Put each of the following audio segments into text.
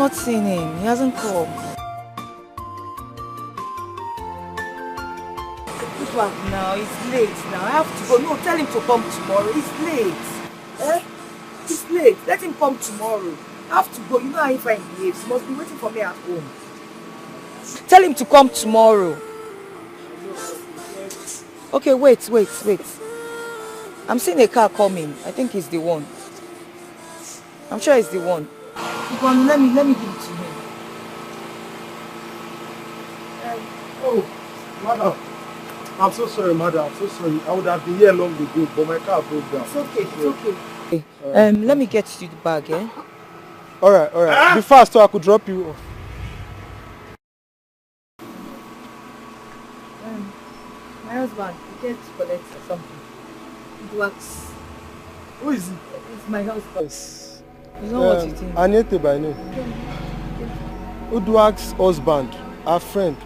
not seen him. He hasn't come. Good luck now. It's late now. I have to go. No, tell him to come tomorrow. It's late. Eh? It's late. Let him come tomorrow. I have to go. You know how if I behaves. He must be waiting for me at home. Tell him to come tomorrow. Okay, wait. I'm seeing a car coming. I think he's the one. I'm sure he's the one. Let me give it to him. Oh, madam. I'm so sorry, madam. I'm so sorry. I would have been here long ago, but my car broke down. It's okay. Let me get you the bag, eh? Alright. Be fast so I could drop you off. My husband, he gets to collect something. It works. Who is he? It's my husband. Yes. It's not what you think. Anyete by name. Udwak's husband, our friend.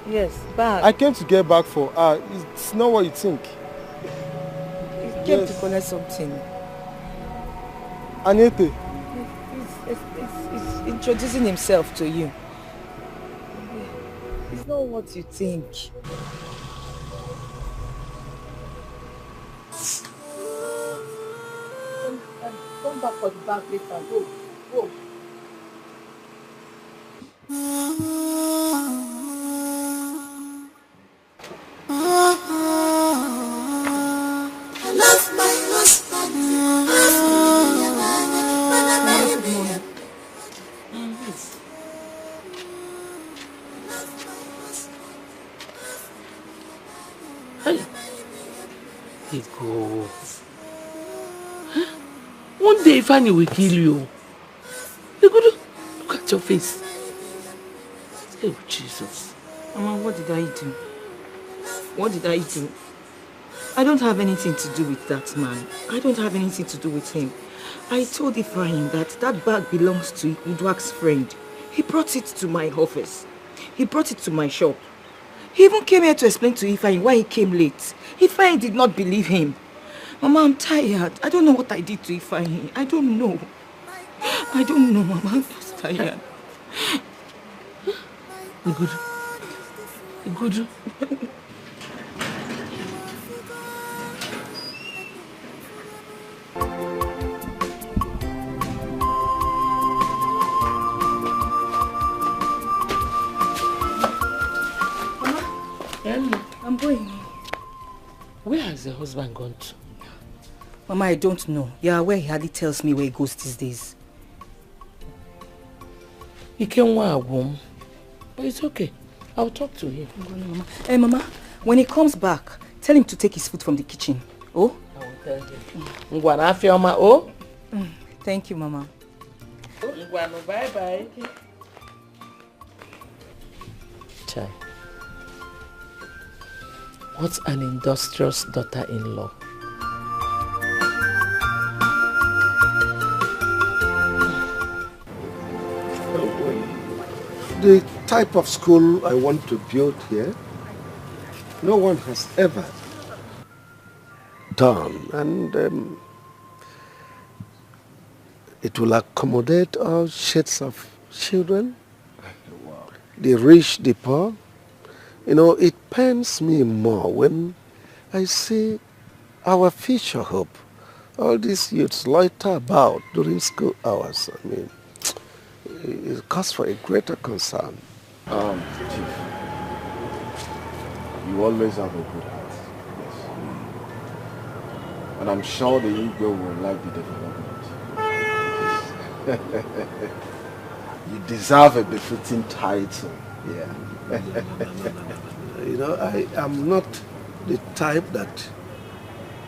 Yes, bag. I came to get back for her. It's not what you think. He came to collect something. Anyete. He's introducing himself to you. It's not what you think. Come back for the bag later. Go. I love my husband. Hey, go. One day Fanny will kill you. Look at your face. Oh, Jesus. Mama, what did I do? What did I do? I don't have anything to do with that man. I don't have anything to do with him. I told Ephraim that bag belongs to Udwak's friend. He brought it to my office. He brought it to my shop. He even came here to explain to Ephraim why he came late. Ephraim did not believe him. Mama, I'm tired. I don't know what I did to Ephraim. I don't know, Mama. I'm just tired. Good. I'm going. Where has the husband gone to? Mama, I don't know. You're aware he hardly tells me where he goes these days. He came home, but it's okay. I'll talk to him. Mama. Hey, Mama, when he comes back, tell him to take his food from the kitchen. Oh? I will tell him. Thank you, Mama. Bye-bye. Chai. What an industrious daughter-in-law. The type of school I want to build here, no one has ever done, and it will accommodate all shades of children, the rich, the poor. You know, it pains me more when I see our future hope, all these youths loiter about during school hours. I mean, it calls for a greater concern. Chief, you always have a good heart. Yes. And I'm sure the Igbo will like the development. You deserve a befitting title. Yeah. You know, I am not the type that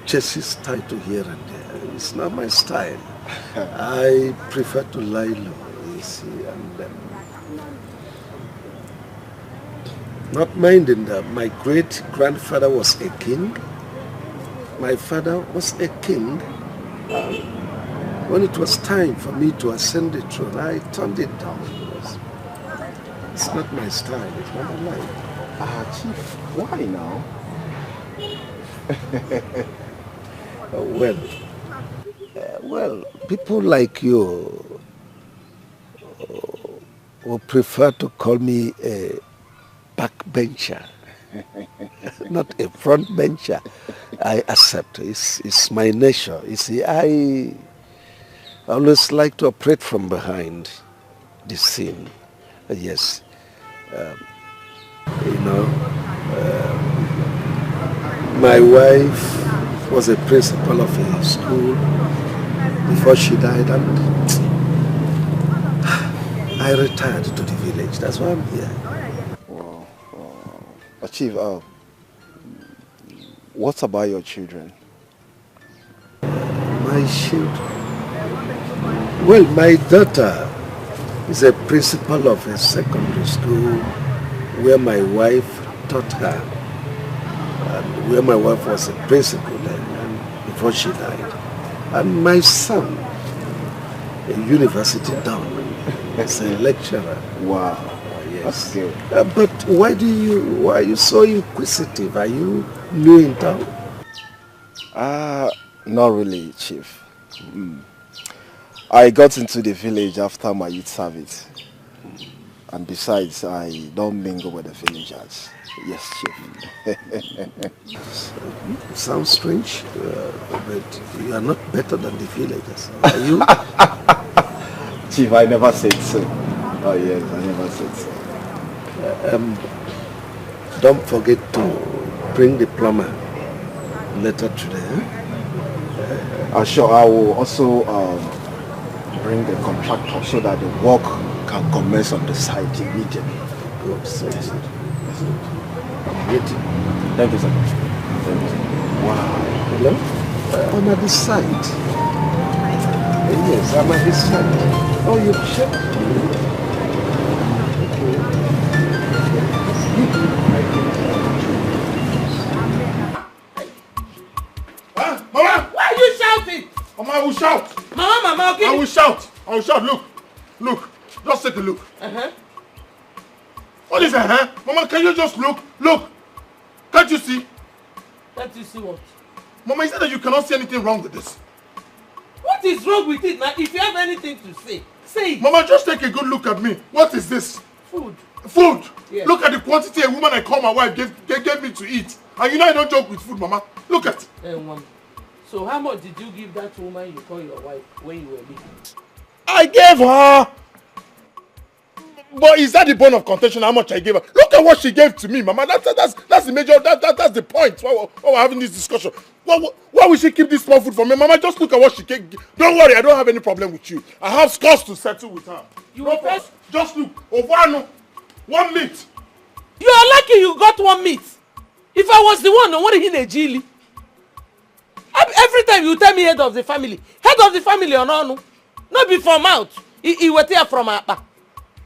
chases title here and there. It's not my style. I prefer to lie low, you see, and not minding that my great-grandfather was a king, my father was a king. When it was time for me to ascend the throne, I turned it down. It's not my style, it's not my life. Chief, why now? Well, people like you would prefer to call me a backbencher, not a front bencher. I accept. It's my nature. You see, I always like to operate from behind the scene. Yes. You know, my wife was a principal of a school before she died, and I retired to the village. That's why I'm here. Wow. Chief, what about your children? My children? Well, my daughter is a principal of a secondary school where my wife taught her, and where my wife was a principal then, and before she died. And my son, a university down, is a lecturer. Wow. Yes. That's good. But why are you so inquisitive? Are you new in town? Not really, Chief. I got into the village after my youth service. And besides, I don't mingle with the villagers. Yes, Chief. Sounds strange, but you are not better than the villagers, are you? Chief, I never said so. Oh yes, I never said so. Don't forget to bring the plumber later today. Sure, I will also bring the contractor so that the work can commence on the site immediately. Good, so yes. I'm waiting. Thank you so much. Thank you so much. Wow. Hello? I'm at the site. Yes, I'm at the site. Oh, you checked? Mama! Why are you shouting? Mama, I will shout. Mama, okay? I will shout. I will shout. Look. Just take a look. What is that, Mama, can you just look? Look. Can't you see? Can't you see what? Mama, is it that you cannot see anything wrong with this? What is wrong with it now? If you have anything to say, say it. Mama, just take a good look at me. What is this? Food. Food. Yes. Look at the quantity a woman I call my wife gave me to eat. And you know I don't joke with food, Mama. Look at. So how much did you give that woman you call your wife when you were living? I gave her. But is that the bone of contention? How much I gave her? Look at what she gave to me, Mama. That's the major. That's the point. Why we're having this discussion? Why would she keep this small food for me, Mama? Just look at what she gave. Don't worry, I don't have any problem with you. I have scores to settle with her. Just look. Ovano, 1 meat. You are lucky you got 1 meat. If I was the one, no one in a jilly. Every time you tell me head of the family or no, not be from out. He was here from Apa.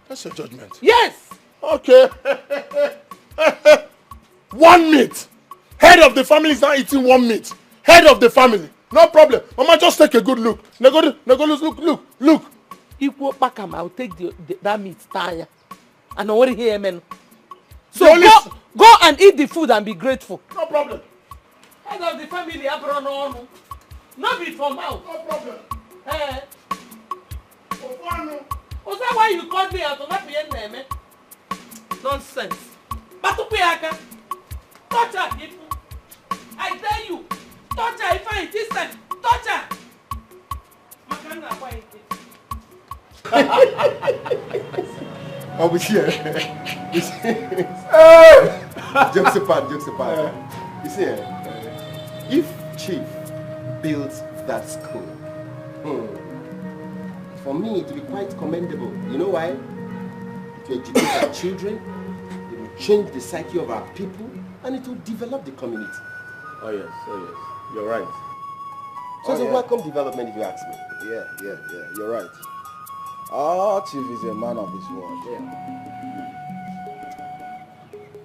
That's your judgment. Yes. Okay. 1 meat. Head of the family is not eating 1 meat. Head of the family. No problem. Mama, just take a good look. Look. Equal back, I'll take that meat tire. And I want to hear amen. So go and eat the food and be grateful. No problem. Head of the family, Abrono. Not be from out. No problem. Eh? Ovano. Was that why you called me out? Not be in there, nonsense. But to pay aka. Touch her, people. I tell you. Touch her if I insist. Touch her. Makana, why I was here. Jokes apart. You see, if Chief builds that school, for me it will be quite commendable. You know why? It will educate our children, it will change the psyche of our people, and it will develop the community. Oh yes. You're right. So it's a welcome development if you ask me. Yeah. You're right. Our chief is a man of his word.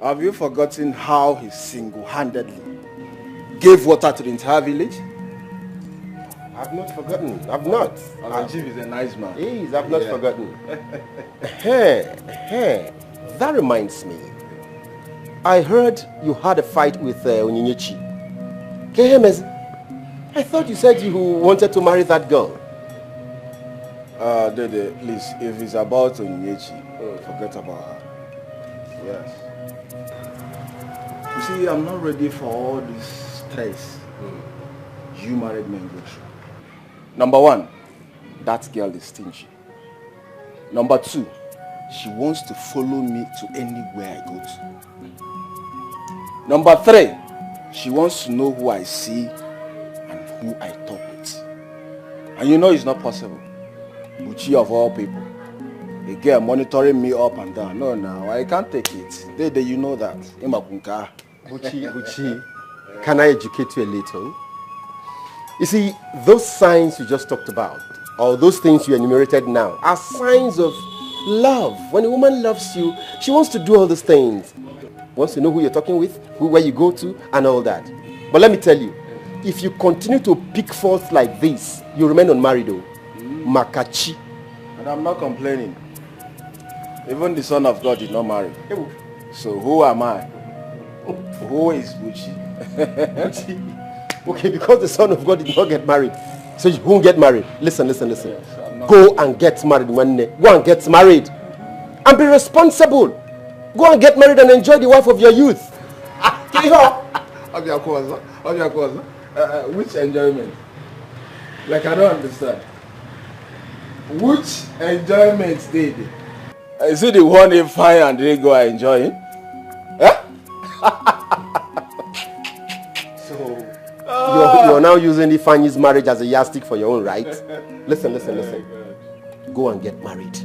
Have you forgotten how he single-handedly gave water to the entire village? I've not forgotten. I've not. Our chief is a nice man. He is. I've not forgotten. That reminds me. I heard you had a fight with Onyinyechi. Kehemezi, I thought you said you wanted to marry that girl. Dede, please, if it's about Onyinyechi, forget about her. Yes. You see, I'm not ready for all this stress you married men go through. Number one, that girl is stingy. Number two, she wants to follow me to anywhere I go to. Number three, she wants to know who I see and who I talk with. And you know it's not possible. Uchi of all people. A girl monitoring me up and down. No, I can't take it. Dede, you know that. Imakunka. Uchi, can I educate you a little? You see, those signs you just talked about, or those things you enumerated now, are signs of love. When a woman loves you, she wants to do all these things. Wants to know who you're talking with, where you go to, and all that. But let me tell you, if you continue to pick forth like this, you remain unmarried though. Makachi. And I'm not complaining. Even the Son of God did not marry. So who am I? Who is Buchi? Okay, because the Son of God did not get married, so you won't get married. Listen. Yes, go and get married one day. Go and get married. And be responsible. Go and get married and enjoy the wife of your youth. Which enjoyment? Like, I don't understand. Which enjoyment did it? Is it the one they find and they go and enjoy it? Huh? So, you're now using Ifanyi's marriage as a yardstick for your own right? Listen. Go and get married.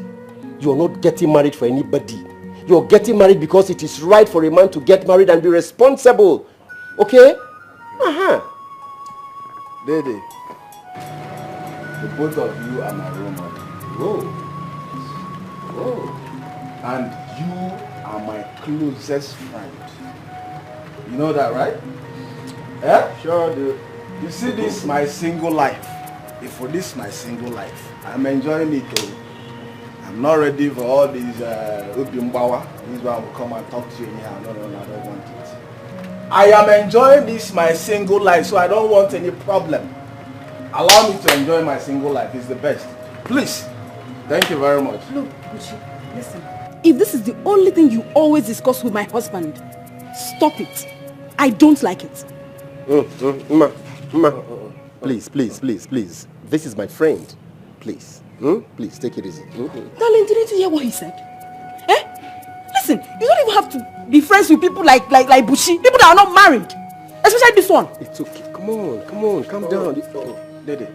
You're not getting married for anybody. You're getting married because it is right for a man to get married and be responsible. Okay? Dede, the both of you are my role model. Whoa. And you are my closest friend. You know that, right? Yeah? Sure do. You see this, my single life. If for this, my single life, I'm enjoying it though. I'm not ready for all these Ubimbawa. This one will come and talk to you anyhow. No, I don't want it. I am enjoying this, my single life, so I don't want any problem. Allow me to enjoy my single life. It's the best. Please. Thank you very much. Look, Uchi, listen. If this is the only thing you always discuss with my husband, stop it. I don't like it. Ma. Please. This is my friend. Please. Please, take it easy. Darling, didn't you hear what he said? Listen, you don't even have to be friends with people like Bushi. People that are not married. Especially this one. It's okay. Come on. Calm down. Dede,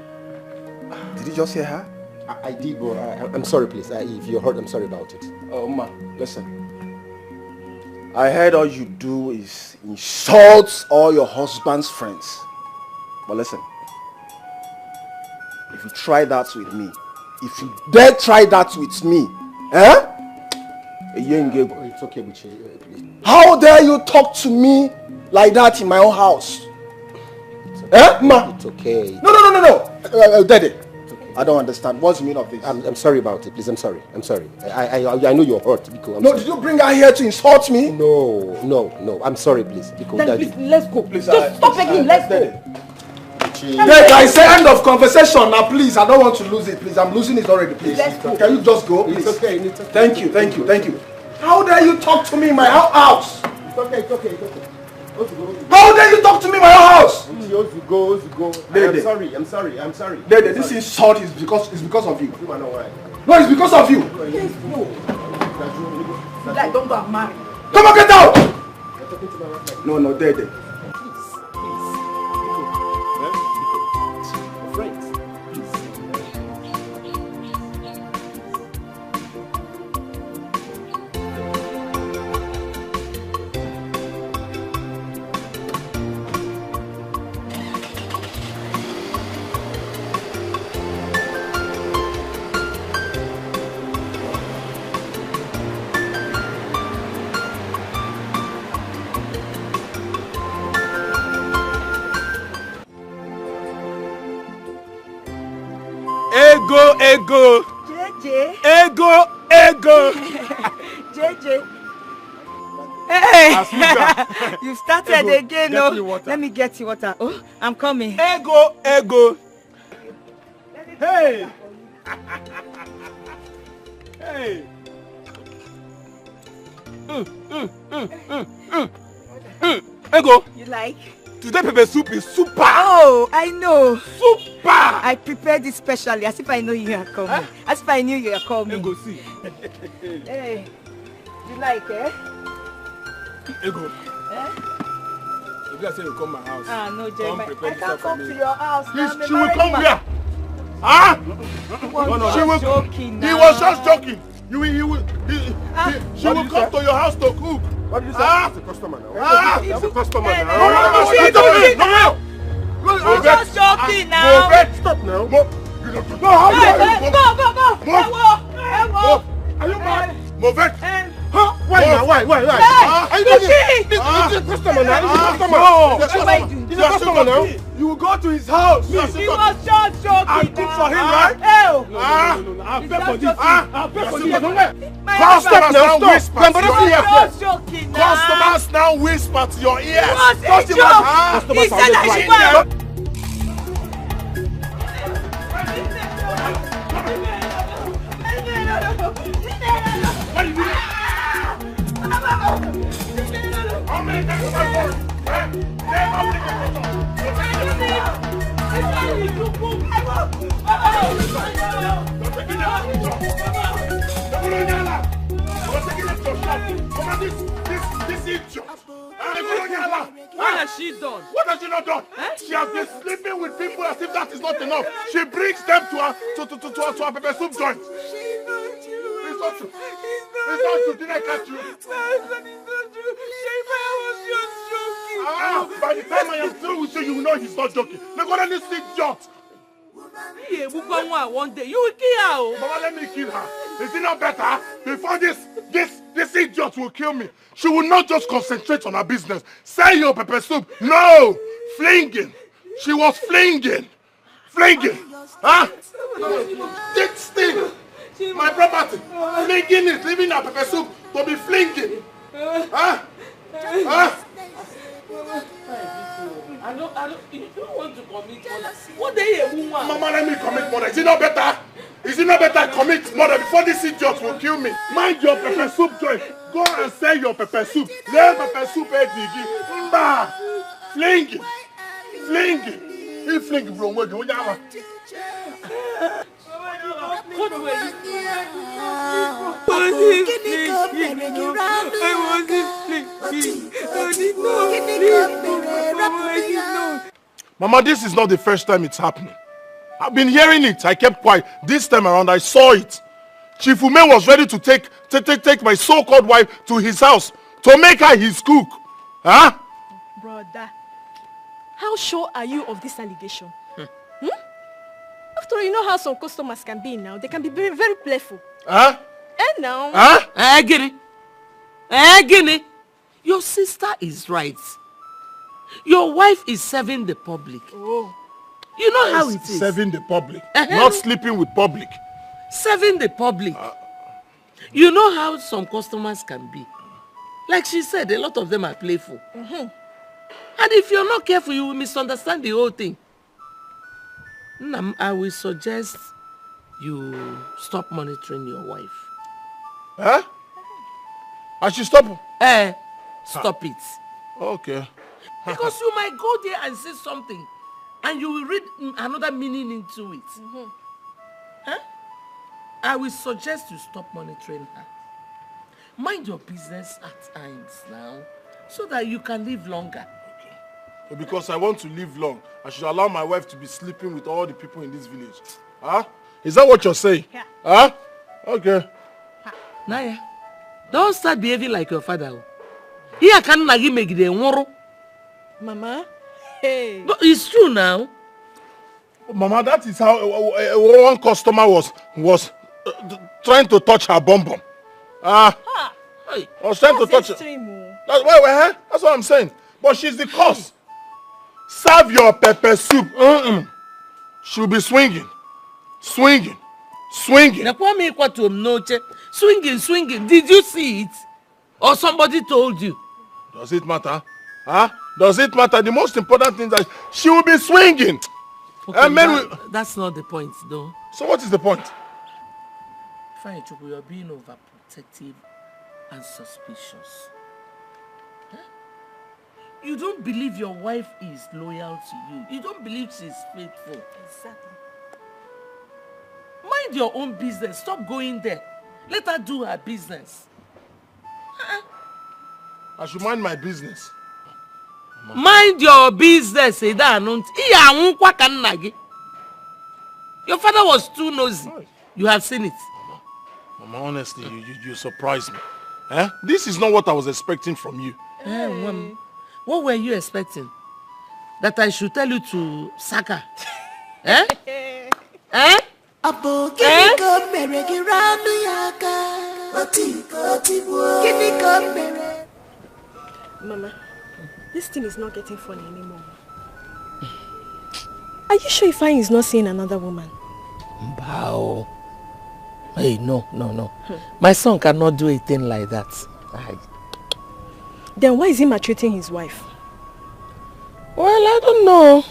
did you just hear her? I did, but I'm sorry, please. If you heard, I'm sorry about it. Oh, ma, listen. I heard all you do is insult all your husband's friends. But listen, if you try that with me, if you dare try that with me, It's okay, Buchi. How dare you talk to me like that in my own house? Ma? It's okay. No. Daddy. I don't understand. What's the meaning of this? I'm sorry about it, please. I'm sorry. I know you're hurt. Because did you bring her here to insult me? No. I'm sorry, please. Because Please, let's go. Please, just stop begging. Let's go. Yes, I say end of conversation now, please. I don't want to lose it, please. I'm losing it already, please. Let's go. Can you just go, please? It's okay. Thank you. How dare you talk to me in my house? It's okay. How dare you talk to me in my house? Go. I'm sorry. Dede, this insult is because of you. No, it's because of you. Let's go. Like, don't go and marry. Come on, get out! No, Dede. Ego. JJ. Ego. JJ. Hey, Asuka. you started Ego, again. get me water. Let me get you water. Oh, I'm coming. Ego. Hey. Hey. Ego, You like? today pepper soup is super. Oh, I know. Super. I prepared it specially, as if I know you are coming. Huh? As if I knew you are coming. Ego, see. Hey, you like, eh? Ego. Eh? If you say you come my house. Ah, no, come Jeremy. prepare I this can't stuff for come me. to your house. now. I'm a She will married come man. where? Huh? She was joking now. He was just joking. She will come to your house to cook. What did you say? Ah! It's a customer now. Ah! It's a customer Hey, now. no, No, just joking now. Stop now. No, how Hey, dare hey, you? go. Hey, Are you mad? Movet! Huh? Why now? Why? Hey, Are you Bushi! It's a customer now. It's a customer. No. It's a What am I customer. doing? It's a customer now. You will go to his house. He was just joking I'll cook for him, now. right? Hell. No. I'll pay for this. I'll pay for this. My Customers husband now Stop. whisper to But your don't see ear. was just joking now. Customers now whisper to your It ears. was a Customers- joke. Customers He are said I just should lying. go. What has she done? What has she not done? She has been sleeping with people as if that is not enough. She brings them to her pepper soup joint. It's not true. It's not true. Did I catch you? By the time I am through with you, you will know he's not joking. Look at this idiot. Yeah, one day you will kill her. Oh. Mama, let me kill her. Is it not better? Before this idiot will kill me. She will not just concentrate on her business. Sell your pepper soup. No! Flinging. She was flinging. Flinging. Huh? This thing. My property. Flinging is leaving her pepper soup to be flinging. Huh? Huh? You don't want to commit murder. What day a woman? Mama, let me commit murder. Is it not better? Is it not better I commit murder before this idiot will kill me? Mind your pepper soup joint. Go and sell your pepper soup. Let pepper soup egg. Mba! Flinging. Flinging. He flinging from where you want. What were you? Mama, this is not the first time it's happening. I've been hearing it. I kept quiet. This time around, I saw it. Chief Ume was ready to take my so-called wife to his house to make her his cook. Huh? Brother, how sure are you of this allegation? After all, you know how some customers can be now. They can be very, very playful. Huh? And now... Huh? Guinea. Your sister is right. Your wife is serving the public. Oh. You know how it is. Serving the public. Not sleeping with public. Serving the public. You know how some customers can be. Like she said, a lot of them are playful. And if you're not careful, you will misunderstand the whole thing. I will suggest you stop monitoring your wife. Huh? I should stop? Stop it. Okay. Because you might go there and say something and you will read another meaning into it. Huh? I will suggest you stop monitoring her. Mind your business at times now so that you can live longer. Okay. Because I want to live long, I should allow my wife to be sleeping with all the people in this village. Huh? Is that what you're saying? Yeah. Huh? Okay. Naya, don't start behaving like your father. Here can nagi make the nworo. Mama, hey. But it's true now. Mama, that is how one customer was trying to touch her bum bum. I was trying to touch her. That's what I'm saying. But she's the cause. Serve your pepper soup. She'll be swinging. Swinging. Swinging. Swinging. Did you see it? Or somebody told you? Does it matter? Huh? Does it matter? The most important thing is that she will be swinging. Okay, that's not the point, though. So what is the point? Fine, Chubu, you're being overprotective and suspicious. Huh? You don't believe your wife is loyal to you. You don't believe she's faithful. Exactly. Mind your own business. Stop going there. Let her do her business. I should mind my business. Mind your business, Your father was too nosy. You have seen it. Mama, honestly, you surprised me. Eh? This is not what I was expecting from you. What were you expecting? That I should tell you to sack her? Eh? Eh? Mama, this thing is not getting funny anymore. Are you sure Ifeanyi is not seeing another woman? Bow. Hey, no. My son cannot do a thing like that. Then why is he maltreating his wife? Well, I don't know.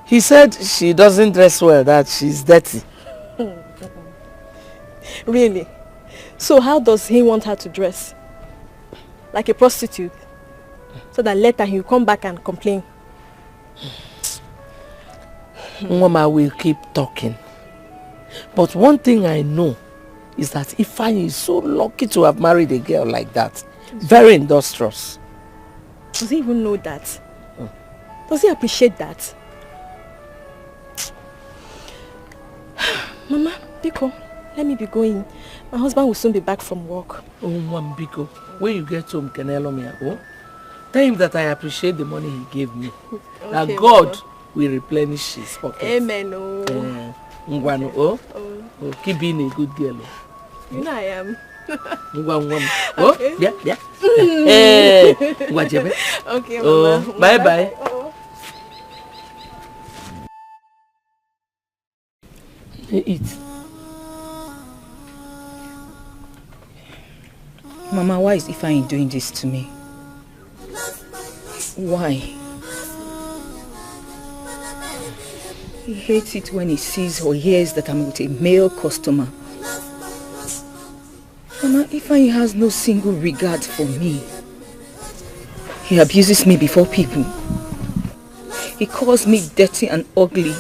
He said she doesn't dress well, that she's dirty. Really? So how does he want her to dress? Like a prostitute? So that later he'll come back and complain. Mama will keep talking. But one thing I know is that Ifeanyi is so lucky to have married a girl like that. Very industrious. Does he even know that? Does he appreciate that? Mama, Biko, let me be going. My husband will soon be back from work. Oh, Mama Biko, when you get home, can I me? Tell him that I appreciate the money he gave me. Okay, that God Mama will replenish his pocket. Amen. Keep being a good girl. You know I am. Okay. Yeah. Okay, Mama. Bye. Eat. Mama, why is Ifeanyi doing this to me? Why? He hates it when he sees or hears that I'm with a male customer. Mama, Ifeanyi has no single regard for me. He abuses me before people. He calls me dirty and ugly.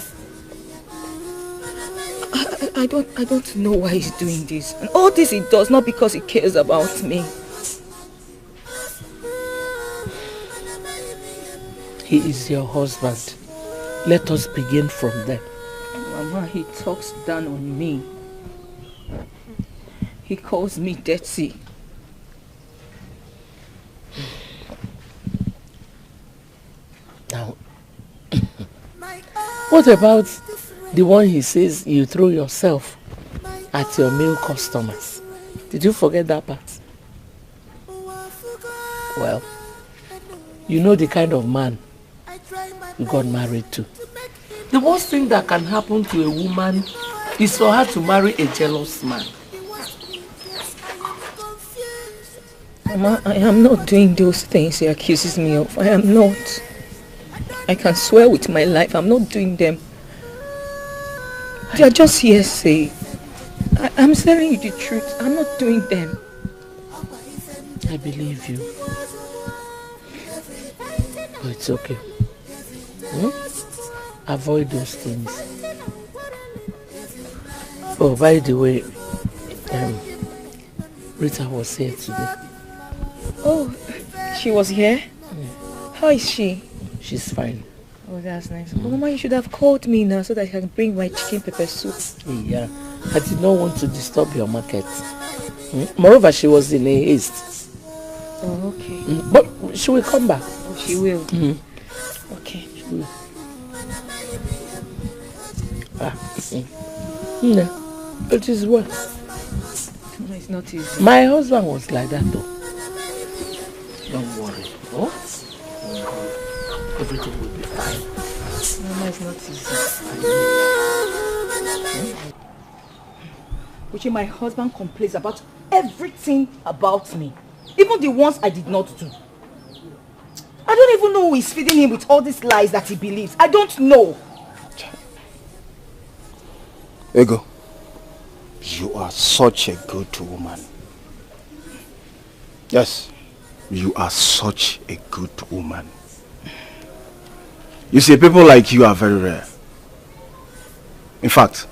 I don't know why he's doing this. And all this he does not because he cares about me. He is your husband. Let us begin from there. Mama, he talks down on me. He calls me dirty. Now, what about the one he says you throw yourself at your male customers? Did you forget that part? Well, you know the kind of man you got married to. The worst thing that can happen to a woman is for her to marry a jealous man. Mama, I am not doing those things he accuses me of. I am not. I can swear with my life, I'm not doing them. They are just hearsay. I'm telling you the truth. I'm not doing them. I believe you. But it's okay. Avoid those things. Oh, by the way, Rita was here today. Oh, she was here? How is she? She's fine. Oh, that's nice. But Mama, you should have called me now so that I can bring my chicken pepper soup. Yeah, I did not want to disturb your market. Moreover, she was in a haste. Oh, okay. But she will come back. Oh, she will? Okay. She will. No, it is well. No, it's not easy. My husband was like that though. Don't worry. Oh? Everything will be fine. Mama, it's not easy. Which my husband complains about everything about me. Even the ones I did not do. I don't even know who is feeding him with all these lies that he believes. I don't know. Ego. You are such a good woman. Yes, you are such a good woman. You see, people like you are very rare. In fact,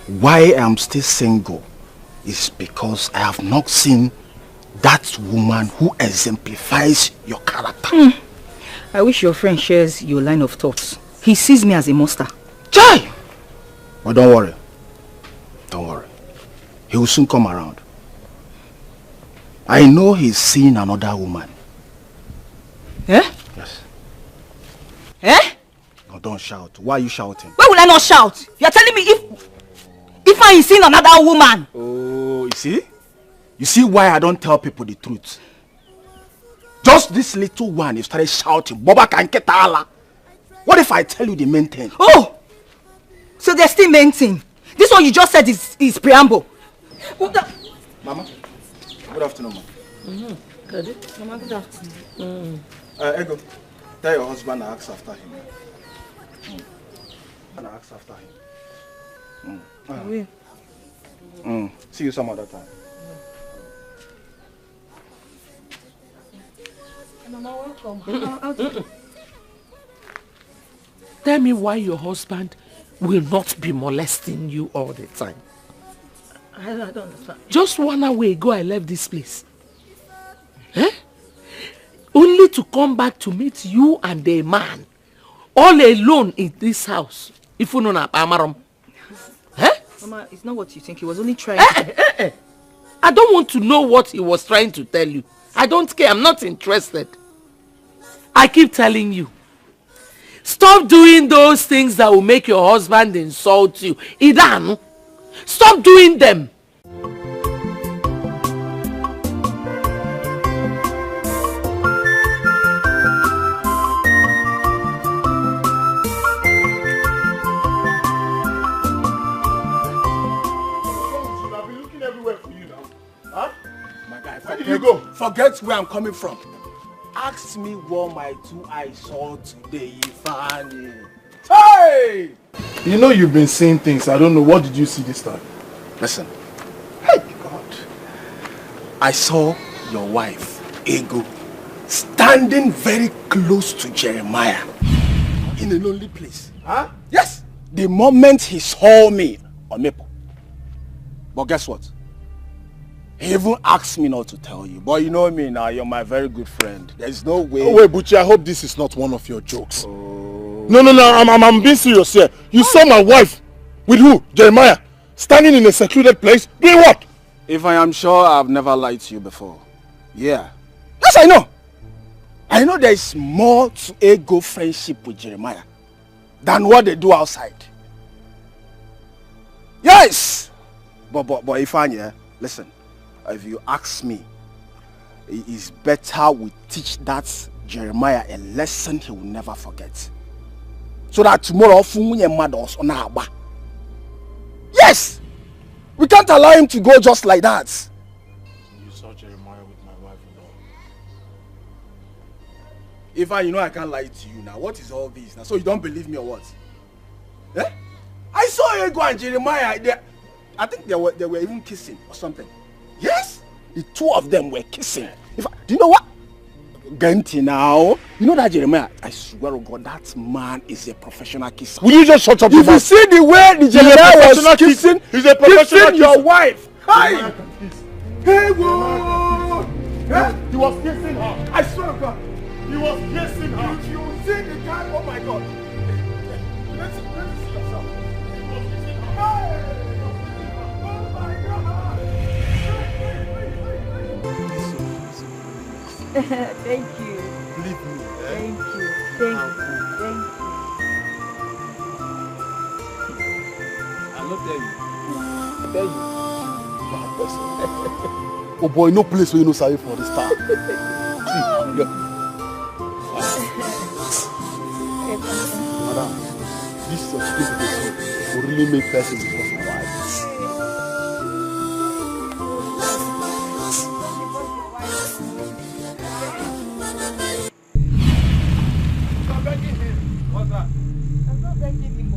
why I'm still single is because I have not seen that woman who exemplifies your character. I wish your friend shares your line of thoughts. He sees me as a monster. Chai! But don't worry. Don't worry. He will soon come around. I know he's seen another woman. Eh? Yes. Eh? No, don't shout. Why are you shouting? Why will I not shout? You're telling me if I seen another woman. Oh, you see? You see why I don't tell people the truth? Just this little one, you started shouting, Boba Kanketala. What if I tell you the main thing? Oh! So there's still main thing. This one you just said is preamble. Mama, good afternoon, Mama. Mama, good afternoon. Ego, tell your husband I ask after him. And I ask after him. See you some other time. Mama, welcome. Tell me why your husband will not be molesting you all the time. I don't understand. Just 1 hour ago I left this place. Eh? Only to come back to meet you and a man. All alone in this house. If you know na Amaram. Eh? Mama, it's not what you think. He was only trying I don't want to know what he was trying to tell you. I don't care. I'm not interested. I keep telling you. Stop doing those things that will make your husband insult you. Idan, stop doing them. I've been looking everywhere for you now. Huh? My guy, Where did you go? Forget where I'm coming from. Ask me what my two eyes saw today, Ifani. Hey! You know you've been seeing things. I don't know. What did you see this time? Listen. Hey, God. I saw your wife, Ego, standing very close to Jeremiah in a lonely place. Huh? Yes. The moment he saw me on Maple. But guess what? He even asked me not to tell you. But you know me now, you're my very good friend. There's no way. Oh, wait, Buchi, I hope this is not one of your jokes. Oh. No, I'm being serious here. You saw my wife. With who? Jeremiah. Standing in a secluded place. Doing what? If I am sure I've never lied to you before. Yeah. Yes, I know. I know there is more to Ego friendship with Jeremiah than what they do outside. Yes. But Ifanya, listen. If you ask me, it is better we teach that Jeremiah a lesson he will never forget. So that tomorrow, yes! We can't allow him to go just like that. You saw Jeremiah with my wife and all. If you know I can't lie to you now. What is all this now? So you don't believe me or what? Eh? I saw Ego and Jeremiah. I think they were even kissing or something. Yes, the two of them were kissing. Do you know what? Genti now. You know that Jeremiah? I swear to God, that man is a professional kisser. Will you just shut up your mouth? If you see the way the Jeremiah was kissing, he's a professional kissing your wife. Hi! Hey, whoa! He was kissing her. I swear to God. He was kissing her. If you see the guy, oh my God. Let's see yourself. He was kissing her. Hey! Thank you. Believe me. Thank you. Thank you. I not tell you. I tell you. Oh boy, no place where you know sorry for this time. See, madam, this your space will really make person because of wife.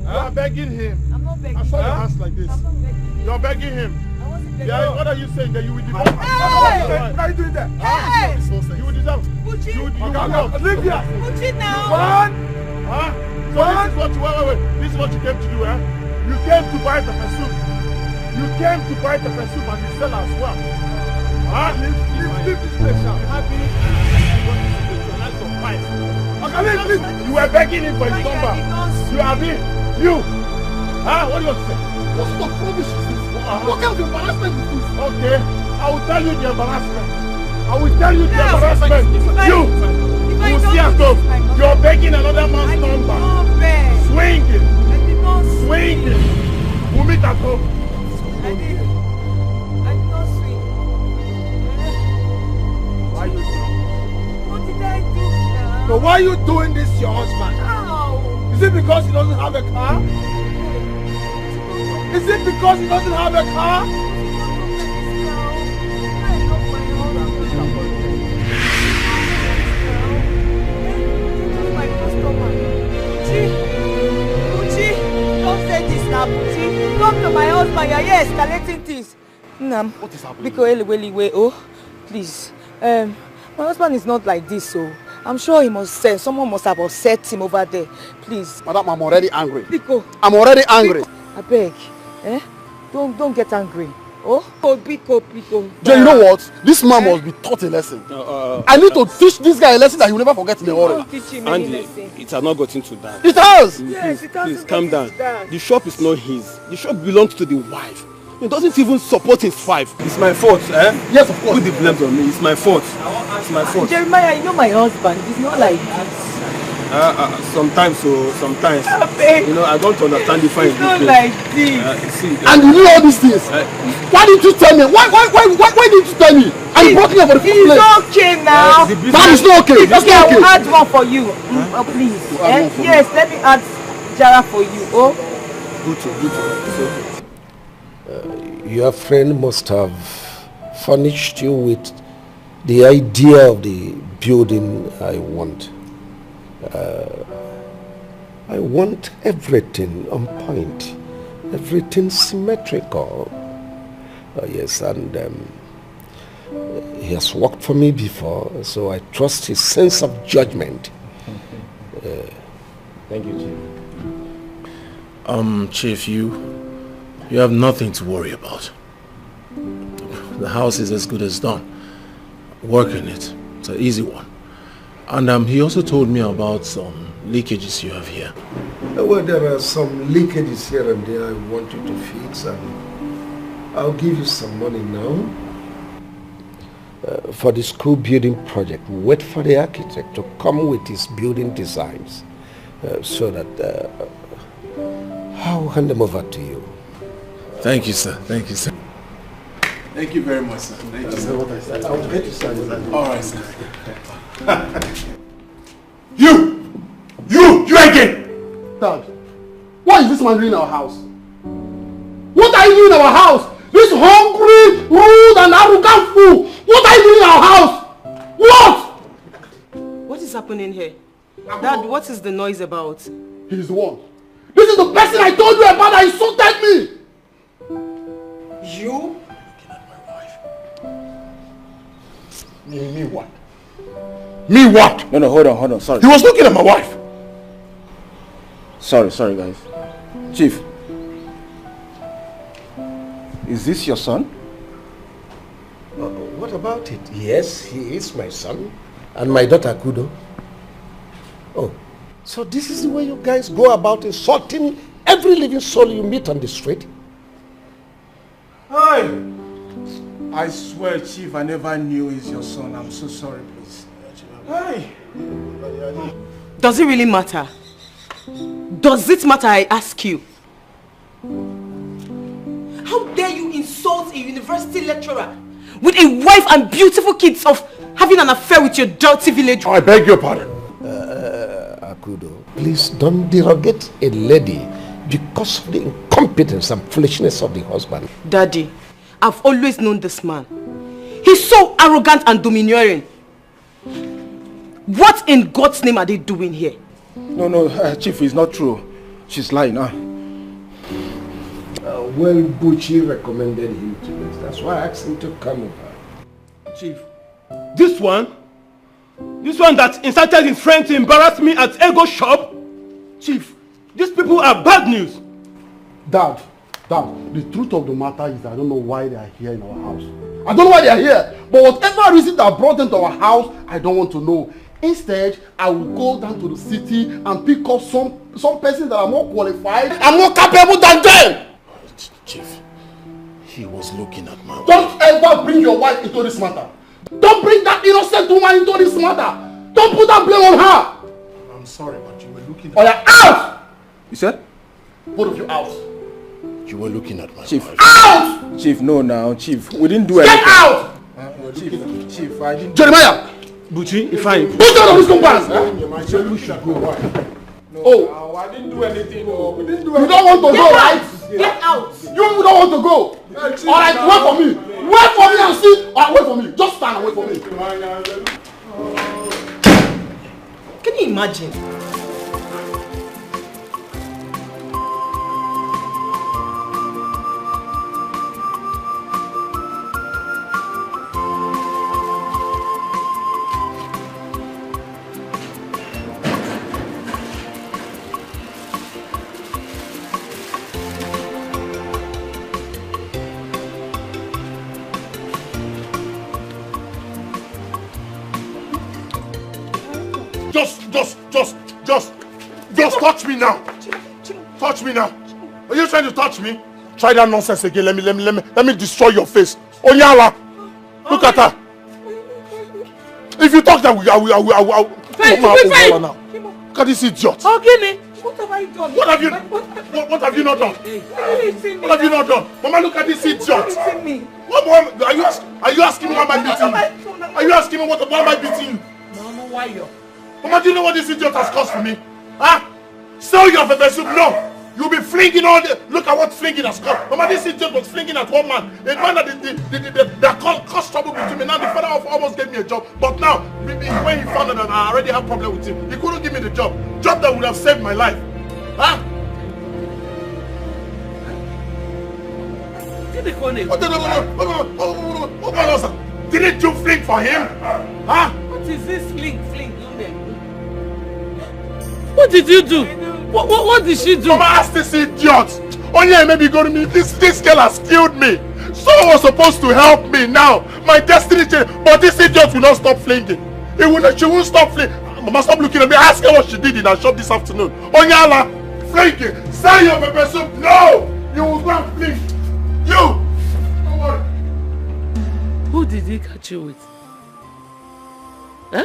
You are begging him. I'm not begging. I saw your hands like this. I'm not begging. You're begging him. I wasn't begging. Yeah, what are you saying? That you will divorce? Hey! What are you doing there? Hey! You will deserve. Buchi! You will Leave here. Buchi now! One. Huh? So this is what you wait. This is what you came to do, eh? You came to buy pepper soup. You came to buy pepper soup and you sell as well. Huh? Leave this place now. You were begging him for his number. You have been. You. Huh? What do you want to say? What sort of rubbish is this? What kind of embarrassment is this? Okay. I will tell you the embarrassment. I will tell you the embarrassment. You will see at home. You're begging another man's number. Swinging. Swinging. We'll meet at home. I did not swing. Why you doing? What did I do now? So why are you doing this to your husband? How? Is it because he doesn't have a car? Is it because he doesn't have a car? Come to my husband, you're here escalating things. Nam, What is happening? Because oh, please. My husband is not like this, so I'm sure he must say someone must have upset him over there. Please. Madam, I'm already angry. Biko. I'm already angry. I beg. Don't get angry. Oh, Biko. Jay, you know what? This man must be taught a lesson. I need to teach this guy a lesson that he will never forget in the world. Don't teach him any Andy, lesson. it has not gotten to that. It has! Yes, it has Please to calm get down. into that. The shop is not his. The shop belongs to the wife. He doesn't even support his wife. It's my fault, eh? Yes, of course. Put the blame on me. It's my fault. It's my fault. Jeremiah, you know my husband. He's not like this. Sometimes, you know, I don't understand the fine. He's not like this. And you knew all these things. Why didn't you tell me? Why didn't you tell me? And you brought me over the first place. It's okay now. That is not okay. It's okay, I will add one for you. Oh, please. Yes, let me add Jara for you. Oh. Good. Your friend must have furnished you with the idea of the building I want. I want everything on point, everything symmetrical. Yes, and he has worked for me before, so I trust his sense of judgment. Thank you, Chief. Chief, you have nothing to worry about. The house is as good as done. Work in it. It's an easy one. And he also told me about some leakages you have here. Well, there are some leakages here and there I want you to fix, and I'll give you some money now. For the school building project, wait for the architect to come with his building designs so that I'll hand them over to you. Thank you, sir. Thank you, sir. Thank you very much, sir. Thank you, sir. I'll get you some. All right, sir. You again! Dad, what is this man doing in our house? What are you doing in our house? This hungry, rude and arrogant fool! What are you doing in our house? What? What is happening here? Dad, what is the noise about? He's the one. This is the person I told you about that insulted me! You? Me what? Me what? No, hold on, sorry. He was looking at my wife. Sorry, guys. Chief, is this your son? What about it? Yes, he is my son. And my daughter, Kudo. Oh, so this is the way you guys go about insulting every living soul you meet on the street? Hey! I swear, Chief, I never knew he's your son. I'm so sorry, please. Hey! Does it really matter? Does it matter, I ask you? How dare you insult a university lecturer with a wife and beautiful kids of having an affair with your dirty village? I beg your pardon. Akudo, please don't derogate a lady because of the incompetence and foolishness of the husband. Daddy, I've always known this man. He's so arrogant and domineering. What in God's name are they doing here? No, Chief, it's not true. She's lying, huh? Well, Buchi recommended him to me. That's why I asked him to come over. Chief, this one that incited his friend to embarrass me at Ego shop? Chief, these people are bad news. Dad, the truth of the matter is I don't know why they are here in our house. I don't know why they are here, but whatever reason that brought them to our house, I don't want to know. Instead, I will go down to the city and pick up some persons that are more qualified and more capable than them. Chief, he was looking at my wife. Don't ever bring your wife into this matter. Don't bring that innocent woman into this matter. Don't put that blame on her. I'm sorry, but you were looking at... Oh, you're out! You said? Both of you out. You were looking at my Chief. wife. Out! Chief, no now. Chief, we didn't do anything. Get out! Chief, I didn't... Jeremiah! Buchi, if I... Put out of this compound! You should go. Oh, I didn't do anything. No, we didn't do you don't want to go, right? Get out! You don't want to go. Alright, wait for me. Wait for me and see. Alright, wait for me. Just stand and wait for me. Can you imagine? Just touch me now. Touch me now. Are you trying to touch me? Try that nonsense again. Let me destroy your face. Onyala, look at her. If you talk that, I will. Now. Look at this idiot. Okay, what have I done? What have you not done? What have you not done? Mama, look at this idiot. Are you asking me why am I beating you? Are you asking me why am I beating you? Mama, why you? Mama, do you know what this idiot has caused for me? Huh? Sell your pepper soup? No. You'll be flinging all the... Look at what flinging has caused. Mama, this idiot was flinging at one man. A man that caused trouble between me. Now the father almost gave me a job. But now, when he found out that I already have problem with him, he couldn't give me the job. Job that would have saved my life. Huh? Didn't you fling for him? Huh? What is this fling? What did you do? What did she do? Mama, ask this idiot. Only maybe go to me. This girl has killed me. Someone was supposed to help me now. My destiny changed. But this idiot will not stop flinging. She won't stop flinging. Mama, stop looking at me. Ask her what she did in her shop this afternoon. Onyala, flinging. Sell your pepper soup. No! You will not fling. You! Don't worry. Who did he catch you with? Huh?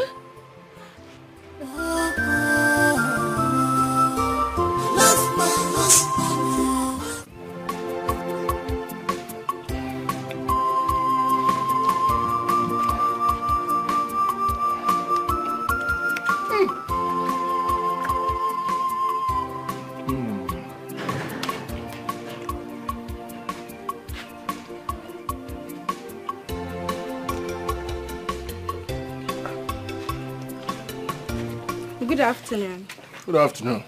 Good afternoon. Good afternoon.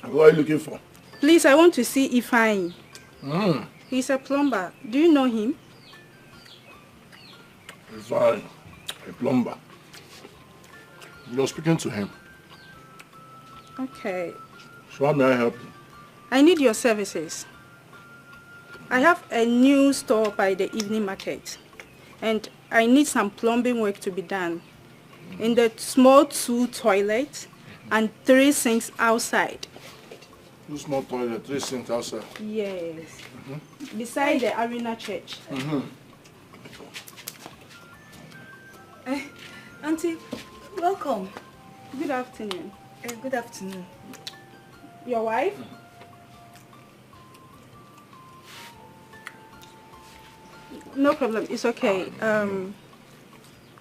What are you looking for? Please, I want to see Ifeanyi. He's a plumber. Do you know him? Ifeanyi, a plumber. You're speaking to him. Okay. So how may I help you? I need your services. I have a new store by the evening market, and I need some plumbing work to be done. In the small 2 toilets and 3 sinks outside. 2 small toilets, 3 sinks outside? Yes. Beside the arena church. Auntie, welcome. Good afternoon. Good afternoon. Your wife? No problem, it's okay.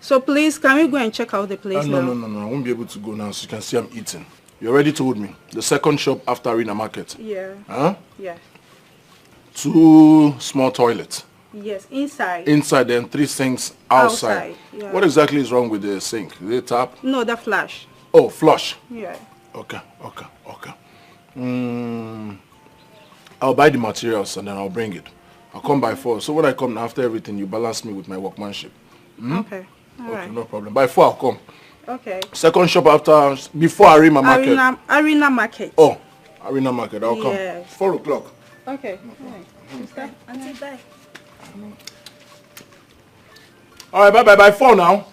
So please, can we go and check out the place now? No, I won't be able to go now. So you can see I'm eating. You already told me. The second shop after Arena Market. Yeah. Huh? Yeah. 2 small toilets. Yes, inside. Inside, then 3 sinks outside. Yeah. What exactly is wrong with the sink? Is it tap? No, the flush. Oh, flush. Yeah. Okay. I'll buy the materials and then I'll bring it. I'll come by 4. So when I come after everything, you balance me with my workmanship. Okay. All right. No problem. By 4 I'll come. Okay. Second shop before Arima Market. Arena Market. Oh, Arena Market. I'll come. Yes. 4 o'clock. Okay. All right. Auntie, bye. All right, bye. By 4 now.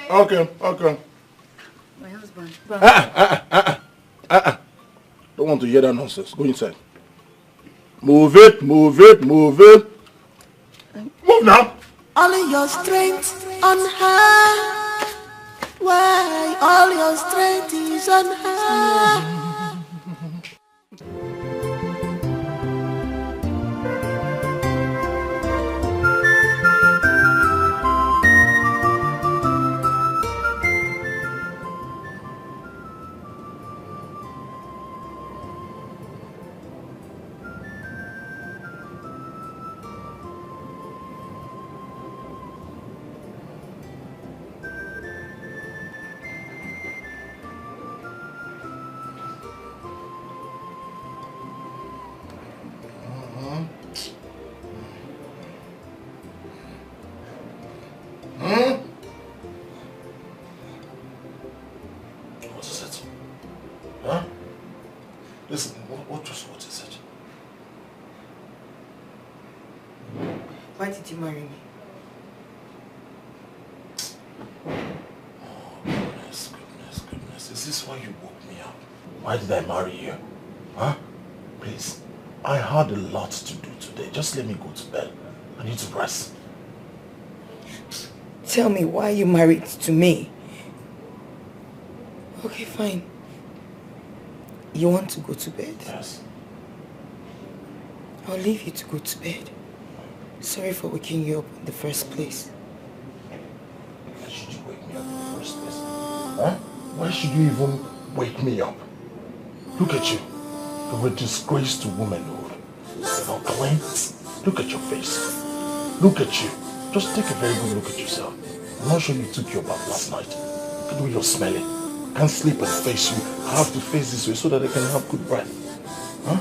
Okay. Okay. My husband. Don't want to hear that nonsense. Go inside. Move it. Move now. All your strength on her. Why all your strength is on her? What is it? Huh? Listen, what is it? Why did you marry me? Oh, goodness. Is this why you woke me up? Why did I marry you? Huh? Please, I had a lot to do today. Just let me go to bed. I need to rest. Tell me why you married to me. Okay, fine. You want to go to bed? Yes. I'll leave you to go to bed. Sorry for waking you up in the first place. Why should you wake me up in the first place? Huh? Why should you even wake me up? Look at you. You're a disgrace to womanhood. You're not clean. Look at your face. Look at you. Just take a very good look at yourself. I'm not sure you took your bath last night. Look at the way you're smelling. Can't sleep and face you. I have to face this way so that I can have good breath. Huh?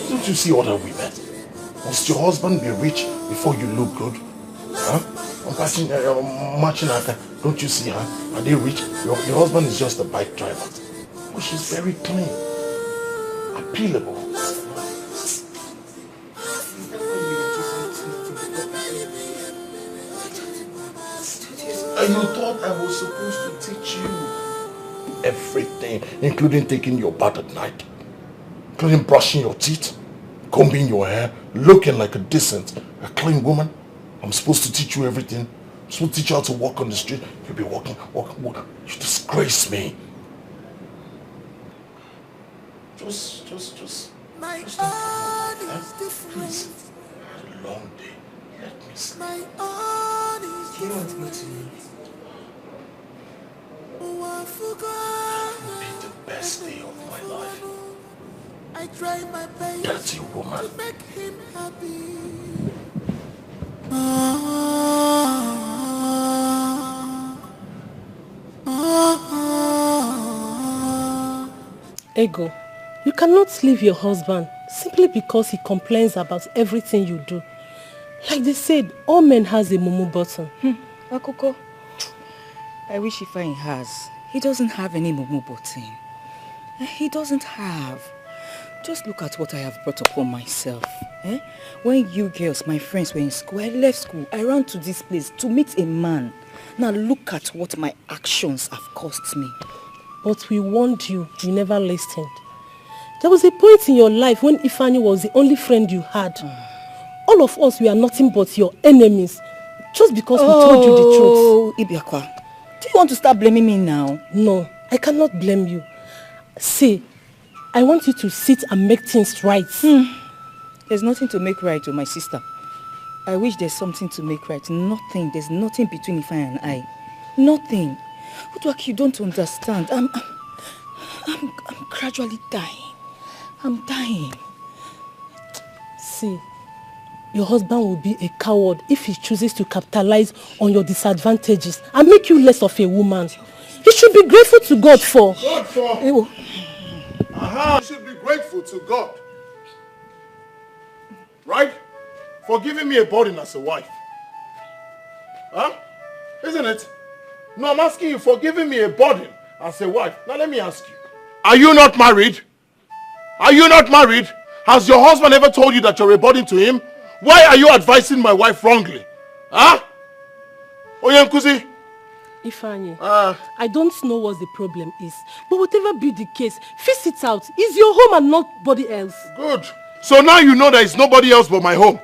Don't you see other women? Must your husband be rich before you look good? Huh? Matching her. Don't you see her? Are they rich? Your husband is just a bike driver. But she's very clean. Appealable. And you thought I was supposed to teach you everything, including taking your bath at night, including brushing your teeth, combing your hair, looking like a decent, a clean woman. I'm supposed to teach you everything. I'm supposed to teach you how to walk on the street. You'll be walking. You disgrace me. Just My heart is please. different. I had a long day. Let me sleep. My heart is Do you want me to leave? Oh, I forgot. It will be the best day of my life. I try my best Dirty woman. to make him happy. Ego, you cannot leave your husband simply because he complains about everything you do. Like they said, all men has a mumu button. Akoko, I wish Ifeanyi has. He doesn't have any mumu button. He doesn't have. Just look at what I have brought upon myself. When you girls, my friends, were in school, I left school. I ran to this place to meet a man. Now look at what my actions have cost me. But we warned you, you never listened. There was a point in your life when Ifeanyi was the only friend you had. All of us, we are nothing but your enemies. Just because we told you the truth. Oh, Ibiakwa, do you want to start blaming me now? No, I cannot blame you. See, I want you to sit and make things right. There's nothing to make right with my sister. I wish there's something to make right. Nothing. There's nothing between Ifeanyi and I. Nothing. Uduak, you don't understand. I'm gradually dying. I'm dying. See, your husband will be a coward if he chooses to capitalize on your disadvantages and make you less of a woman. He should be grateful to God for. God for? You should be grateful to God. for giving me a burden as a wife. Huh? Isn't it? No, I'm asking you for giving me a burden as a wife. Now let me ask you. Are you not married? Are you not married? Has your husband ever told you that you're a burden to him? Why are you advising my wife wrongly? Huh? Oyankuzi? Ifeanyi, I don't know what the problem is. But whatever be the case, fix it out. It's your home and nobody else. Good. So now you know there is nobody else but my home.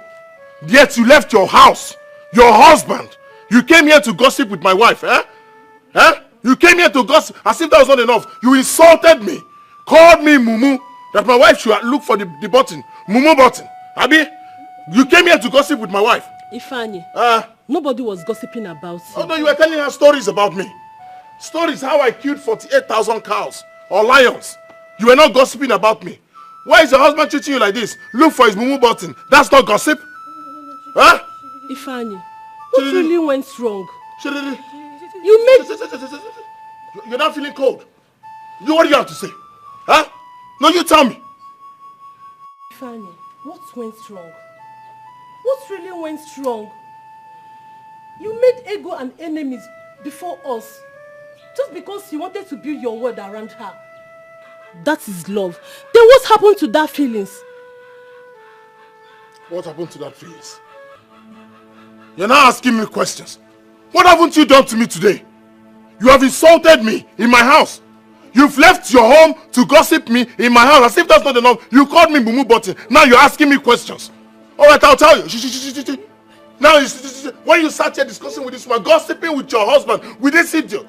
Yet you left your house, your husband. You came here to gossip with my wife, eh? Eh? You came here to gossip as if that was not enough. You insulted me. Called me Mumu. That my wife should look for the button. Mumu button. Abi? You came here to gossip with my wife. Ifeanyi, nobody was gossiping about you. Although you were telling her stories about me. Stories how I killed 48,000 cows or lions. You were not gossiping about me. Why is your husband treating you like this? Look for his Mumu button. That's not gossip. Huh? Ifeanyi, what really went wrong? You made... You're not feeling cold. What do you have to say? Huh? No, you tell me. Ifeanyi, what went wrong? What really went wrong? You made ego and enemies before us just because you wanted to build your world around her. That is love. Then what happened to that feelings? What happened to that feelings? You're now asking me questions. What haven't you done to me today? You have insulted me in my house. You've left your home to gossip me in my house. As if that's not enough, you called me Mumu Button. Now you're asking me questions. Alright, I'll tell you. Now, when you sat here discussing with this woman, gossiping with your husband, with this idiot,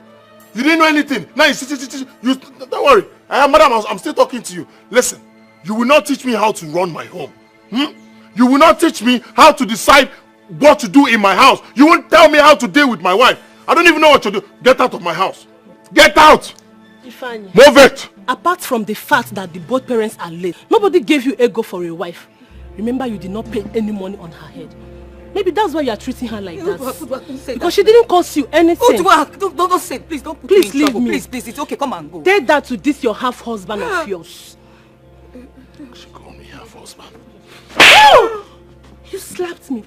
you didn't know anything. Now you don't worry. Madam, I'm still talking to you. Listen, you will not teach me how to run my home. You will not teach me how to decide what to do in my house. You won't tell me how to deal with my wife. I don't even know what to do. Get out of my house. Get out! Ifeanyi, move it! Apart from the fact that the both parents are late, nobody gave you ego for a wife. Remember, you did not pay any money on her head. Maybe that's why you are treating her like that. Because she didn't cost you anything. Don't say it. Please don't put Please me in leave trouble. me. Please, it's okay. Come and go. Tell that to this your half-husband of yours. She called me half-husband. You slapped me.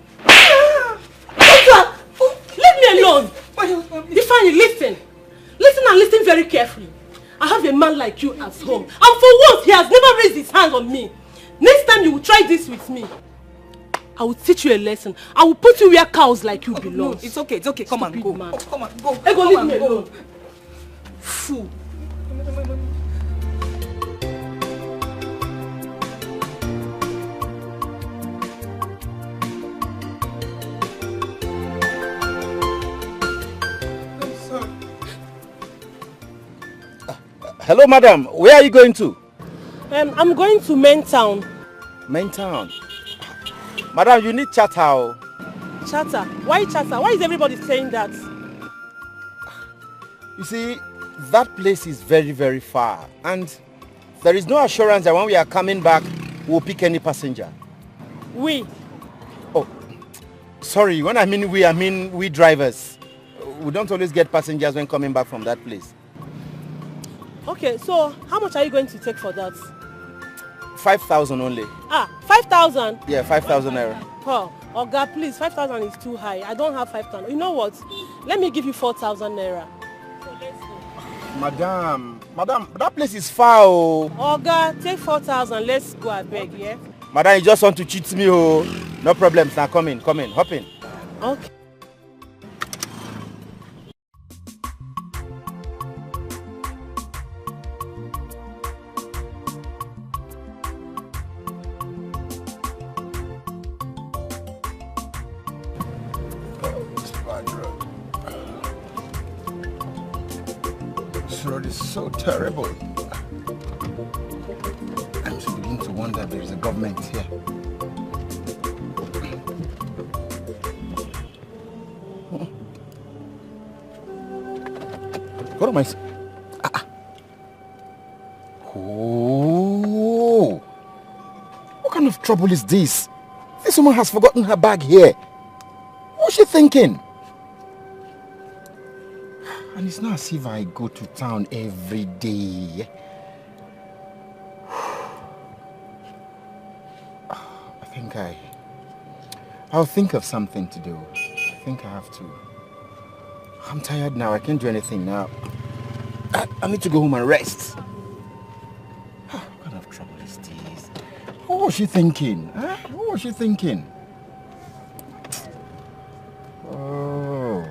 Leave me alone. Ifeanyi, listen. Listen and listen very carefully. I have a man like you at home. And for once, he has never raised his hand on me. Next time you will try this with me, I will teach you a lesson. I will put you where cows like you belong. No, it's okay. Come and go. Man. Come and go. Ego, leave me alone. Fool. Hello, madam. Where are you going to? I'm going to Main Town. Main Town? Madam, you need chatter. Chatter? Why chatter? Why is everybody saying that? You see, that place is very, very far. And there is no assurance that when we are coming back, we'll pick any passenger. We? Oh, sorry. When I mean we drivers. We don't always get passengers when coming back from that place. Okay, so how much are you going to take for that? 5,000 only. 5,000? Yeah, 5,000 naira. Oh God, please, 5,000 is too high. I don't have 5,000. You know what? Let me give you 4,000 naira. So let's go. Madam, that place is far. Oh God, take 4,000. Let's go, I beg, yeah? Madam, you just want to cheat me, No problems. Now come in, hop in. Okay. This road is so terrible. I'm beginning to wonder if there is a government here. What am I saying? Oh! What kind of trouble is this? This woman has forgotten her bag here. What's she thinking? And it's not as if I go to town every day. I I'll think of something to do. I think I have to. I'm tired now. I can't do anything now. I need to go home and rest. What kind of trouble is this? What was she thinking? Huh? What was she thinking? Oh,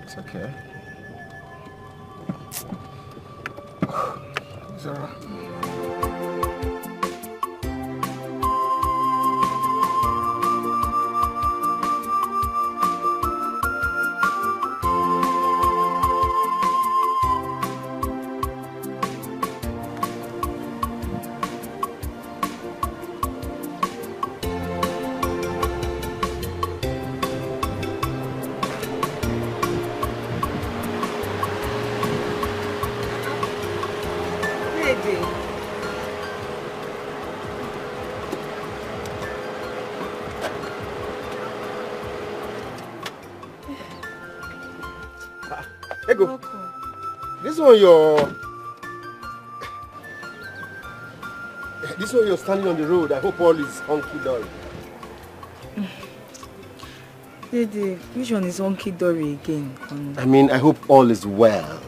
it's okay. Zara. Ego, this one you're standing on the road. I hope all is hunky-dory. Dede, which one is hunky-dory again? I mean, I hope all is well.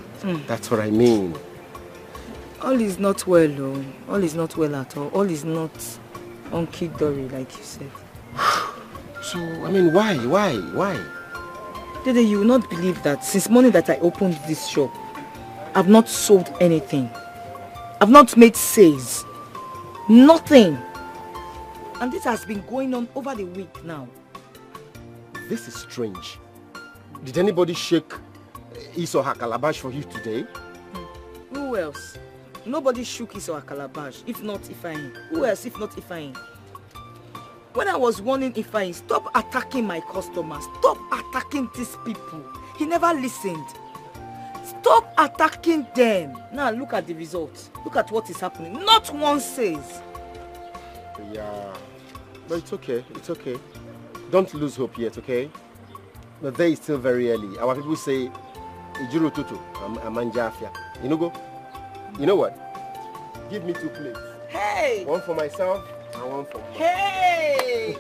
That's what I mean. All is not well, though. All is not well at all. All is not hunky-dory, like you said. So, I mean, why? Dede, you will not believe that since morning that I opened this shop, I've not sold anything. I've not made sales. Nothing. And this has been going on over the week now. This is strange. Did anybody shake his or her calabash for you today? Who else? Nobody shook his or her calabash, if not Ifeanyi. Who else if not Ifeanyi? When I was warning Ifeanyi, stop attacking my customers, stop attacking these people, he never listened. Stop attacking them. Now look at the results. Look at what is happening. Not one says. Yeah, but it's okay. It's okay. Don't lose hope yet, okay? The day is still very early. Our people say, "Ijuru tutu, amanjafia." You know, you know what? Give me 2 plates. Hey! One for myself and one for me. Hey!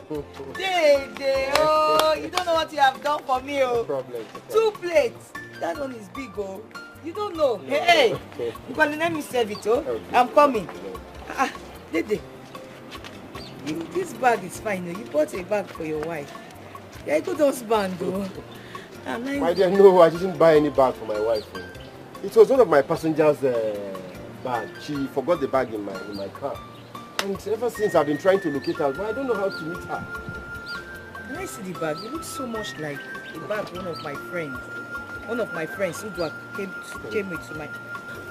Dede, oh, you don't know what you have done for me, oh. No problem. 2 plates. That one is big, oh. You don't know. No. Hey! Okay. You can let me serve it, oh. Okay. I'm coming. Dede. This bag is fine. You bought a bag for your wife. Yeah, good husband, though. My dear, no, I didn't buy any bag for my wife. It was one of my passengers' bag. She forgot the bag in my car. And ever since I've been trying to locate her, but I don't know how to meet her. When I see the bag, it looks so much like the bag one of my friends Udwak came with to my...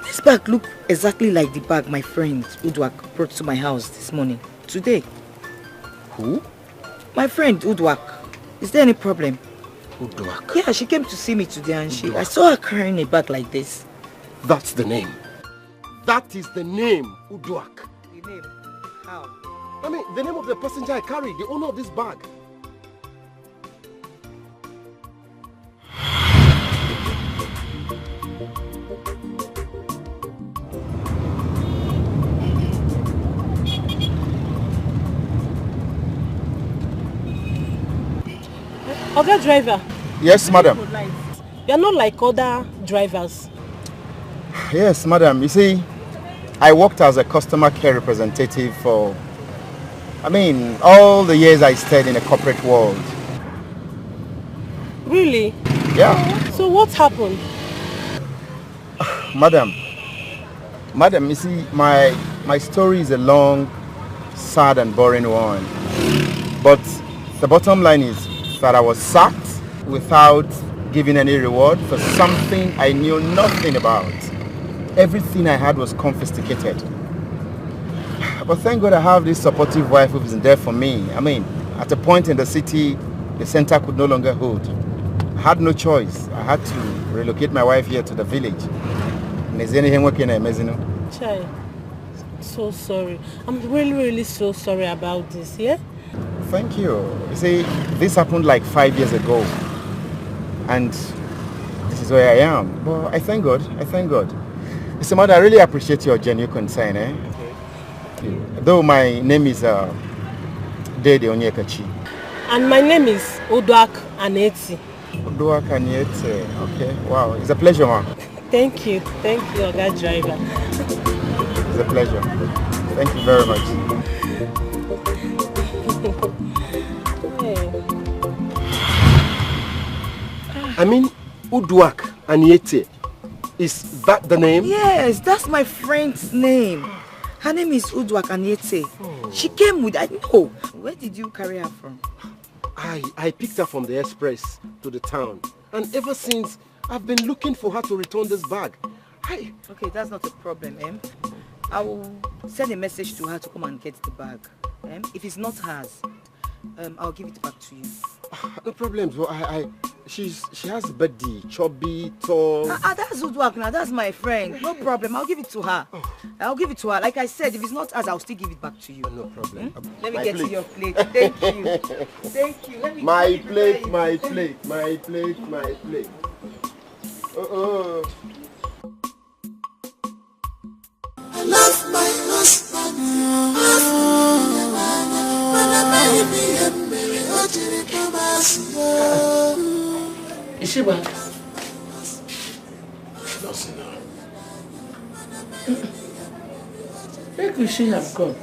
This bag looked exactly like the bag my friend Udwak brought to my house this morning. Today. Who? My friend Udwak. Is there any problem? Udwak? Yeah, she came to see me today and I saw her carrying a bag like this. That's the name. That is the name, Udwak. The name? How? I mean, the name of the passenger I carried, the owner of this bag. Other driver. Yes, madam. You're not like other drivers. Yes, madam. You see, I worked as a customer care representative for, all the years I stayed in the corporate world. Really? Yeah. So what happened? Madam, you see, my story is a long, sad and boring one. But the bottom line is that I was sacked without giving any reward for something I knew nothing about. Everything I had was confiscated. But thank God I have this supportive wife who is there for me. At a point in the city, the center could no longer hold. I had no choice. I had to relocate my wife here to the village. Chai, so sorry. I'm really so sorry about this, yeah? Thank you. You see, this happened like 5 years ago. And this is where I am. But I thank God. Mr. Mother, I really appreciate your genuine concern. Okay. Though my name is Dede Onyekachi. And my name is Oduak Aneti. Oduak Aneti. Okay, wow. It's a pleasure, man. Thank you, Oga Driver. It's a pleasure. Thank you very much. I mean, Uduak Aniete. Is that the name? Yes, that's my friend's name. Her name is Uduak Aniete. She came with, I know. Where did you carry her from? I picked her from the express to the town. And ever since, I've been looking for her to return this bag. Okay, that's not a problem, I will send a message to her to come and get the bag. If it's not hers, I'll give it back to you. No problem. So she has a birthday, chubby, tall. That's Uduak now. That's my friend. No problem. I'll give it to her. I'll give it to her. Like I said, if it's not hers, I'll still give it back to you. No problem. Let me get to your plate. Thank you. Thank you. Let me my plate. I love my husband. Is she back? Nothing now. Where could she have gone?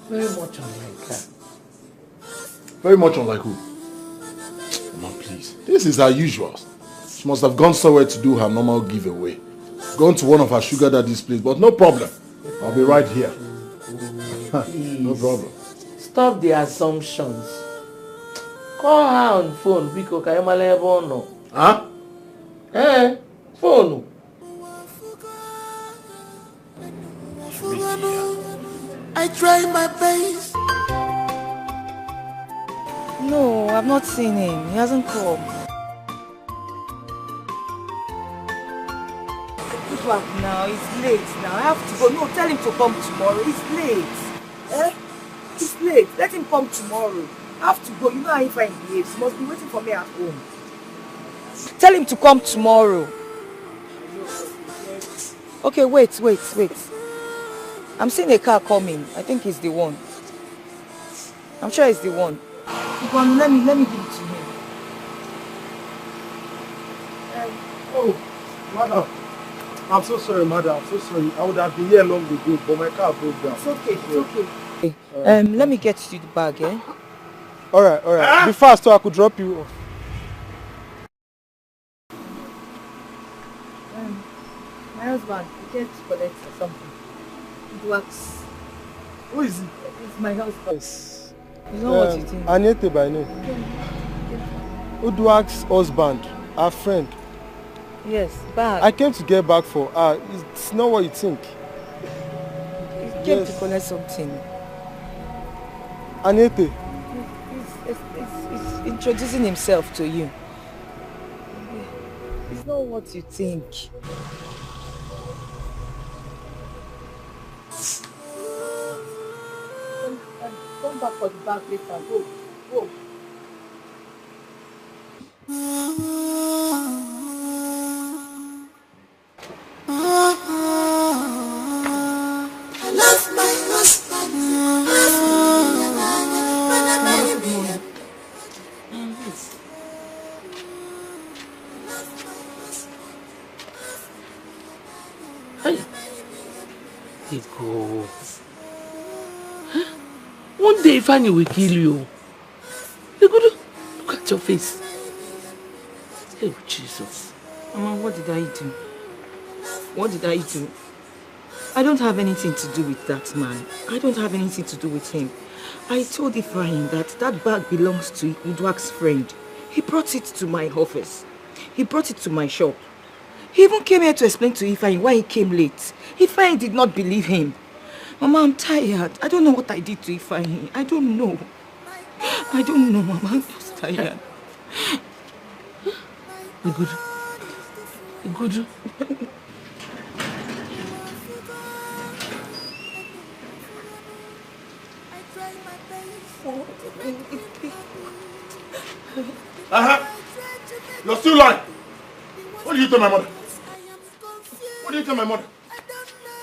Very much unlike her. Very much unlike who? Mama, please. This is her usual. She must have gone somewhere to do her normal giveaway. Gone to one of her sugar daddy's place, but no problem. I'll be right here. No problem. Stop the assumptions. Call her on phone because I am no. Huh? Phone. I try my best. No, I've not seen him. He hasn't come. Now, it's late now. I have to go. No, tell him to come tomorrow. It's late. It's late. Let him come tomorrow. I have to go. You know how if I behaves. He must be waiting for me at home. Tell him to come tomorrow. Okay, wait. I'm seeing a car coming. I think it's the one. I'm sure it's the one. Let me give it to him. Oh, madam. I'm so sorry, madam. I'm so sorry. I would have been here long ago, but my car broke down. It's okay. Let me get you the bag, Alright. Be fast so I could drop you off. My husband, he came to collect something. It works. Who is he? It's my husband. Yes. You know what you think? Anete by name. Uduak's husband, our friend. Yes, bag. I came to get back for her. It's not what you think. He came to collect something. Anete. He's introducing himself to you. It's not what you think. Come back for the bag later. Go. I love my husband. Hey, go. One day Fanny will kill you. Look at your face. Oh, Jesus. Mama, what did I do? What did I do? I don't have anything to do with that man. I don't have anything to do with him. I told Ephraim that bag belongs to Uduak's friend. He brought it to my office. He brought it to my shop. He even came here to explain to Ephraim why he came late. Ephraim did not believe him. Mama, I'm tired. I don't know what I did to Ephraim. I don't know, Mama. I'm just tired. Good. You're still lying. What did you tell my mother?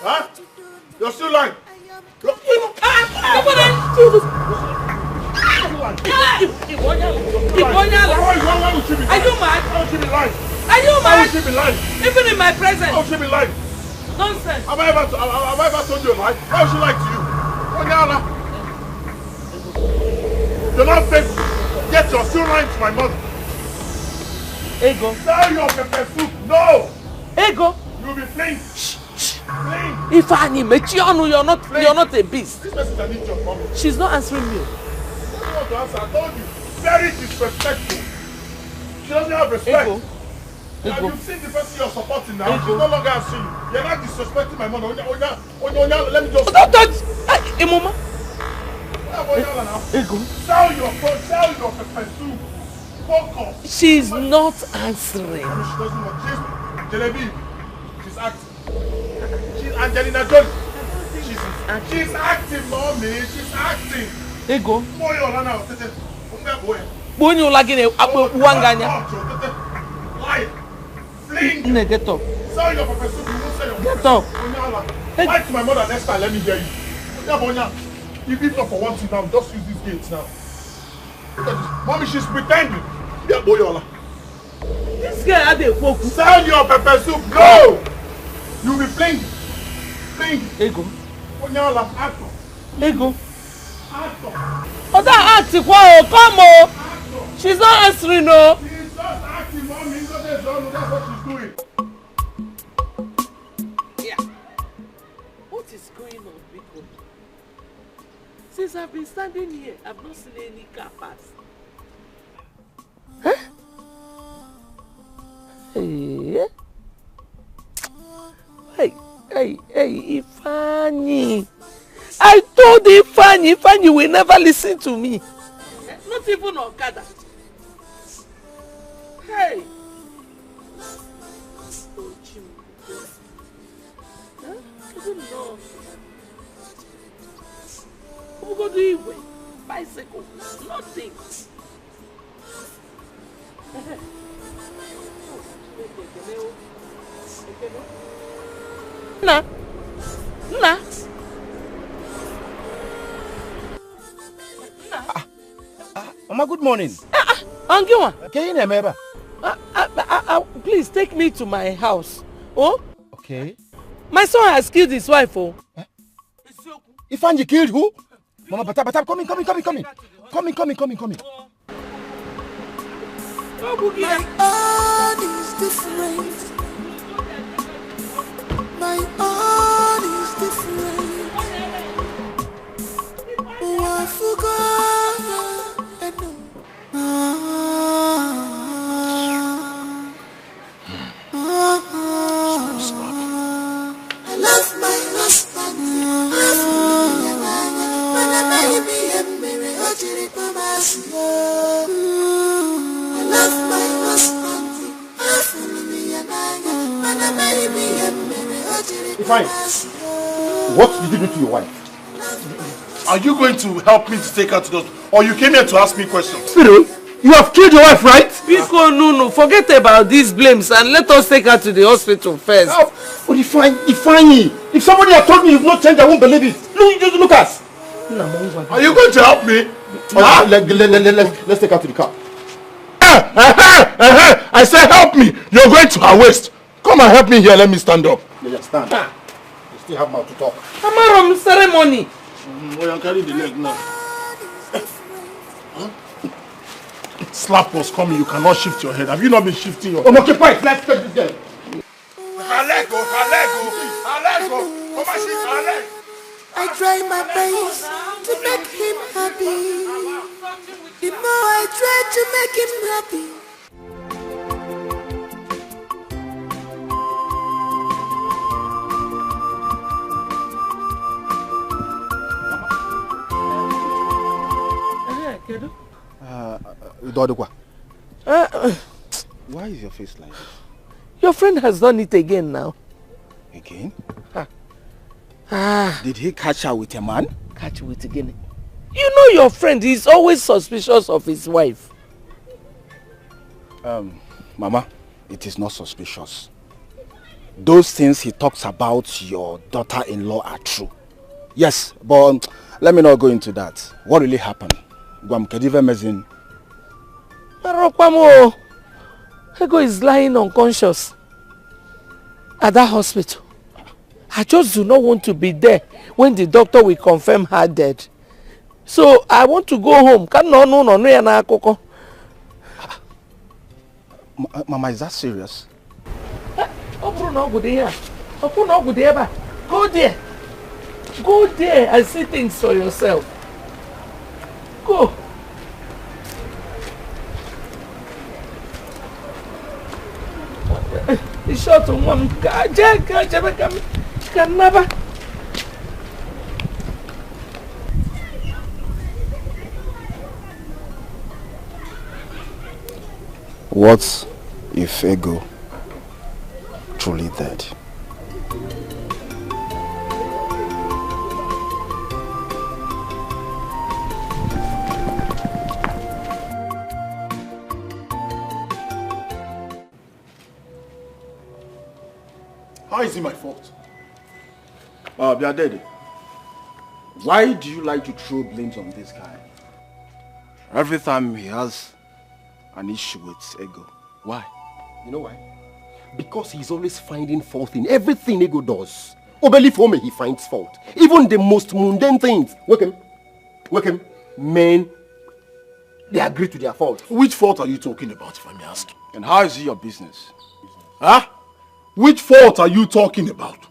Huh? You're still lying. Why would she be lying? Are you mad? Why would she be lying? Are you Why mad? would she be lying? Even in my presence. Why would she be lying? Nonsense. Have I ever told you a lie? Why would she lie to you? Onyala. You're not faithful. Yet you're still lying to my mother. Ego. Sell your pepper soup. No. Ego. You'll be plain. Plain. If Annie Mechionu, you're not a beast. This person is an idiot, mommy. She's not answering me. I don't want to answer. I told you. Very disrespectful. She doesn't have respect. Ego. Have you seen the person you're supporting now? She's no longer answering you. You're not disrespecting my mother. Onya, let me just... Don't touch! Hey, Mama. Ego. Sell your pepper soup. Focus. She's not answering. She doesn't want. She's Genevieve. She's acting. She's Angelina Jolie. She's acting, mommy. She's acting. Ego. Boy, you're now. When you like in a wanganya. Lie. Fling. Get up. Sell your pepper soup. You won't sell your Get up. Lie to my mother next time. Let me hear you. You give up for one thing now. Just use these gates now. Look at this. Mommy, she's pretending. Yeah, Boyola. This girl had a focus. Sell your pepper soup. No! You'll be playing. Ego. Boyola, actor. Ego. Actor. Oh, that acting. Wow, come on. She's not answering, no. She's just acting, mommy. That's what she's doing. Yeah. What is going on, people? Since I've been standing here, I've not seen any car pass. Huh? Hey, Ifeanyi. I told Ifeanyi will never listen to me. Not even Okada. Hey. Oh, Jim. Huh? I don't know. Who go do it? Bicycle. Nothing. Nna. Mama, good morning. Angiwa. Can you remember? Please take me to my house. Oh? Okay. My son has killed his wife. Oh. Ifeanyi killed who? Mama, Bata, come in. My own is different. My own is different. Oh, I forgot. I love my husband. I love my husband. Fine. What did you do to your wife? Are you going to help me to take her to the hospital? Or you came here to ask me questions? Spiro, you have killed your wife, right? Biko, no. Forget about these blames and let us take her to the hospital first. Oh, Ifeanyi. If somebody had told me you've not changed, I won't believe it. Look at us. Are you going to help me? Let's take her to the car. I said help me. You're going to her waist. Come and help me here. Let me stand up. Yeah, stand. You still have mouth to talk. Amarom ceremony. You carry the leg now. Slap was coming. You cannot shift your head. Have you not been shifting your head? Okay, fine. Let's take this girl. Her leg go. I try my best to make him happy. The more I try to make him happy. Why is your face like this? Your friend has done it again now. Again? Ah. Did he catch her with a man? Catch with again. You know your friend is always suspicious of his wife. Mama, it is not suspicious. Those things he talks about your daughter-in-law are true. Yes, but let me not go into that. What really happened? Guam Kadive Mezin. Marokwamo, Ego is lying unconscious at that hospital. I just do not want to be there when the doctor will confirm her dead. So I want to go home. Mama, is that serious? Go there. Go there and see things for yourself. Go. It's short on one. Can never. What if Ego truly dead? How is it my fault? Biadede, why do you like to throw blames on this guy? Every time he has an issue with Ego. Why? You know why? Because he's always finding fault in everything Ego does. Obeli for me, he finds fault. Even the most mundane things. Wake him. Men, they agree to their fault. Which fault are you talking about, if I may ask? And how is it your business? Huh? Which fault are you talking about?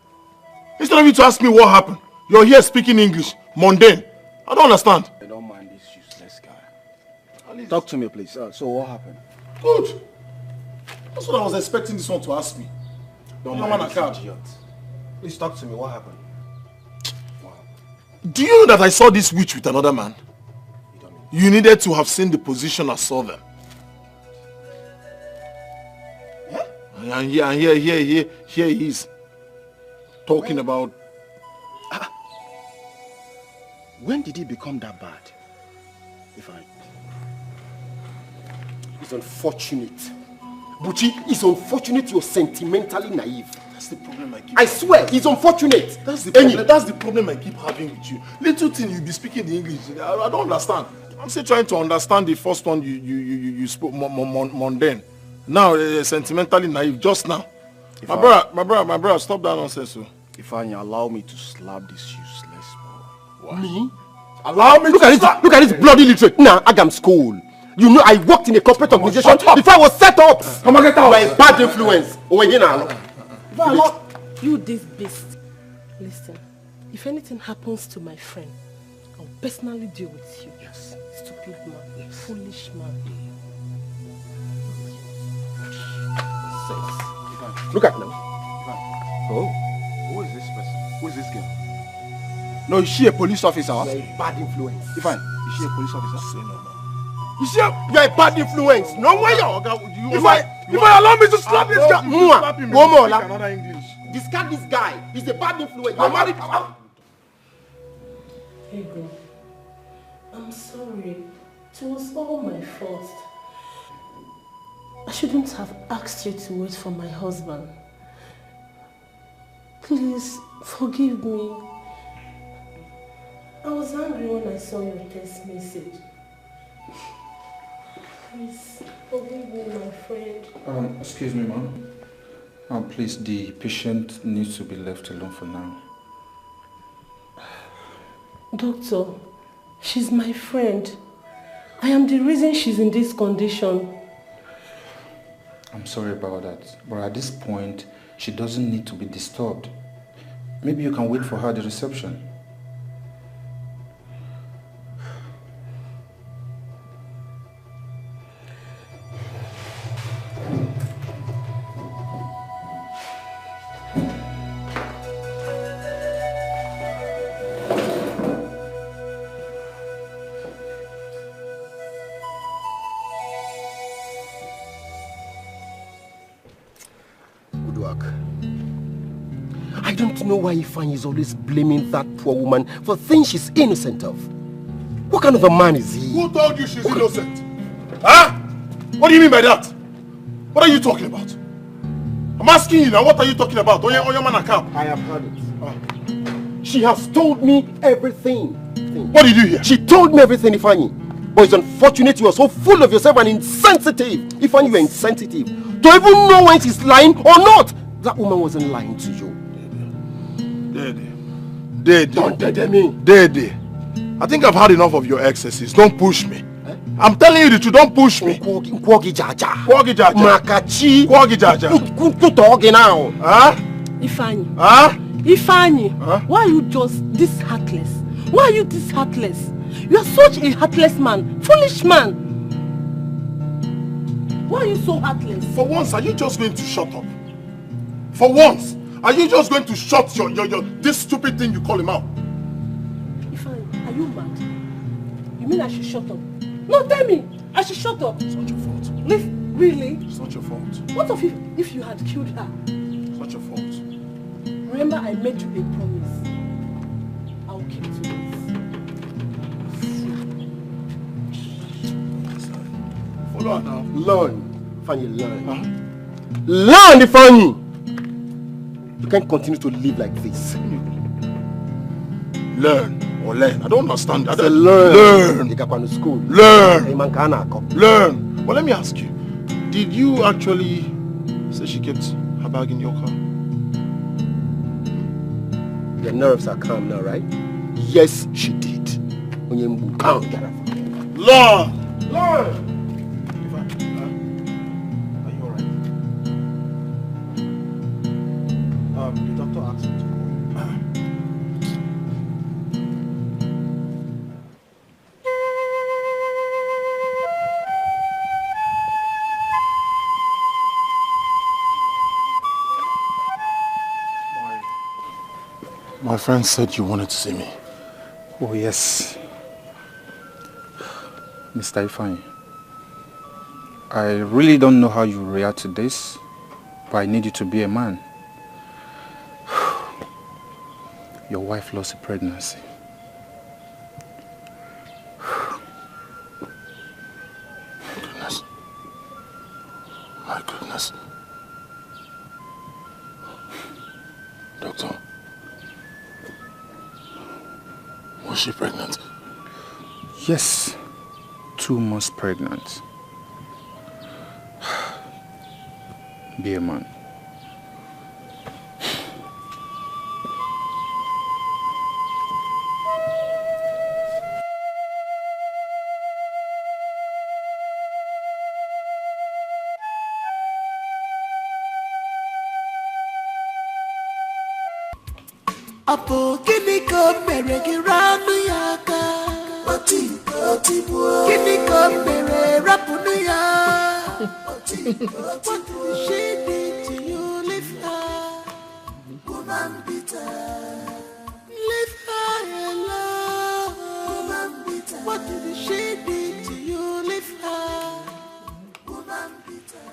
Instead of you to ask me what happened, you're here speaking English, mundane. I don't understand. I don't mind this useless guy. Talk to me, please. So what happened? Good. That's what I was expecting this one to ask me. Don't mind this idiot. Please talk to me. What happened? Do you know that I saw this witch with another man? You needed to have seen the position I saw them. Yeah? And here he is. Talking about... When did he become that bad? It's unfortunate. Buchi, it's unfortunate you're sentimentally naive. That's the problem I keep I swear, it's unfortunate. That's the problem I keep having with you. Little thing you be speaking the English. I don't understand. I'm still trying to understand the first one you spoke mundane. Now sentimentally naive. Just now. My brother, stop that nonsense. So. If I allow me to slap this useless boy. Me? Allow me look at this bloody literate. Nah, Agam school. You know I worked in a corporate organization before I was set up. Come on, get out. By bad influence. If I allow you this beast, listen. If anything happens to my friend, I'll personally deal with you. Yes. Stupid man. Foolish man. Look at now. Oh. Who is this person? Who is this girl? No, is she a police officer? You're a bad influence. Ifan, is she a police officer? Say no more. You're a bad influence. No way. If I allow me to slap this guy, another English. Discard this guy. He's a bad influence. Ego, I'm sorry. It was all my fault. I shouldn't have asked you to wait for my husband. Please, forgive me. I was angry when I saw your text message. Please, forgive me, my friend. Excuse me, ma'am. Please, the patient needs to be left alone for now. Doctor, she's my friend. I am the reason she's in this condition. I'm sorry about that, but at this point, she doesn't need to be disturbed. Maybe you can wait for her at the reception. I don't know why Ifeanyi is always blaming that poor woman for things she's innocent of. What kind of a man is he? Who told you she's innocent? Huh? What do you mean by that? What are you talking about? I'm asking you now, what are you talking about? On your man account. I have heard it. She has told me everything. What did you hear? She told me everything, Ifeanyi. But it's unfortunate you are so full of yourself and insensitive. If only you were insensitive to even know when she's lying or not. That woman wasn't lying to you. Daddy. Don't daddy me. Daddy. I think I've had enough of your excesses. Don't push me. Eh? I'm telling you the truth. Don't push me. Kwogi jaja. Kwogi jaja. Makachi. Kwogi jaja. Kutogi now. Huh? Ifeanyi. Huh? Ifeanyi. Huh? Why are you just this heartless? Why are you this heartless? You are such a heartless man. Foolish man. Why are you so heartless? For once, are you just going to shut up? For once, are you just going to shut your this stupid thing you call him out? Ifeanyi, are you mad? You mean I should shut up? No, tell me. I should shut up. It's not your fault. Really? It's not your fault. What if you had killed her? It's not your fault. Remember, I made you a promise. I'll keep to it. Follow her now. Learn. Fanny, learn. Huh? Learn, Fanny! You can't continue to live like this. Learn or learn. I don't understand that. Learn. You got to school. Learn. Learn. But let me ask you. Did you actually say she kept her bag in your car? Your nerves are calm now, right? Yes, she did. Calm. Learn. Learn. The doctor asked me to call. My friend said you wanted to see me. Oh yes. Mr. Ifeanyi, I really don't know how you react to this, but I need you to be a man. Your wife lost a pregnancy. Goodness. My goodness. Doctor. Was she pregnant? Yes. 2 months pregnant. Be a man. Apo kini ko mere giranu yaka. Oti buo. Kini ko mere rapunu ya. What did she did to you? Leave her, woman bitter. Leave her alone, woman bitter. What did she did to you? Leave her, woman bitter.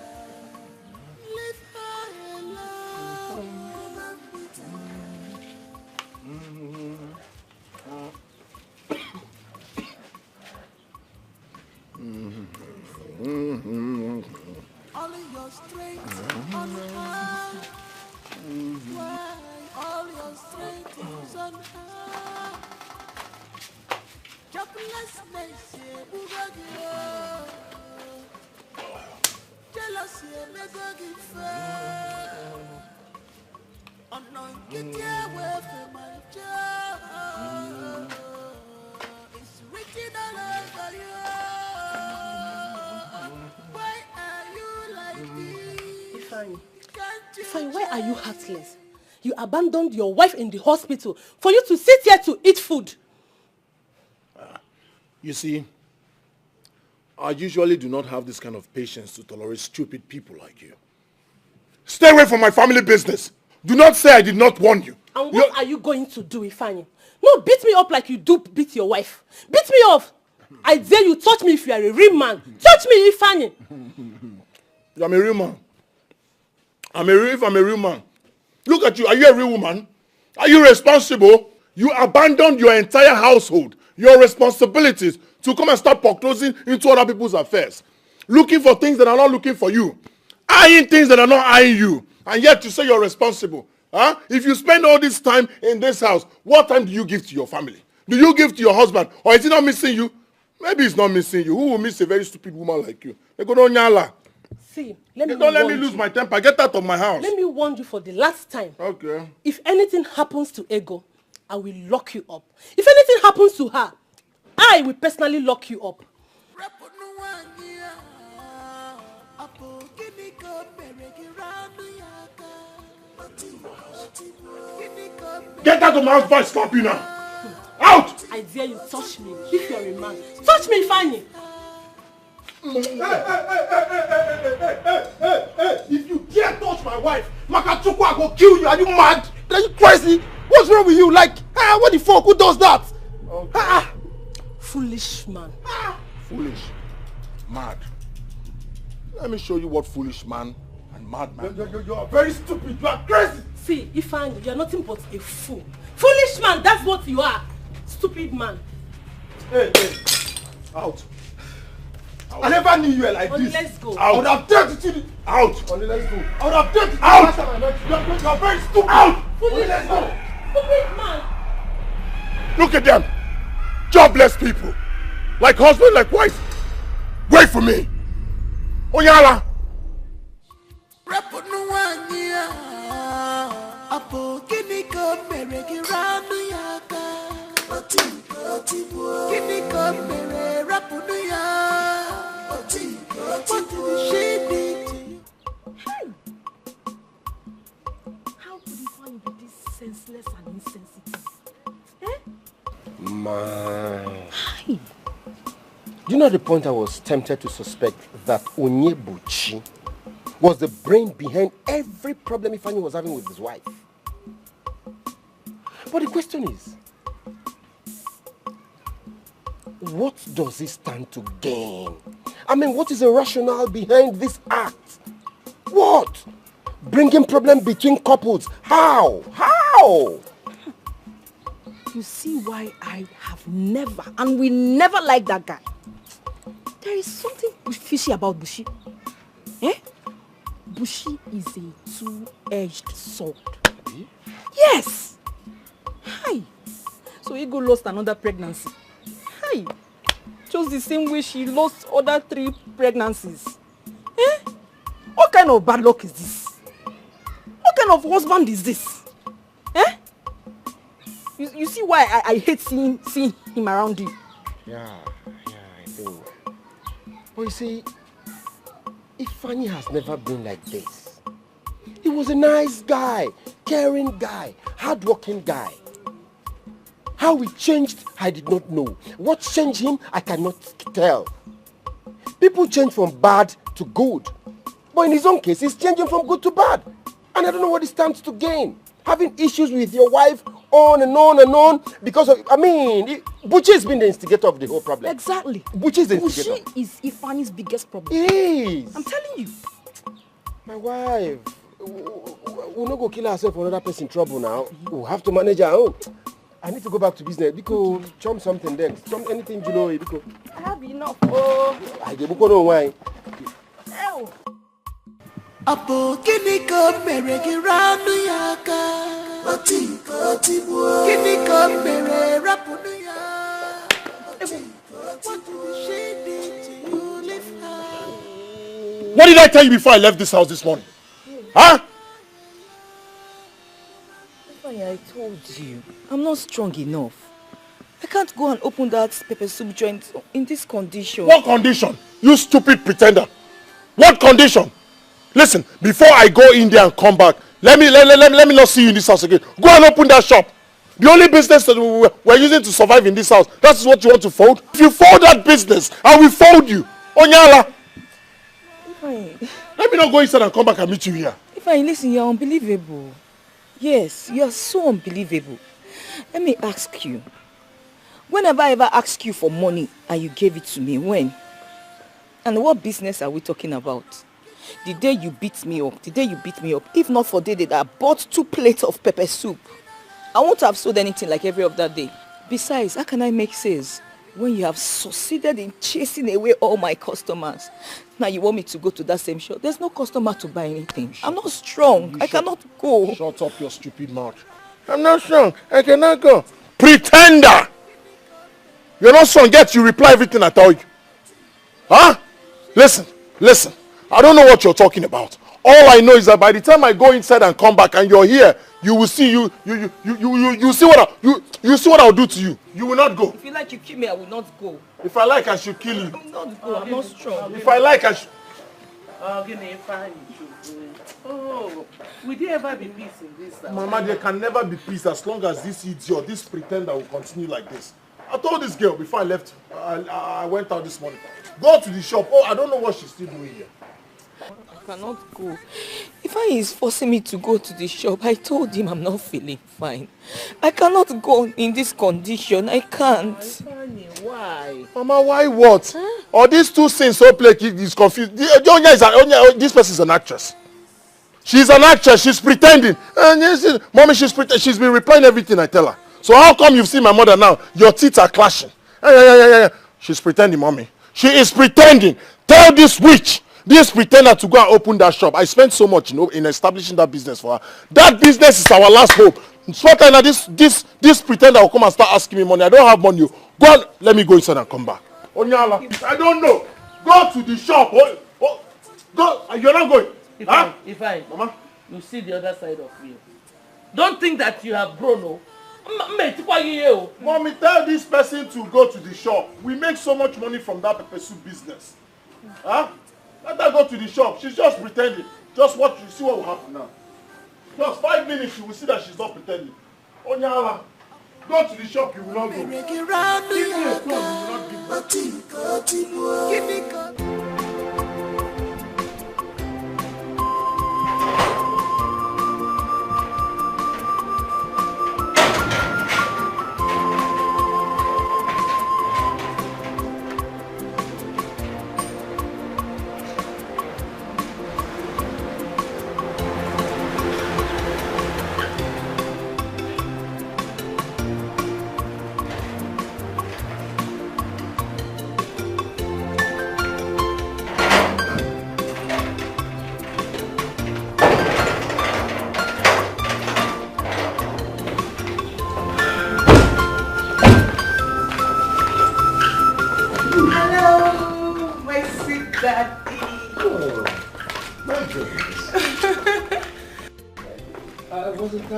Leave her alone, woman bitter. All your strength on her. Why all your strength is on her? Joblessness, jealousy, get away from my job. It's written all over you. Why are you like this? Ifeanyi, why are you heartless? You abandoned your wife in the hospital for you to sit here to eat food. You see, I usually do not have this kind of patience to tolerate stupid people like you. Stay away from my family business. Do not say I did not warn you. And what are you going to do, Ifeanyi? No, beat me up like you do beat your wife. Beat me up. I dare you touch me if you are a real man. Touch me, Ifeanyi. I'm a real man. If I'm a real man. Look at you. Are you a real woman? Are you responsible? You abandoned your entire household, your responsibilities, to come and start foreclosing into other people's affairs. Looking for things that are not looking for you. Eyeing things that are not eyeing you. And yet you say you're responsible. Huh? If you spend all this time in this house, what time do you give to your family? Do you give to your husband? Or is he not missing you? Maybe it's not missing you. Who will miss a very stupid woman like you? They go down nyala. See, let me Don't let me warn lose you. my temper. Get out of my house. Let me warn you for the last time. Okay. If anything happens to Ego, I will lock you up. If anything happens to her, I will personally lock you up. Get out of my house before I slap you now. Out! I dare you touch me if you are a man. Touch me, Fanny. Hey, if you dare touch my wife, Makachukwu, I go kill you. Are you mad? Are you crazy? What's wrong with you? Like, what the fuck? Who does that? Okay. Foolish man. Foolish. Mad. Let me show you what foolish man and mad man. You are very stupid. You are crazy. See, Ifeanyi, you are nothing but a fool. Foolish man, that's what you are. Stupid man. Hey. Out. I never knew you were like this. Let's go. I would have dared to out. Let's go. I would have dared to out. You are very stupid. Out. Let's go. Stupid man. Look at them. Jobless people. Like husband, like wife. Wait for me. Oyala. How could you find be this senseless and insensitive? Man. Do you know the point I was tempted to suspect that Onyebuchi was the brain behind every problem Ifeanyi was having with his wife? But the question is, what does he stand to gain? I mean, what is the rationale behind this act? What? Bringing problem between couples? How? How? You see why I have never and will never like that guy. There is something fishy about Bushi. Bushi is a two-edged sword. Yes! Hi. So Ego lost another pregnancy. Hi. Just the same way she lost other 3 pregnancies. What kind of bad luck is this? What kind of husband is this? You see why I hate seeing him around you? Yeah, I think. But you see, Ifeanyi has never been like this. He was a nice guy, caring guy, hardworking guy. How he changed, I did not know. What changed him, I cannot tell. People change from bad to good. But in his own case, he's changing from good to bad. And I don't know what he stands to gain. Having issues with your wife on and on and on because of, Buchi has been the instigator of the whole problem. Exactly. Buchi is the instigator. Buchi is Ifeanyi's biggest problem. It is. I'm telling you. My wife, we'll not go kill ourselves for another person in trouble now. We'll have to manage our own. I need to go back to business because chum something then. Anything you know, because I have enough. I get no wine. Ew. Apo kini ko mere giranu yaka oti kini ko mere rapunu ya what did she do to you leave her? What did I tell you before I left this house this morning? Huh? I told you, I'm not strong enough. I can't go and open that pepper soup joint in this condition. What condition? You stupid pretender. What condition? Listen, before I go in there and come back, let me not see you in this house again. Go and open that shop. The only business that we're using to survive in this house, that's what you want to fold? If you fold that business, I will fold you. Onyala. Let me not go inside and come back and meet you here. Listen, you're unbelievable. Yes, you are so unbelievable. Let me ask you. Whenever I ever asked you for money and you gave it to me, when? And what business are we talking about? The day you beat me up, if not for the day that I bought 2 plates of pepper soup, I won't have sold anything like every other day. Besides, how can I make sales when you have succeeded in chasing away all my customers? Now you want me to go to that same shop? There's no customer to buy anything. I'm not strong. I cannot go. Shut up your stupid mouth. I'm not strong. I cannot go. Pretender! You're not strong, yet you reply everything I tell you. Huh? Listen. I don't know what you're talking about. All I know is that by the time I go inside and come back and you're here, you will see you see what I'll do to you. You will not go. If you like you kill me, I will not go. If I like, I should kill you. I will not go. I'm not strong. If I like, I should. Oh, will there ever be peace in this house? Mama, there can never be peace as long as this idiot, this pretender will continue like this. I told this girl before I left, I went out this morning. Go to the shop. Oh, I don't know what she's still doing here. I cannot go. Ifeanyi is forcing me to go to the shop. I told him I'm not feeling fine. I cannot go in this condition. I can't. Ifeanyi, why? Mama, why what? Huh? Or these two scenes so play is confused. This person is an actress. She's an actress. She's pretending. And mommy, she's pretending. She's been replying everything I tell her. So how come you've seen my mother now? Your teeth are clashing. Yeah. She's pretending, mommy. She is pretending. Tell this witch, this pretender to go and open that shop. I spent so much, in establishing that business for her. That business is our last hope. Now this pretender will come and start asking me money. I don't have money. Go on, let me go inside and come back. Onyala, I don't know. Go to the shop. Go. You're not going. If I, Mama, you see the other side of me. Don't think that you have grown, no. Mommy, tell this person to go to the shop. We make so much money from that pepper soup business. Huh? Let her go to the shop. She's just pretending. Just watch, you see what will happen now. Just 5 minutes, you will see that she's not pretending. Onyala, go to the shop, you will not go. Give me a phone, you will not give me.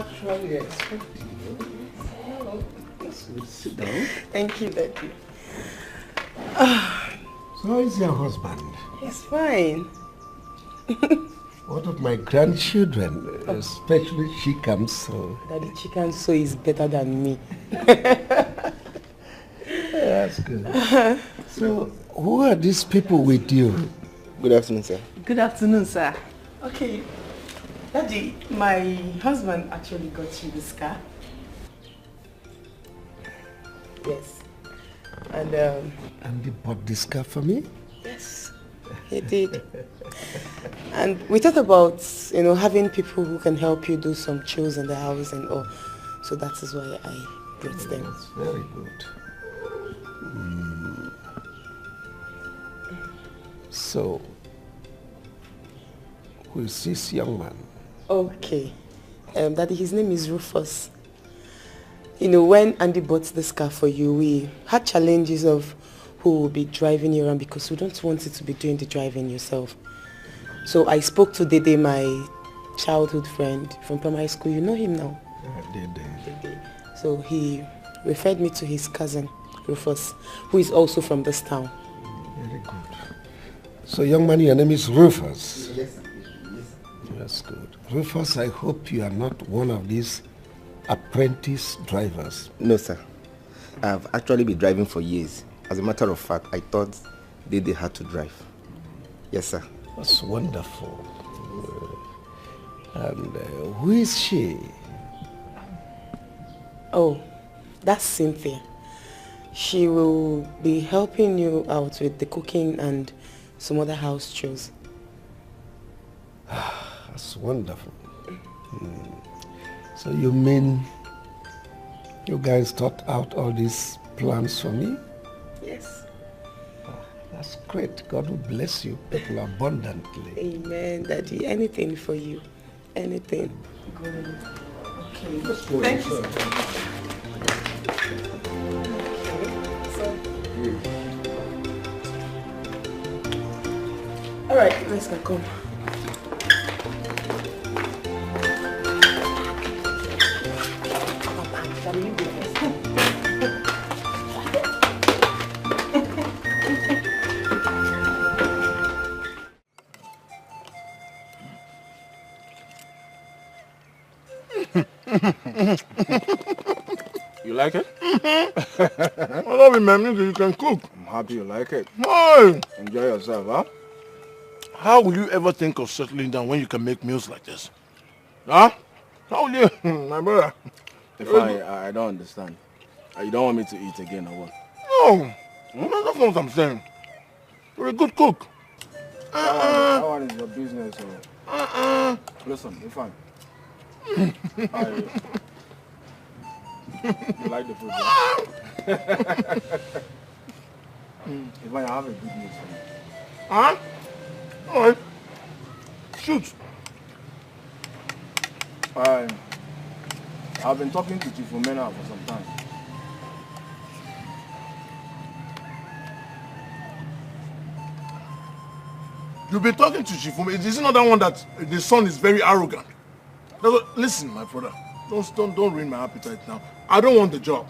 Actually expecting you. Oh, that's good. Sit down. Thank you, Daddy. So how is your husband? He's fine. What of my grandchildren, especially Chikamso? Daddy, Chikamso is better than me. That's good. So who are these people with you? Good afternoon, sir. Good afternoon, sir. Okay. Daddy, my husband actually got you this car. Yes. And he bought this car for me? Yes, he did. And we thought about, having people who can help you do some chores in the house and all. So that is why I brought them. That's very good. So, who is this young man? Okay. Daddy, his name is Rufus. When Andy bought this car for you, we had challenges of who will be driving you around because we don't want you to be doing the driving yourself. So I spoke to Dede, my childhood friend from primary school. You know him now? Dede. So he referred me to his cousin, Rufus, who is also from this town. Very good. So young man, your name is Rufus? Yes, sir. That's good. Rufus, I hope you are not one of these apprentice drivers. No, sir. I've actually been driving for years. As a matter of fact, I thought they had to drive. Yes, sir. That's wonderful. And who is she? Oh, that's Cynthia. She will be helping you out with the cooking and some other house chores. That's wonderful. So you mean you guys thought out all these plans for me? Yes. That's great. God will bless you people abundantly. Amen, Daddy. Anything for you. Anything. Good. Okay. Let's go. Thank you. So Alright, let's go. Come. You like it? I love it, man. You can cook. I'm happy you like it. Hey. Enjoy yourself, huh? How will you ever think of settling down when you can make meals like this? Huh? How will you, my brother? If I don't understand. You don't want me to eat again or what? No. No, that's not what I'm saying. You're a good cook. That one is your business. Listen, you're fine. You like the food, right? If I have a good news for you. Huh? Alright. Shoot. I've been talking to Chief Omena for some time. You've been talking to Chief Omena. Is it not that one that the son is very arrogant? Listen, my brother. Don't ruin my appetite now. I don't want the job.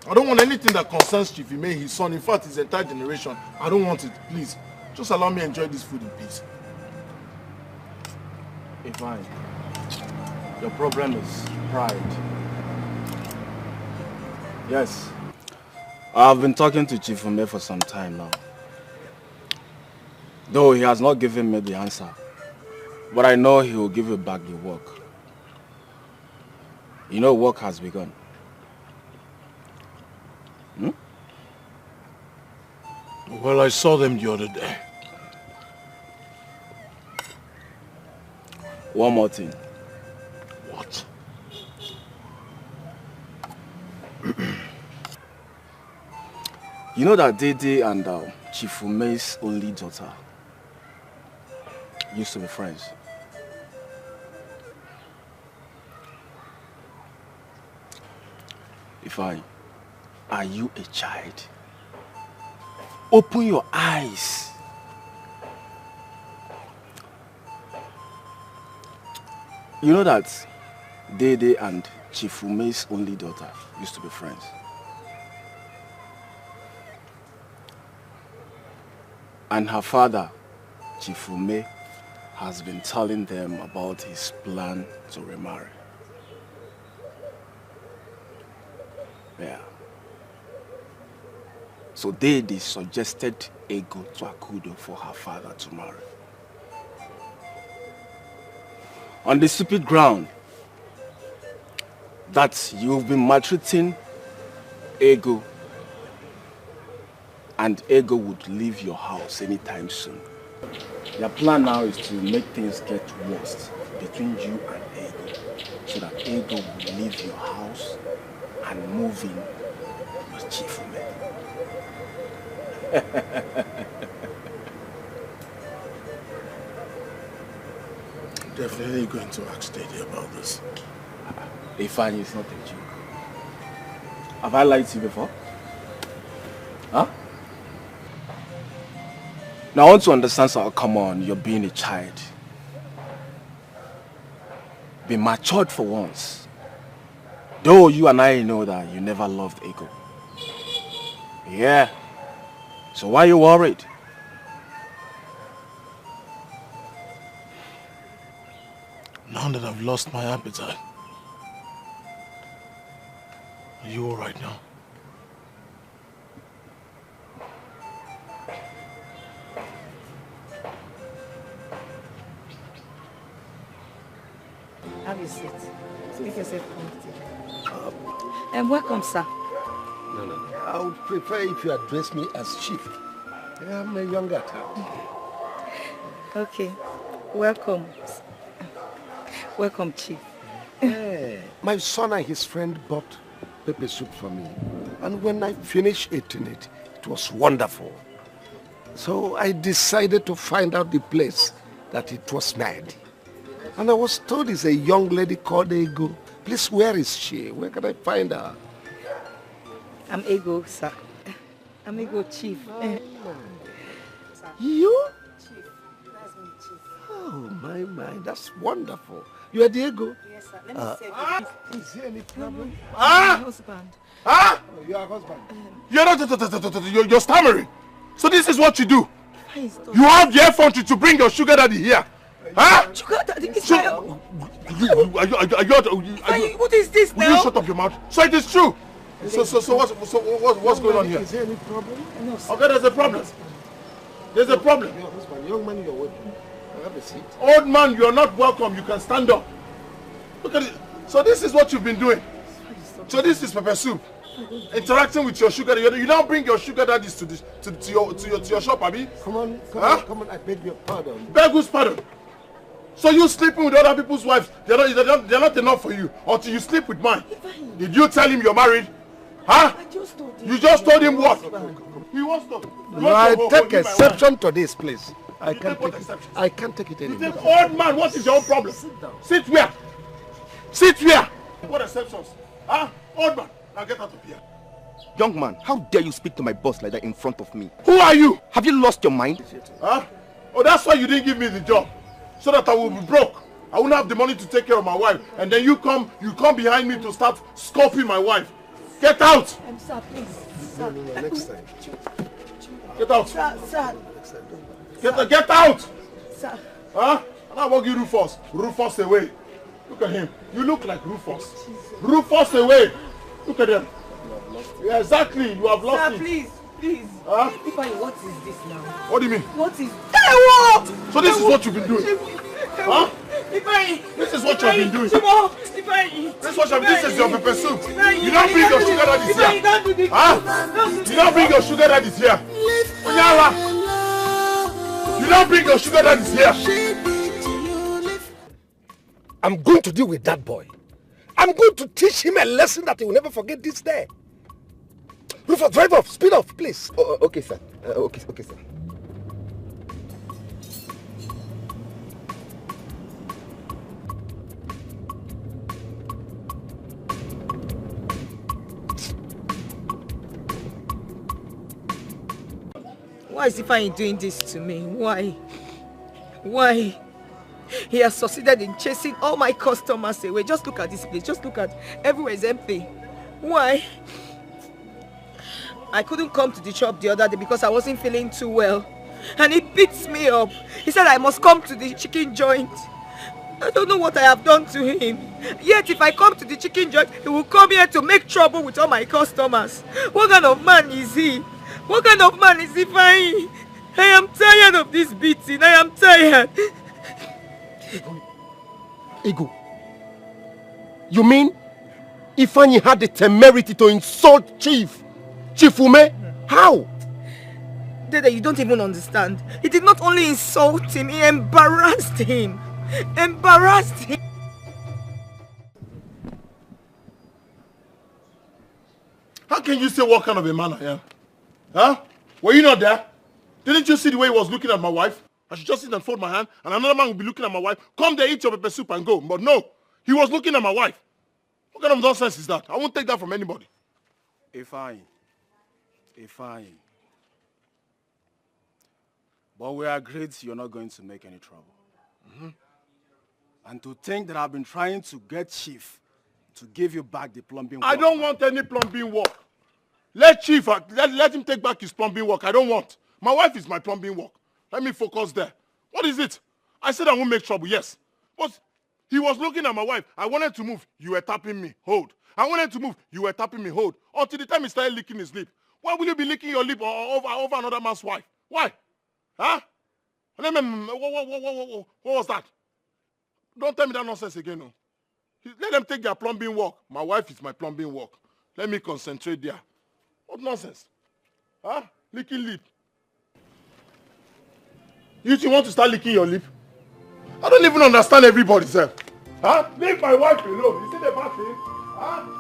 I don't want anything that concerns Chief Ime, his son, in fact, his entire generation. I don't want it, please. Just allow me to enjoy this food in peace. Fine. Your problem is pride. Yes. I've been talking to Chief Ime for some time now. Though he has not given me the answer. But I know he will give you back the work. You know work has begun. Well, I saw them the other day. One more thing. What? You know that Dede and Chief Ume's only daughter used to be friends. Are you a child? Open your eyes. You know that Dede and Chief Ume's only daughter used to be friends. And her father, Chief Ume, has been telling them about his plan to remarry. Yeah. So Dede suggested Ego to Akudo for her father to marry. On the stupid ground that you've been maltreating Ego and Ego would leave your house anytime soon. Their plan now is to make things get worse between you and Ego so that Ego will leave your house and move in with Chief Ume. Definitely going to ask Dede about this. Ifeanyi is not a joke. Have I lied to you before? Huh? Now I want to understand, so come on, you're being a child. Be matured for once. Though you and I know that you never loved Ego. Yeah. So why are you worried? Now that I've lost my appetite. Are you all right now? Have a seat. Make yourself comfortable. And welcome, sir. No. I would prefer if you address me as Chief. I'm a younger type. Okay. Welcome. Welcome, Chief. My son and his friend bought pepper soup for me. And when I finished eating it, it was wonderful. So I decided to find out the place that it was made. And I was told it's a young lady called Ego. Please, where is she? Where can I find her? I'm Ego, sir. I'm Ego, Chief. You? my. That's wonderful. You are Diego? Yes, sir. Let me say Is there any problem? Ah! My husband. Ah! Oh, you are husband. You're not. You're stammering. So this is what you do. Stop. You have the effrontery to bring your sugar daddy here. Huh? Sugar daddy is What is this now? Will you shut up your mouth? So it is true. So what's going on here? Is there any problem? No, sir. Okay, there's a problem. There's a problem. Your husband, young man, you're welcome. Have a seat. Old man, you're not welcome. You can stand up. Look at it. So this is what you've been doing. So this is pepper soup. Interacting with your sugar daddy. You now bring your sugar daddies to your shop, Abi? Come on, I beg your pardon. Beg whose pardon? So you sleeping with other people's wives, they're not enough for you until you sleep with mine. Did you tell him you're married? Huh? You just told him what? He wants to. I take exception to this, please. I can't take it anymore. Old man, what is your own problem? Sit where? Sit where? What exceptions? Huh? Old man, now get out of here. Young man, how dare you speak to my boss like that in front of me? Who are you? Have you lost your mind? Huh? Oh, that's why you didn't give me the job. So that I will be broke. I won't have the money to take care of my wife. And then you come behind me to start scoping my wife. Get out! Sir, please. No, next time. Get out. Sir. Get out! Sir. Huh? And I walk you Rufus. Rufus away. Look at him. You look like Rufus. Rufus away. Look at him. Yeah, exactly. You have lost it. Sir, please. Huh? Ifeanyi, what is this now? What do you mean? What is... So this is what you've been doing? Huh? Ifeanyi! This is what you've been doing? Ifeanyi! This is your pepper soup. You don't bring your sugar daddies here. Huh? You don't bring your sugar daddies here. You don't bring your sugar daddies here. I'm going to deal with that boy. I'm going to teach him a lesson that he will never forget this day. Rufus, drive off, speed off, please. Oh, okay, sir. Okay, sir. Why is Ifeanyi doing this to me? Why? He has succeeded in chasing all my customers away. Just look at this place. Just look at everywhere is empty. Why? I couldn't come to the shop the other day because I wasn't feeling too well. And he beats me up. He said I must come to the chicken joint. I don't know what I have done to him. Yet if I come to the chicken joint, he will come here to make trouble with all my customers. What kind of man is he? What kind of man is Ifeanyi? I am tired of this beating. I am tired. Ego. You mean Ifeanyi had the temerity to insult Chief Ume? How? Dede, you don't even understand. He did not only insult him, he embarrassed him. How can you say what kind of a man I am? Huh? Were you not there? Didn't you see the way he was looking at my wife? I should just sit and fold my hand and another man will be looking at my wife. Come there, eat your pepper soup and go. But no, he was looking at my wife. What kind of nonsense is that? I won't take that from anybody. Ifeanyi. But we agreed you're not going to make any trouble. And to think that I've been trying to get Chief to give you back the plumbing work. I don't want any plumbing work. Let Chief, let him take back his plumbing work. I don't want. My wife is my plumbing work. Let me focus there. What is it? I said I won't make trouble, yes. But he was looking at my wife. I wanted to move. You were tapping me. Hold. I wanted to move. You were tapping me. Hold. Until the time he started licking his lip. Why will you be licking your lip over another man's wife? Why? Huh? What was that? Don't tell me that nonsense again. No. Let them take their plumbing work. My wife is my plumbing work. Let me concentrate there. What nonsense? Huh? Licking lip. You two want to start licking your lip? I don't even understand everybody, sir. Huh? Leave my wife alone. You see the bad thing? Huh?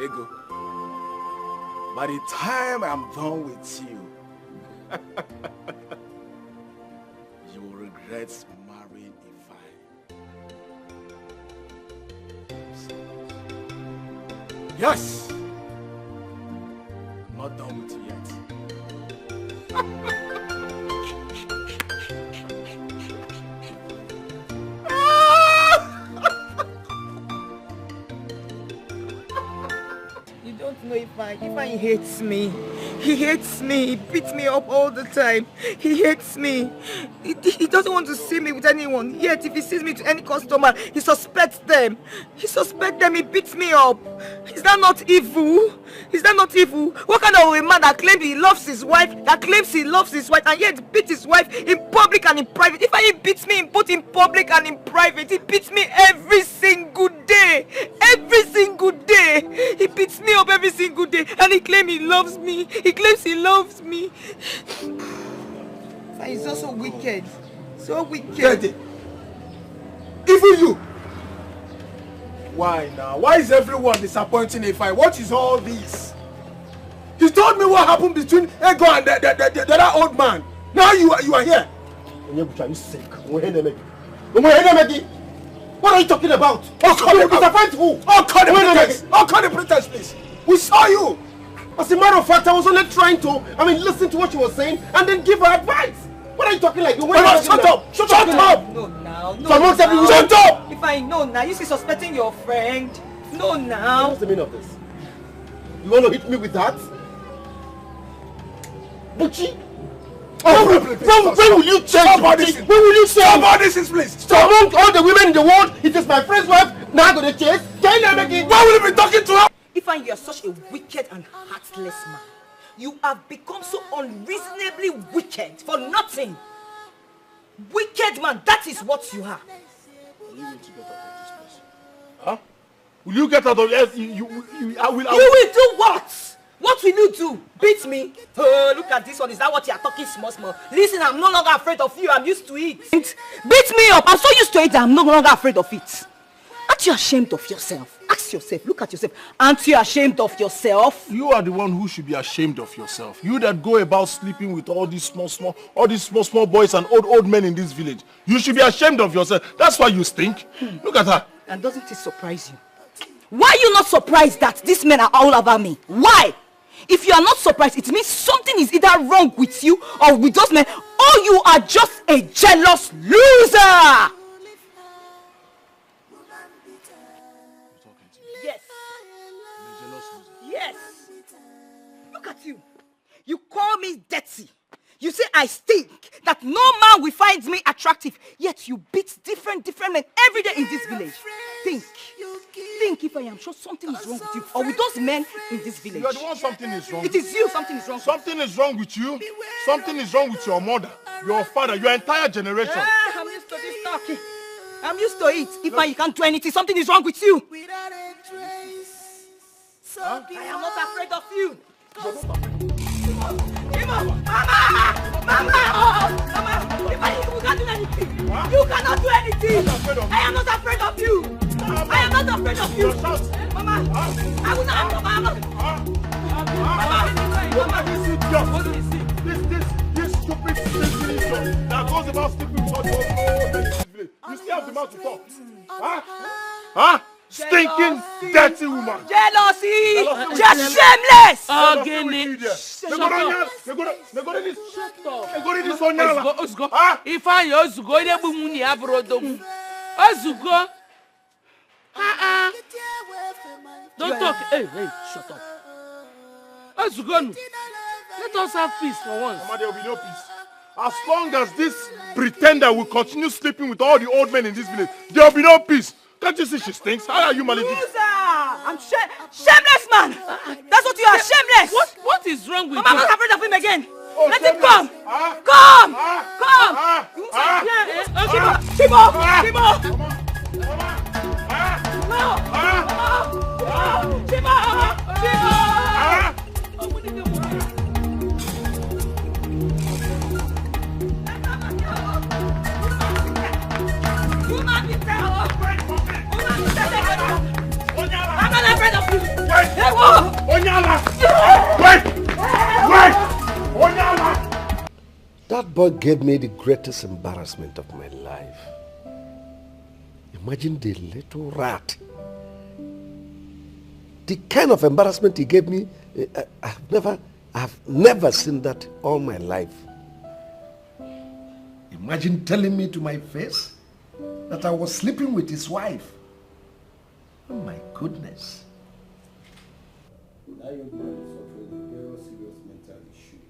Ego, by the time I'm done with you, you will regret marrying Ifeanyi. Yes! Not done with you yet. don't know if he hates me. He hates me. He beats me up all the time. He hates me. He doesn't want to see me with anyone. Yet if he sees me to any customer, he suspects them. He suspects them. He beats me up. Is that not evil? Is that not evil? What kind of a man that claims he loves his wife, and yet beats his wife in public and in private? If he beats me both in public and in private, he beats me every single day. Every single day. He beats me up every single day, and he claims he loves me. He claims he loves me. And he's also wicked. So wicked. Daddy. Even you. Why now? Why is everyone disappointing Ifeanyi? What is all this? You told me what happened between Ego and the other old man. Now you are here. Are you sick? What are you talking about? Disappoint who? Call the pretense, please. We saw you. As a matter of fact, I was only trying to, listen to what she was saying and then give her advice. What are you talking like? Shut up! Shut up! No, now. No, now. Shut up! If I know now, you see suspecting your friend. No, now. What's the meaning of this? You want to hit me with that? Buchi? When will you change? When will you say? Stop this, please. So among all the women in the world, it is my friend's wife. Now I'm going to chase. Why will you be talking to her? If you are such a wicked and heartless man, you have become so unreasonably wicked for nothing. Wicked man, that is what you are. Are you going to get out of this place? Huh? Will you get out of this? You will do what? What will you do? Beat me? Oh, look at this one. Is that what you are talking small? Listen, I'm no longer afraid of you. I'm used to it. Beat me up. I'm so used to it that I'm no longer afraid of it. Aren't you ashamed of yourself? Ask yourself. Look at yourself. Aren't you ashamed of yourself? You are the one who should be ashamed of yourself. You that go about sleeping with all these small boys and old men in this village. You should be ashamed of yourself. That's why you stink. Look at her. And doesn't it surprise you? Why are you not surprised that these men are all over me? Why? If you are not surprised, it means something is either wrong with you or with those men, or you are just a jealous loser. Yes. Yes. Look at you. You call me dirty. You say I stink, that no man will find me attractive, yet you beat different men every day in this village. Think if I am sure something is wrong with you or with those men in this village. You are the one something is wrong. It is you something is wrong. Something is wrong with you. Something is wrong with your mother, your father, your entire generation. I'm used to this talking. I'm used to it. If you can't do anything, something is wrong with you. Huh? I am not afraid of you. Mama! You can't do anything. Huh? You cannot do anything. I am not afraid of you. I am not afraid of you. Mama! I will not. Mama! This stupid idiot that goes about sleeping with all the old men in this village. You still have the mouth to talk. Huh? Stinking, dirty woman. Jealousy! Just shameless! Don't talk. Hey, shut up. Ozugo, let us have peace for once. Mama, there will be no peace. As long as this pretender will continue sleeping with all the old men in this village, there will be no peace. Can't you see she stinks? How are you managing? I'm shameless man. That's what you are, shameless. What is wrong with you? I'm not afraid of him again. Let him come. Come. Shimo. I'm not afraid of you. That boy gave me the greatest embarrassment of my life. Imagine the little rat. The kind of embarrassment he gave me, I've never seen that all my life. Imagine telling me to my face that I was sleeping with his wife. Oh my goodness. That young man is suffering a very serious mental issue.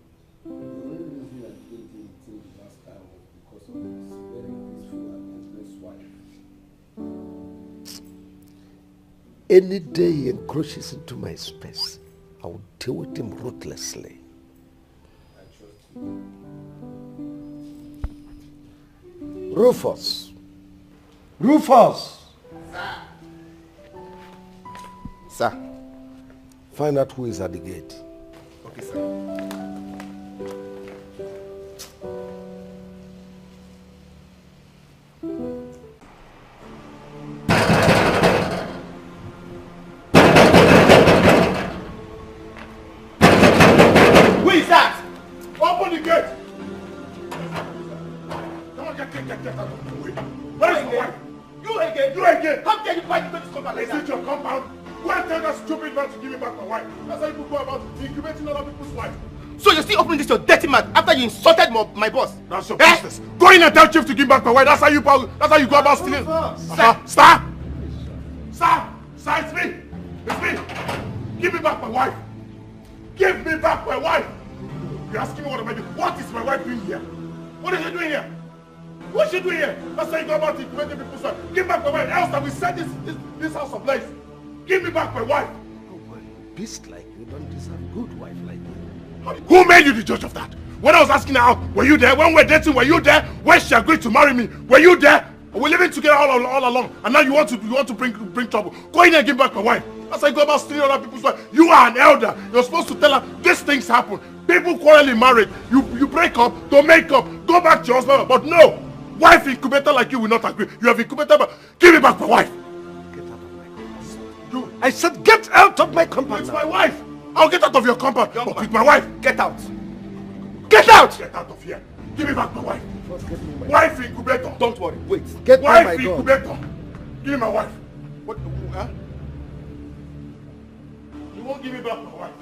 The only reason I didn't do anything the last time was because of his very peaceful and helpless wife. Any day he encroaches into my space, I will deal with him ruthlessly. I trust you. Rufus! Rufus! Sir. Find out who is at the gate. Okay, sir. Who is that? Open the gate! Come on, get out of the way. Where is my wife? You again? You again? How can you fight into this compound like that? Is it your compound? Go and tell that stupid man to give me back my wife. That's how you go about incubating other people's wives. So you're still opening this your dirty mouth after you insulted my boss? That's your business. Go in and tell Chief to give back my wife. That's how you go about stealing. Sir, it's me. It's me. Give me back my wife. Give me back my wife. You're asking me what am I doing? What is my wife doing here? What is she doing here? What is she doing here? That's how you go about incubating people's wives. Give back my wife. Else that we set this house ablaze. Give me back my wife. Oh, well, beast like you don't deserve a good wife like me. Who made you the judge of that? When I was asking her out, were you there? When we were dating, were you there? When she agreed to marry me, were you there? We're living together all along, and now you want to bring trouble. Go in and give back my wife. That's how you go about stealing other people's wives. You are an elder. You're supposed to tell her these things happen. People quarrel in marriage. You break up, don't make up, go back to your husband. But no, wife incubator like you will not agree. You have incubator, but give me back my wife. I said get out of my compound. It's my wife. I'll get out of your compound. But with my wife, get out. Get out! Get out of here. Give me back my wife. Wife incubator. Don't worry. Wait. Get me wife my dog. Incubator. Give me my wife. What? Huh? You won't give me back my wife.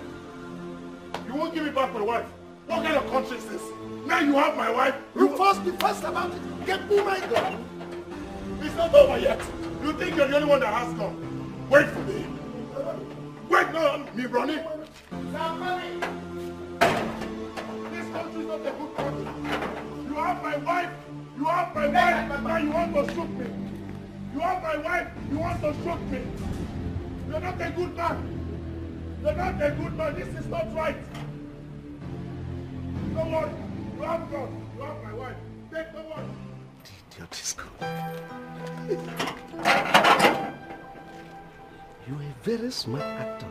You won't give me back my wife. What kind of country is this? Now you have my wife. You first be fast about it. Get me my dog. It's not over yet. You think you're the only one that has come. Wait for me. Wait, no, me running. Somebody. This country is not a good country. You have my wife. You have my wife. Now you want to shoot me. You have my wife. You want to shoot me. You're not a good man. You're not a good man. This is not right. Don't worry. You have God. You have my wife. Take the one. The idiot is good. You're a very smart actor.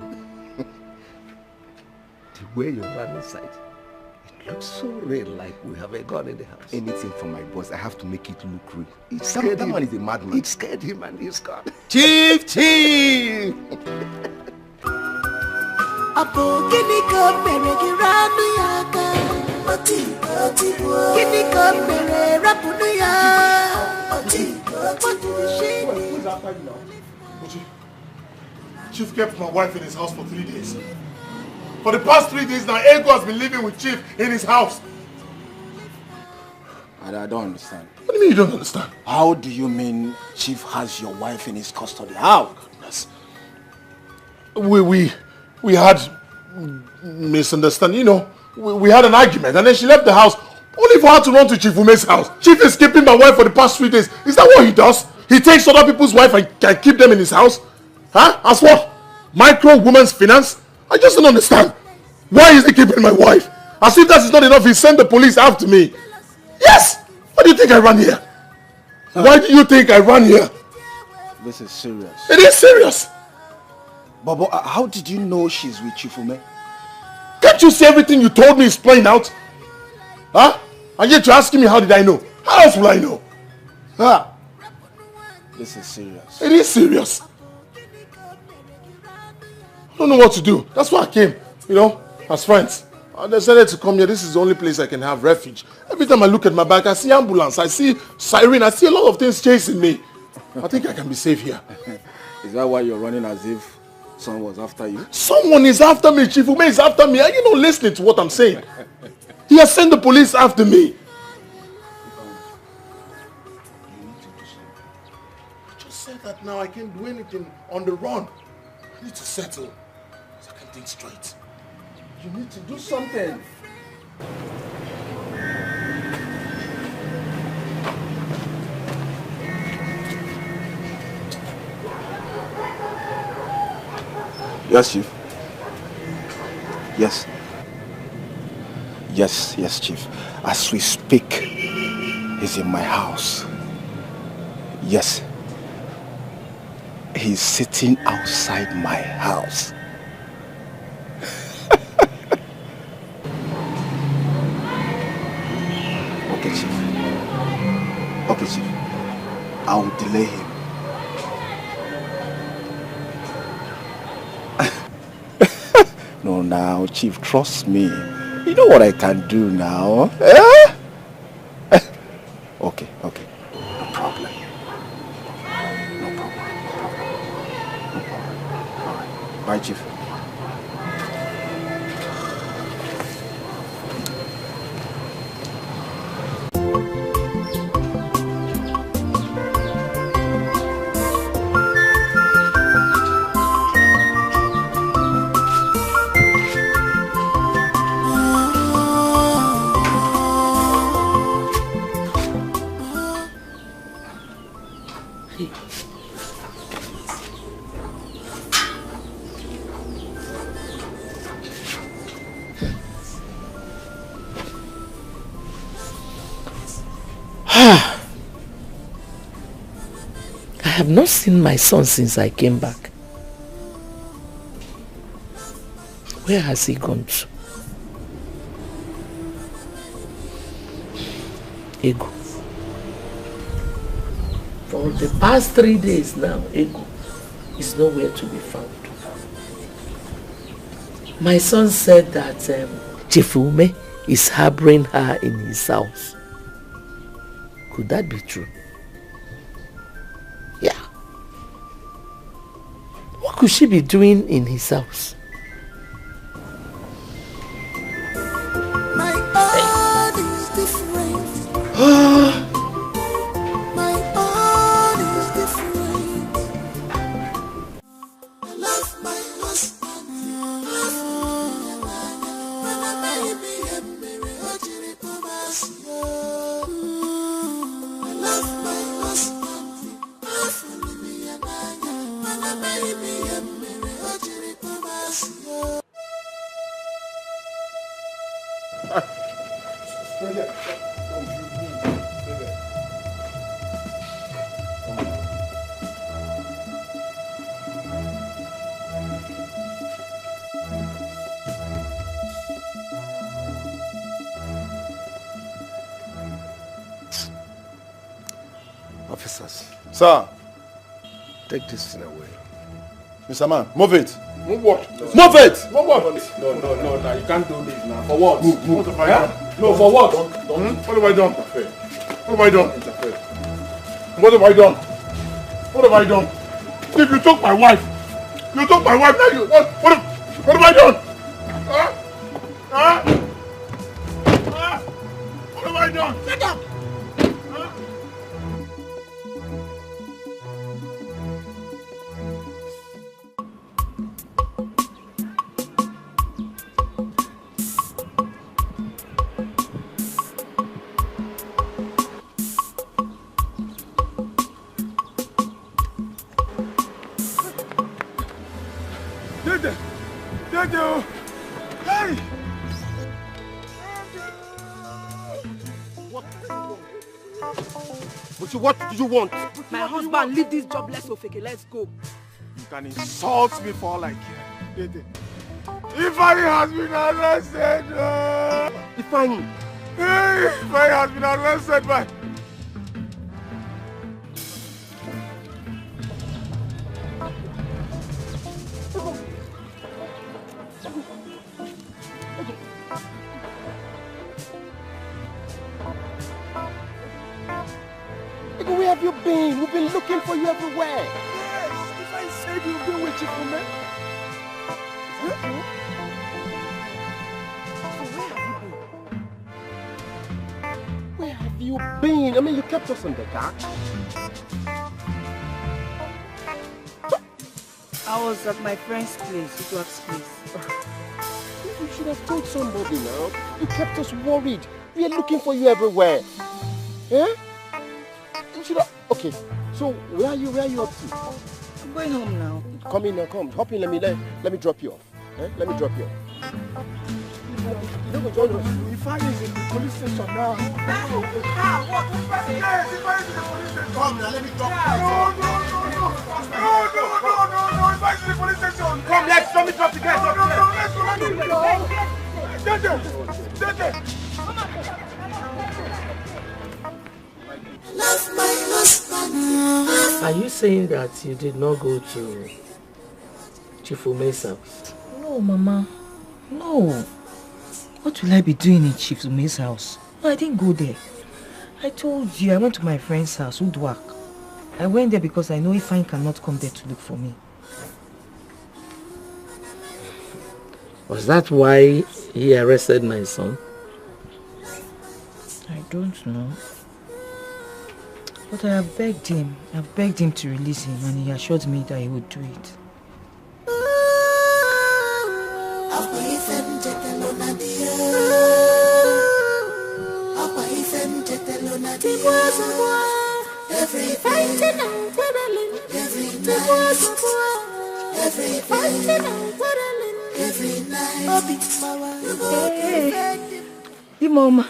The way you run inside, it looks so real, like we have a gun in the house. Anything for my boss, I have to make it look real. It scared that him. man is a madman. It scared him and he's gone. Chief! Apo gini ko mere giranu yaga. Oti gini ko mere rapunu ya. Oti Chief kept my wife in his house for 3 days. For the past 3 days now, Ego has been living with Chief in his house. I don't understand. What do you mean you don't understand? How do you mean Chief has your wife in his custody? How? Goodness. We had misunderstanding, you know. We had an argument and then she left the house only for her to run to Chief Ume's house. Chief is keeping my wife for the past 3 days. Is that what he does? He takes other people's wife and can keep them in his house? Huh? As what? Micro woman's finance? I just don't understand. Why is he keeping my wife? As if that is not enough, he sent the police after me. Yes! Why do you think I ran here? Why do you think I ran here? This is serious. It is serious. But how did you know she's with Chifume? Can't you see everything you told me is playing out? Huh? And yet you're asking me how did I know? How else will I know? Huh? This is serious. It is serious. I don't know what to do. That's why I came, you know, as friends. I decided to come here. This is the only place I can have refuge. Every time I look at my back, I see ambulance, I see siren, I see a lot of things chasing me. I think I can be safe here. Is that why you're running as if someone was after you? Someone is after me. Chief Ume is after me. Are you not listening to what I'm saying? He has sent the police after me. You need to do something. I just said that now I can't do anything on the run. I need to settle. So I can something straight. You need to do something. Yes, Chief. Yes. Yes, Chief. As we speak, he's in my house. Yes. He's sitting outside my house. Okay, Chief. Okay, Chief. I will delay him. No, now, Chief, trust me. You know what I can do now? Eh? Okay. No problem. No problem. All right. Bye, Chief. I have not seen my son since I came back. Where has he gone to? Ego. For the past 3 days now, Ego is nowhere to be found. My son said that Chief Ume is harboring her in his house. Could that be true? Yeah. What could she be doing in his house? My heart is different. My heart is different. I love my husband. Officers. Sir. Take this thing away. Mr. Man, move it. Move what? Move it! Move what? No, you can't do this now. For what? Move. What have I done? No, for what? What have I done? What have I done? What have I done? What have I done? If you took my wife, now you, what have I done? What have I done? Shut up! Hey! What do you want? My husband, leave this jobless Ofeke. Let's go. You can insult me for all I care. Ifeanyi has been arrested. Ifeanyi? Hey, Ifeanyi has been arrested by... Where have you been? We've been looking for you everywhere. Yes, if I said you've been with Chifume. Where have you been? I mean, you kept us in the dark. I was at my friend's place, Dwag's place. You should have told somebody now. You kept us worried. We are looking for you everywhere. Yeah? You should have... Okay, so where are you up to? I'm going home now. Come in now, come. Hop in, let me drop you off. Eh? Let me drop you off. You don't go join us. If I is in the police station now. Yes, if I is in the police station. Come now, let me drop you. No, if I is in the police station. Come, let me drop you guys off. Let's go. Love my husband. Are you saying that you did not go to Chief Ume's house? No, Mama. No. What will I be doing in Chief Ume's house? No, I didn't go there. I told you I went to my friend's house, Udwak. I went there because I know Ifeanyi cannot come there to look for me. Was that why he arrested my son? I don't know. But I have begged him. I've begged him to release him and he assured me that he would do it. Hey, Mom.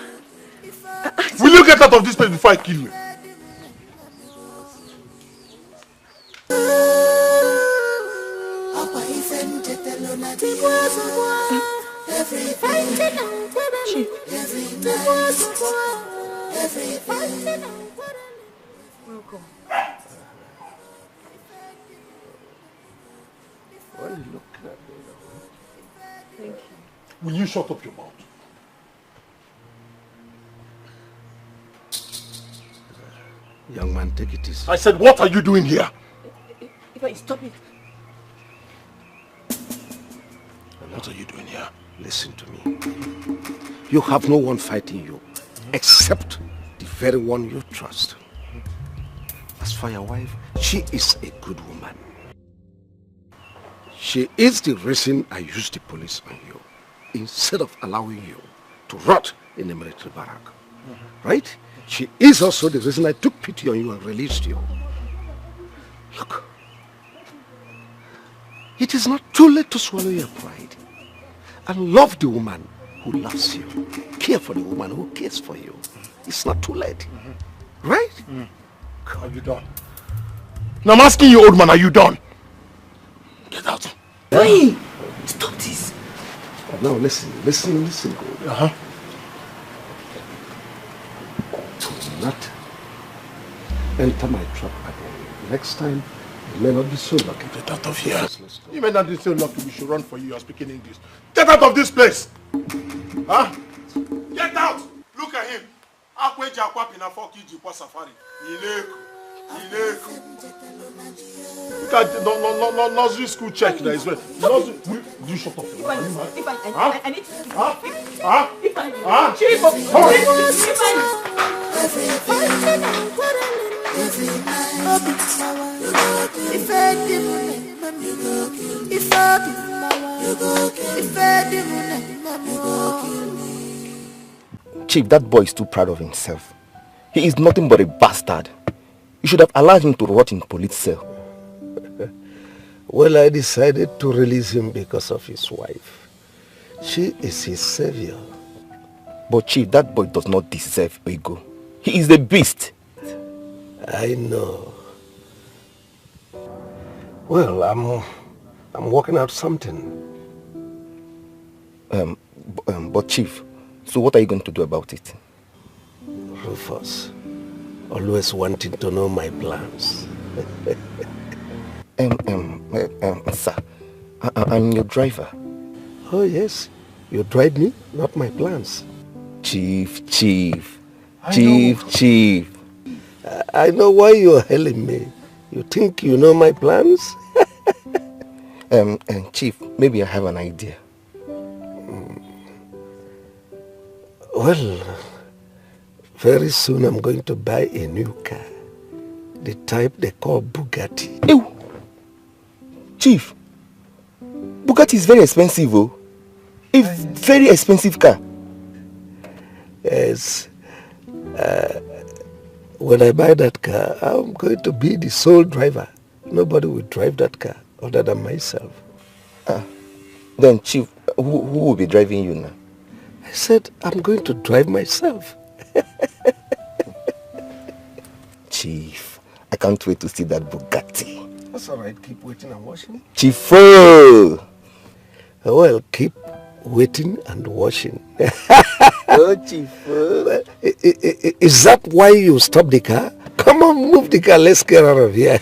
Will you get out of this place before I kill you? Welcome. Why are you looking at me now? Thank you. Will you shut up your mouth? Young man, take it easy. I said, what are you doing here? If I stop it. What are you doing here? Listen to me. You have no one fighting you except the very one you trust. As for your wife, she is a good woman. She is the reason I used the police on you instead of allowing you to rot in a military barrack. Right? She is also the reason I took pity on you and released you. Look, it is not too late to swallow your pride and love the woman who loves you. Care for the woman who cares for you. It's not too late. Right? Are you done? Now I'm asking you, old man, are you done? Get out. Hey! Stop this. Now listen. Good. Do not enter my trap again. Next time, you may not be so lucky. Get out of here. You may not be so lucky we should run for you. You're speaking English. Get out of this place! Huh? Get out! Look at him. Safari. Look at nursery school check there as well. You shut up. I need Chief, that boy is too proud of himself. He is nothing but a bastard. You should have allowed him to rot in police cell. Well, I decided to release him because of his wife. She is his savior. But Chief, that boy does not deserve ego. He is a beast. I know. Well, I'm working out something. But Chief, so what are you going to do about it? Rufus, always wanting to know my plans. Sir, I'm your driver. Oh yes, you drive me, not my plans. Chief. I know why you're hailing me. You think you know my plans? Chief, maybe I have an idea. Well, very soon I'm going to buy a new car. The type they call Bugatti. Ew. Chief, Bugatti is very expensive, oh. A very expensive car. Yes. When I buy that car, I'm going to be the sole driver. Nobody will drive that car other than myself. Then, Chief, who will be driving you now? I said, I'm going to drive myself. Chief, I can't wait to see that Bugatti. That's all right. Keep waiting and watching. Chief, oh! Well, keep waiting and watching. Oh, Chief. Oh. Is that why you stopped the car? Come on, move the car. Let's get out of here.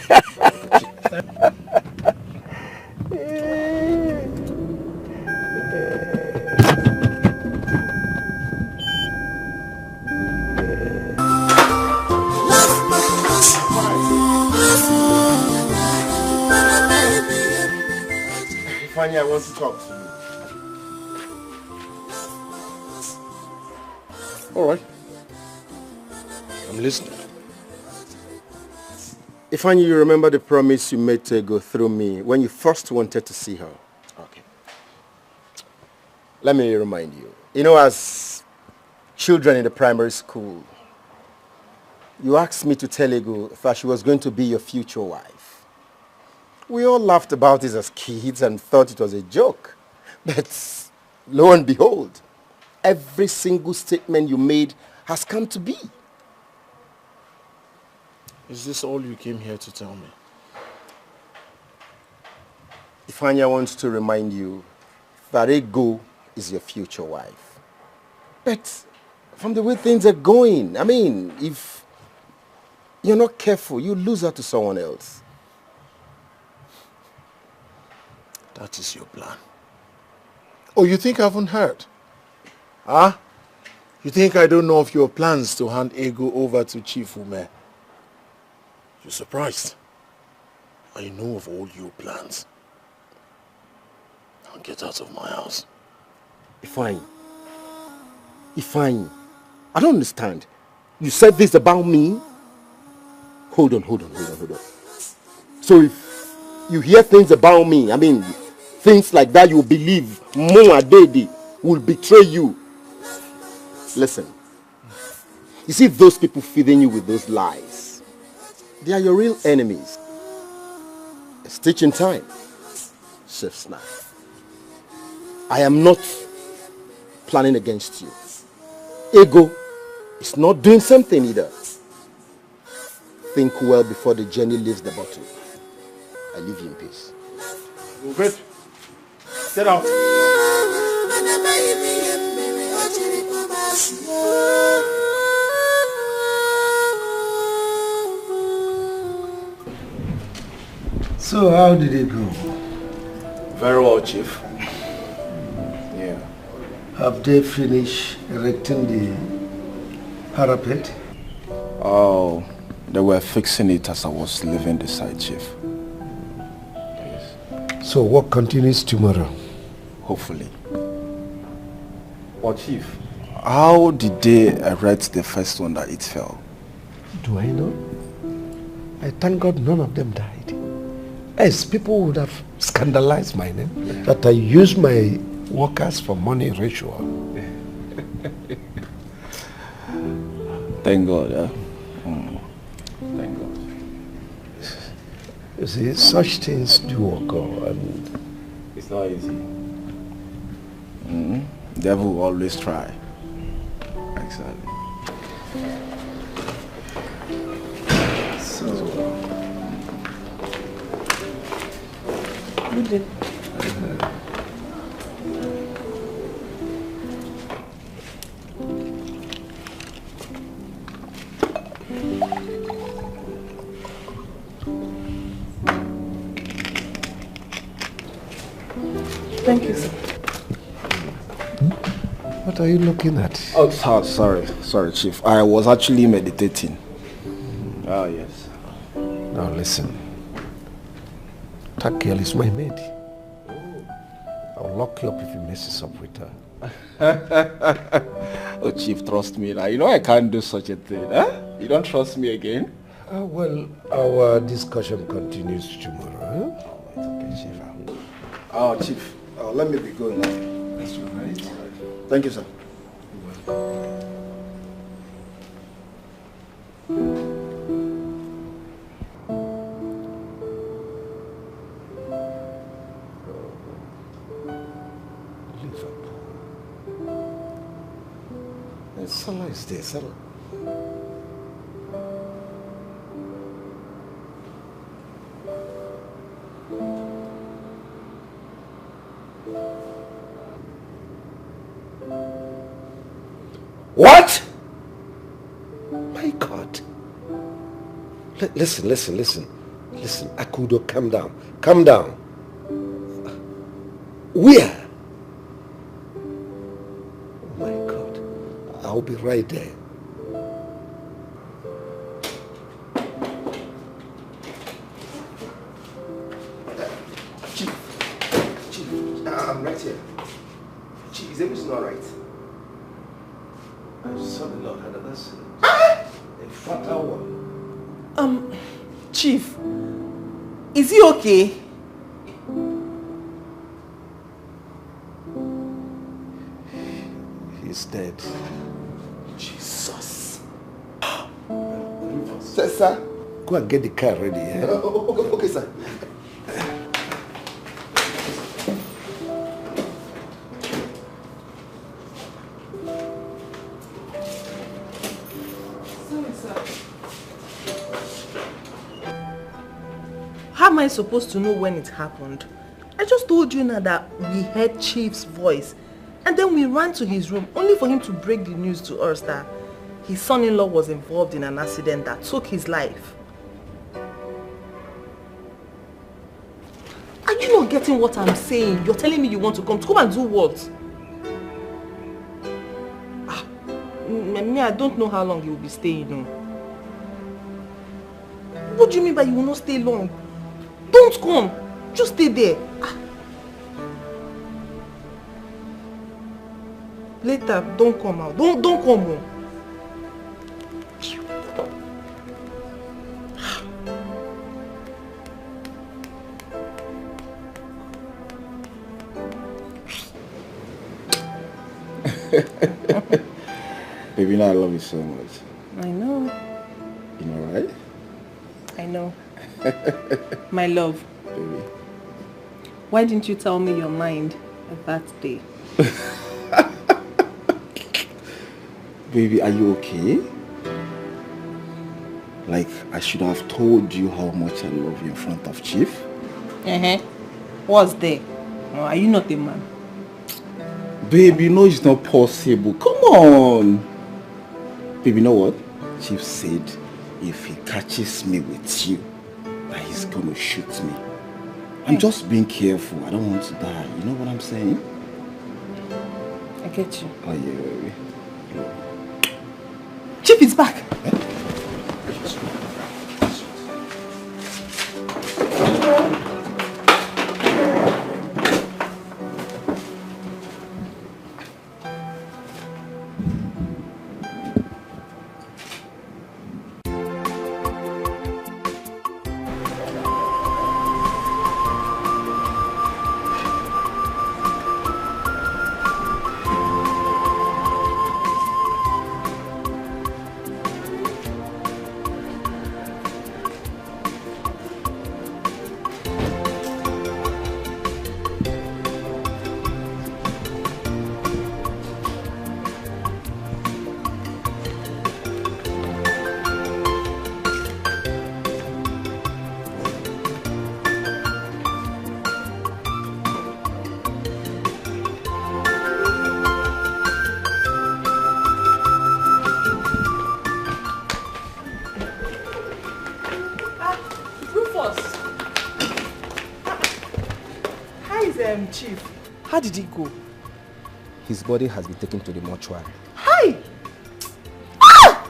Fanny, I want to talk to you. All right. I'm listening. Ifeanyi, you remember the promise you made to go through me when you first wanted to see her? Okay. Let me remind you. You know, as children in the primary school, you asked me to tell Ego that she was going to be your future wife. We all laughed about it as kids and thought it was a joke. But lo and behold, every single statement you made has come to be. Is this all you came here to tell me? Ifeanyi wants to remind you that Ego is your future wife. But from the way things are going, I mean, if you're not careful, you lose her to someone else. That is your plan. Oh, you think I haven't heard? Huh? You think I don't know of your plans to hand Ego over to Chief Ume? You're surprised. I know of all your plans. Now get out of my house. Ifeanyi, I don't understand. You said this about me? Hold on. So if you hear things about me, I mean, things like that, you believe Mo Adede will betray you. Listen, you see those people feeding you with those lies, they are your real enemies. A stitch in time, safe snap. I am not planning against you. Ego is not doing something either. Think well before the journey leaves the bottle. I leave you in peace. Good. Get out. So how did it go? Very well, Chief. Yeah. Have they finished erecting the parapet? Oh, they were fixing it as I was leaving the site, Chief. So work continues tomorrow? Hopefully. Well, Chief, how did they erect the first one that it fell? Do I know? I thank God none of them died. Yes, people would have scandalized my name. That I use my workers for money ritual. Thank God, yeah? Thank God. You see, such things do occur, and it's not easy. Devil will always try. Exactly. So, Good day. Thank you, sir. What are you looking at? Oh, sorry, Chief. I was actually meditating. Oh, yes. Now listen. That girl is my maid. I'll lock you up if you messes up with her. Oh, Chief, trust me now. You know I can't do such a thing, huh? You don't trust me again? Well, our discussion continues tomorrow. Oh, it's okay. Chief. Oh, Chief. Oh, let me be going now. That's all right. Thank you, sir. Salah is there, Salah. What? My God. Listen. Listen, Akudo, calm down. Calm down. Where? Oh my God. I'll be right there. Chief, I'm right here. Chief, is everything all right? I'm sorry, Lord, had an accident. A fatal one. Chief, is he okay? He's dead. Jesus. Sir, go and get the car ready. Eh? Okay, sir. How am I supposed to know when it happened? I just told you now that we heard Chief's voice and then we ran to his room only for him to break the news to us that his son-in-law was involved in an accident that took his life. Are you not getting what I'm saying? You're telling me you want to come and do what? Me, I don't know how long you will be staying. No. What do you mean by you will not stay long? Don't come. Just stay there. Later, don't come out. Don't come home. Baby, now I love you so much. I know. You know, right? I know. My love. Baby. Why didn't you tell me your mind at that day? Baby, are you okay? Like, I should have told you how much I love you in front of Chief. What's there? Oh, are you not a man? Baby, you know it's not possible. Come on. Baby, you know what? Chief said if he catches me with you, that he's gonna shoot me. I'm just being careful. I don't want to die. You know what I'm saying? I get you. Oh yeah, baby. Chief is back. Chief, how did he go? His body has been taken to the mortuary. Hi! Ah!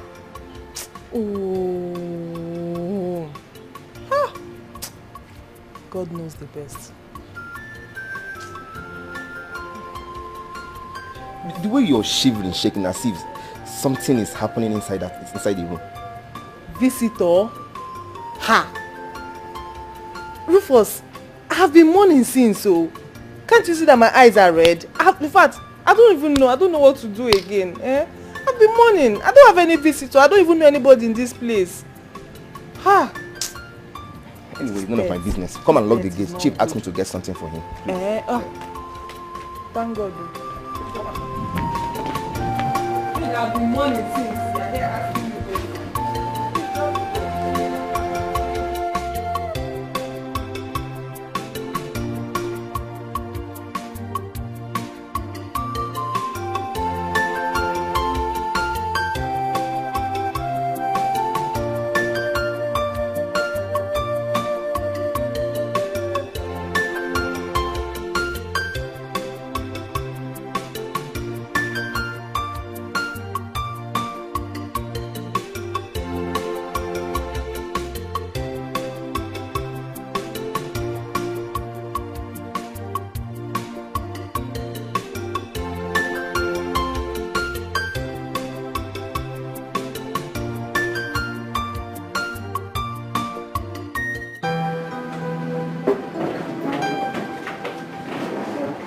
Oh. Ah. God knows the best. The way you're shivering, shaking as if something is happening inside the room. Visitor? Ha! Rufus, have been mourning since, so can't you see that my eyes are red? In fact, I don't even know. I don't know what to do again. I've been mourning. I don't have any visitor. I don't even know anybody in this place. Ha! Anyway, none of my business. Come and lock the gates. Chief asked me to get something for him. Thank God. I've been mourning since.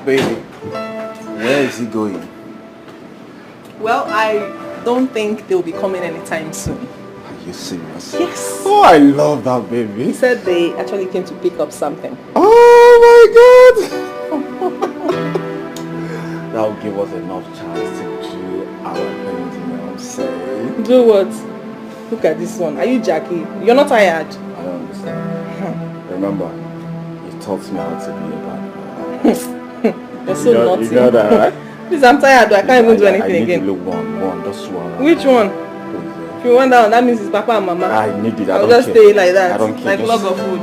Baby, where is he going? Well, I don't think they'll be coming anytime soon. Are you serious? Yes. Oh, I love that, baby. He said they actually came to pick up something. Oh my God! That will give us enough chance to do our thing, you know what I'm saying? Do what? Look at this one. Are you Jackie? You're not tired? I don't understand. Remember, you taught me how to be a bad boy. You're so naughty. You know that, right? Please, I'm tired. I can't even do anything again. I need to look one, just one. Which one? If you went down, that means it's Papa and Mama. I need it. I'll just stay like that. I don't care. Like log of food.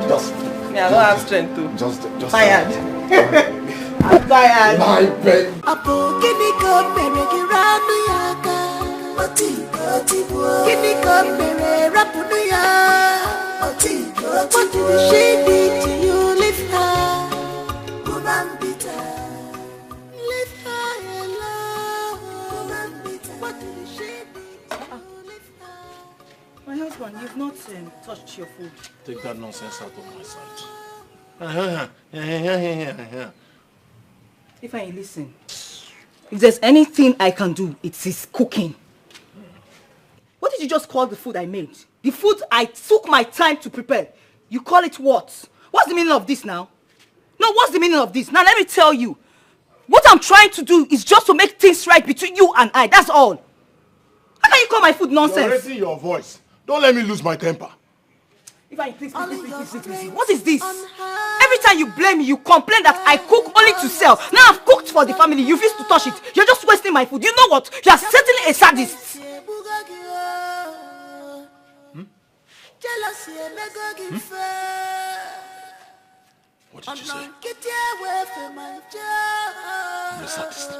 Yeah, I don't have strength to. Just tired. I'm tired. My baby. What did she did to you? Leave her. Woman bitter. Leave her alone. Woman bitter. What did she do? Leave her. My husband, you've not touched your food. Take that nonsense out of my sight. If I listen, if there's anything I can do, it is cooking. What did you just call the food I made? The food I took my time to prepare. You call it what? What's the meaning of this now? No, what's the meaning of this? Now let me tell you. What I'm trying to do is just to make things right between you and I. That's all. How can you call my food nonsense? You're raising your voice. Don't let me lose my temper. If I please. What is this? Every time you blame me, you complain that I cook only to sell. Now I've cooked for the family. You refuse to touch it. You're just wasting my food. You know what? You are certainly a sadist. What did you say? You're a sadist.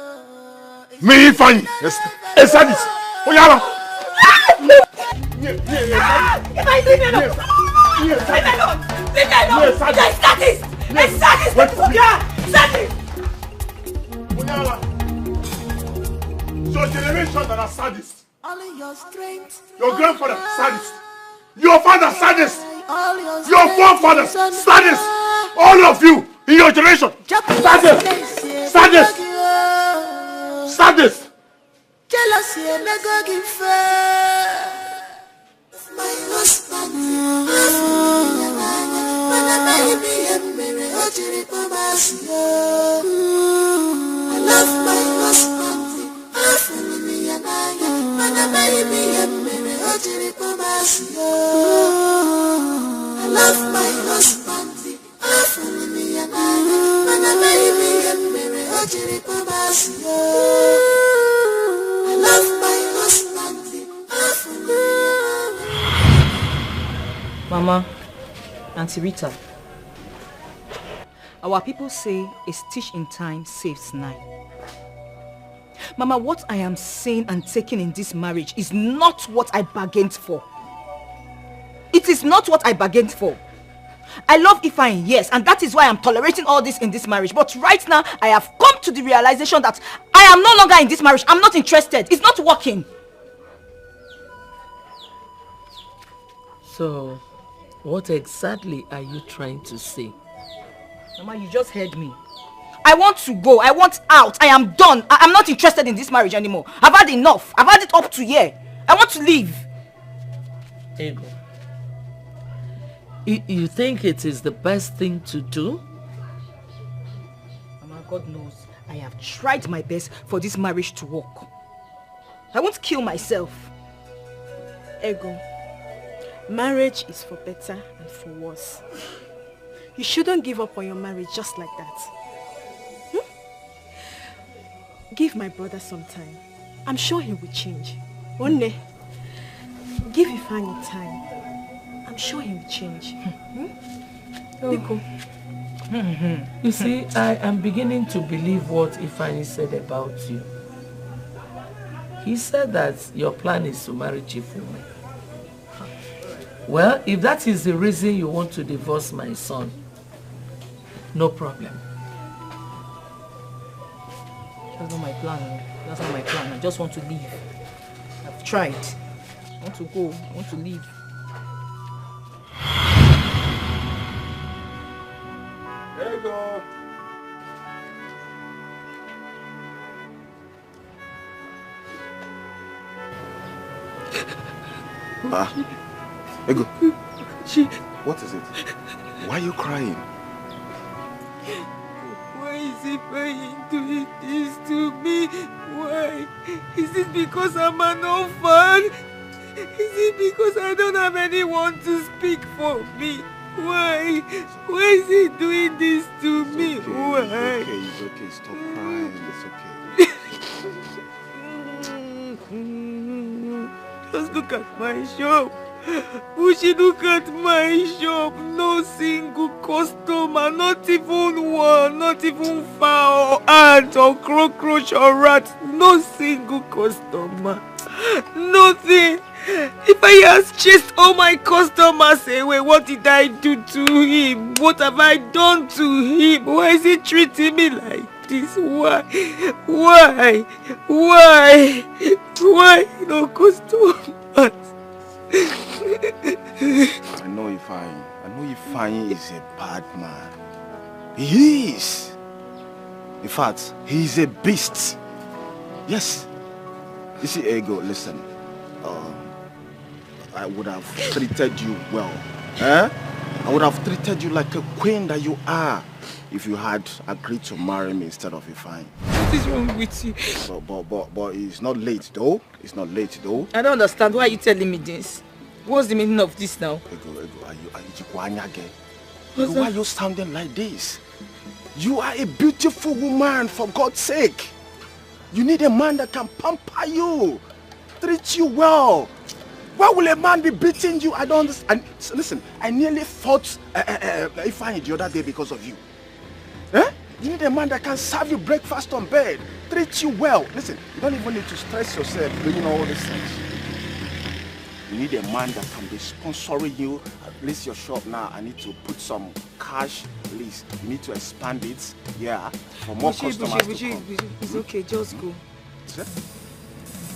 Me, Fanny. Yes, a sadist. Oyala. If I leave me alone. Leave me alone. Leave me alone. You're a sadist. A sadist. Yeah, sadist. Oyala. It's your generation that are sadists. Your grandfather, sadist. Your father, sadist. Your forefathers, sadist. All of you in your generation, sadist. Sadist. Sadist. Jealousy and never give fair. My husband, I love my husband. I love my husband. Mama, Auntie Rita, our people say a stitch in time saves 9. Mama, what I am saying and taking in this marriage is not what I bargained for. It is not what I bargained for. I love Ifeanyi, yes, and that is why I'm tolerating all this in this marriage. But right now, I have come to the realization that I am no longer in this marriage. I'm not interested. It's not working. So, what exactly are you trying to say? Mama, you just heard me. I want to go. I want out. I am done. I'm not interested in this marriage anymore. I've had enough. I've had it up to here. I want to leave. Ego, you think it is the best thing to do? Mama, God knows I have tried my best for this marriage to work. I won't kill myself. Ego, marriage is for better and for worse. You shouldn't give up on your marriage just like that. Give my brother some time. I'm sure he will change. One day, give Ifeanyi time. I'm sure he will change. You see, I am beginning to believe what Ifeanyi said about you. He said that your plan is to marry Chifume. Well, if that is the reason you want to divorce my son, no problem. That's not my plan. That's not my plan. I just want to leave. I've tried. I want to go. I want to leave. There you go. Ego. What is it? Why are you crying? Why is he doing this to me? Why? Is it because I'm an orphan? Is it because I don't have anyone to speak for me? Why? Why is he doing this to me? Why? It's okay. Stop crying. It's okay. Just look at my shop. Bushi, look at my shop. No single customer, not even one, not even fowl, or ant, or cockroach, or rat. No single customer. Nothing. If I has chased all my customers away, what did I do to him? What have I done to him? Why is he treating me like this? Why? Why? Why? Why no customers? I know Ifeanyi is a bad man. He is. In fact, he is a beast. Yes. You see, Ego, listen. I would have treated you well. I would have treated you like a queen that you are if you had agreed to marry me instead of Ifeanyi. What is wrong with you? But it's not late though. It's not late though. I don't understand. Why are you telling me this? What's the meaning of this now? Ego, are you why are you sounding like this? You are a beautiful woman, for God's sake. You need a man that can pamper you, treat you well. Why will a man be beating you? I don't understand. Listen, I nearly fought Ifeanyi the other day because of you. You need a man that can serve you breakfast on bed, treat you well. Listen, you don't even need to stress yourself doing all these things. You need a man that can be sponsoring you. At least your shop now, I need to put some cash, at least. You need to expand it, for more customers to come. It's okay, just go.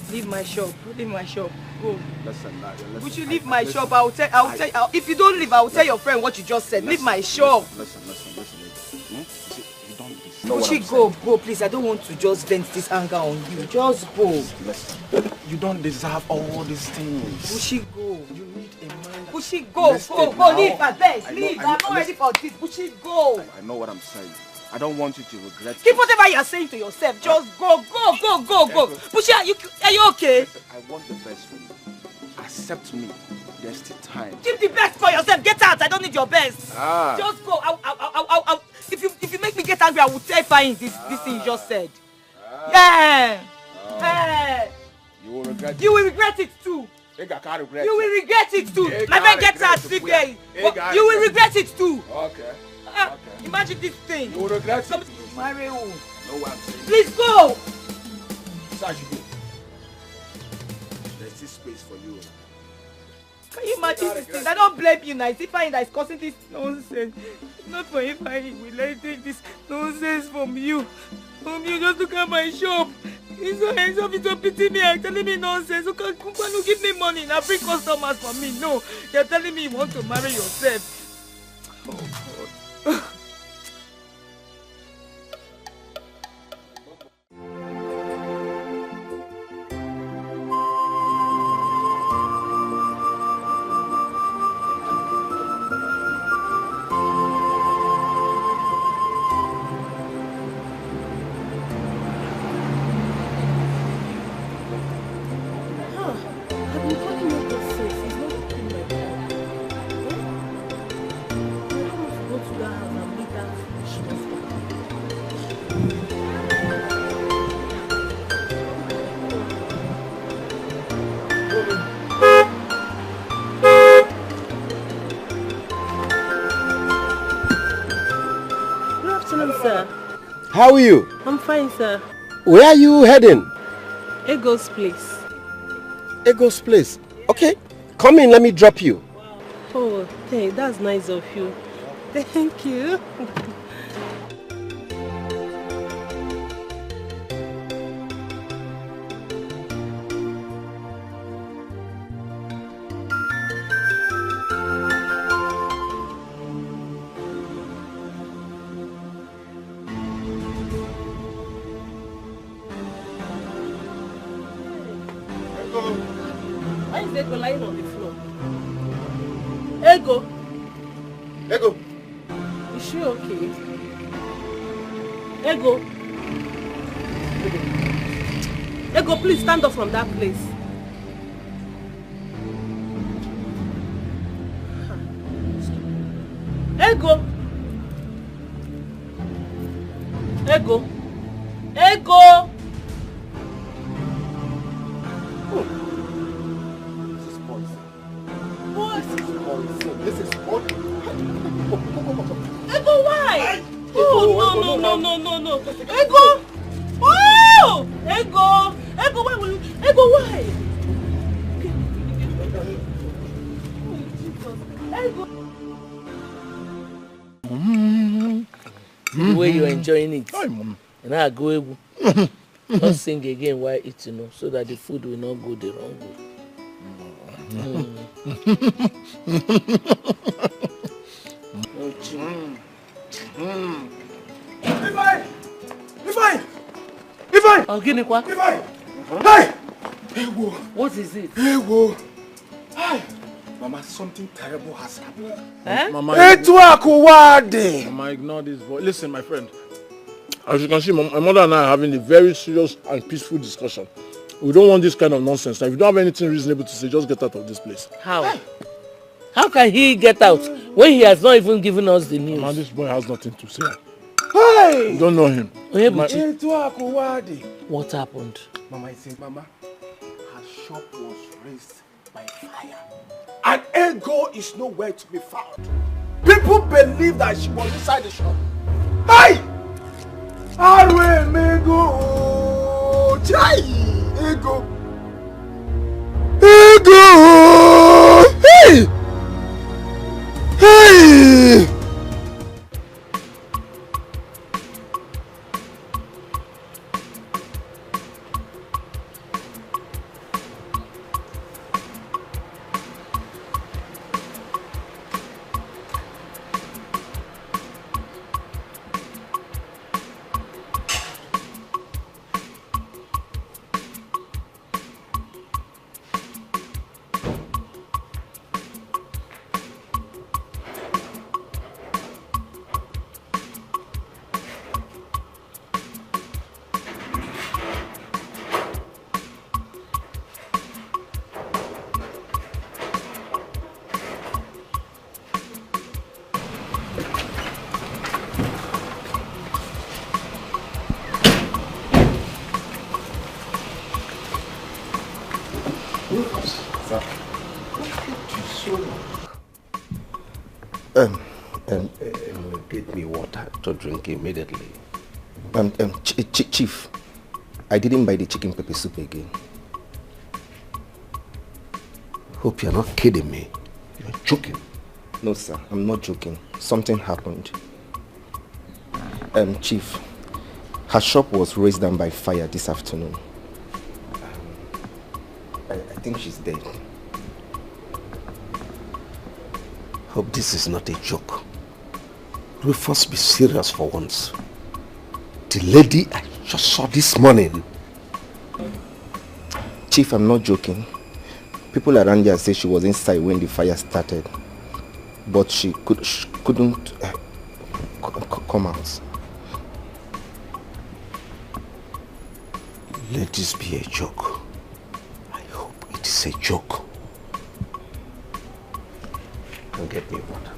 Leave my shop. Leave my shop. Go. Listen. Would you leave my shop? I'll tell. If you don't leave, I'll tell your friend what you just said. Leave my shop. Listen. Bushi, go, please. I don't want to just vent this anger on you. Just go. Listen, you don't deserve all these things. Bushi, go. You need a man. Bushi, go. Leave, I beg. Leave. I'm not ready for this. Bushi, go. I know what I'm saying. I don't want you to regret. Keep whatever you're saying to yourself. Just go. Bushi, are you okay? Listen, I want the best for you. Accept me. There's still time. Keep the best for yourself. Get out. I don't need your best. Just go. I'll if you make me get angry, I will terrify this thing you just said. Yeah. You will regret it. You will regret it too. I can't regret you will regret it too. My friend gets out. Sleep there. You will regret it too. Okay. Imagine this thing. You will regret it. Marry who? No one saying. Please go. There's this space for you. Can you imagine this thing? I don't blame you now. It's Ifeanyi that is causing this nonsense. Not for Ifeanyi. We let you take this nonsense from you. Just look at my shop. He's so pity me and telling me nonsense. You give me money now, bring customers for me. No, you're telling me you want to marry yourself. Oh God. How are you? I'm fine, sir. Where are you heading? Ego's place. Ego's place. Okay. Come in, let me drop you. Oh, hey, that's nice of you. Thank you. Why is Ego lying on the floor? Ego! Ego! Is she okay? Ego! Ego, please stand up from that place. Ego! Ego! Ego! This is poison. Ego, why? Oh, no. Ego! Oh! Ego! Ego, why will you? Ego, why? Ego! See the way you're enjoying it. And I go Ego. Not sing again while eating, so that the food will not go the wrong way. Ifeanyi! Oh, give me what? Ifeanyi! Hey! Ego! What is it? Ego! Hey! Mama, something terrible has happened. Eh? Mama, Mama, ignore this boy. Listen, my friend. As you can see, my mother and I are having a very serious and peaceful discussion. We don't want this kind of nonsense. Now, if you don't have anything reasonable to say, just get out of this place. How? How can he get out when he has not even given us the news? Mama, this boy has nothing to say. Hey! You don't know him. What happened? Mama, I say, Mama, her shop was raised by fire. And Ego is nowhere to be found. People believe that she was inside the shop. Hey! Arwe Mego! Chai! Ego! Ego! Hey! Hey! Get me water to drink immediately. Chief, I didn't buy the chicken pepper soup again. Hope you're not kidding me. You're joking. No, sir, I'm not joking. Something happened. Chief, her shop was razed down by fire this afternoon. I think she's dead. Hope this is not a joke. We first be serious for once. The lady I just saw this morning. Chief, I'm not joking. People around here say she was inside when the fire started, but she couldn't come out. Let this be a joke. I hope it is a joke. And get me water.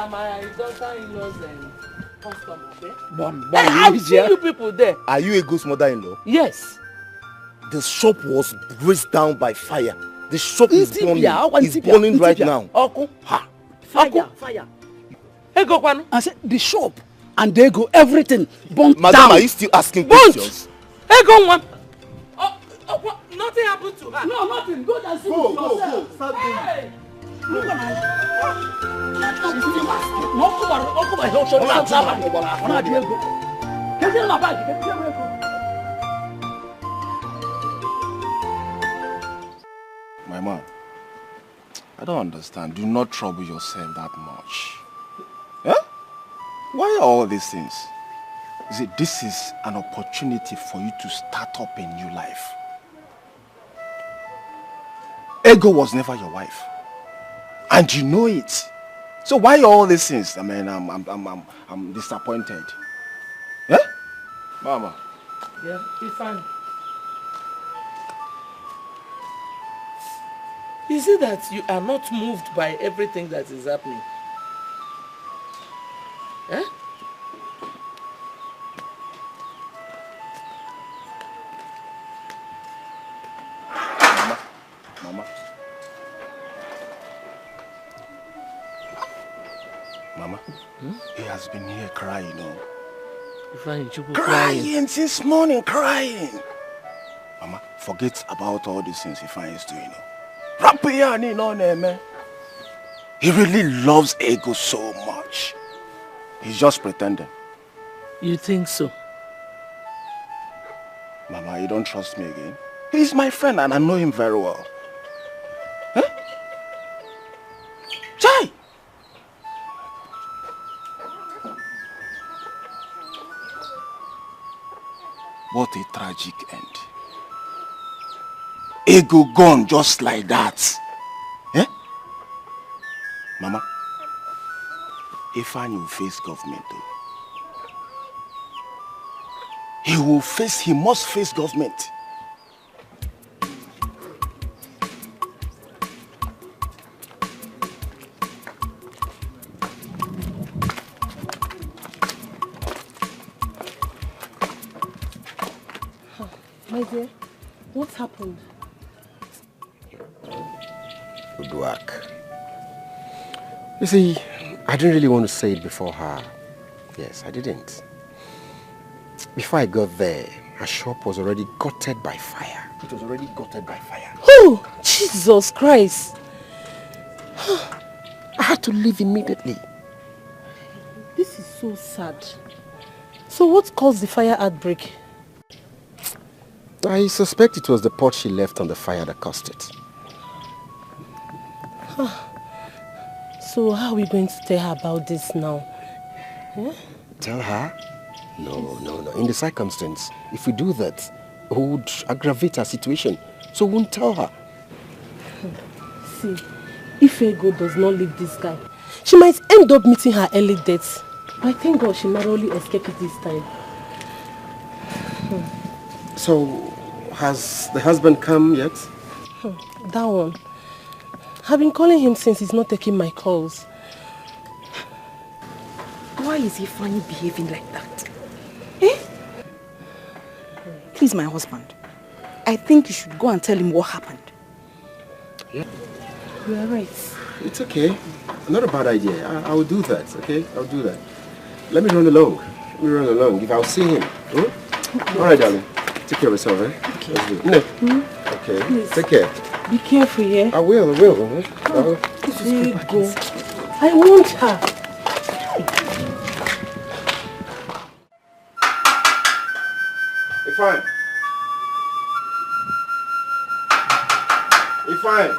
my daughter-in-law's custom, okay? Bon, Hey, I've seen you people there. Are you Ego's mother-in-law? Yes. The shop was razed down by fire. The shop is burning. It's burning right now. Oku. Ha. Fire. Ego kwanu. I said the shop and they go everything burnt down. Madam, are you still asking questions? Ego one. Nothing happened to her. No, nothing. Go and see Go. yourself. Hey. Look at her. My man, I don't understand. Do not trouble yourself that much. Eh? Why all these things? This is an opportunity for you to start up a new life. Ego was never your wife. And you know it. So why all these things? I mean, I'm disappointed. Eh? Mama. Yeah, it's fine. Is it that you are not moved by everything that is happening? Eh? Mama, he has been here crying, Crying since morning, crying. Mama, forget about all these things Ifeanyi is doing. He really loves Ego so much. He's just pretending. You think so? Mama, you don't trust me again? He's my friend and I know him very well. Huh? Chai! What a tragic end. Ego gone just like that. Eh? Mama, Ifeanyi will face government though. He must face government. My dear, what's happened? Good work. You see, I didn't really want to say it before her. Yes, I didn't. Before I got there, her shop was already gutted by fire. It was already gutted by fire. Oh, Jesus Christ. I had to leave immediately. This is so sad. So what caused the fire outbreak? I suspect it was the pot she left on the fire that caused it. So how are we going to tell her about this now? Eh? Tell her? No. In the circumstance, if we do that, it would aggravate her situation. So we won't tell her. See, if Ego does not leave this guy, she might end up meeting her early death. But thank God she narrowly escaped it this time. So, has the husband come yet? That one. I've been calling him since he's not taking my calls. Why is he funny behaving like that? Eh? He's my husband. I think you should go and tell him what happened. Yeah. You are right. It's okay. Not a bad idea. I will do that, okay? I'll do that. Let me run along. If I'll see him. Okay. All right, darling. Take care of yourself, eh? Okay. Let's do it. No. Okay. Please. Take care. Be careful, yeah? I will. There you go. I want her. Ifeanyi.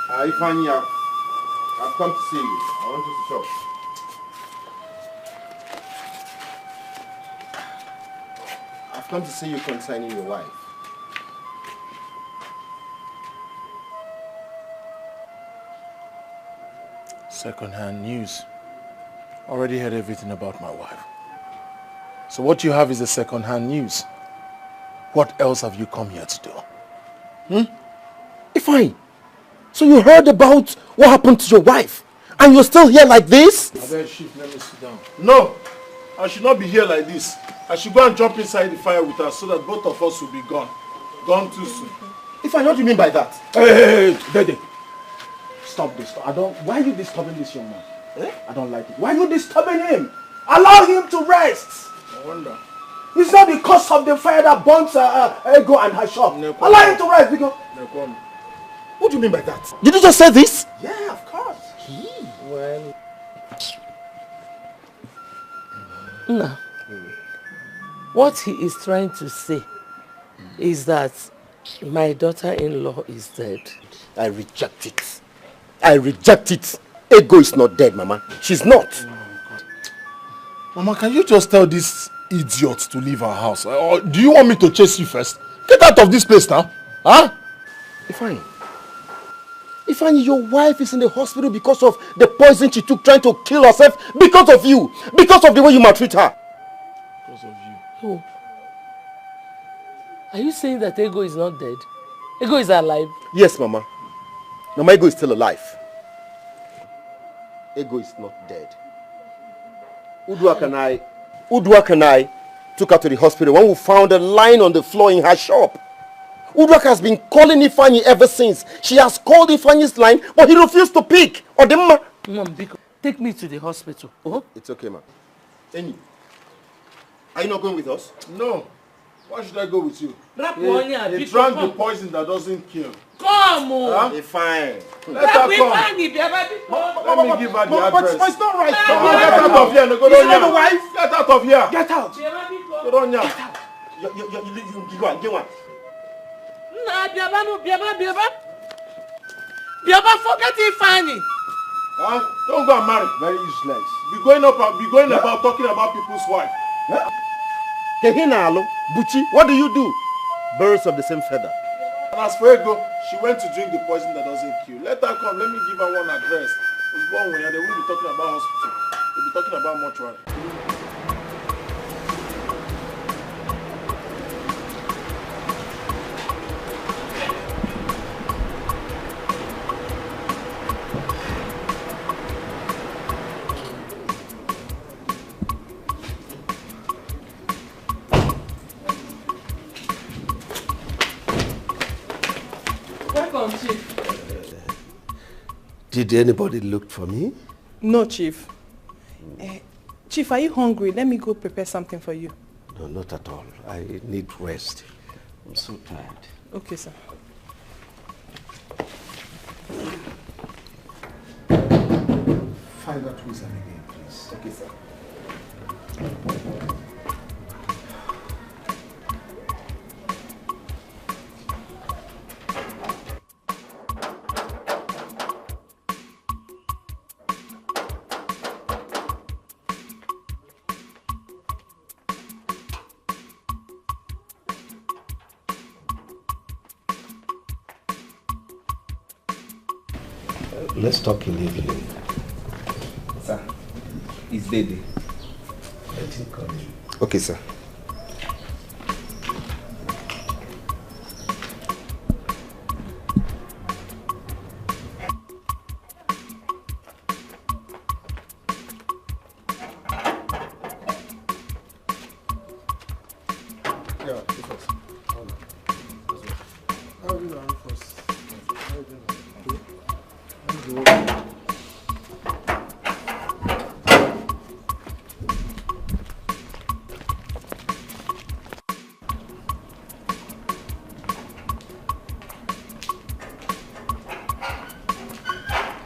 Ifeanyi, I've come to see you. I want you to talk. I've come to see you concerning your wife. Second-hand news. Already heard everything about my wife. So what you have is a second-hand news. What else have you come here to do? Fine. So you heard about what happened to your wife, and you're still here like this? I beg, Chief, let me sit down. No, I should not be here like this. I should go and jump inside the fire with her so that both of us will be gone. Gone too soon. If I know what you mean by that. Hey, Dede. Stop this. Why are you disturbing this young man? Eh? I don't like it. Why are you disturbing him? Allow him to rest. I wonder. It's not the cause of the fire that burns Ego and her shop. Allow him to rest because... What do you mean by that? Did you just say this? Yeah, of course. Well... No. What he is trying to say is that my daughter-in-law is dead. I reject it. I reject it. Ego is not dead, Mama. She's not. Mama, can you just tell this idiot to leave our house? Or do you want me to chase you first? Get out of this place now. Huh? Ifeanyi, your wife is in the hospital because of the poison she took trying to kill herself because of you. Because of the way you maltreat her. Because of you. Who? Are you saying that Ego is not dead? Ego is alive? Yes, Mama. Mama, Ego is still alive. Ego is not dead. Uduak and I took her to the hospital when we found her lying on the floor in her shop. Uduak has been calling Ifeanyi ever since. She has called Ifeanyi's line, but he refused to pick. Mom, take me to the hospital. It's okay, ma. Eni, are you not going with us? No. Why should I go with you? He He drank the poison that doesn't kill. Come on! Huh? Fine. Let her come. Let me give her the address. But it's not right. Get out of here. Go Is that the wife? Get out of here. Get out. Go down here. You get one. Nah, Biaba, forget Ifeanyi. Huh? Don't go and marry. Very useless. Be going about talking about people's wife. Kehina Alo, Buchi, what do you do? Birds of the same feather. And as for Ego, she went to drink the poison that doesn't kill. Let her come. Let me give her one address. We'll go when they won't be talking about hospital. They'll be talking about mortuary. Welcome, Chief. Did anybody look for me? No, Chief. Chief, are you hungry? Let me go prepare something for you. No, not at all. I need rest. I'm so tired. Okay, sir. Find that reason again, please. Okay, sir. Let's talk in the evening. Sir, it's Dede. Let him come in. Okay, sir.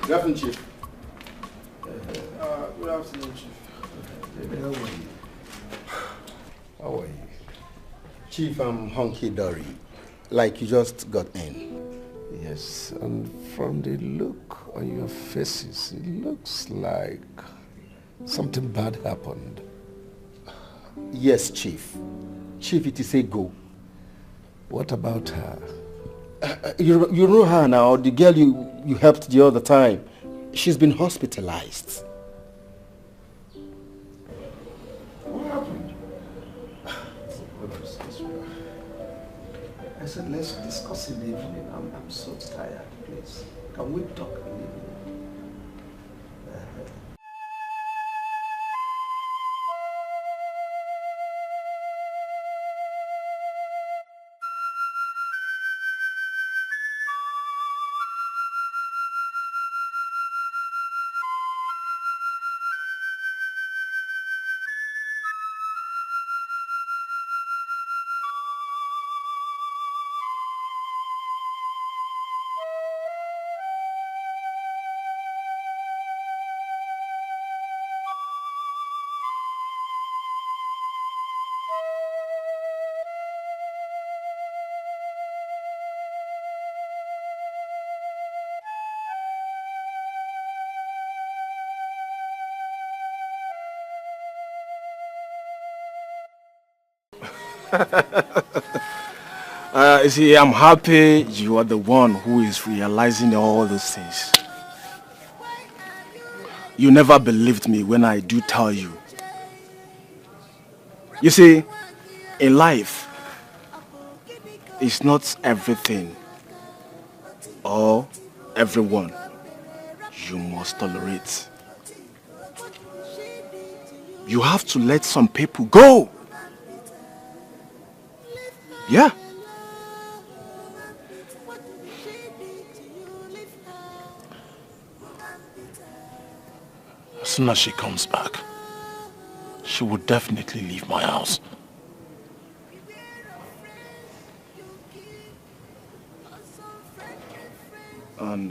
Good afternoon, Chief. Good afternoon, Chief. How are you? Chief, I'm hunky-dory. Like you just got in. Yes, and from the look on your faces, it looks like something bad happened. Yes, Chief. Chief, it is Ego. What about her? You know her now, the girl you helped the other time. She's been hospitalized. What happened? said, let's discuss in the evening. I'm so tired, please. Can we talk in the evening? You see, I'm happy you are the one who is realizing all those things. You never believed me when I do tell you. You see, in life, it's not everything or everyone you must tolerate. You have to let some people go. Yeah. As soon as she comes back, she will definitely leave my house. And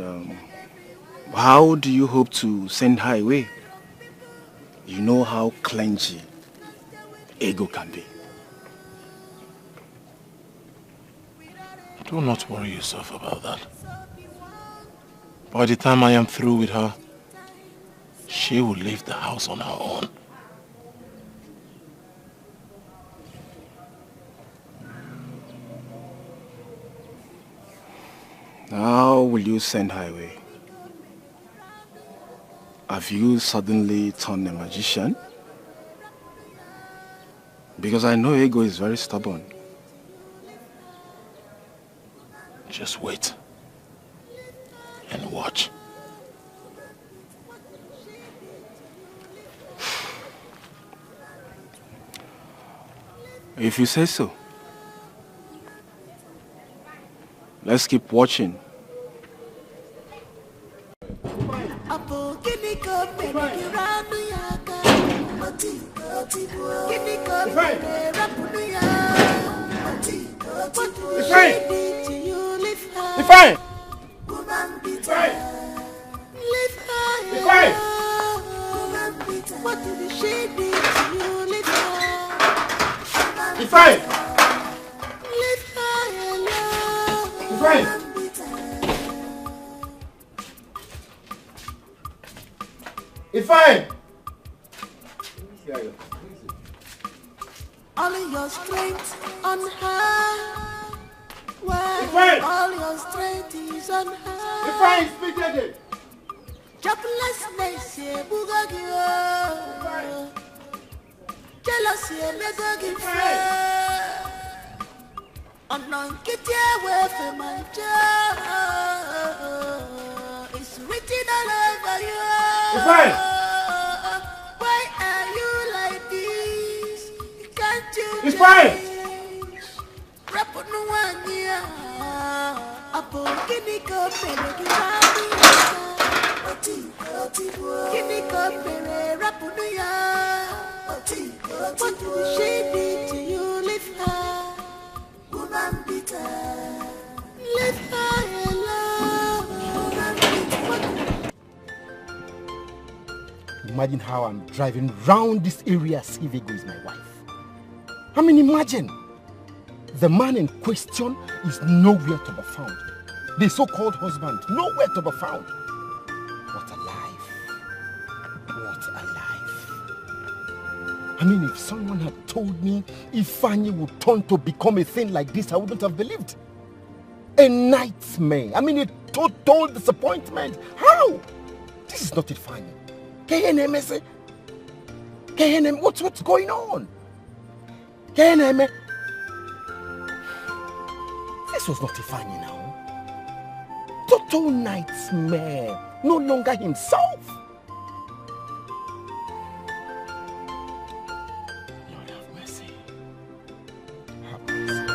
how do you hope to send her away? You know how clengy ego can be. Do not worry yourself about that. By the time I am through with her, she will leave the house on her own. How will you send her away? Have you suddenly turned a magician? Because I know ego is very stubborn. Just wait and watch. If you say so. Let's keep watching. All your strength on her. Why? All your strength is on her. If I speak again. Joblessness, bugagio. Jealousy, megagifre. Unknonkity away from my job. It's written all over you. Why are you like this? Can't you It's fine. Rap on one year. Apo kini ko pele kini ko pele rap on ya. What did she do to you? Leave her, woman bitter. Leave her alone, woman bitter. Imagine how I'm driving round this area as if Ego is my wife. I mean, imagine. The man in question is nowhere to be found. The so-called husband, nowhere to be found. What a life. What a life. I mean, if someone had told me Ifeanyi would turn to become a thing like this, I wouldn't have believed. A nightmare. I mean, a total disappointment. How? This is not Ifeanyi. KNM, KNM, what's going on? KNM. This was not Ifeanyi now. Total nightmare. No longer himself. Lord have mercy. Have mercy.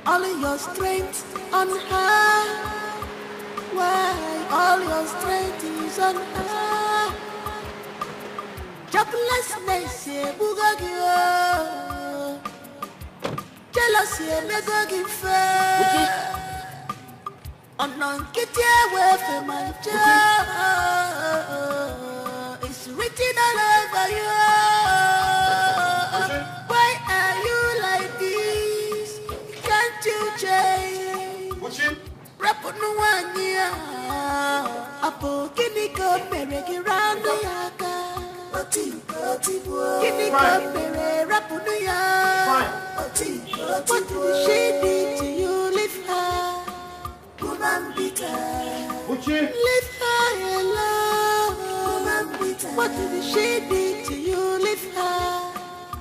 All your strength on her. Why all your strength is on her? Joblessness, bugagio. Jealousy, megagi fair. On kitty away from my job. It's written all over you. Why are you like this? Can't you change? Rapunu wanya. Apo kini ko meregi ranu yaka. Kini ko mere rapunu ya. What did she did to you? Leave her. Woman bitter. Leave her alone. Woman bitter. What did she did to you? Leave her.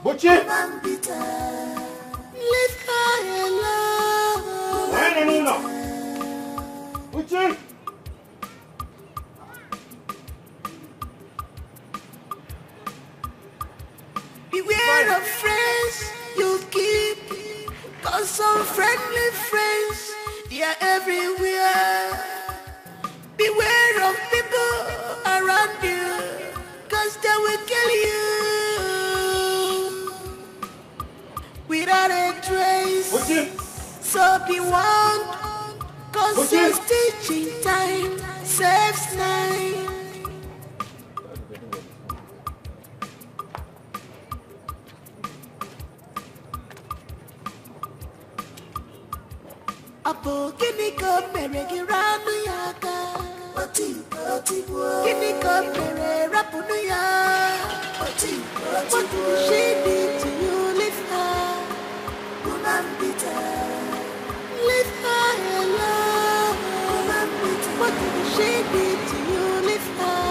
Woman bitter. Leave her alone. No. Uchi! Beware of friends you keep, cause some friendly friends, they are everywhere. Beware of people around you, cause they will kill you. Without a trace, so be warned, cause your stitching time saves nine. Apo kini ko meregi ranu yaka. Kini ko mere rapunu ya. What did she did to you? Leave her. Woman bitter. Leave her alone. Woman bitter. What did she did to you? Leave her.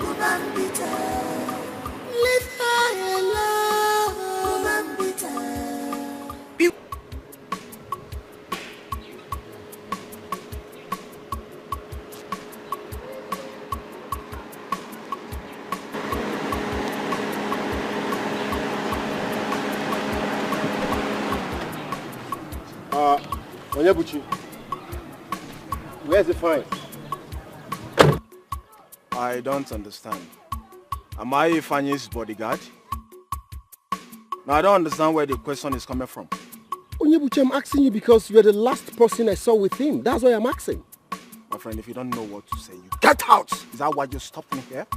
Woman bitter. Leave her alone. Woman bitter. Onyebuchi, where's the fine? I don't understand. Am I Ifeanyi's bodyguard? Now I don't understand where the question is coming from. Onyebuchi, I'm asking you because you're the last person I saw with him. That's why I'm asking. My friend, if you don't know what to say, you get out! Is that why you stopped me here?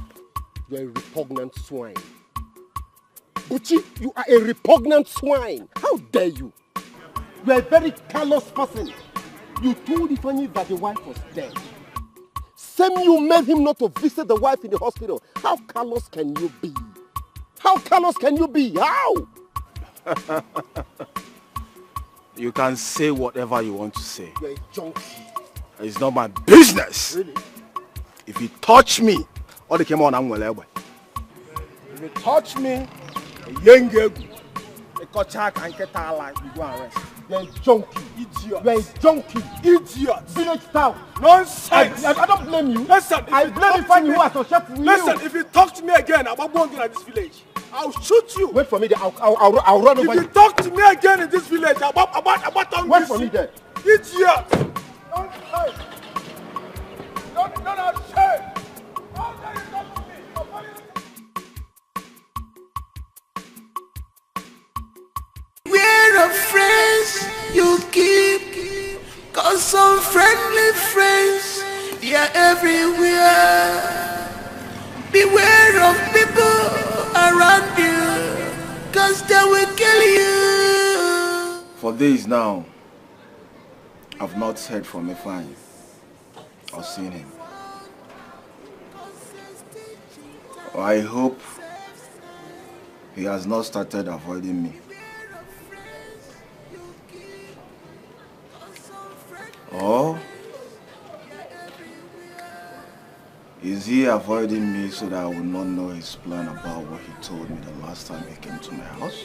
You're a repugnant swine. Buchi, you are a repugnant swine. How dare you? You're a very callous person. You told Ifeanyi that the wife was dead. Same you made him not to visit the wife in the hospital. How callous can you be? How callous can you be? How? You can say whatever you want to say. You're a junkie. It's not my business. Really? If you touch me, all the came on I'm well. If you touch me, a young girl, a kochak and ketala, you go and rest. You're a junkie. Idiot. You're a junkie. Idiot. Village town. Nonsense. I don't blame you. Listen, I blame Ifeanyi who associates with you. Listen, if you talk to me again about going in this village, I'll shoot you. Wait for me there. I'll run over you. If you talk to me again in this village about Wait for me there. Idiot. Don't say. Beware of friends you keep, cause some friendly friends, they are everywhere. Beware of people around you, cause they will kill you. For days now, I've not heard from Ifeanyi or seen him. I hope he has not started avoiding me. Or is Is he avoiding me so that I will not know his plan about what he told me the last time he came to my house?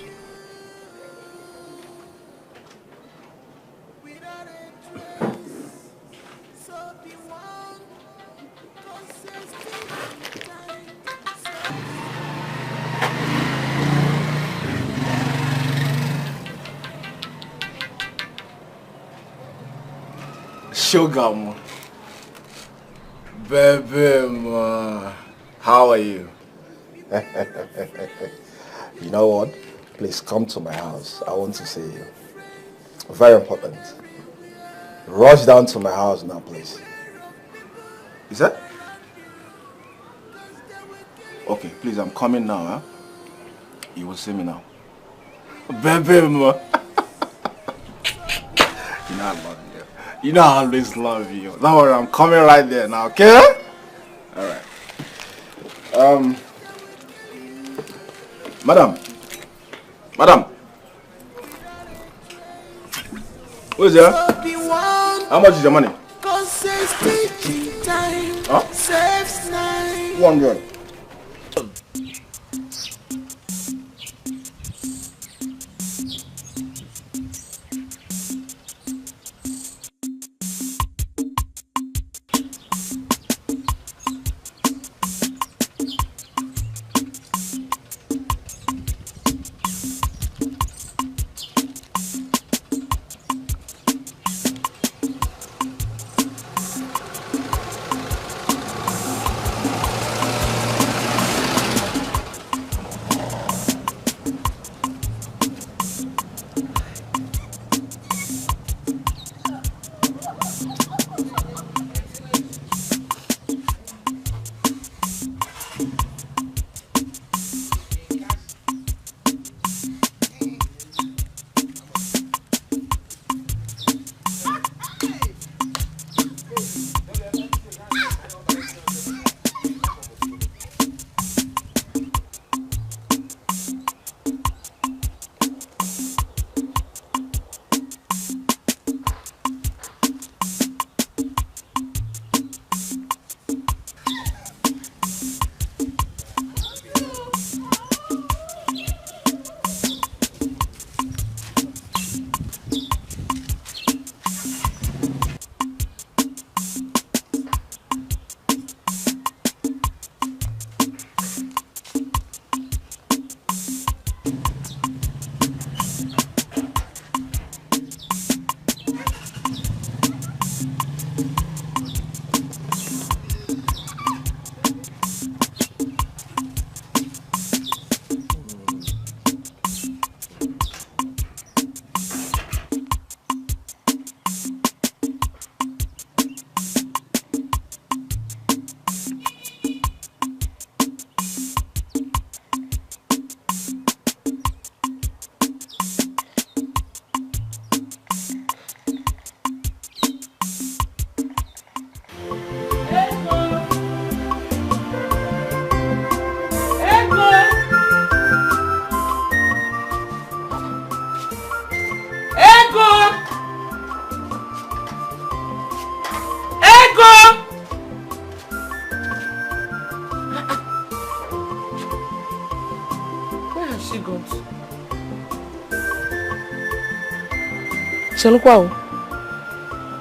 Sugar, man. Baby, man. How are you? You know what? Please come to my house. I want to see you. Very important. Rush down to my house now, please. Is that? Okay, please, I'm coming now, huh? You will see me now. Baby, man. You know I love you. You know I always love you. Don't worry, I'm coming right there now, okay? Alright. Madam. Who is there? How much is your money? Huh? 100.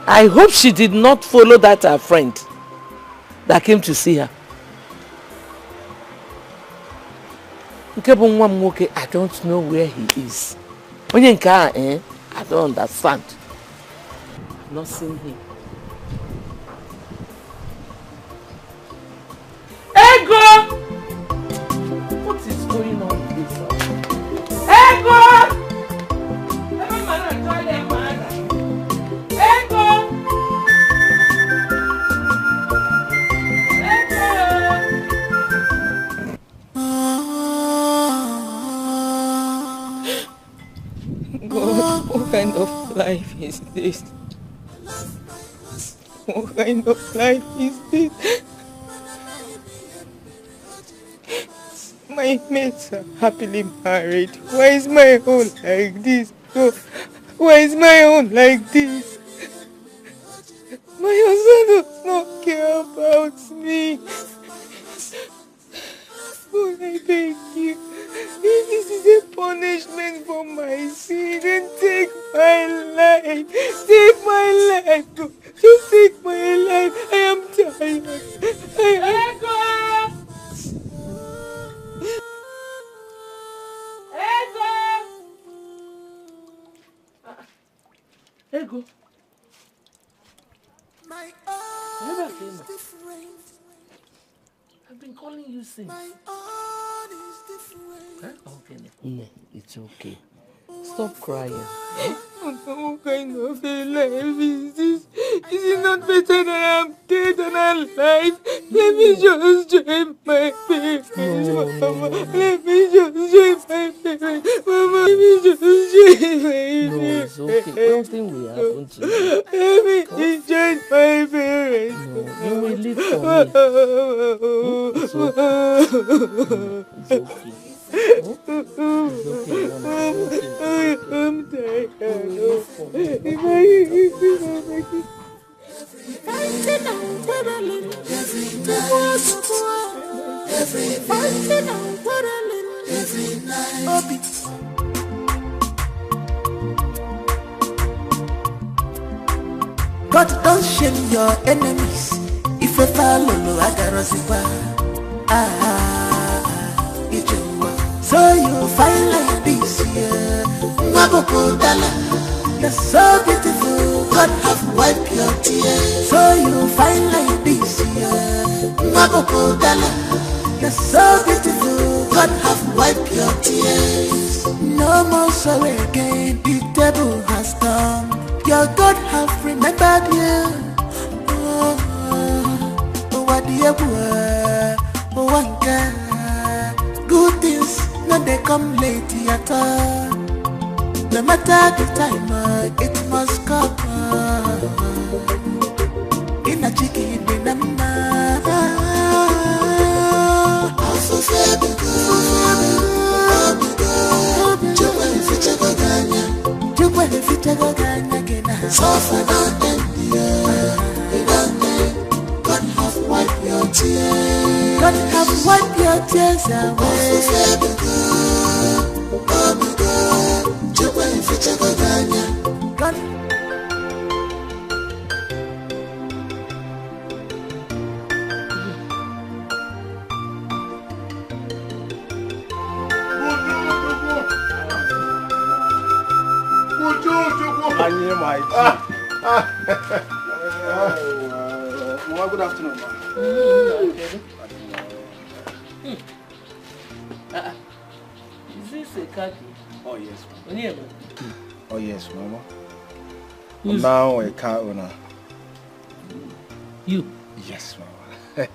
I hope she did not follow that her friend that came to see her. I don't know where he is. I don't understand. I've not seen him. Ego! What is going on with this house? Ego! God, what kind of life is this? What kind of life is this? My mates are happily married. Why is my own like this? Oh, why is my own like this? My husband does not care about me. God, I beg you. If this is a punishment for my sin, then take my life. Take my life. God. Just take my life. I am tired. Ego. My own is different. I've been calling you since. My own is different. Huh? Okay. No, it's okay. Stop crying. What kind of a life is this? Is it not better that I'm dead and alive? Let me just join my parents, Mama. Let me just join my parents. Mama, let me just join my parents. No, it's okay. Nothing will happen to you. Let me just join my parents. No, you will live for me. It's okay. It's okay. I'm tired. God don't shame your enemies. If you follow, I got so you find like this, yeah. Maboko Dala, you're so beautiful. God have wiped your tears. So you find like this, yeah. Maboko Dala, you're so beautiful. God have wiped your tears. No more sorrow again. The devil has done. Your God have remembered you. What do you want? One God. Good things. No, they come late at all. No matter the time, it must come. In a chicken, in a man. Also, say, suffer not God have wiped your tears. God have wiped your tears away. God. Mama, good afternoon, ma. Is this a khaki? Oh, yes, ma'am. Oh, yes, Mama. I'm now a car owner. You? Yes, Mama.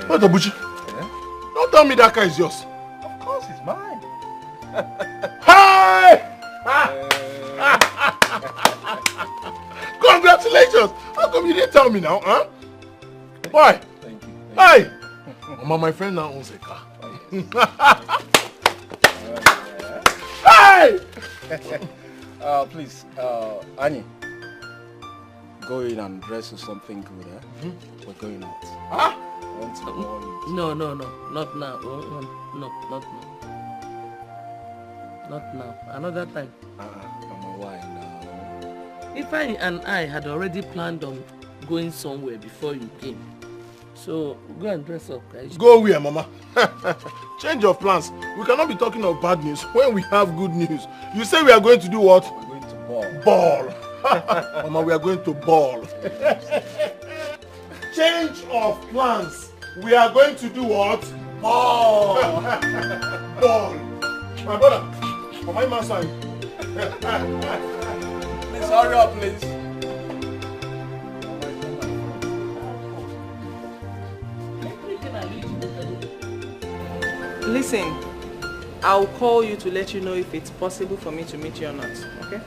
What the Buchi? Don't tell me that car is yours. Of course, it's mine. Hi! Congratulations! How come you didn't tell me now, huh? Why? Thank you. Hey! Mama, my friend now owns a car. Hey! Please, Annie, go in and dress or something good, eh? We're going out. Huh? I want to go on. No, not now. No, not now. Not now. Another time. Mama, why now? Ifeanyi and I had already planned on going somewhere before you came. So go and dress up, guys. Go where, Mama? Change of plans. We cannot be talking of bad news when we have good news. You say we are going to do what? We're going to ball. Ball. Mama, we are going to ball. Change of plans. We are going to do what? Ball. Ball. My brother, for my man side. Please hurry up, please. Listen, I'll call you to let you know if it's possible for me to meet you or not, okay?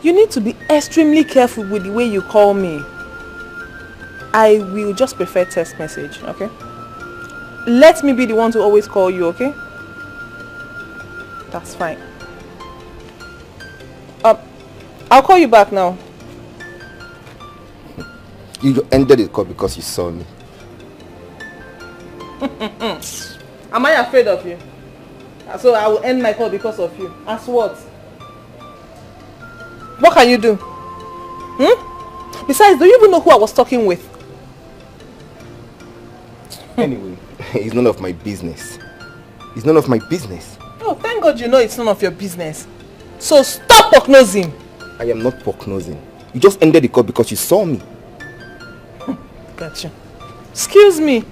You need to be extremely careful with the way you call me. I will just prefer text message, okay? Let me be the one to always call you, okay? That's fine. I'll call you back now. You ended the call because you saw me. Am I afraid of you? So I will end my call because of you. As what? What can you do? Besides, do you even know who I was talking with? Anyway, it's none of my business. It's none of my business. Oh, thank God you know it's none of your business. So stop prognosing. I am not prognosing. You just ended the call because you saw me. Gotcha. Excuse me.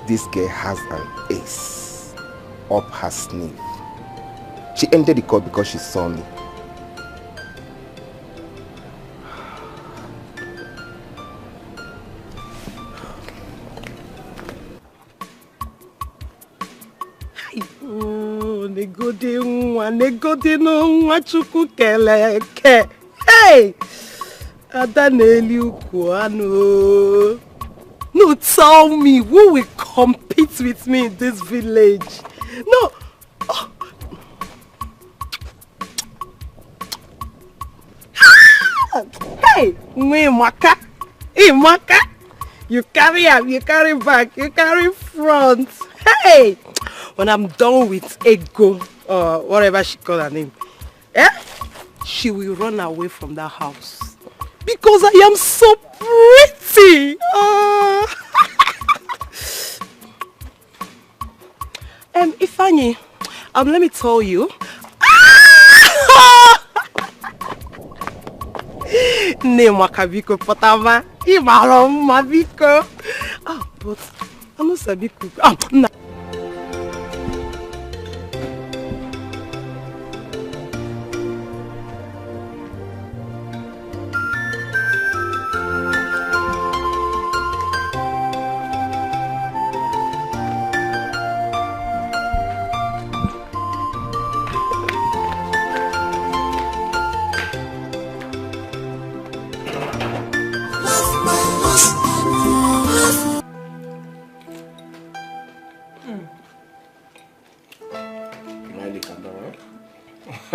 This girl has an ace up her sleeve. She ended the call because she saw me. negodi no nwa chukwu keleke. Hey! Ada na-eli ukwu anu. No, tell me, who will compete with me in this village? No. Oh. Hey, Maka. Hey, Maka. You carry up, you carry back, you carry front. Hey, when I'm done with Ego, or whatever she call her name, she will run away from that house. Because I am so pretty. Ifeanyi, let me tell you. Ne Makabiko Potama, Imarom Mabiko. But I'm not sabi cook. No.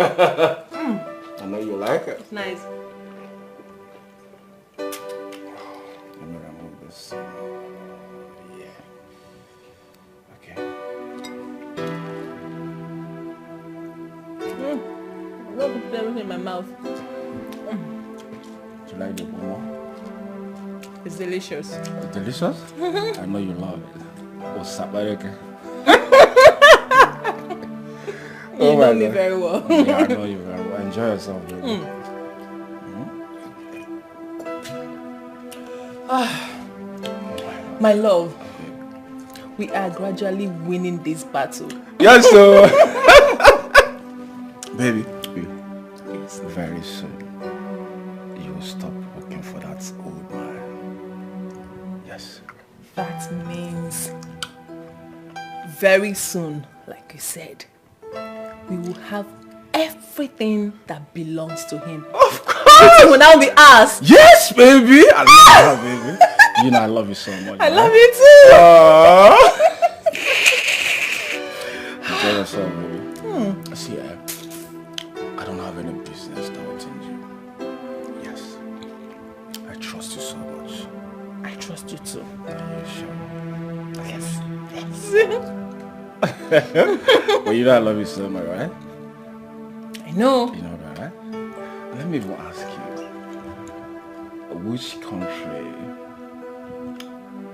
I know you like it. It's nice. Let me remove this. Yeah. Okay. I'm not going to put everything in my mouth. Do you like the momo? It's delicious. It's delicious? I know you love it. What's up, Bareke? You know me very well. Yeah, I know you very well. Enjoy yourself, baby. My love, we are gradually winning this battle. Yes, sir. Baby, yes. Very soon you will stop working for that old man. Yes. That means very soon, like you said, we will have everything that belongs to him. Of course! It will now be ours. Yes, baby! I love you, baby. You know I love you so much. I love you too! Enjoy yourself, baby. See, I don't have any business doubting you. Yes. I trust you so much. I trust you too. Are you sure? Yes. Yes. Well, you know I love you so much, right? I know. You know that, right? Let me even ask you, which country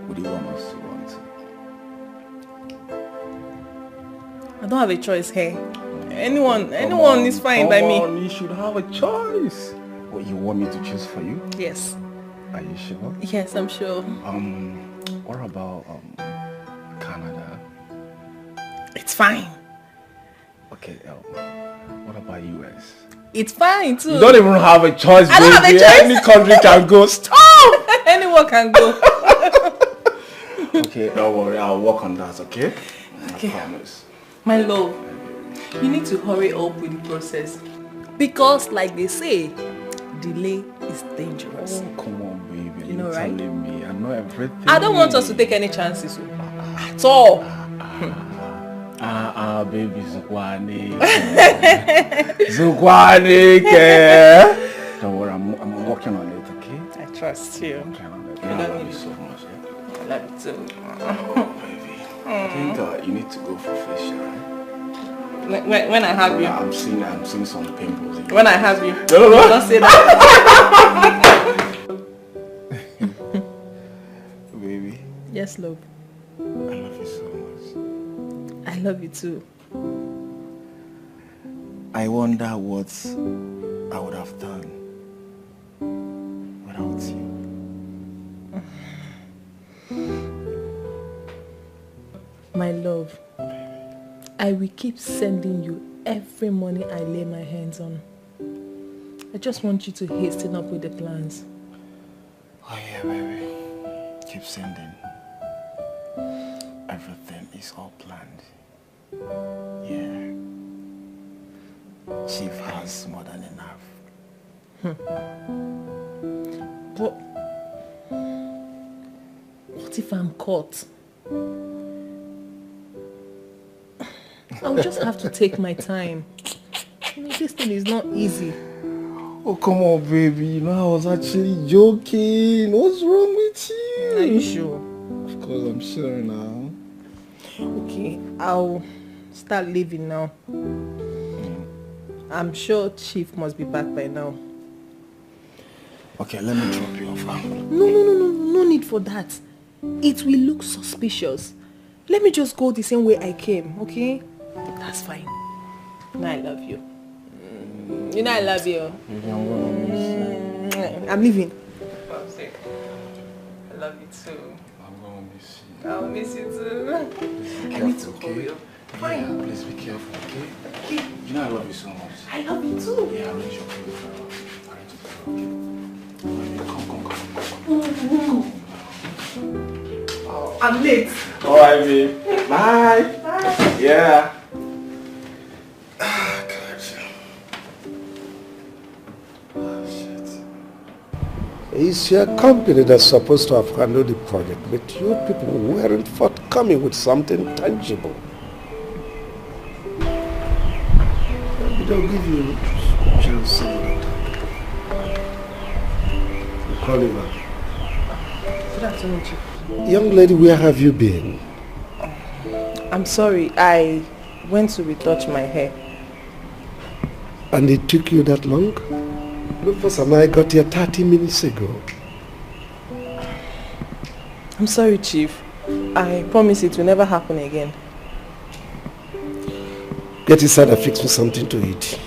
would you want us to run to? I don't have a choice here. Anyone is fine by me. You should have a choice. What, you want me to choose for you? Yes. Are you sure? Yes, I'm sure. What about Canada? It's fine. Okay, what about US? It's fine too. You don't even have a choice, I don't have a choice. Any country can go. Stop! Anyone can go. Okay, don't worry. I'll work on that, okay? Okay. I promise. My love, you need to hurry up with the process. Because like they say, delay is dangerous. Oh, come on, baby. You know, right? Telling me. I know everything. I don't want us to take any chances. At all. Baby, Zukwanike. Zukwanike. Don't worry, I'm working on it, okay? I trust you. I love you so much. I love you too. Baby, I think you need to go for facial, right? When I have you. I'm seeing some pimples. When I have you. No. Don't say that. Baby. Yes, love. I love you so much. I love you too. I wonder what I would have done without you. My love, I will keep sending you every money I lay my hands on. I just want you to hasten up with the plans. Oh yeah, baby. Keep sending. Everything is all planned. Yeah. Chief has more than enough. But what if I'm caught? I'll just have to take my time. This thing is not easy. Oh, come on, baby. You know, I was actually joking. What's wrong with you? Are you sure? Of course, I'm sure now. Okay, I'll start leaving now. I'm sure Chief must be back by now. Okay, let me drop you off. No need for that. It will look suspicious. Let me just go the same way I came, okay? That's fine. No, I love you. You know I love you. I'm leaving. I love you too. I'm gonna miss you. I'll miss you too. I need to hurry up. Fine. Yeah, please be careful, okay? You know I love you so much. I love you too. Yeah, arrange your food. Arrange your food, okay? Come. I'm late. Alright, babe. Bye. Bye. Yeah. It's your company that's supposed to have handled the project, but you people weren't forthcoming with something tangible. We don't give you a chance. Call him back. Good afternoon, Chief. Young lady, where have you been? I'm sorry, I went to retouch my hair. And it took you that long? Rufus and I got here 30 minutes ago. I'm sorry, Chief. I promise it will never happen again. Get inside and fix me something to eat.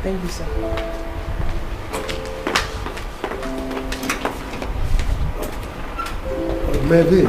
Thank you, sir. Maybe.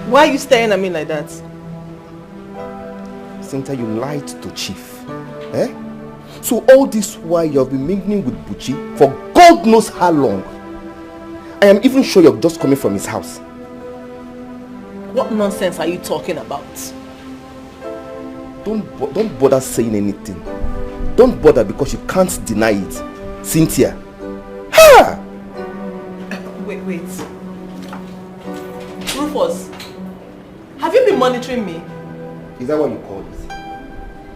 Why are you staring at me like that? Cynthia, you lied to Chief. Eh? So all this while you have been mingling with Buchi for God knows how long. I am even sure you're just coming from his house. What nonsense are you talking about? Don't bother saying anything. Don't bother because you can't deny it. Cynthia. Ha! Wait. Rufus, have you been monitoring me? Is that what you call it?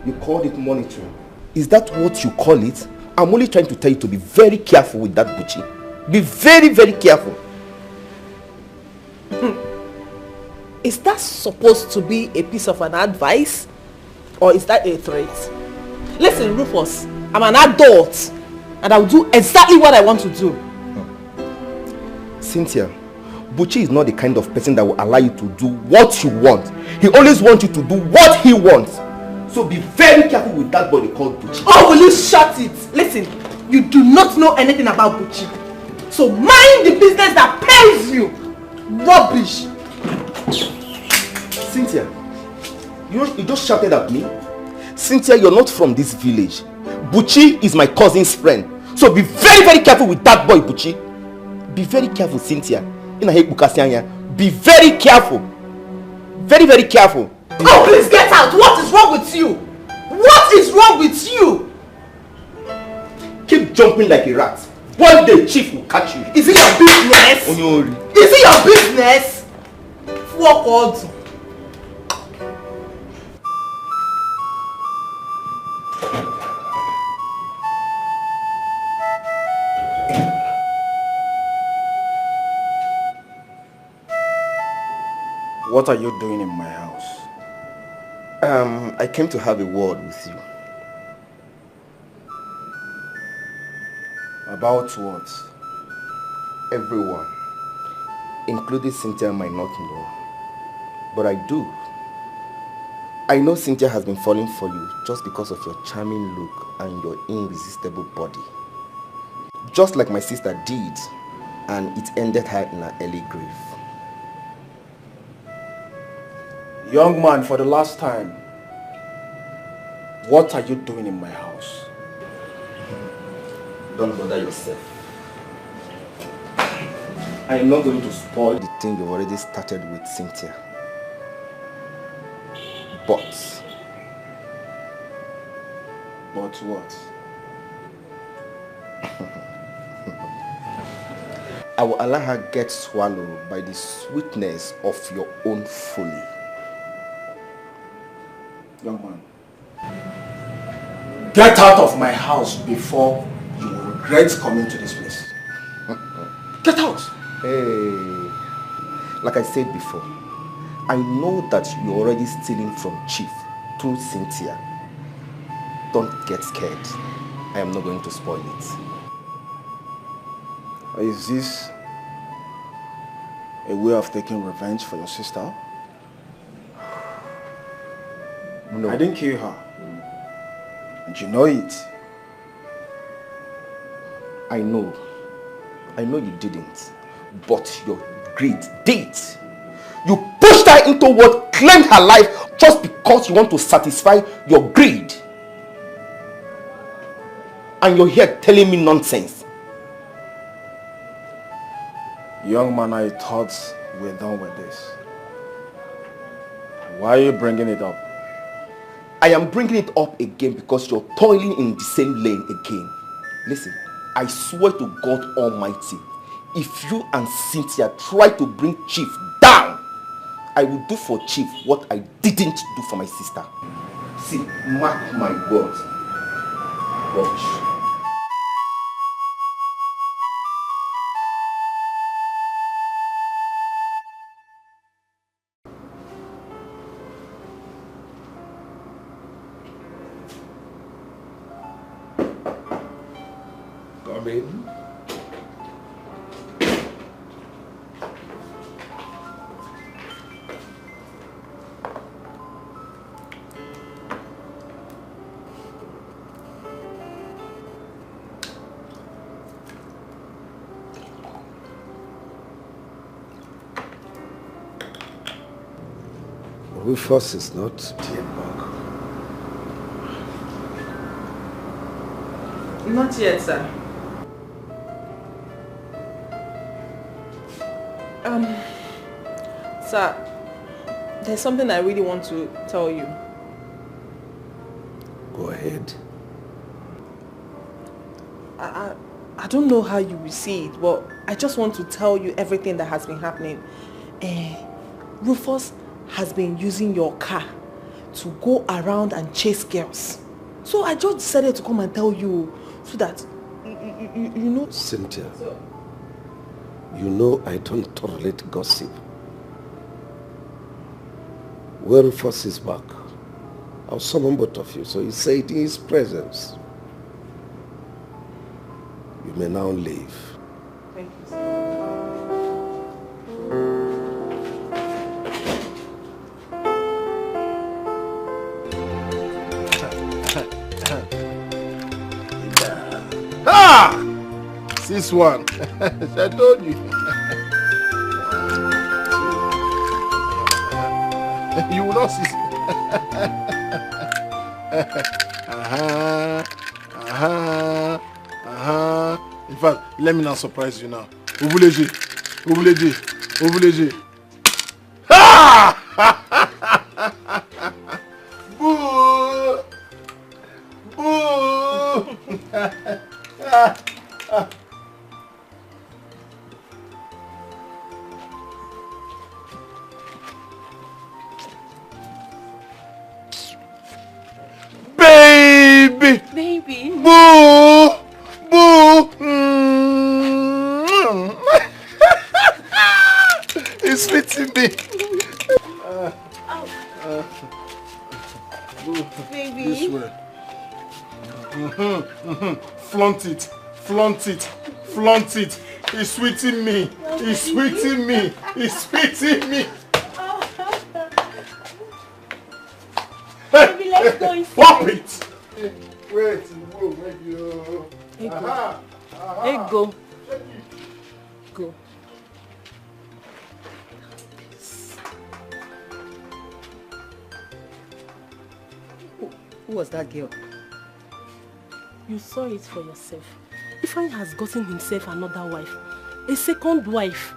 You called it monitoring. Is that what you call it? I'm only trying to tell you to be very careful with that Buchi. Be very, very careful. Is that supposed to be a piece of an advice? Or is that a threat? Listen, Rufus, I'm an adult and I will do exactly what I want to do. Cynthia, Buchi is not the kind of person that will allow you to do what you want. He always wants you to do what he wants. So be very careful with that boy called Buchi. Oh, will you shut it? Listen, you do not know anything about Buchi. So mind the business that pays you. Rubbish. Cynthia, you just shouted at me? Cynthia, you're not from this village. Buchi is my cousin's friend. So be very, very careful with that boy, Buchi. Be very careful, Cynthia. Be very careful. Very, very careful. Oh, please get out! What is wrong with you? What is wrong with you? Keep jumping like a rat. One day Chief will catch you. Is it your business? Is it your business? Fuck all. What are you doing in my house? I came to have a word with you. About what? Everyone, including Cynthia, might not know. But I do. I know Cynthia has been falling for you just because of your charming look and your irresistible body. Just like my sister did, and it ended her in an early grave. Young man, for the last time, what are you doing in my house? Don't bother yourself. I am not going to spoil the thing you've already started with Cynthia. But what? I will allow her get swallowed by the sweetness of your own folly. Young man, get out of my house before you will regret coming to this place. Get out! Hey, like I said before, I know that you're already stealing from Chief through Cynthia. Don't get scared. I am not going to spoil it. Is this a way of taking revenge for your sister? No. I didn't kill her. And you know it. I know you didn't. But your greed did. You pushed her into what claimed her life just because you want to satisfy your greed. And you're here telling me nonsense. Young man, I thought we're done with this. Why are you bringing it up? I am bringing it up again because you're toiling in the same lane again. Listen, I swear to God Almighty, if you and Cynthia try to bring Chief down, I will do for Chief what I didn't do for my sister. See, mark my words. Watch. Come in. Rufus is not yet back. Not yet, sir. Sir, there's something I really want to tell you. Go ahead. I don't know how you will see it, but I just want to tell you everything that has been happening. Rufus has been using your car to go around and chase girls. So I just decided to come and tell you so that, you know... Cynthia, you know I don't tolerate gossip. When Rufus is back, I'll summon both of you, so you say it in his presence. You may now leave. Thank you, sir. Ah! This one. I told you. You will not see. In fact, let me now surprise you now. Ovuleji. Ha! Boo! Boo! Baby! Boo! Boo! It's fitting me. Baby. This way. Flaunt it. Flaunt it. Flaunt it. It's sweeting me. It's sweeting me. It's sweeting me. Baby, let's go inside. Pop it. Wait. Ego. Go. Who was that girl? You saw it for yourself. Ifeanyi has gotten himself another wife. A second wife.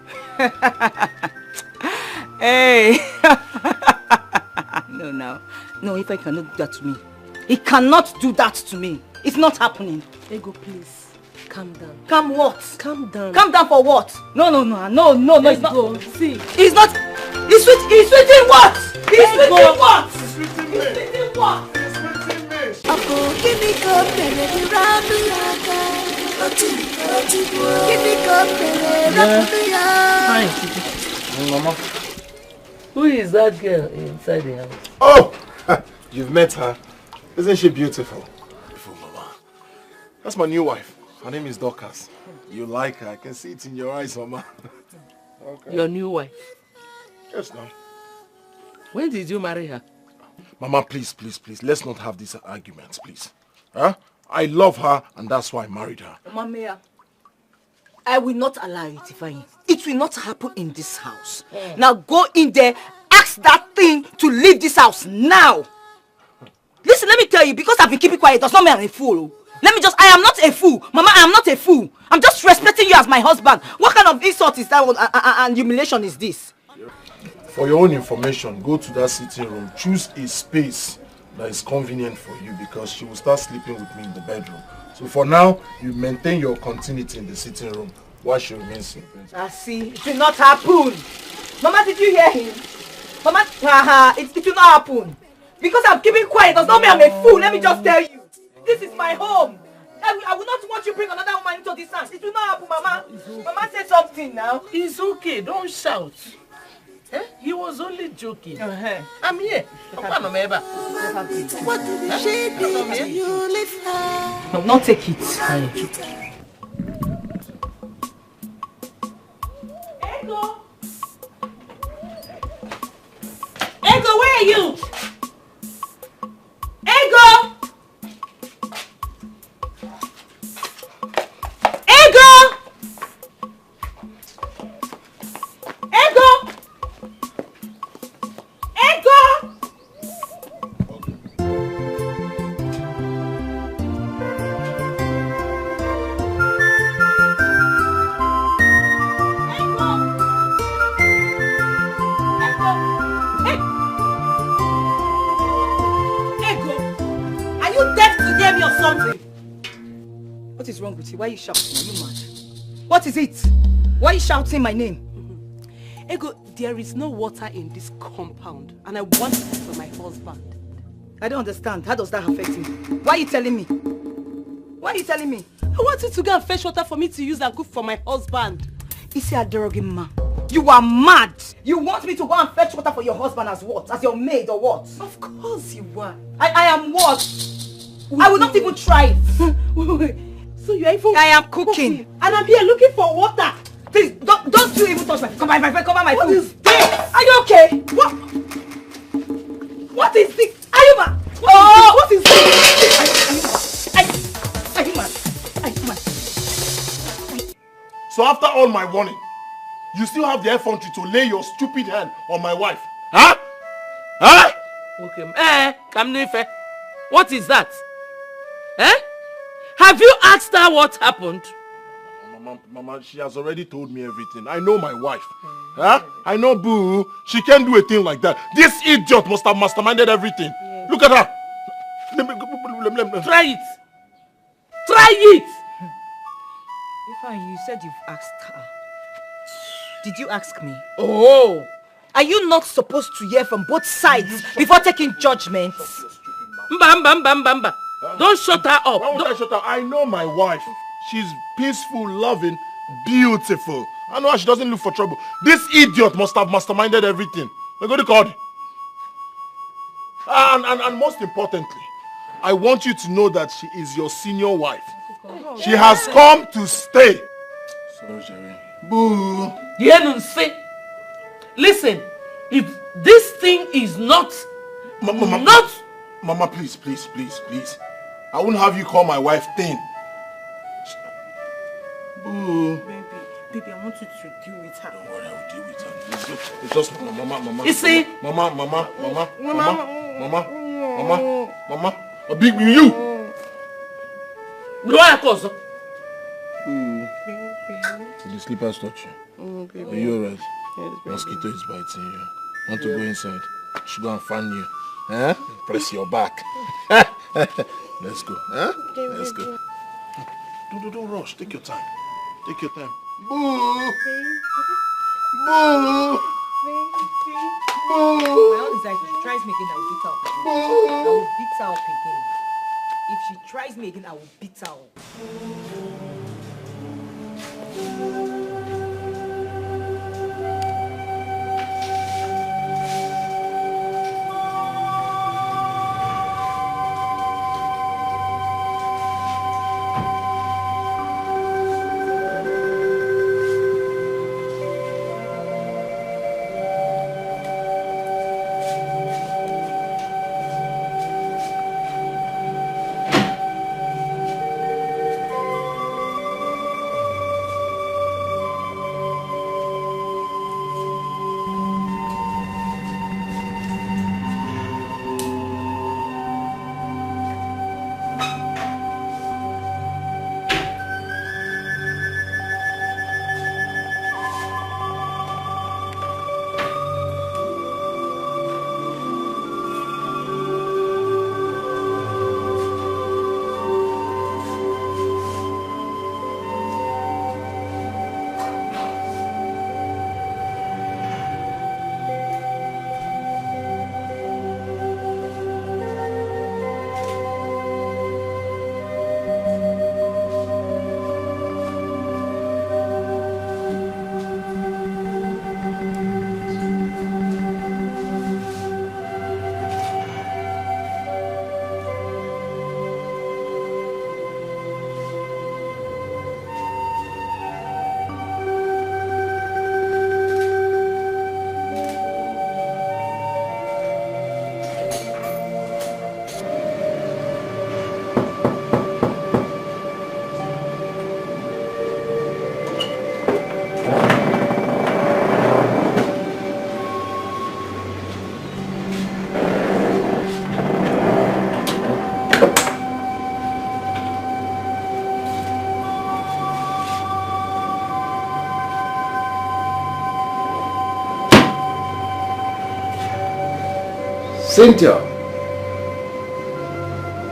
Hey! No, Ifeanyi cannot do that to me. He cannot do that to me. It's not happening. Ego, please. Calm down. Calm what? Calm down. Calm down for what? No, it's not. See. It's not. He's sweeting what? He's sweeting what? It's sweeting me. He's sweeting what? It's sweeting me. Mama, who is that girl inside the house? Oh, you've met her. Isn't she beautiful? Beautiful, Mama. That's my new wife. Her name is Dorcas. You like her. I can see it in your eyes, Mama. Okay. Your new wife? Yes, now. When did you marry her? Mama, please. Let's not have these arguments, please. Huh? I love her, and that's why I married her. Mama, I will not allow it, Ifeanyi. It will not happen in this house. Now go in there, ask that thing to leave this house now. Listen, let me tell you, because I've been keeping quiet does not mean I'm a fool. I am not a fool. Mama, I am not a fool. I'm just respecting you as my husband. What kind of insult is that and humiliation is this? For your own information, go to that sitting room. Choose a space that is convenient for you because she will start sleeping with me in the bedroom. So for now, you maintain your continuity in the sitting room while she remains in bed. I see. It will not happen. Mama, did you hear him? Mama, it will not happen. Because I'm keeping quiet does not mean I'm a fool. Let me just tell you. This is my home. I will not want you bring another woman into this house. It will not happen, Mama. Mama, say something now. It's okay. Don't shout. Eh? He was only joking. I'm here. No, not take it. Ego, where are you? Ego! Ego! Ego! Ego! Or something. What is wrong with you? Why are you shouting? Are you mad? What is it? Why are you shouting my name? Ego, there is no water in this compound and I want it for my husband. I don't understand. How does that affect me? Why are you telling me? Why are you telling me? I want you to go and fetch water for me to use and cook for my husband. Isi Aderogima, you are mad. You want me to go and fetch water for your husband as what? As your maid or what? Of course you are. I am what? I will not even try it. Wait. So you are even I am cooking. And I'm here looking for water. Please, don't you even touch my food. Cover my food. What is this? Are you okay? What? What is this? Are you mad? What is this? Are you mad? So after all my warning, you still have the effrontery to lay your stupid hand on my wife? Huh? Huh? Okay. Kamnife. What is that? Eh? Have you asked her what happened? Mama, she has already told me everything. I know my wife. Huh? I know Boo. She can't do a thing like that. This idiot must have masterminded everything. Yes. Look at her. Try it. Try it. Ifeanyi, you said you've asked her. Did you ask me? Oh. Are you not supposed to hear from both sides before taking judgments? Mba. Don't shut her up. Why won't I shut her? I know my wife. She's peaceful, loving, beautiful. I know her. She doesn't look for trouble. This idiot must have masterminded everything. Go to God. And most importantly, I want you to know that she is your senior wife. She has come to stay. Sorry, Jerry. Boo. Listen, if this thing is not... Mama, please. I wouldn't have you call my wife thin. Boo. Baby, I want you to deal with her. Don't worry, I will deal with her. It's just Mama. You see? Mama. A big you. Did the slippers touch you? Are you alright? Yes, mosquito is biting you. Want to go inside? Should go and fan you. Huh? Press your back. Let's go. Huh? Let's go. Don't rush. Take your time. Take your time. Boo! Boo! Well, it's like if she tries me again, I will beat her up again. I will beat her up again. If she tries me again, I will beat her up.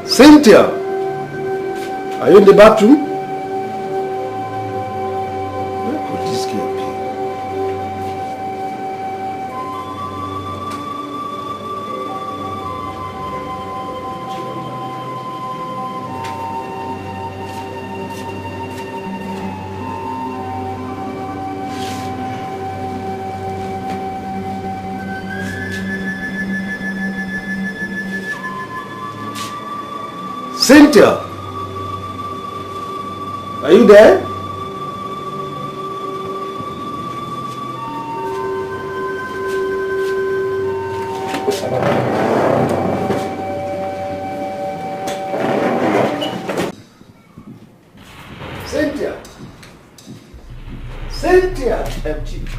Cynthia, are you in the bathroom? Where could this girl be? Cynthia, are you there? Cynthia, Chief.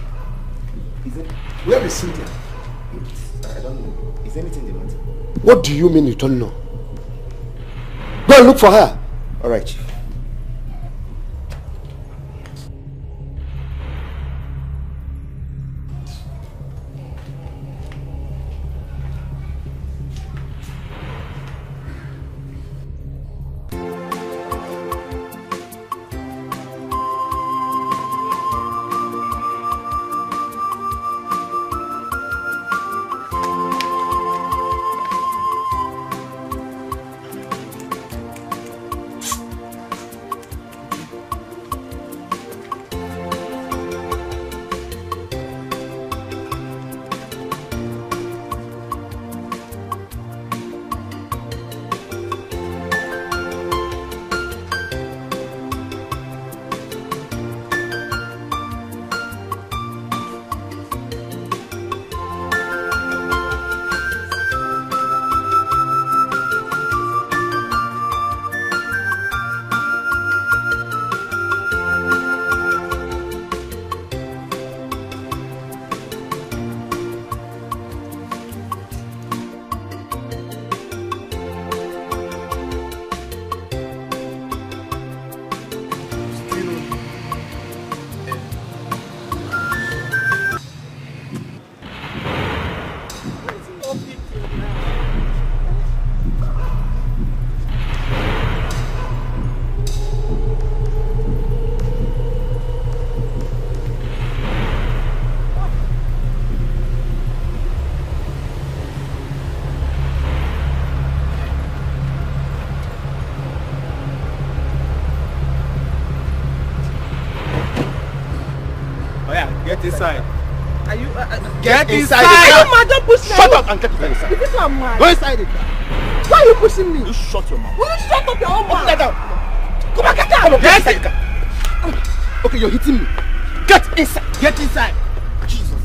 Where is Cynthia? I don't know. Is there anything they want? What do you mean you don't know? Go and look for her. All right, Chief. Get inside. Are you? Get inside. Come on, don't push me. Shut up and get inside. Is this one mad? Go inside it. Why are you pushing me? You shut your mouth. Will you shut up your own mouth? Open that down. Come on, get down. Come on, get inside. Okay, you're hitting me. Get inside. Get inside. Jesus.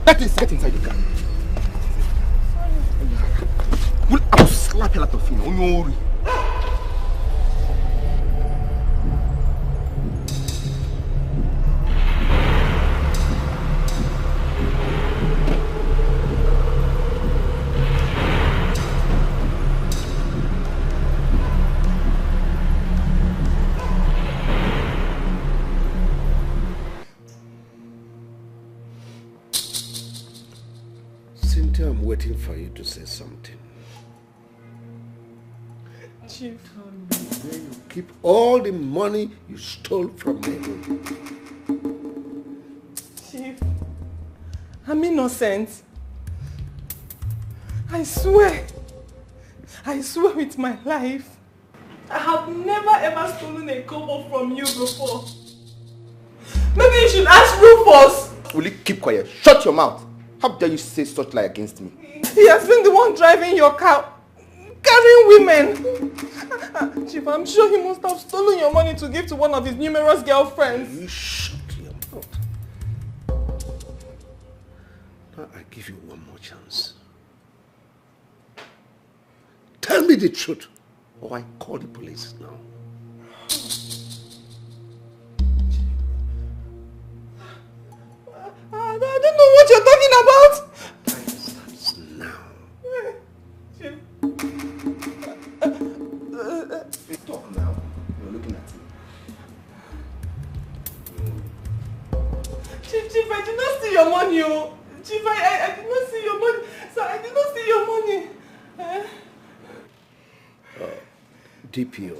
Get inside the car. I will slap you out of you. Cynthia, I'm waiting for you to say something. Chief. Where you keep all the money you stole from me. Chief, I'm innocent. I swear with my life. I have never ever stolen a kobo from you before. Maybe you should ask Rufus. Will you keep quiet? Shut your mouth. How dare you say such lie against me? He has been the one driving your car, carrying women. Chief, I'm sure he must have stolen your money to give to one of his numerous girlfriends. You shut your mouth. Now I give you one more chance. Tell me the truth, or I call the police now. I don't know what you're talking about. That's now. Chief. Talk now. You're looking at me. Chief, I did not see your money. Oh. Chief, I did not see your money. Sir, I did not see your money. DPO,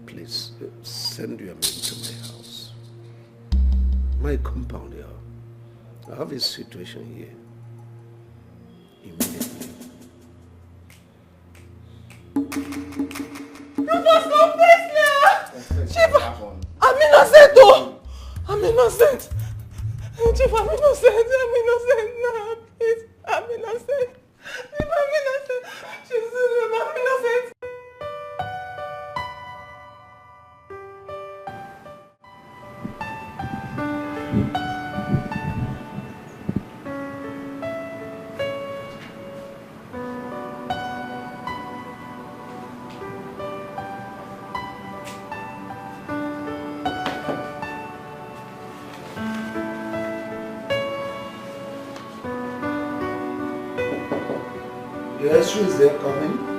please send your men to my house. My compound here. I have a situation here. Immediately. Rufus, no face now! Chief, I'm innocent though! I'm innocent! Chief, I'm innocent! I'm innocent now! Please, I'm innocent! Chief, I'm innocent! Jesus, I'm innocent! Yes, who is there coming?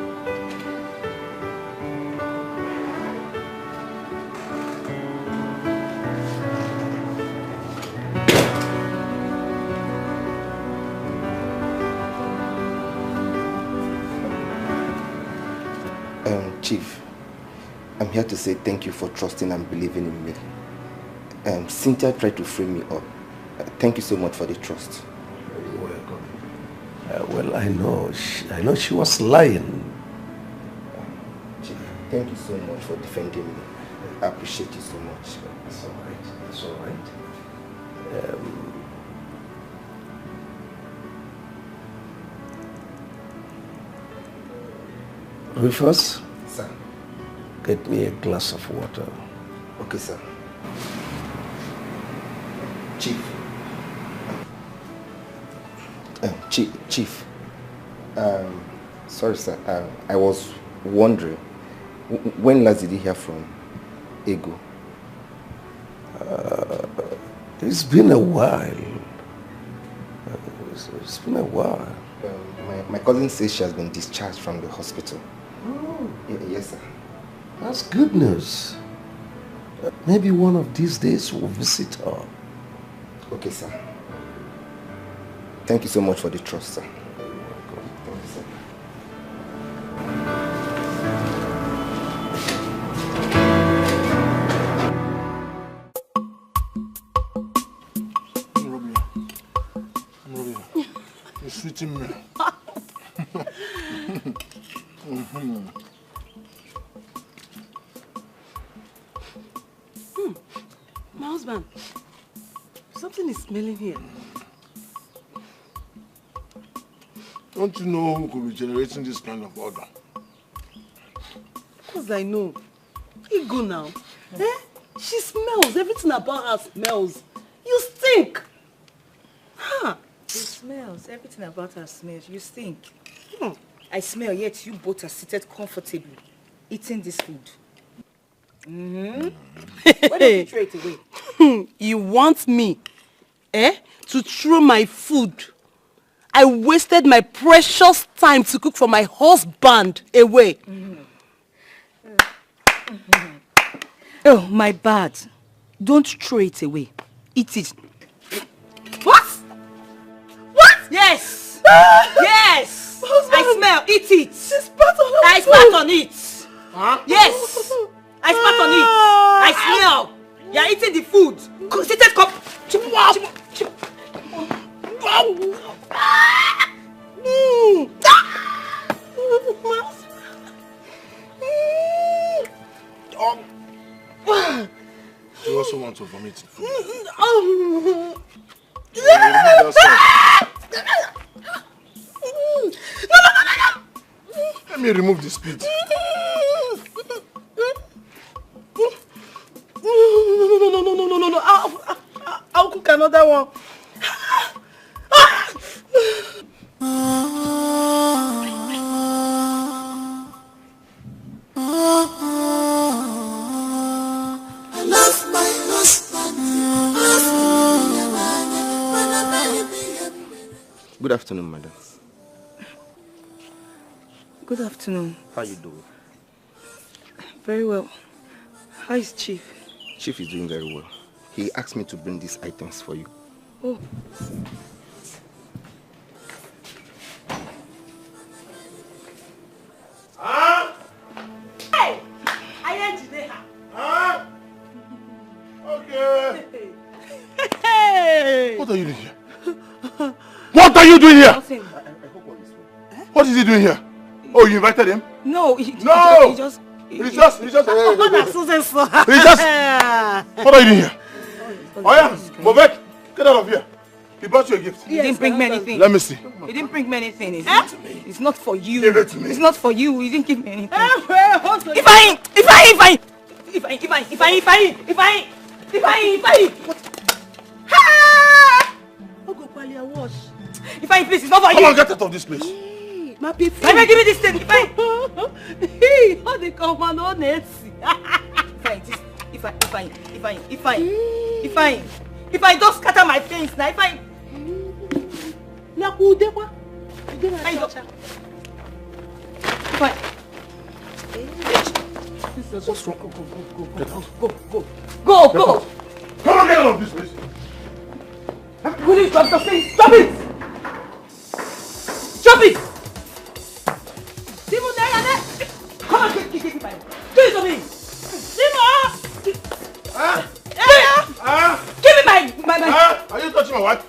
Chief, I'm here to say thank you for trusting and believing in me. Cynthia tried to frame me up. Thank you so much for the trust. You're welcome. Well, I know she was lying. Chief, thank you so much for defending me. I appreciate you so much. That's all right. That's all right. Rufus? Sir. Get me a glass of water. Okay, sir. Chief. Chief. Sorry, sir. I was wondering, when last did you hear from Ego? It's been a while. It's been a while. My cousin says she has been discharged from the hospital. Oh. Yes, sir. That's good news. Maybe one of these days we'll visit her. Okay, sir. Thank you so much for the trust, sir. Thank you, sir. I'm Robbie. You're sweeting me. My husband, something is smelling here. Don't you know who could be generating this kind of odor? Of course I know. Ego now. She smells. Everything about her smells. You stink. Huh? She smells. Everything about her smells. You stink. I smell, yet you both are seated comfortably, eating this food. Why don't you throw it away? You want me, to throw my food? I wasted my precious time to cook for my husband away. Oh, my bad. Don't throw it away. Eat it. What? What? Yes. Yes. I smell. Eat it. She spat on I spat on it. Huh? Yes. I spat on it. I smell. You are eating the food. Seated cup. You also want to vomit the food? Let me remove the spit. No. I'll cook another one. I love my husband. Good afternoon, madam. Good afternoon. How you doing? Very well. How is Chief? Chief is doing very well. He asked me to bring these items for you. Oh. Huh? Hey! I am today. Huh? Okay. Hey! What are you doing here? What are you doing here? Nothing. What is he doing here? Oh, you invited him? No, He just. What are you doing here? Oh yeah, Bobek, get out of here. He brought you a gift. He didn't bring me anything. Let me see. He didn't bring me anything. It's not for you. Give it to me. It's not for you. He didn't give me anything. If I please, it's not for you. Come on, get out of this place. My people. Give me this thing. How they come on honest. If I don't scatter my face now, Ifeanyi. What's wrong? Go. Come on, get out of this place. Will you stop the thing? Stop it! Stop it! Simon, there. Come on, give me my. Do it to me. Simon! Give me my. Are you touching my wife?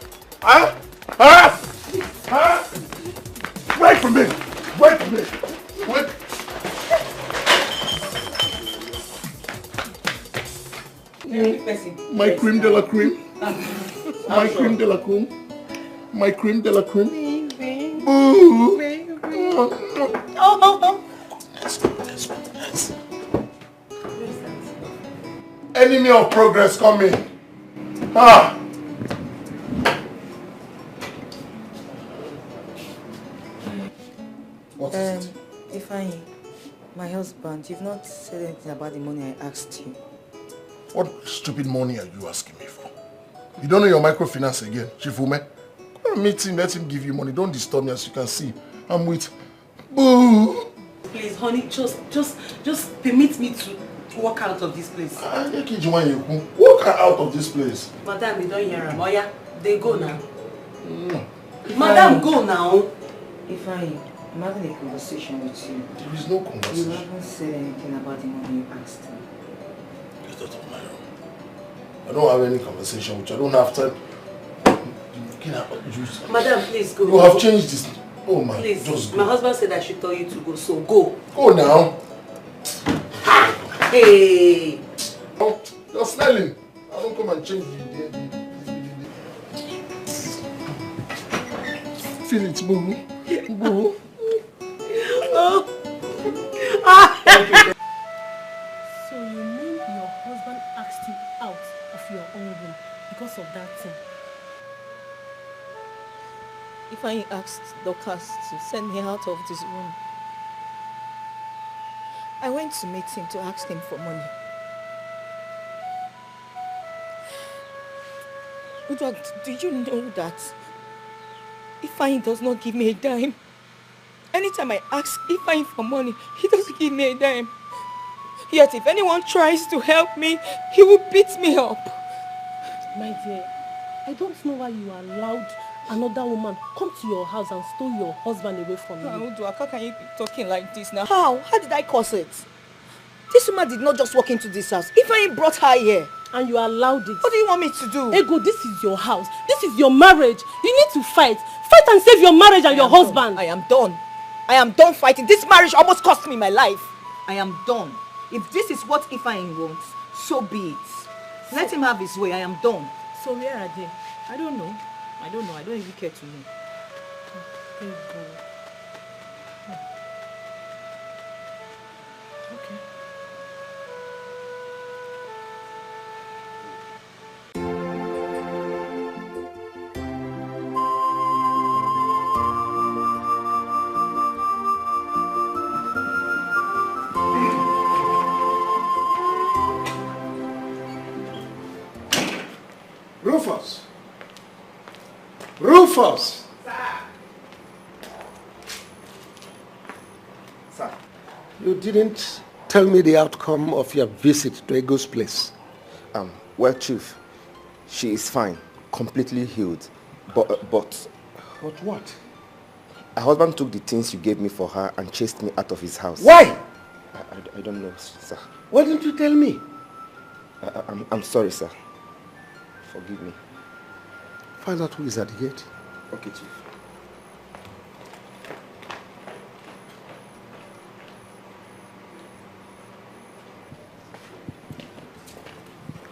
Wait for me. Wait. My cream de la cream. My cream de la cream. My cream de la cream. Ooh. Enemy of progress coming. What is it? Ifeanyi, my husband, you've not said anything about the money I asked you. What stupid money are you asking me for? You don't know your microfinance again, Chifume? Go and meet him, let him give you money. Don't disturb me, as you can see. I'm with... Boo! Please, honey, just permit me to walk out of this place. Walk out of this place. Madam, you don't hear him. Oh yeah, they go now. Madam, go now. Ifeanyi, I'm having a conversation with you. There is no conversation. You haven't said anything about the money you asked me. Get out of my room. I don't have any conversation with you. I don't have time. Madam, please go. You have changed this. Oh my, please. Just go. My husband said I should tell you to go, so go. Go now. Hey. Oh, you're smelling. I don't come and change the feel it, boo. Boo. So you mean your husband asked you out of your own room because of that thing? Ifeanyi asked Dorcas to send me out of this room. I went to meet him to ask him for money. Udwag, do you know that Ifeanyi does not give me a dime? Anytime I ask Ifeanyi for money, he doesn't give me a dime. Yet if anyone tries to help me, he will beat me up. My dear, I don't know why you allowed another woman come to your house and stole your husband away from you. Udwag, how can you be talking like this now? How? How did I cause it? This woman did not just walk into this house. Ifeanyi brought her here. And you allowed it. What do you want me to do? Ego, this is your house. This is your marriage. You need to fight. Fight and save your marriage and your husband. I am done. I am done fighting. This marriage almost cost me my life. I am done. If this is what Ifeanyi wants, so be it. Let him have his way. I am done. So where are they? I don't know. I don't even care to know. Ego. Okay. Rufus! Rufus! Sir. You didn't tell me the outcome of your visit to Ego's place. Well, Chief, she is fine, completely healed. But But what? her husband took the things you gave me for her and chased me out of his house. Why? I don't know, sir. Why didn't you tell me? I'm sorry, sir. Forgive me. Find out who is at the gate. Okay, Chief.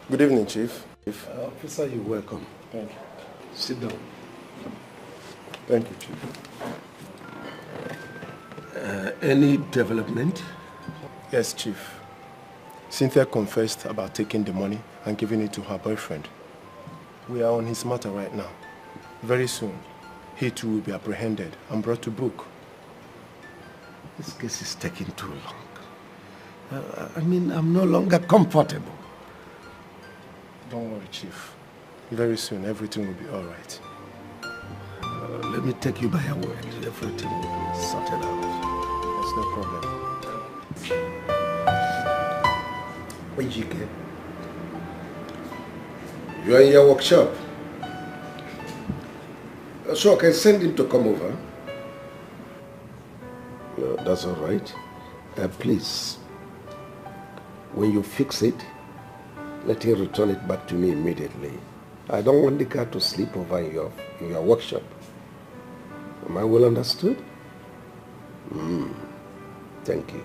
Good evening, Chief. Officer, you're welcome. Thank you. Sit down. Thank you, Chief. Any development? Yes, Chief. Cynthia confessed about taking the money and giving it to her boyfriend. We are on his matter right now. Very soon, he too will be apprehended and brought to book. This case is taking too long. I'm no longer comfortable. Don't worry, Chief. Very soon, everything will be all right. Let me take you by your word. Everything will be sorted out. It's no problem. Ejike, you are in your workshop. So I can send him to come over. No, that's all right. Please, when you fix it, let him return it back to me immediately. I don't want the car to sleep over in your workshop. Am I well understood? Thank you.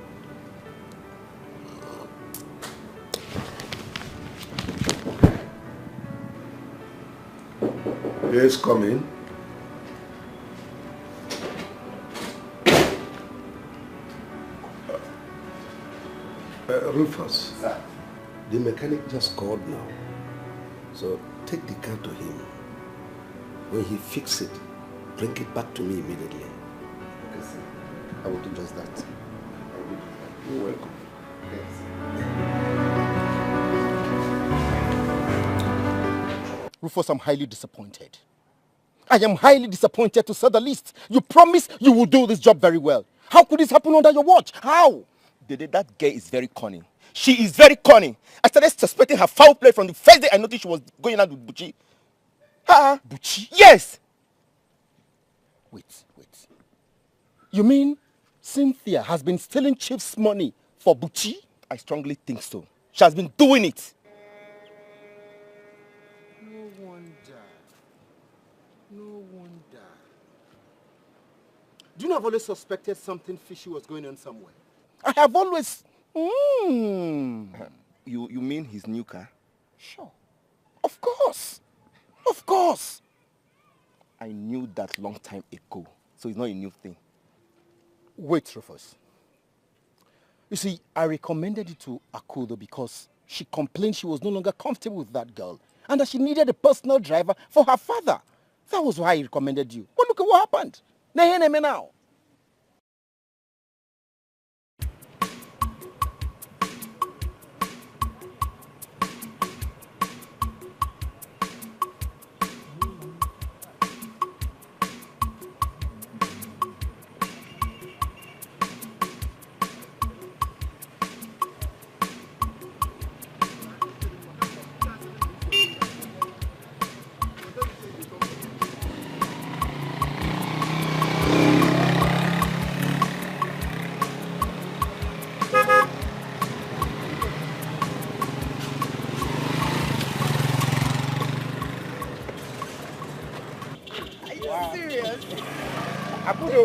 Yes, come in. Rufus, sir. The mechanic just called now. So take the car to him. When he fixes it, bring it back to me immediately. Okay, sir. I will do just that. You're welcome. Rufus, I'm highly disappointed. I am highly disappointed, to say the least. You promised you will do this job very well. How could this happen under your watch? How? Dede, that girl is very cunning. She is very cunning. I started suspecting her foul play from the first day I noticed she was going out with Buchi. Buchi? Yes! Wait. You mean Cynthia has been stealing Chief's money for Buchi? I strongly think so. She has been doing it. No wonder. Do you know I've always suspected something fishy was going on somewhere? I have always... You mean his new car? Sure. Of course. Of course. I knew that long time ago. So it's not a new thing. Wait, Rufus. You see, I recommended it to Akudo because she complained she was no longer comfortable with that girl and that she needed a personal driver for her father. That was why I recommended you. But look at what happened. Now.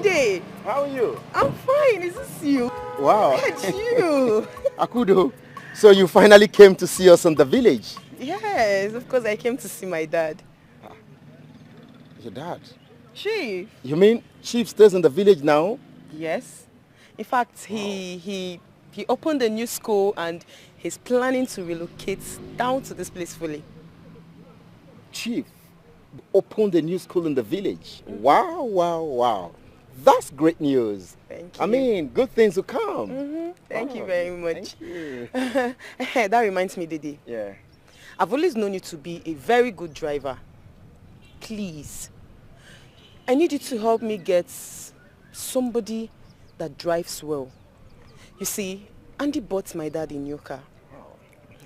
Day. How are you? I'm fine. Is this you? Wow. It's you. Akudo, so you finally came to see us in the village? Yes, of course I came to see my dad. Your dad? Chief. You mean Chief stays in the village now? Yes. In fact, he opened a new school and he's planning to relocate down to this place fully. Chief opened a new school in the village. Wow. That's great news. Thank you. I mean, good things will come. Thank you very much. Thank you. That reminds me, Didi. Yeah. I've always known you to be a very good driver. Please, I need you to help me get somebody that drives well. You see, Andy bought my dad a new car.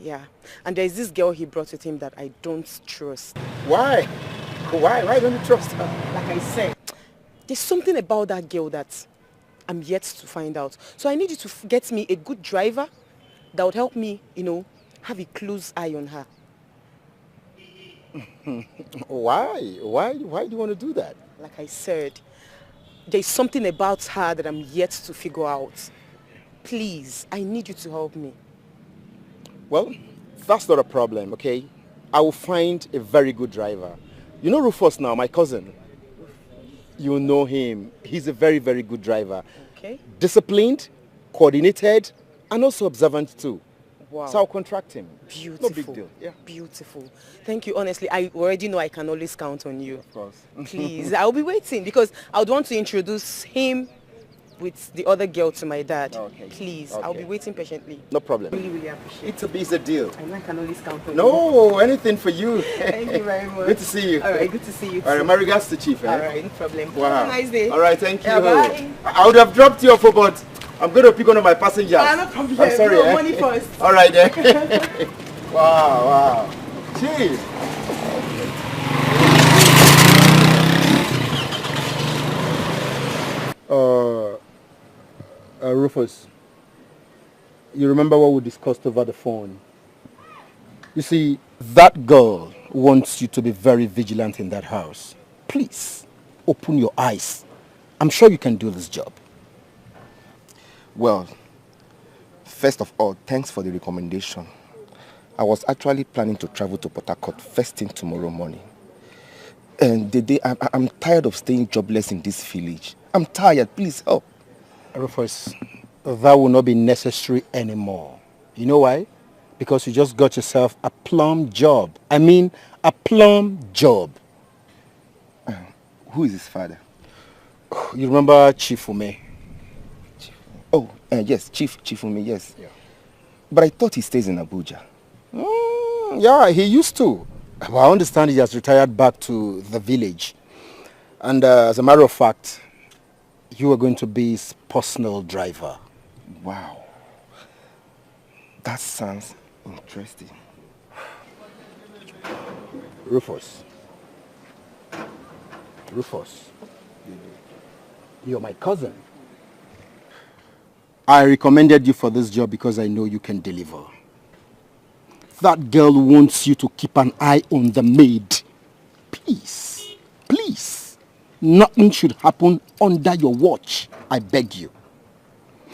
Yeah, and there's this girl he brought with him that I don't trust. Why? Why don't you trust her? Like I said, there's something about that girl that I'm yet to find out. So I need you to get me a good driver that would help me, have a close eye on her. Why? Why do you want to do that? Like I said, there's something about her that I'm yet to figure out. Please, I need you to help me. Well, that's not a problem, okay? I will find a very good driver. You know Rufus now, my cousin. You know him. He's a very, very good driver. Okay. Disciplined, coordinated, and also observant too. Wow. So I'll contract him. Beautiful. No big deal. Yeah. Beautiful. Thank you. Honestly, I already know I can always count on you. Of course. Please, I'll be waiting because I would want to introduce him with the other girl to my dad. Okay. Please, Okay. I'll be waiting patiently. No problem. Really, really appreciate it. It's a deal. I know I can always count on you. No, anything for you. Thank you very much. Good to see you. All right, good to see you too. All right, my regards to Chief. All right, no problem. Wow. Have a nice day. All right, thank you. Yeah, bye. I would have dropped you off, but I'm going to pick one of my passengers. No problem. I'm sorry. No, money first. All right then. Wow. Cheers. Rufus, you remember what we discussed over the phone? You see, that girl wants you to be very vigilant in that house. Please, open your eyes. I'm sure you can do this job. Well, first of all, thanks for the recommendation. I was actually planning to travel to Port Harcourt first thing tomorrow morning. And I'm tired of staying jobless in this village. I'm tired, please help. Rufus, that will not be necessary anymore. You know why? Because you just got yourself a plum job. I mean, a plum job. Who is his father? You remember Chief Ume? Yes, Chief Ume, yes. Yeah. But I thought he stays in Abuja. Yeah, he used to. But I understand he has retired back to the village. And as a matter of fact, you are going to be his personal driver. Wow. That sounds interesting. Rufus, you're my cousin. I recommended you for this job because I know you can deliver. That girl wants you to keep an eye on the maid. Please, nothing should happen under your watch. I beg you.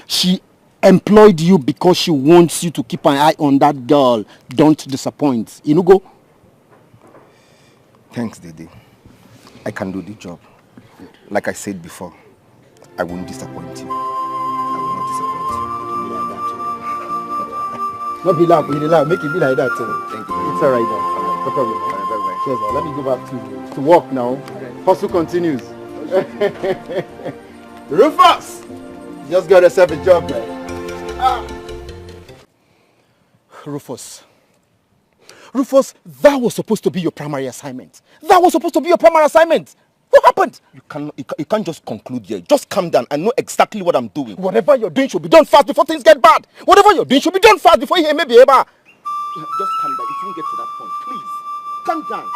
She employed you because she wants you to keep an eye on that girl. Don't disappoint. Inugo? Thanks, Dede. I can do the job. Like I said before, I won't disappoint you. I will not disappoint you. Not be loud, make it be like that. Thank you. It's alright now. No problem. Bye-bye. Cheers, now. Let me go back to work now. Hustle continues. Rufus! Just got yourself a job, man. Rufus, that was supposed to be your primary assignment. What happened? You can't just conclude here. Just calm down. I know exactly what I'm doing. Whatever you're doing should be done fast before things get bad. Whatever you're doing should be done fast before you may be able. Just calm down. It won't get to that point. Please, calm down.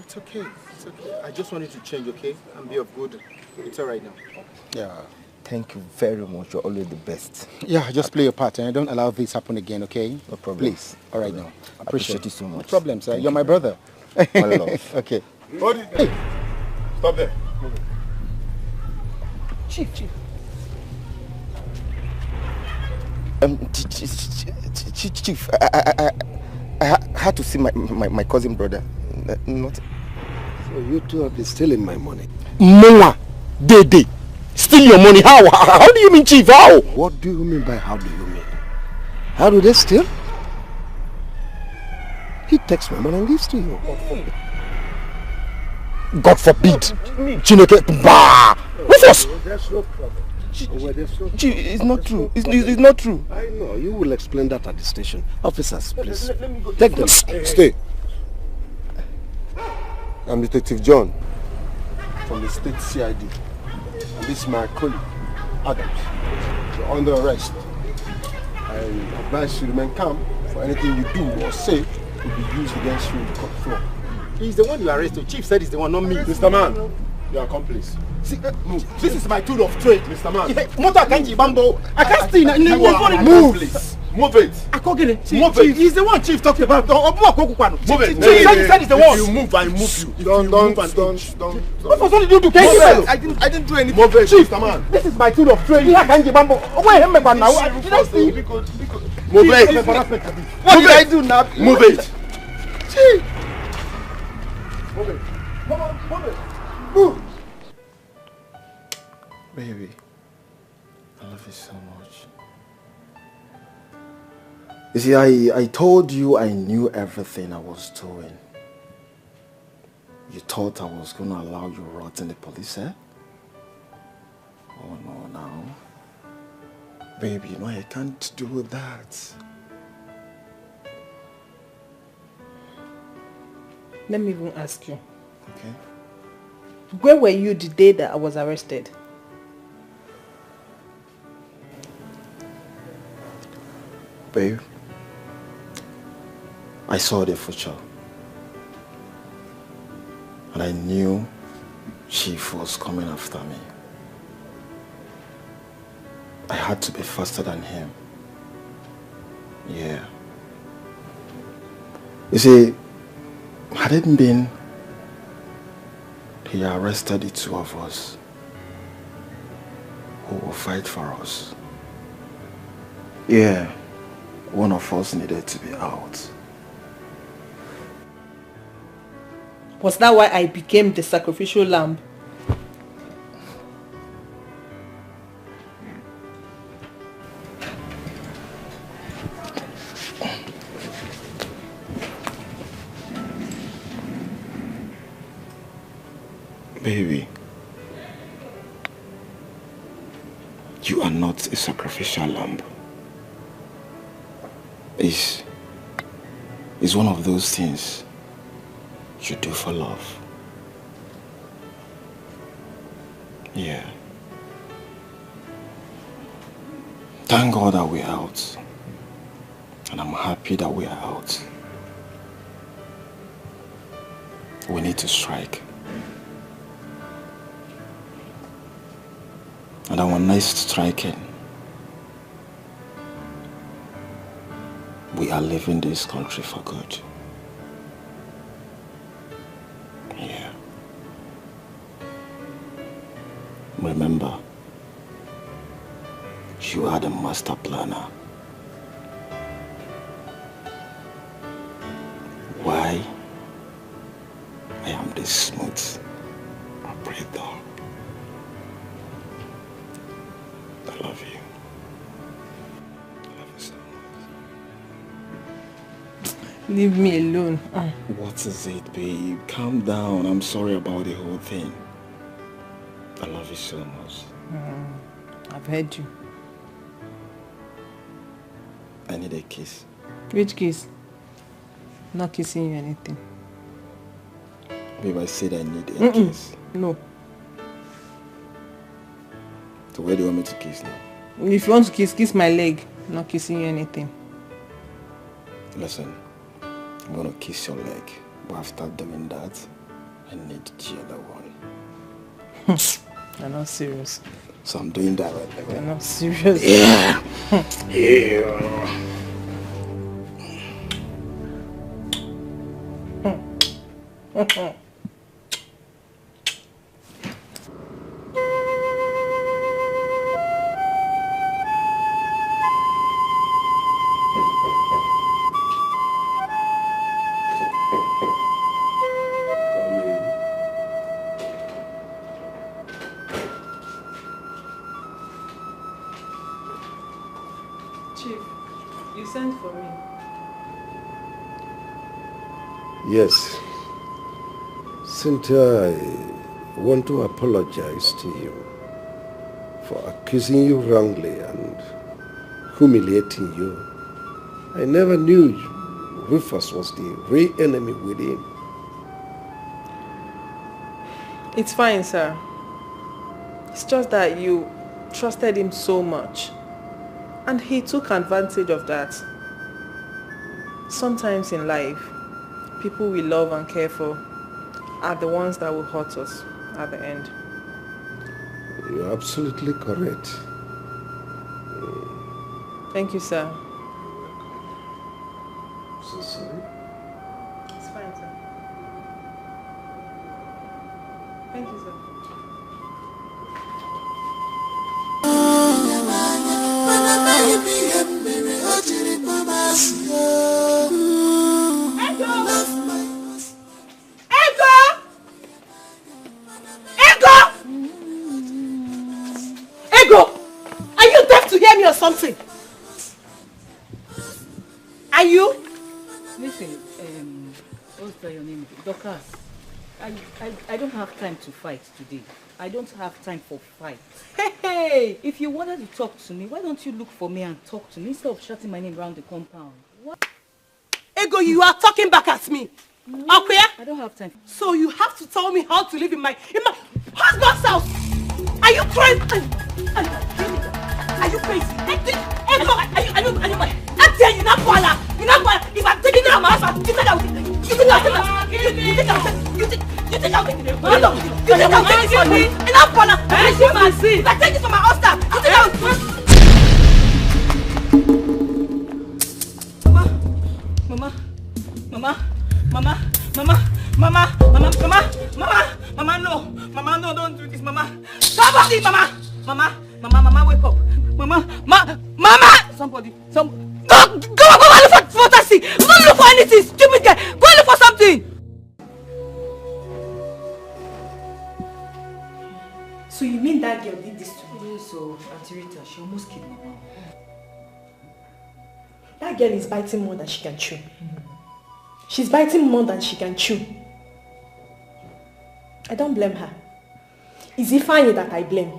It's okay. I just wanted to change, okay? And be of good. It's all right now. Yeah. Thank you very much. You're always the best. Yeah, just play your part and don't allow this happen again, okay? No problem. Please. All right now. Appreciate you so much. No problem, sir. Thank You're my brother. My love. Okay. Hey. Stop there. Chief. Chief, had to see my cousin brother. Not. So you two have been stealing my money. Noah, they steal your money. How do you mean, Chief? How? What do you mean by how do you mean? How do they steal? He takes my money and gives to you. God forbid. Chineke, bah! Rufus! There's no problem. Chief, it's not true. It's not true. I know. You will explain that at the station. Officers, please. Take them. Stay. I'm Detective John from the State CID. And this is my colleague, Adams. You're under arrest. I advise you to remain calm, for anything you do or say will be used against you in the court floor. He's the one you arrested. Chief said he's the one, not me. Mr. Man, your accomplice. See, this is my tool of trade. Mr. Man. Motor kanji bambo. I can't steal. Move, please. Move it. I can't get it. Move it. He's the one Chief talking about. Move it. Chief said he's the one. If you move, I move you. Don't. What was all you do to I didn't do anything. Move it, Chief, Mr. Man. this is my tool of trade. Here kanji bambo. Where am I now? Did I steal? Move it. What did I do now? Move it. Chief. Move it. Come on, move it. Move. Baby, I love you so much. You see, I told you I knew everything I was doing. You thought I was going to allow you rot in the police, eh? Oh no, now. Baby, you know I can't do that. Let me even ask you. Okay. Where were you the day that I was arrested? Babe, I saw the future. And I knew Chief was coming after me. I had to be faster than him. Yeah. You see, had it been he arrested the two of us, who will fight for us? Yeah. One of us needed to be out. Was that why I became the sacrificial lamb? Baby, you are not a sacrificial lamb. It's one of those things you do for love. Yeah. Thank God that we're out. And I'm happy that we are out. We need to strike. And our next striking, we are leaving this country for good. Yeah. Remember, you are the master planner. Why I am this smooth operator. I love you. Leave me alone. What is it, babe? Calm down. I'm sorry about the whole thing. I love you so much. I've heard you. I need a kiss. Which kiss? Not kissing you anything. Babe, I said I need a kiss. No. So where do you want me to kiss now? If you want to kiss my leg. Not kissing you anything. Listen, I'm gonna kiss your leg. But after doing that, I need the other one. You're not serious. So I'm doing that right now. You're not serious. Yeah. Yeah. Chief, you sent for me. Yes. Cynthia, I want to apologize to you for accusing you wrongly and humiliating you. I never knew Rufus was the real enemy within. It's fine, sir. It's just that you trusted him so much. And he took advantage of that. Sometimes in life, people we love and care for are the ones that will hurt us at the end. You're absolutely correct. Thank you, sir. So sorry. It's fine, sir. Thank you, sir. Ego! Are you deaf to hear me or something? Are you? Listen, what's your name? Dorcas. I don't have time to fight today. I don't have time for fight. Hey! If you wanted to talk to me, why don't you look for me and talk to me instead of shouting my name around the compound? What? Ego, you are talking back at me. Okay? I don't have time. So you have to tell me how to live in my husband's house. Are you crazy? Are you crazy? Ego, are you mad? I tell you not bother. You not bother. If I'm taking it out my husband, you think I'll take it? You think I'll take it? You think I'll take it? No, you think I'll take it from me? You not bother. If I take it from my husband, you think I'll... Mama, no, don't do this, Mama. Somebody, Mama, wake up. Mama! Somebody. Go and look for fantasy. Don't look for anything, stupid guy. Go and look for something. So you mean that girl did this to me? So, Auntie Rita, she almost killed Mama. That girl is biting more than she can chew. She's biting more than she can chew. I don't blame her. Is it fine that I blame?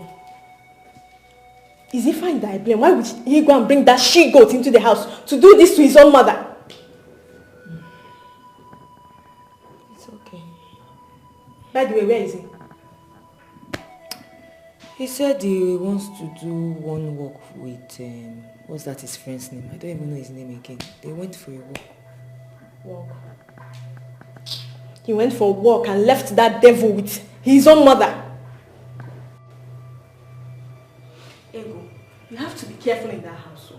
Is it fine that I blame? Why would he go and bring that she-goat into the house to do this to his own mother? It's okay. By the way, where is he? He said he wants to do one walk with, what's that his friend's name? I don't even know his name again. They went for a walk. Walk. He went for a walk and left that devil with his own mother. Ego, you have to be careful in that house.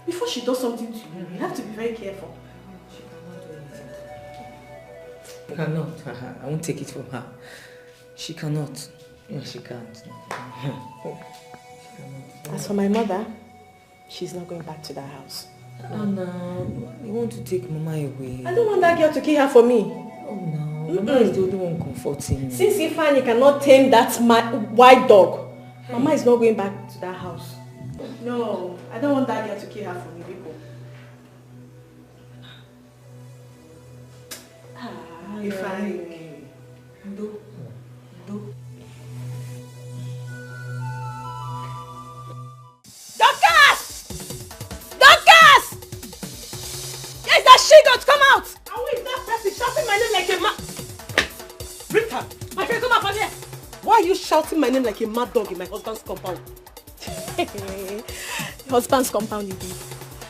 Before she does something to you, you have to be very careful. She cannot do anything. Cannot. I won't take it from her. She cannot. Yeah, she can't. As for my mother, she's not going back to that house. Oh no, you want to take Mama away. I don't want that girl to kill her for me. Oh no, Mama is the only one comforting me. Since Ifeanyi cannot tame that white dog, Mama is not going back to that house. No, I don't want that girl to kill her for me, people. Ifeanyi. Do. Yes, that she-goat, come out! And who is that person shouting my name like a mad... Rita, my friend, come out from here! Why are you shouting my name like a mad dog in my husband's compound? Husband's compound indeed.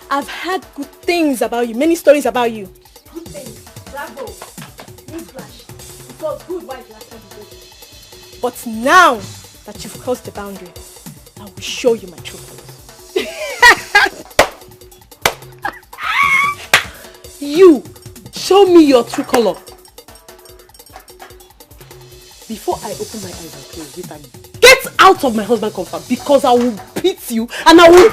I've heard good things about you, many stories about you. Good things, bravo, newsflash. It was good while you lasted the day. But now that you've crossed the boundary, I will show you my true colors. You, show me your true color. Before I open my eyes and close, Rita, get out of my husband's compound because I will beat you and I will...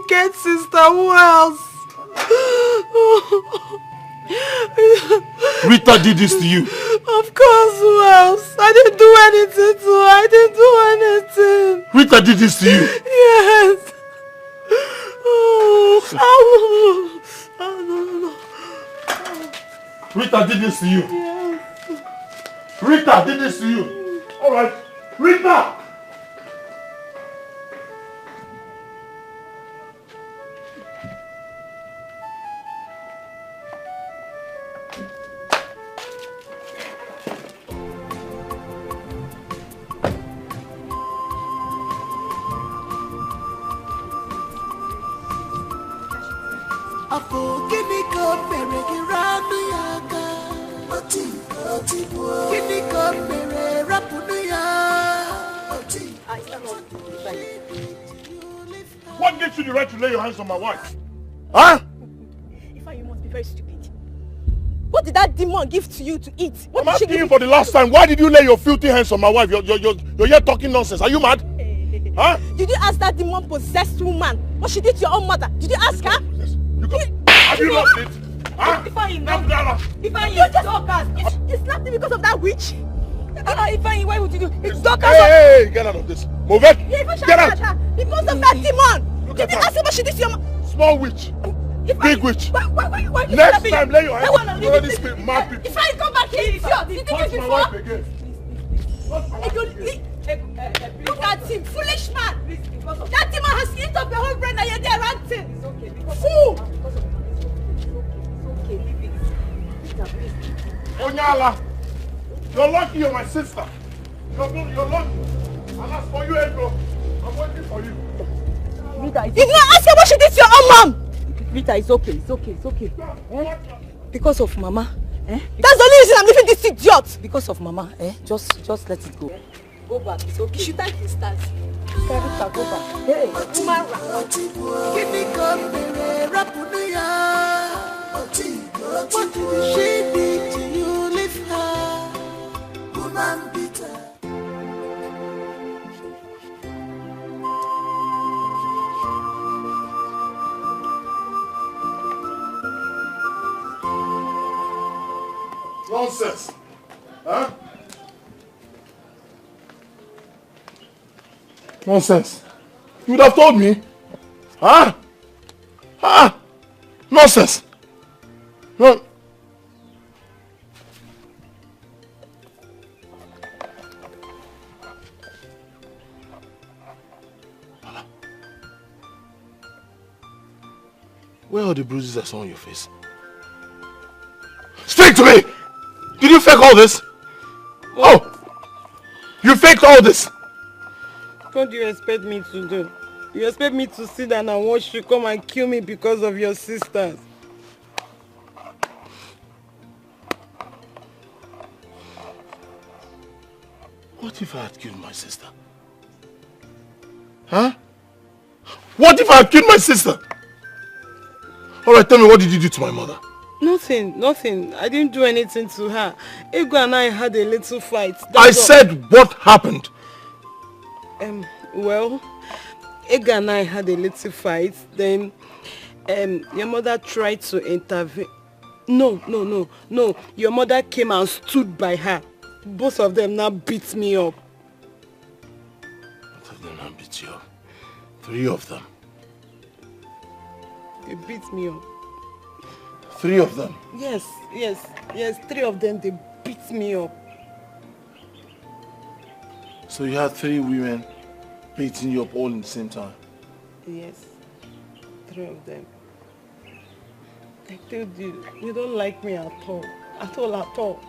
wicked sister. Who else? Rita did this to you. Of course, who else? I didn't do anything to her. I didn't do anything. Rita did this to you. Yes. No. Rita did this to you. Yes. Rita did this to you. All right. Rita! What gives you the right to lay your hands on my wife? Huh? Ifá, you must be very stupid. What did that demon give to you to eat? What I'm asking you for the last time. Why did you lay your filthy hands on my wife? You're here talking nonsense. Are you mad? Huh? Did you ask that demon possessed woman what she did to your own mother? Did you ask her? Have you lost it? Huh? Ifá, you Dorcas. You slapped me because of that witch? Ifá, why would you do? It's Dorcas. Hey, get out of this. Move it. Get out. Because of that demon. Did you ask her what she did to your mother? Small witch. Big witch. Why Next time, lay your hands on these mad people. If I come back here, you did Touch it my before. wife again. Look at him, foolish man. That demon has eaten up your whole brain and you're there ranting. It's okay. Fool. It's okay, leave it. Onyala, you're lucky you're my sister. You're lucky. And as for you, Ego, I'm waiting for you. Rita, you did not ask her what she did to your own mom. Rita, it's okay. Eh? Because of Mama. Eh? That's the only reason I'm leaving this idiot. Because of Mama. Eh? Just let it go. Go back. It's okay. You should thank the stars. Rita, go back. Hey, Umara. What did she did to you? Leave her, woman bitter. Nonsense. Huh? Nonsense. You would have told me. Huh? Huh? Nonsense. No. Where are the bruises I saw on your face? Speak to me! Did you fake all this? Oh! You faked all this! What do you expect me to do? You expect me to sit down and watch you come and kill me because of your sisters? What if I had killed my sister? Huh? What if I had killed my sister? Alright, tell me, what did you do to my mother? Nothing. I didn't do anything to her. Ego and I had a little fight. I said what happened? Well, Ego and I had a little fight. Then, your mother tried to intervene. No. Your mother came and stood by her. Both of them now beat me up. Both of them now beat you up? 3 of them? They beat me up. 3 of them? Yes, 3 of them, they beat me up. So you had 3 women beating you up all in the same time? Yes, 3 of them. I told you, you don't like me at all. At all.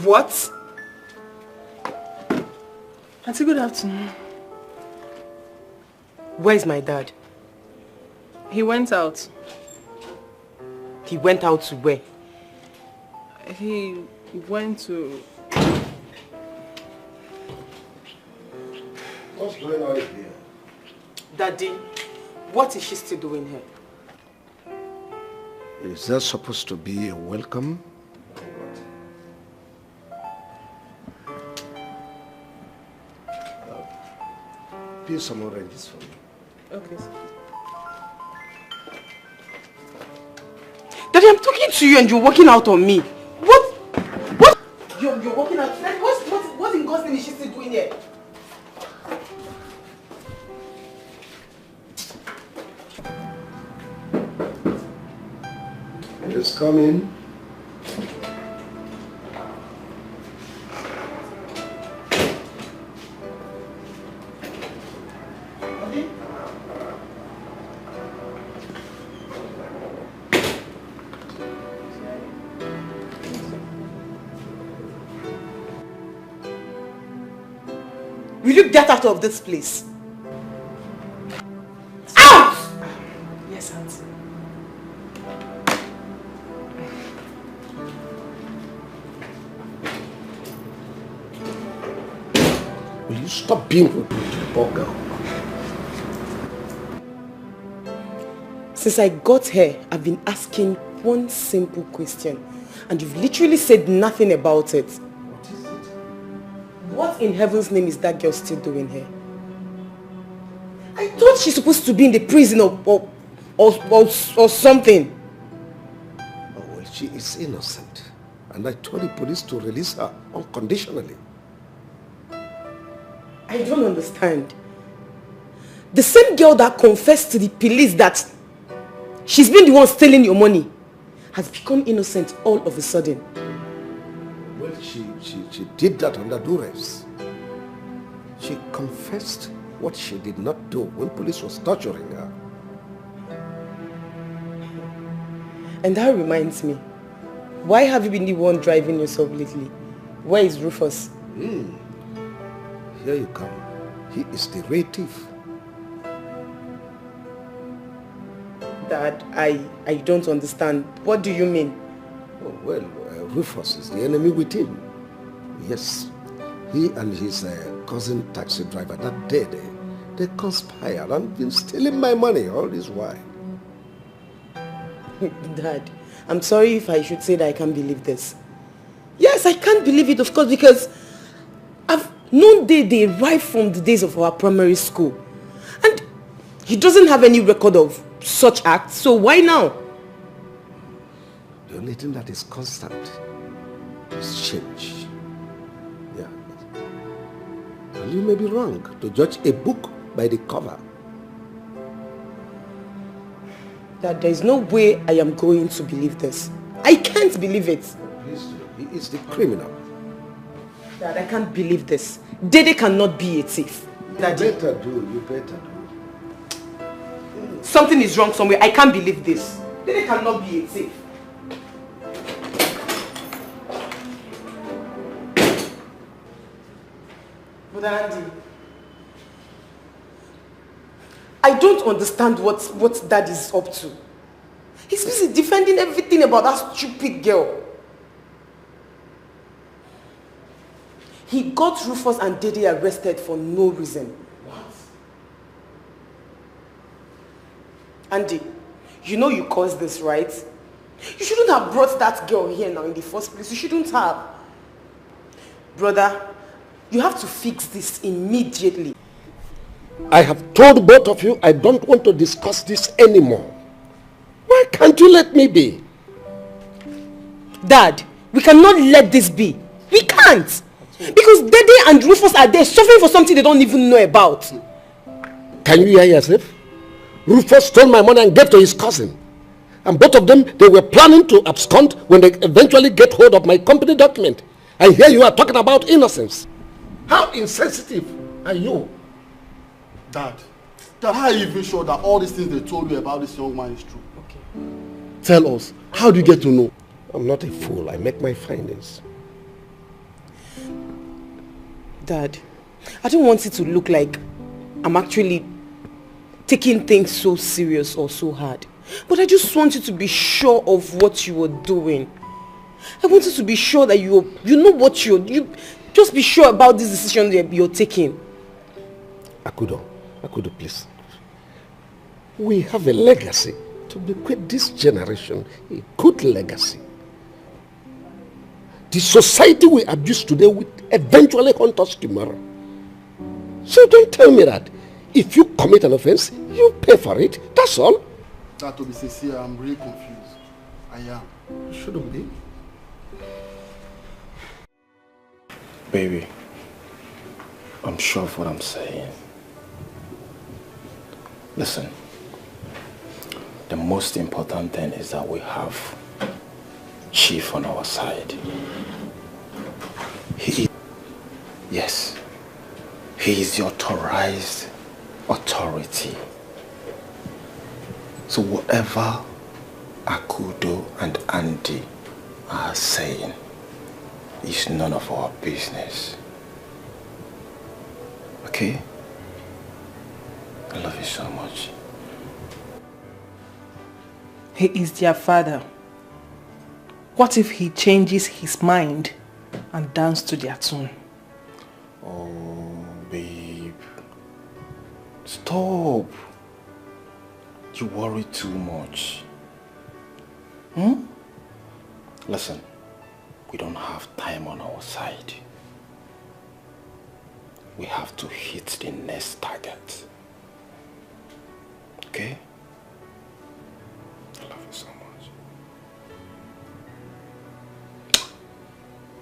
What? Auntie, good afternoon. Where's my dad? He went out. He went out to where? He went to... What's going on here? Daddy, what is she still doing here? Is that supposed to be a welcome peel some oranges for me. Okay, sir. Daddy, I'm talking to you and you're walking out on me. What? You're walking out. Daddy, what in God's name is she still doing here? Just come in. Will you get out of this place? Out! Yes, auntie. Will you stop being rude to the poor girl? Since I got here, I've been asking one simple question, and you've literally said nothing about it. What is it? What in heaven's name is that girl still doing here? I thought she's supposed to be in the prison or something. Oh, well, she is innocent. And I told the police to release her unconditionally. I don't understand. The same girl that confessed to the police that she's been the one stealing your money has become innocent all of a sudden. Well, she did that under duress. She confessed what she did not do when police was torturing her. And that reminds me, why have you been the one driving yourself lately? Where is Rufus? Here you come. He is the real thief. Dad, I don't understand. What do you mean? Oh, well, Rufus is the enemy within. Yes, he and his cousin taxi driver, that day, they conspired and been stealing my money all this while. Dad, I'm sorry if I should say that I can't believe this. Yes, I can't believe it, of course, because I've known they right from the days of our primary school. And he doesn't have any record of such acts, so why now? The only thing that is constant is change. Yeah. And you may be wrong to judge a book by the cover. That there is no way I am going to believe this. I can't believe it. Please do. He is the criminal. Dad, I can't believe this. Dede cannot be a thief. You better do. You better do. Something is wrong somewhere. I can't believe this. Dede cannot be a thief. But Andy, I don't understand what Dad is up to. He's busy defending everything about that stupid girl. He got Rufus and Dede arrested for no reason. What? Andy, you know you caused this, right? You shouldn't have brought that girl here now in the first place. You shouldn't have. Brother, you have to fix this immediately. I have told both of you I don't want to discuss this anymore. Why can't you let me be? Dad, we cannot let this be. We can't. Because Dede and Rufus are there suffering for something they don't even know about. Can you hear yourself? Rufus stole my money and gave to his cousin. And both of them, they were planning to abscond when they eventually get hold of my company document. And here you are talking about innocence. How insensitive are you? Dad, how are you even sure that all these things they told you about this young man is true? Okay. Tell us, how do you get to know? I'm not a fool. I make my findings. Dad, I don't want it to look like I'm actually taking things so serious or so hard. But I just want you to be sure of what you are doing. I want you to be sure that you know what you just be sure about this decision that you're taking. Akudo, please. We have a legacy to bequeath this generation, a good legacy. The society we abuse today will eventually haunt us tomorrow. So don't tell me that if you commit an offense, you pay for it. That's all. That to be sincere, I'm really confused. I am. You shouldn't be. Baby, I'm sure of what I'm saying. Listen, the most important thing is that we have Chief on our side. Yes, he is the authorized authority. So whatever Akudo and Andy are saying is none of our business. Okay? I love you so much. He is their father. What if he changes his mind and dance to their tune? Oh, babe. Stop. You worry too much. Listen, we don't have time on our side. We have to hit the next target. Okay? I love you so much.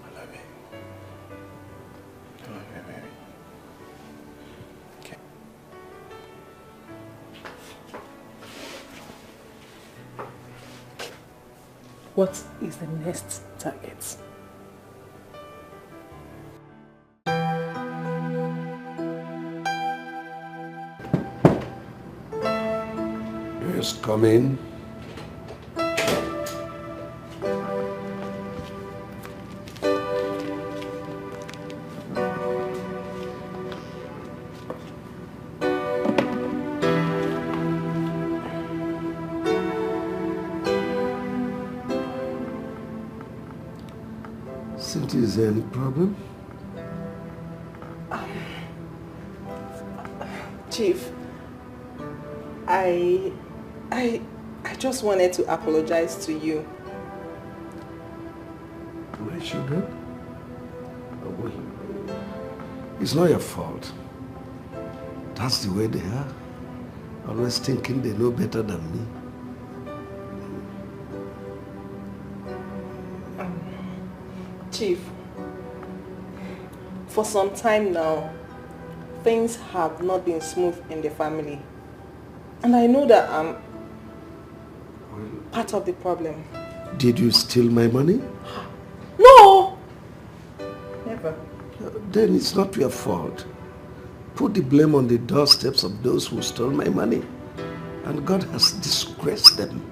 I love you. I love you, baby. Okay. What is the next target? Yes, come in. Cynthia, is there any problem? Chief, I just wanted to apologize to you. My children? Oh, boy. It's not your fault. That's the way they are. Always thinking they know better than me. Chief, for some time now, things have not been smooth in the family. And I know that I'm part of the problem. Did you steal my money? No! Never. Then it's not your fault. Put the blame on the doorsteps of those who stole my money. And God has disgraced them.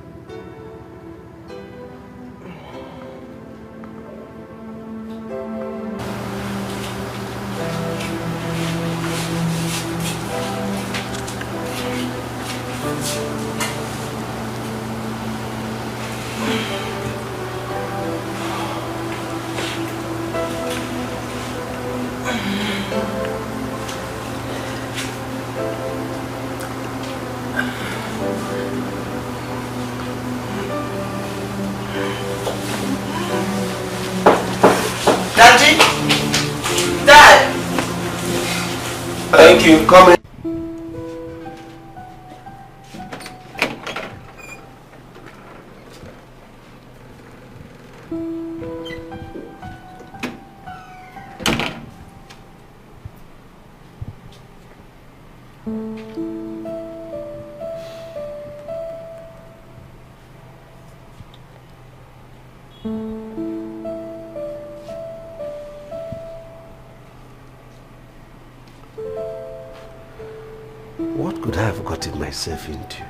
Thank you. Come in. What could I have gotten myself into?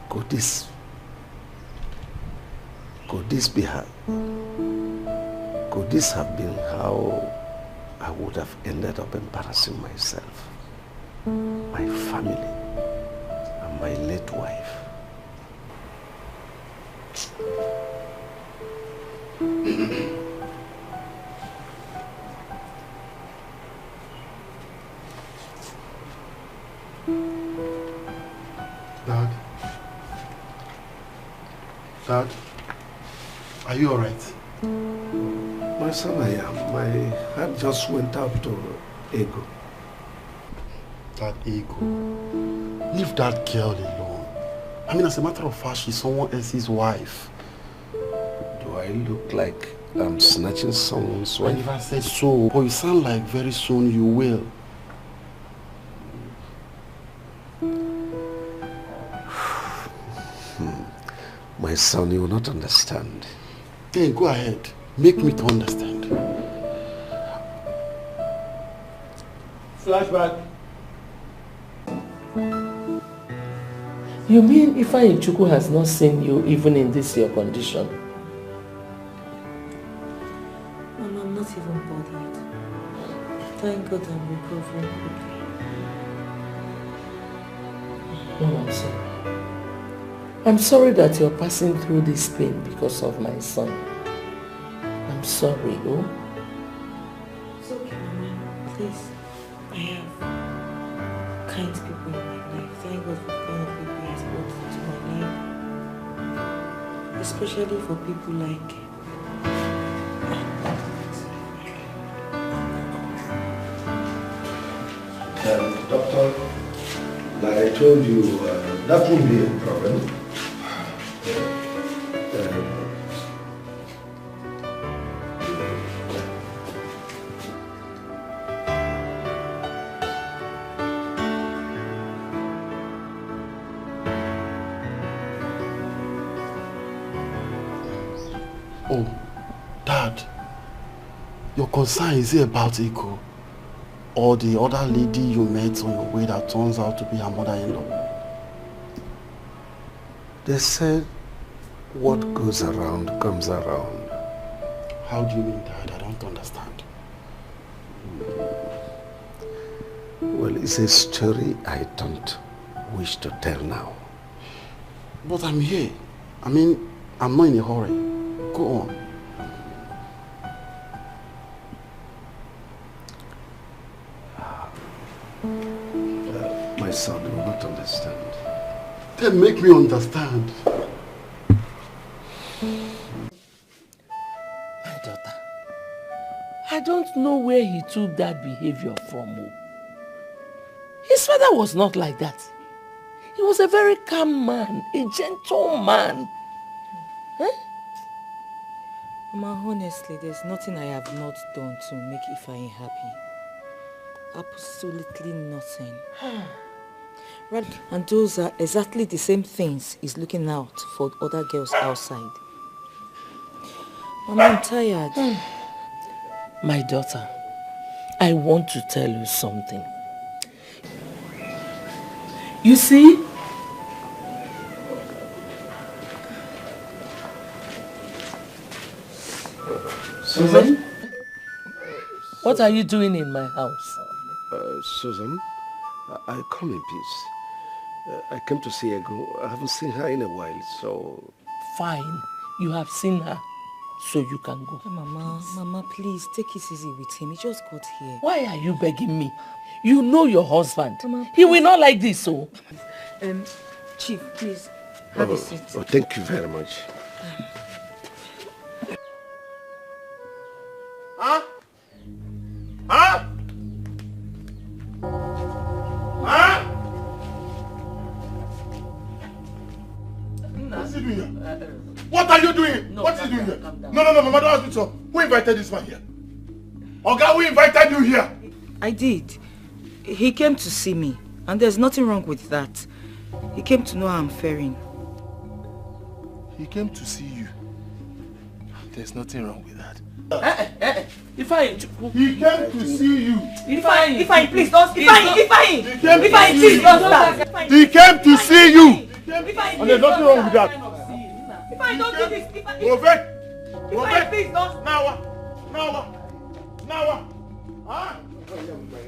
Could this have been how I would have ended up embarrassing myself, my family, and my late wife? Dad, Are you alright? My son, I am. My heart just went out to Ego. That Ego. Leave that girl alone. I mean, as a matter of fact, she's someone else's wife. Do I look like I'm snatching someone's I wife? never said so, but you sound like very soon you will. My son, you will not understand. Then go ahead. Make me to understand. Flashback. You mean Ifeanyi Chukwu has not seen you even in this your condition? Mama, I'm not even bothered. Thank God I'm recovering quickly. No, I'm sorry. I'm sorry that you're passing through this pain because of my son. I'm sorry, oh? It's okay, Mama. Please, I have kind people in my life. Thank God for the kind of people He has brought into my life. Especially for people like... Doctor, like I told you, that won't be a problem. Oh, Dad, your concern is it about Ego? Or the other lady you met on your way that turns out to be her mother-in-law? They said what goes around comes around. How do you mean, Dad? I don't understand. Well, it's a story I don't wish to tell now. But I'm here. I mean, I'm not in a hurry. Go on. My son will not understand. Then make me understand. My daughter, I don't know where he took that behavior from. His father was not like that. He was a very calm man, a gentle man. Huh? Mama, honestly, there's nothing I have not done to make Ifeanyi happy. Absolutely nothing. Right, and those are exactly the same things he's looking out for other girls outside. Mama, I'm tired. My daughter, I want to tell you something. You see, Susan? What are you doing in my house? Susan, I come in peace. I came to see Ego. I haven't seen her in a while, so... Fine. You have seen her, so you can go. Mama, please, take it easy with him. He just got here. Why are you begging me? You know your husband. Mama, he will not like this, so... Chief, please, have a seat. Oh, thank you very much. Huh? Huh? Huh? What's he doing here? What are you doing? No, what is he doing here? down. No, Mama, don't ask me so. Who invited this man here? Oga, who invited you here? I did. He came to see me, and there's nothing wrong with that. He came to know how I'm faring. He came to see you. There's nothing wrong with that. Ifeanyi, he came to see you. Ifeanyi, please don't. Ifeanyi, please don't start. He came to see you. And there's nothing wrong with that. Ifeanyi, don't do this. Move it. Ifeanyi, please don't. Now huh?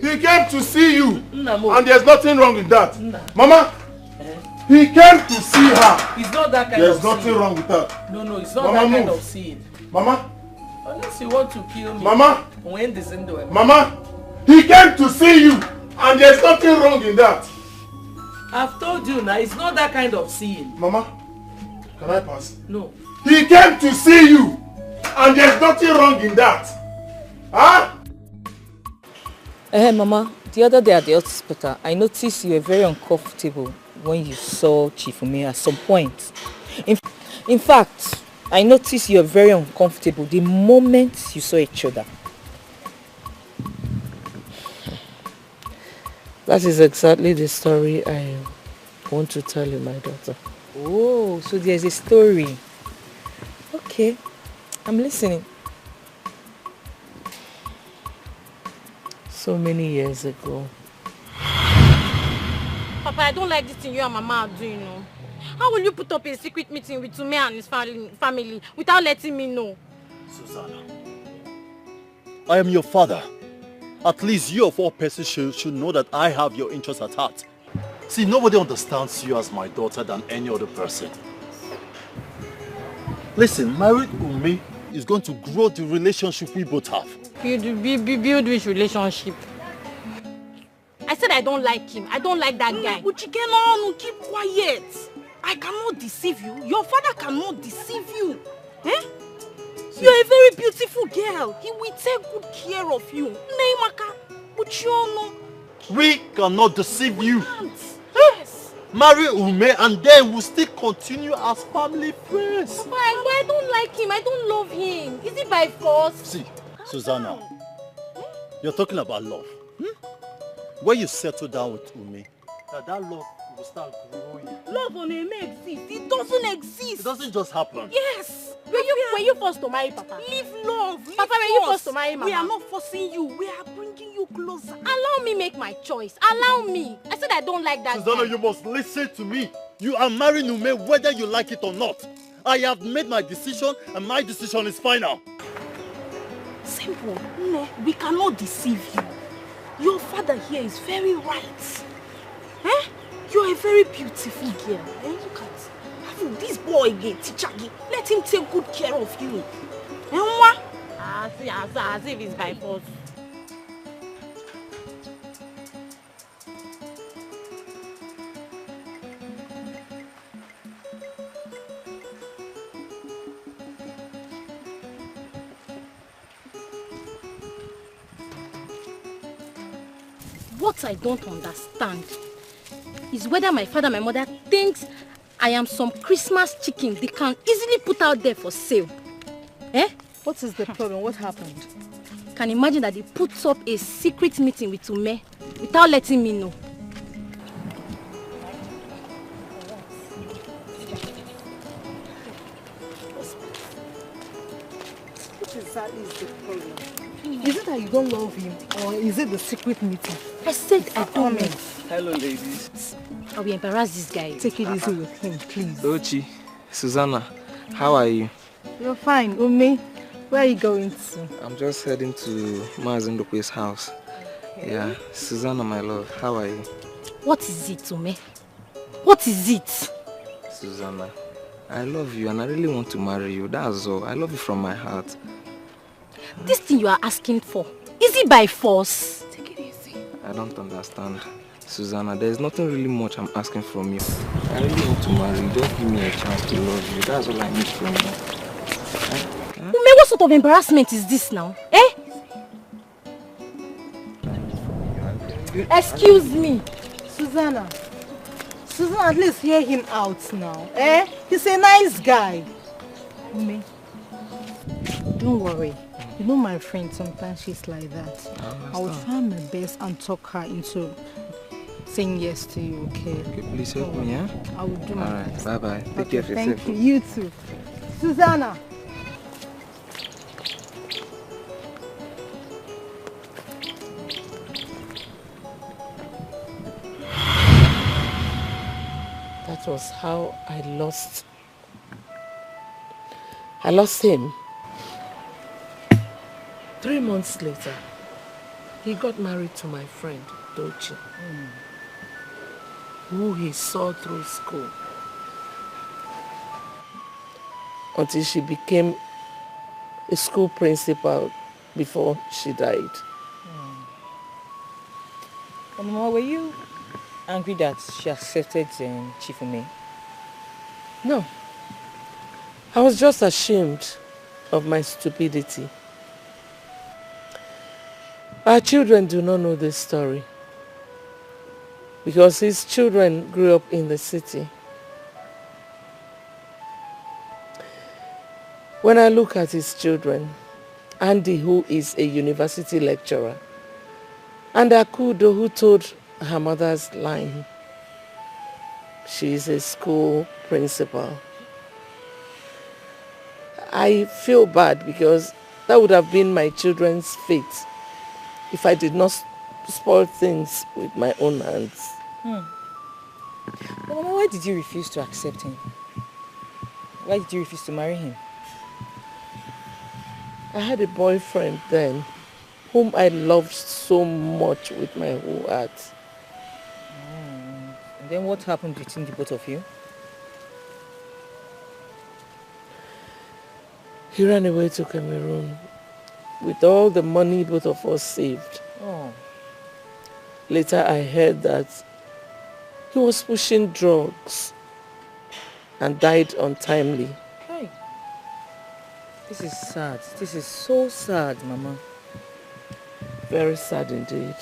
He came to see you. And there's nothing wrong with that. Mama, he came to see her. It's not that kind There's of nothing seeing. wrong with that. No, it's not Mama, that kind move. of seeing. Mama. Unless you want to kill me. Mama. When this into him. Mama, he came to see you. And there's nothing wrong in that. I've told you now, it's not that kind of seeing. Mama, Can I pass? No. He came to see you, and there's nothing wrong in that. Huh? Mama, the other day at the hospital, I noticed you were very uncomfortable when you saw Chief Ume at some point. In fact, I noticed you were very uncomfortable the moment you saw each other. That is exactly the story I want to tell you, my daughter. Oh, so there's a story. Okay, I'm listening. So many years ago. Papa, I don't like this thing you and Mama are doing, no. How will you put up a secret meeting with Ume and his family without letting me know? Susanna, I am your father. At least you of all persons should know that I have your interests at heart. See, nobody understands you as my daughter than any other person. Listen, married Ume is going to grow the relationship we both have. Build which relationship? I said I don't like him. I don't like that guy. Uchike, keep quiet. I cannot deceive you. Your father cannot deceive you. Eh? You're a very beautiful girl. He will take good care of you. Neymaka, Uchiono. We cannot deceive you. Yes. Marry Ume and then we'll still continue as family friends. Papa, I don't like him. I don't love him. Is it by force? See, Susanna, you're talking about love. When you settle down with Ume, that love will start growing. Love on Ume exists. It doesn't exist. It doesn't just happen. Yes. Were you forced to marry Papa? Leave love. Papa, were you forced to marry Mama? We are not forcing you. We are bringing you closer. Allow me make my choice. Allow me. I said I don't like that Susanna, guy. you must listen to me. You are marrying Ume whether you like it or not. I have made my decision and my decision is final. Simple. No, we cannot deceive you. Your father here is very right. Eh? You're a very beautiful girl. Eh? Look at this boy again, Tichagi. Let him take good care of you. Eh, as if it's by force. What I don't understand is whether my father and my mother thinks I am some Christmas chicken they can easily put out there for sale. Eh? What is the problem? What happened? Can you imagine that they put up a secret meeting with Ume without letting me know? What exactly is the problem? Is it that you don't love him, or is it the secret meeting? I said I don't know. Hello, ladies. I will embarrass this guy. Take it easy with him, please. Dochi, Susanna, how are you? You're fine. Ume, where are you going to? I'm just heading to Mazindope's house. Okay. Yeah, Susanna, my love, how are you? What is it, Ume? What is it? Susanna, I love you and I really want to marry you. That's all. I love you from my heart. This thing you are asking for, is it by force? Take it easy. I don't understand. Susanna, there's nothing really much I'm asking from you. I really want to marry you. Just give me a chance to love you. That's all I need from you. Ume, what sort of embarrassment is this now? Eh? Excuse me. Susanna, at least hear him out now. Eh? He's a nice guy. Ume, don't worry. You know my friend, sometimes she's like that. I will try my best and talk her into saying yes to you, okay? Okay, please help me, yeah? I will do my best. Bye-bye. Take care of yourself. Thank you. You too. Susanna. That was how I lost him. 3 months later, he got married to my friend, Dochi, who he saw through school until she became a school principal before she died. Mama, were you angry that she accepted Chief Ume? No. I was just ashamed of my stupidity. Our children do not know this story because his children grew up in the city. When I look at his children, Andy, who is a university lecturer, and Akudo, who told her mother's line, she is a school principal, I feel bad because that would have been my children's fate if I did not spoil things with my own hands. But Mama, why did you refuse to accept him? Why did you refuse to marry him? I had a boyfriend then whom I loved so much with my whole heart. And then what happened between the both of you? He ran away to Cameroon with all the money both of us saved. Oh. Later I heard that he was pushing drugs and died untimely. Hey. This is sad. This is so sad, Mama. Very sad indeed.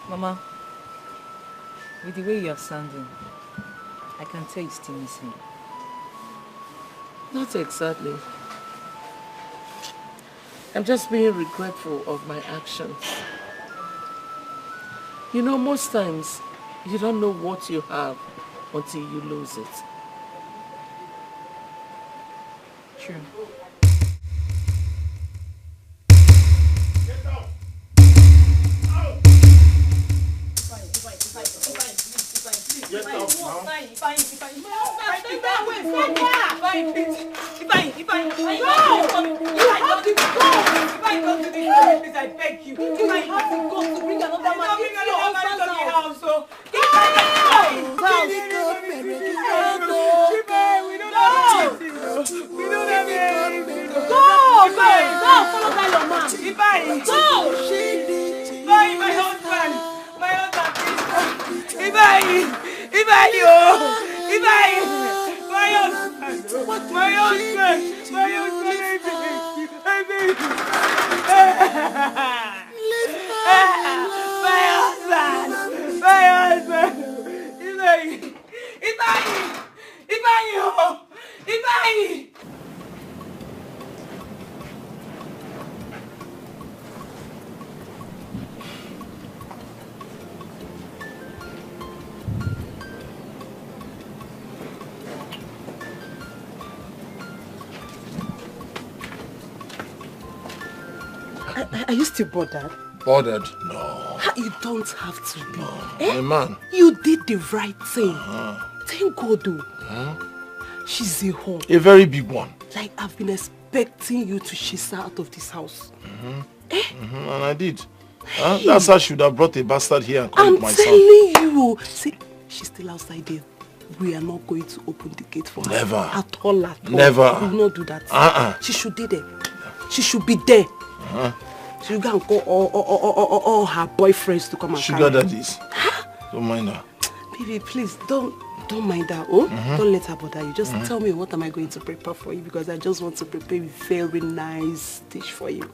Mama, with the way you are sounding, I can tell you still miss him. Not exactly. I'm just being regretful of my actions. You know, most times, you don't know what you have until you lose it. True. Get out now. I beg you. If I have to go to bring another man into your husband's house, so we don't have anything. Go, follow that your man. Go. My husband, please. My Are you still bothered? Bothered? No. You don't have to be. My man. You did the right thing. Thank God, though. She's a home. A very big one. Like, I've been expecting you to chase her out of this house. And I did. That's how I should have brought a bastard here and called it my son. I'm telling you. See, she's still outside there. We are not going to open the gate for her. Never. At all. Never. We will not do that. She should be there. She should be there. She will go and call all her boyfriends to come and Sugar daddies. Don't mind her. Baby, please, don't mind her. Don't let her bother you. Just tell me what am I going to prepare for you, because I just want to prepare a very nice dish for you.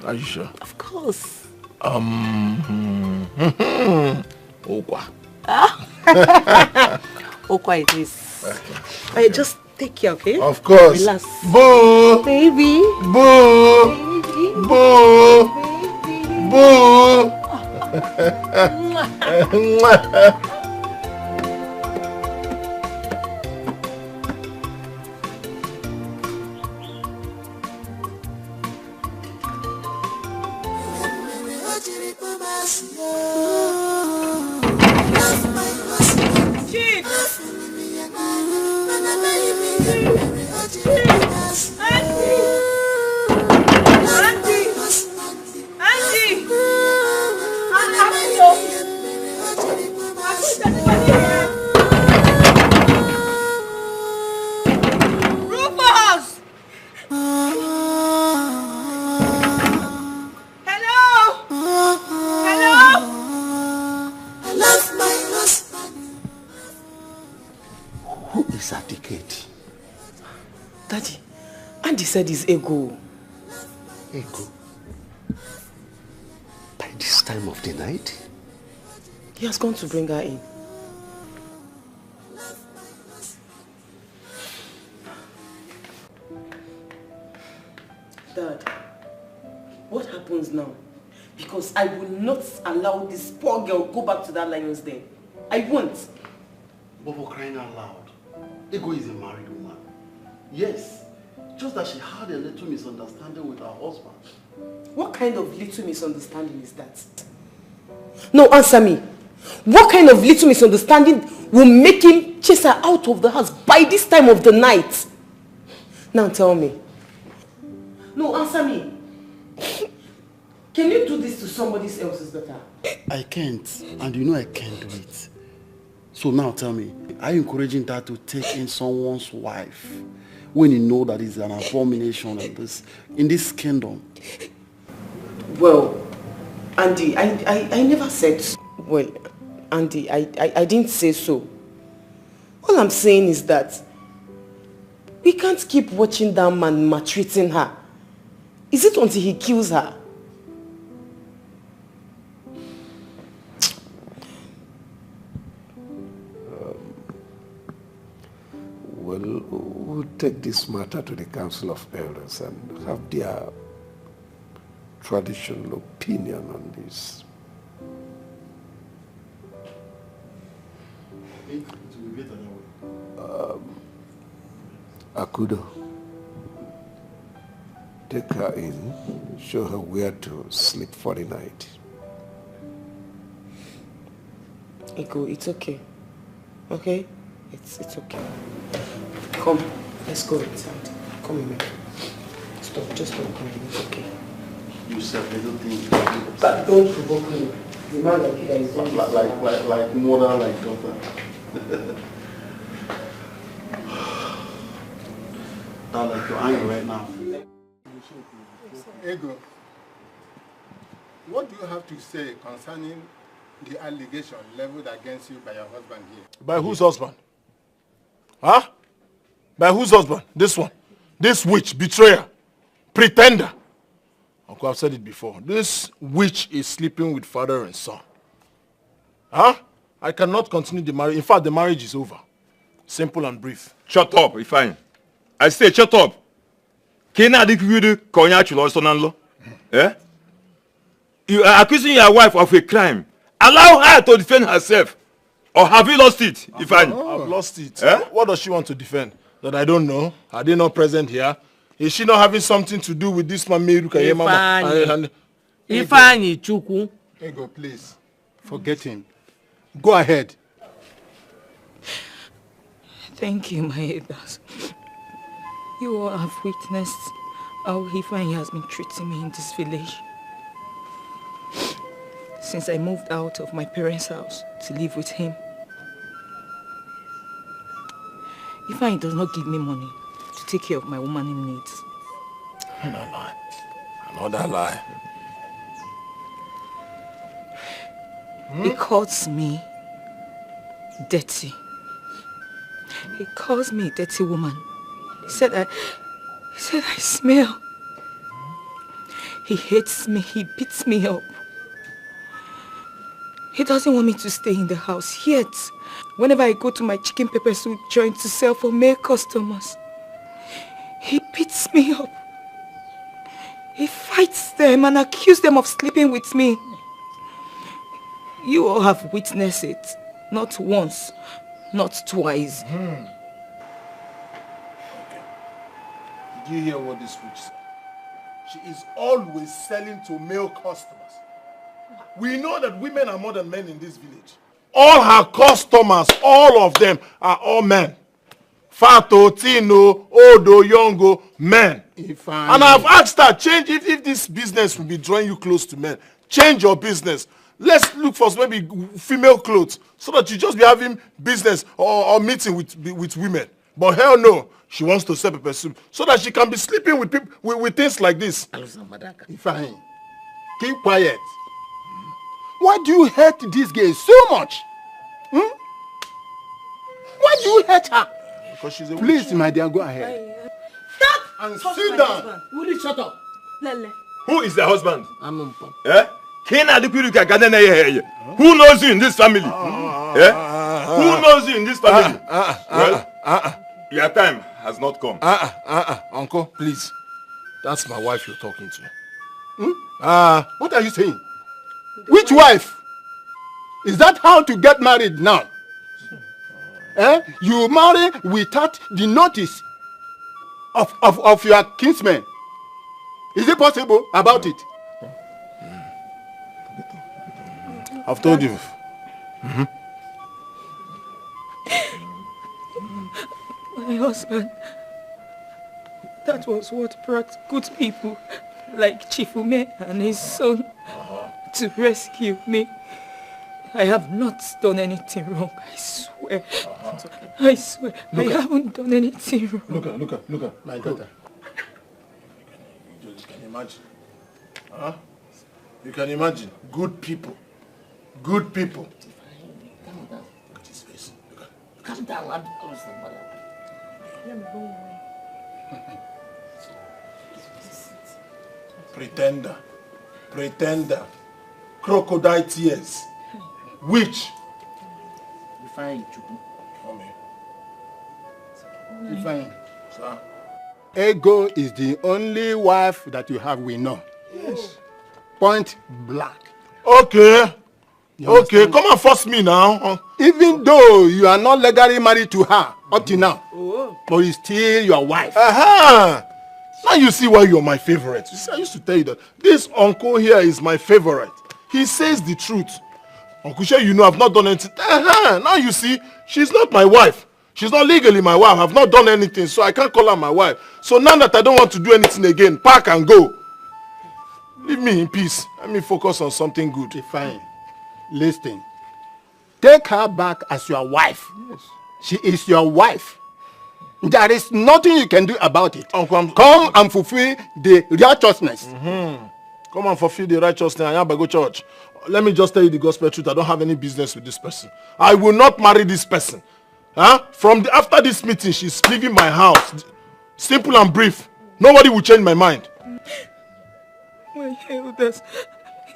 Are you sure? Of course. Okwa. Okwa it is. Okay. Just take care, okay? Of course. Relax. Boo! Baby. Boo! Baby. Boo! Boo! Who is that Deceit? Daddy, Andy said he's ego. Ego? By this time of the night? He has gone to bring her in. Dad, what happens now? Because I will not allow this poor girl go back to that lion's den. I won't. But for crying out loud, Ego is a married woman. Yes, just that she had a little misunderstanding with her husband. What kind of little misunderstanding is that? No, answer me. What kind of little misunderstanding will make him chase her out of the house by this time of the night? Now tell me. No, answer me. Can you do this to somebody else's daughter? I can't, and you know I can't do it. So now tell me, are you encouraging her to take in someone's wife when you know that it's an abomination in this kingdom? Well, Andy, I never said... Well, Andy, I didn't say so. All I'm saying is that we can't keep watching that man maltreating her. Is it until he kills her? Well, we'll take this matter to the Council of Elders and have their traditional opinion on this. Akudo, take her in, show her where to sleep for the night. Ego, it's okay. Okay? It's okay. Come, let's go inside. Come in. Stop, just don't come in. It's okay. You said little things. But don't provoke me. The man like here is like mother, like daughter. Now, like you're angry right now. Ego, what do you have to say concerning the allegation leveled against you by your husband here? By whose husband? Huh? By whose husband? This one. This witch, betrayer, pretender. Uncle, I've said it before. This witch is sleeping with father and son. Huh? I cannot continue the marriage. In fact, the marriage is over. Simple and brief. Shut up, Ifeanyi. I say shut up. Kena adikudu konya chulo sonanlo. Eh? You are accusing your wife of a crime. Allow her to defend herself. Or have you lost it, Ifeanyi? I've lost it. Eh? What does she want to defend? That I don't know? Are they not present here? Is she not having something to do with this man, Ifeanyi. Ifeanyi Chukwu. Ego, please. Forget him. Go ahead. Thank you, my elders. You all have witnessed how Ifeanyi has been treating me in this village. Since I moved out of my parents' house to live with him. Ifeanyi does not give me money to take care of my woman in needs. Another lie. Another lie. He calls me dirty. He calls me a dirty woman. He said I smell. He hates me. He beats me up. He doesn't want me to stay in the house yet. Whenever I go to my chicken pepper soup joint to sell for male customers, he beats me up. He fights them and accuses them of sleeping with me. You all have witnessed it. Not once, not twice. Okay. Did you hear what this witch said? She is always selling to male customers. We know that women are more than men in this village. All her customers, all of them, are all men. Fato, Tino, Odo, Yongo, men. And I've asked her, change if this business will be drawing you close to men. Change your business. Let's look for maybe female clothes so that you just be having business or meeting with women. But hell no, she wants to sell pepper soup so that she can be sleeping with people with things like this. Ifeanyi, keep quiet. Why do you hate this girl so much? Why do you hate her? Because she's a Please, witch. my dear, go ahead. Stop! And sit down. Will you shut up? Lele. Who is the husband? I'm Umpa. Eh? Who knows you in this family? Who knows you in this family? Your time has not come. Uncle, please. That's my wife you're talking to. What are you saying? Which wife? Is that how to get married now? You marry without the notice of your kinsmen. Is it possible about it? I've told you. My husband, that was what brought good people like Chifume and his son to rescue me. I have not done anything wrong, I swear. I swear, I haven't done anything wrong. Look at my daughter. You can imagine. Huh? You can imagine. Good people. Good people. Calm down. Look at his face. Calm down. I'm close to mother. Pretender. Crocodile tears. Witch. Fine. Fine. Sir. Ego is the only wife that you have, we know. Yes. Point blank. Okay. Okay, come and force me now. Even though you are not legally married to her up to now, but it's still your wife. Now you see why you're my favorite. You see, I used to tell you that this uncle here is my favorite. He says the truth. Uncle Shay, you know I've not done anything. Now you see, she's not my wife. She's not legally my wife. I've not done anything, so I can't call her my wife. So now that I don't want to do anything again, pack and go. Leave me in peace. Let me focus on something good. Fine. Listen. Take her back as your wife. Yes. She is your wife. There is nothing you can do about it. Uncle, come and fulfill the righteousness. Come and fulfill the righteousness. I am go church. Let me just tell you the gospel truth. I don't have any business with this person. I will not marry this person. After this meeting, she's leaving my house. Simple and brief. Nobody will change my mind. My elders,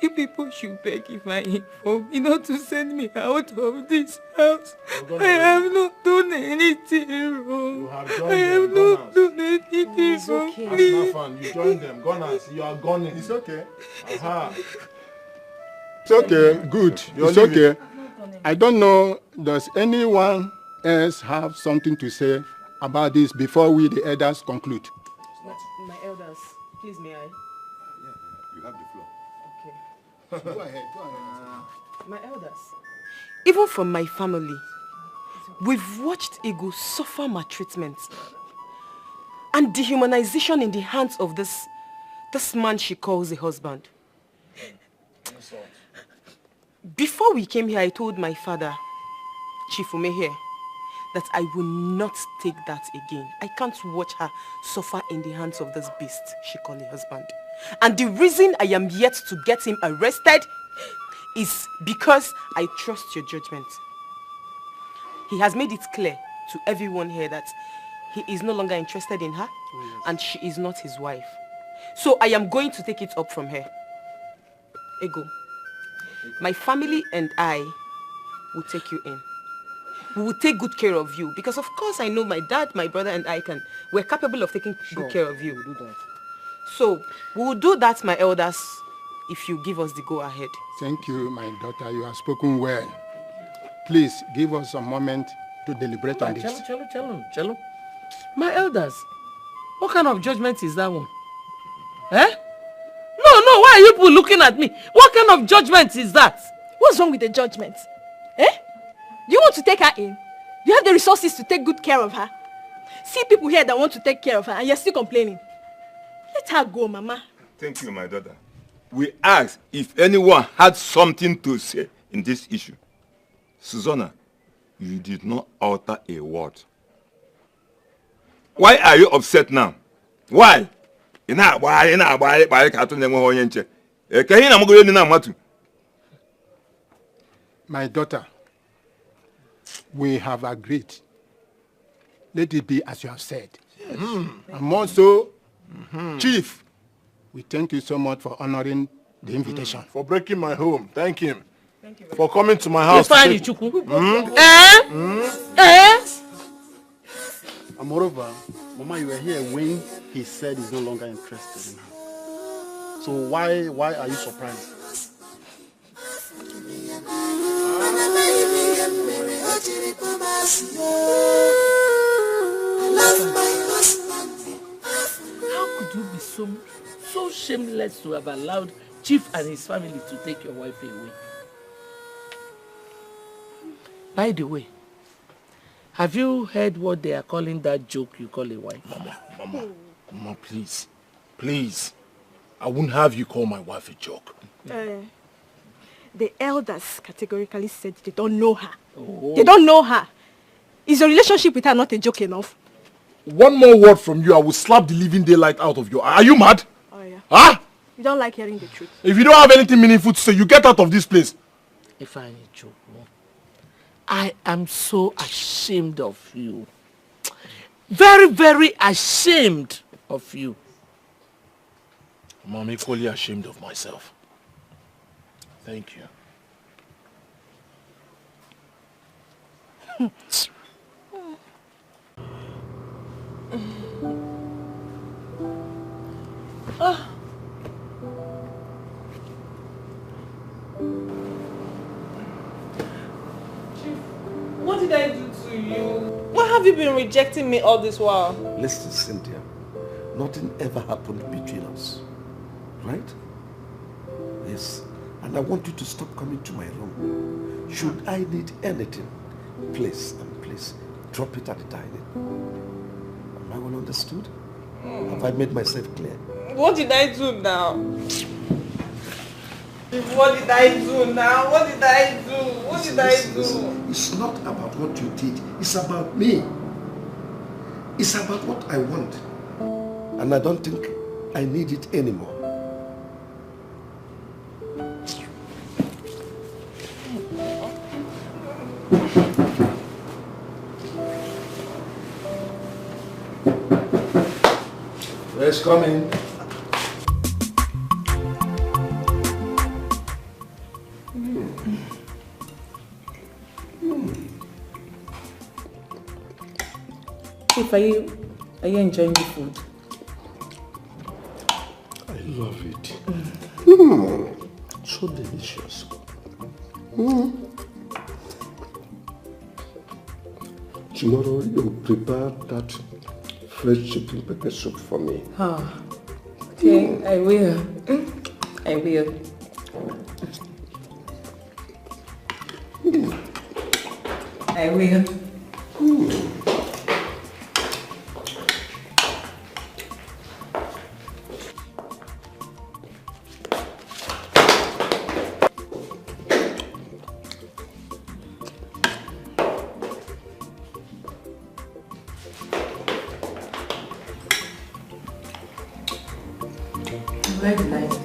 you people should beg if I inform me not to send me out of this house. I have not done anything wrong. I have not done anything wrong. Please. You join them. Gunners, you are gunning. It's okay. It's okay. Good. It's okay. I don't know, does anyone else have something to say about this before we, the elders, conclude? My elders, please may I? You have the floor. Okay. Go ahead. My elders, even from my family, we've watched Ego suffer maltreatment and dehumanization in the hands of this man she calls a husband. Before we came here, I told my father, Chifume here, that I will not take that again. I can't watch her suffer in the hands of this beast she calls a husband. And the reason I am yet to get him arrested is because I trust your judgment. He has made it clear to everyone here that he is no longer interested in her and she is not his wife. So I am going to take it up from her. Ego, my family and I will take you in. We will take good care of you because of course I know my dad, my brother and we're capable of taking good care of you. We'll do that. So we will do that, my elders, if you give us the go ahead. Thank you, my daughter. You have spoken well. Please give us a moment to deliberate on this. Cello. My elders, what kind of judgment is that one? No, why are you people looking at me? What kind of judgment is that? What's wrong with the judgment? You want to take her in? You have the resources to take good care of her. See people here that want to take care of her and you're still complaining. Let her go, Mama. Thank you, my daughter. We asked if anyone had something to say in this issue. Susanna, you did not utter a word. Why are you upset now? Why? My daughter, we have agreed let it be as you have said. Yes. And more so, Chief, we thank you so much for honoring the invitation. For breaking my home. Thank him. Thank you for coming to my house. And moreover, Mama, you were here when he said he's no longer interested in her. So why are you surprised? How could you be so shameless to have allowed Chief and his family to take your wife away? By the way, have you heard what they are calling that joke you call a wife? Mama, please. Please. I wouldn't have you call my wife a joke. The elders categorically said they don't know her. Oh. They don't know her. Is your relationship with her not a joke enough? One more word from you, I will slap the living daylight out of you. Are you mad? Oh, yeah. Huh? You don't like hearing the truth. If you don't have anything meaningful to say, you get out of this place. If I need joke, I am so ashamed of you. Very, very ashamed of you. I'm equally ashamed of myself. Thank you. What did I do to you? Why have you been rejecting me all this while? Listen, Cynthia, nothing ever happened between us, right? Yes, and I want you to stop coming to my room. Should I need anything, please, drop it at the dining. Am I well understood? Have I made myself clear? What did I do now? What did I do now? What did I do? What did I do? Listen, it's not about what you did. It's about me. It's about what I want. And I don't think I need it anymore. Let's come in. Chief, are you enjoying the food? I love it. So delicious. Tomorrow you'll prepare that fresh chicken pepper soup for me. Okay, I will. I will. I will. Very nice.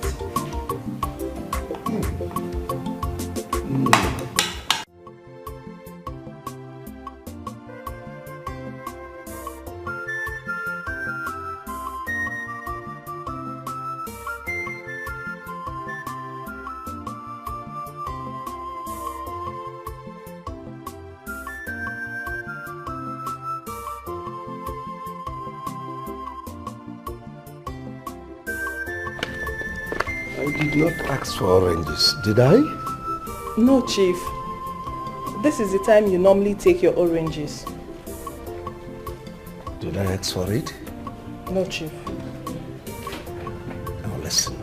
I did not ask for oranges, did I? No, Chief. This is the time you normally take your oranges. Did I ask for it? No, Chief. Now listen.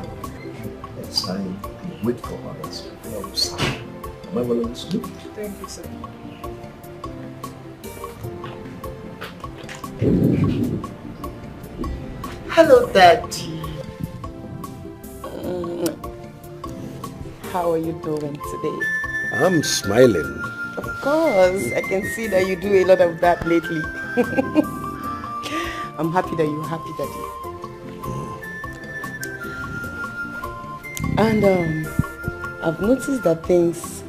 It's time to wait for others before you serve. Am I well understood? Thank you, sir. Hello, Daddy. How are you doing today? I'm smiling. Of course, I can see that you do a lot of that lately. I'm happy that you're happy, Daddy. And I've noticed that things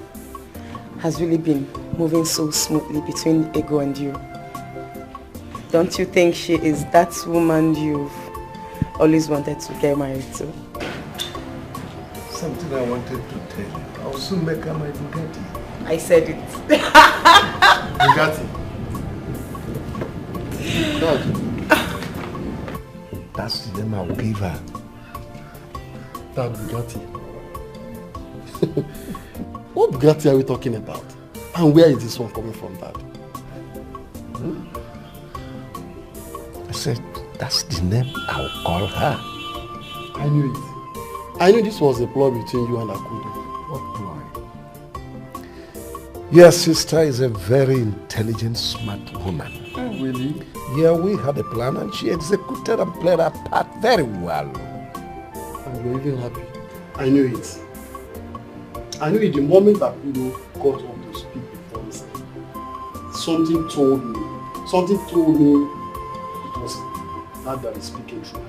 has really been moving so smoothly between Ego and you. Don't you think she is that woman you've always wanted to get married to? Something I wanted to tell you. I'll soon make her my Bugatti. I said it. Bugatti. God. That's the name I will give her. That Bugatti. What Bugatti are we talking about? And where is this one coming from, Dad? I said, that's the name I'll call her. I knew it. I knew this was a ploy between you and Akudo. What ploy? Your sister is a very intelligent, smart woman. Really? Yeah, we had a plan and she executed and played her part very well. And you're even happy. I knew it. I knew it the moment Akudo got up to speak before me. Something told me it was that is speaking true.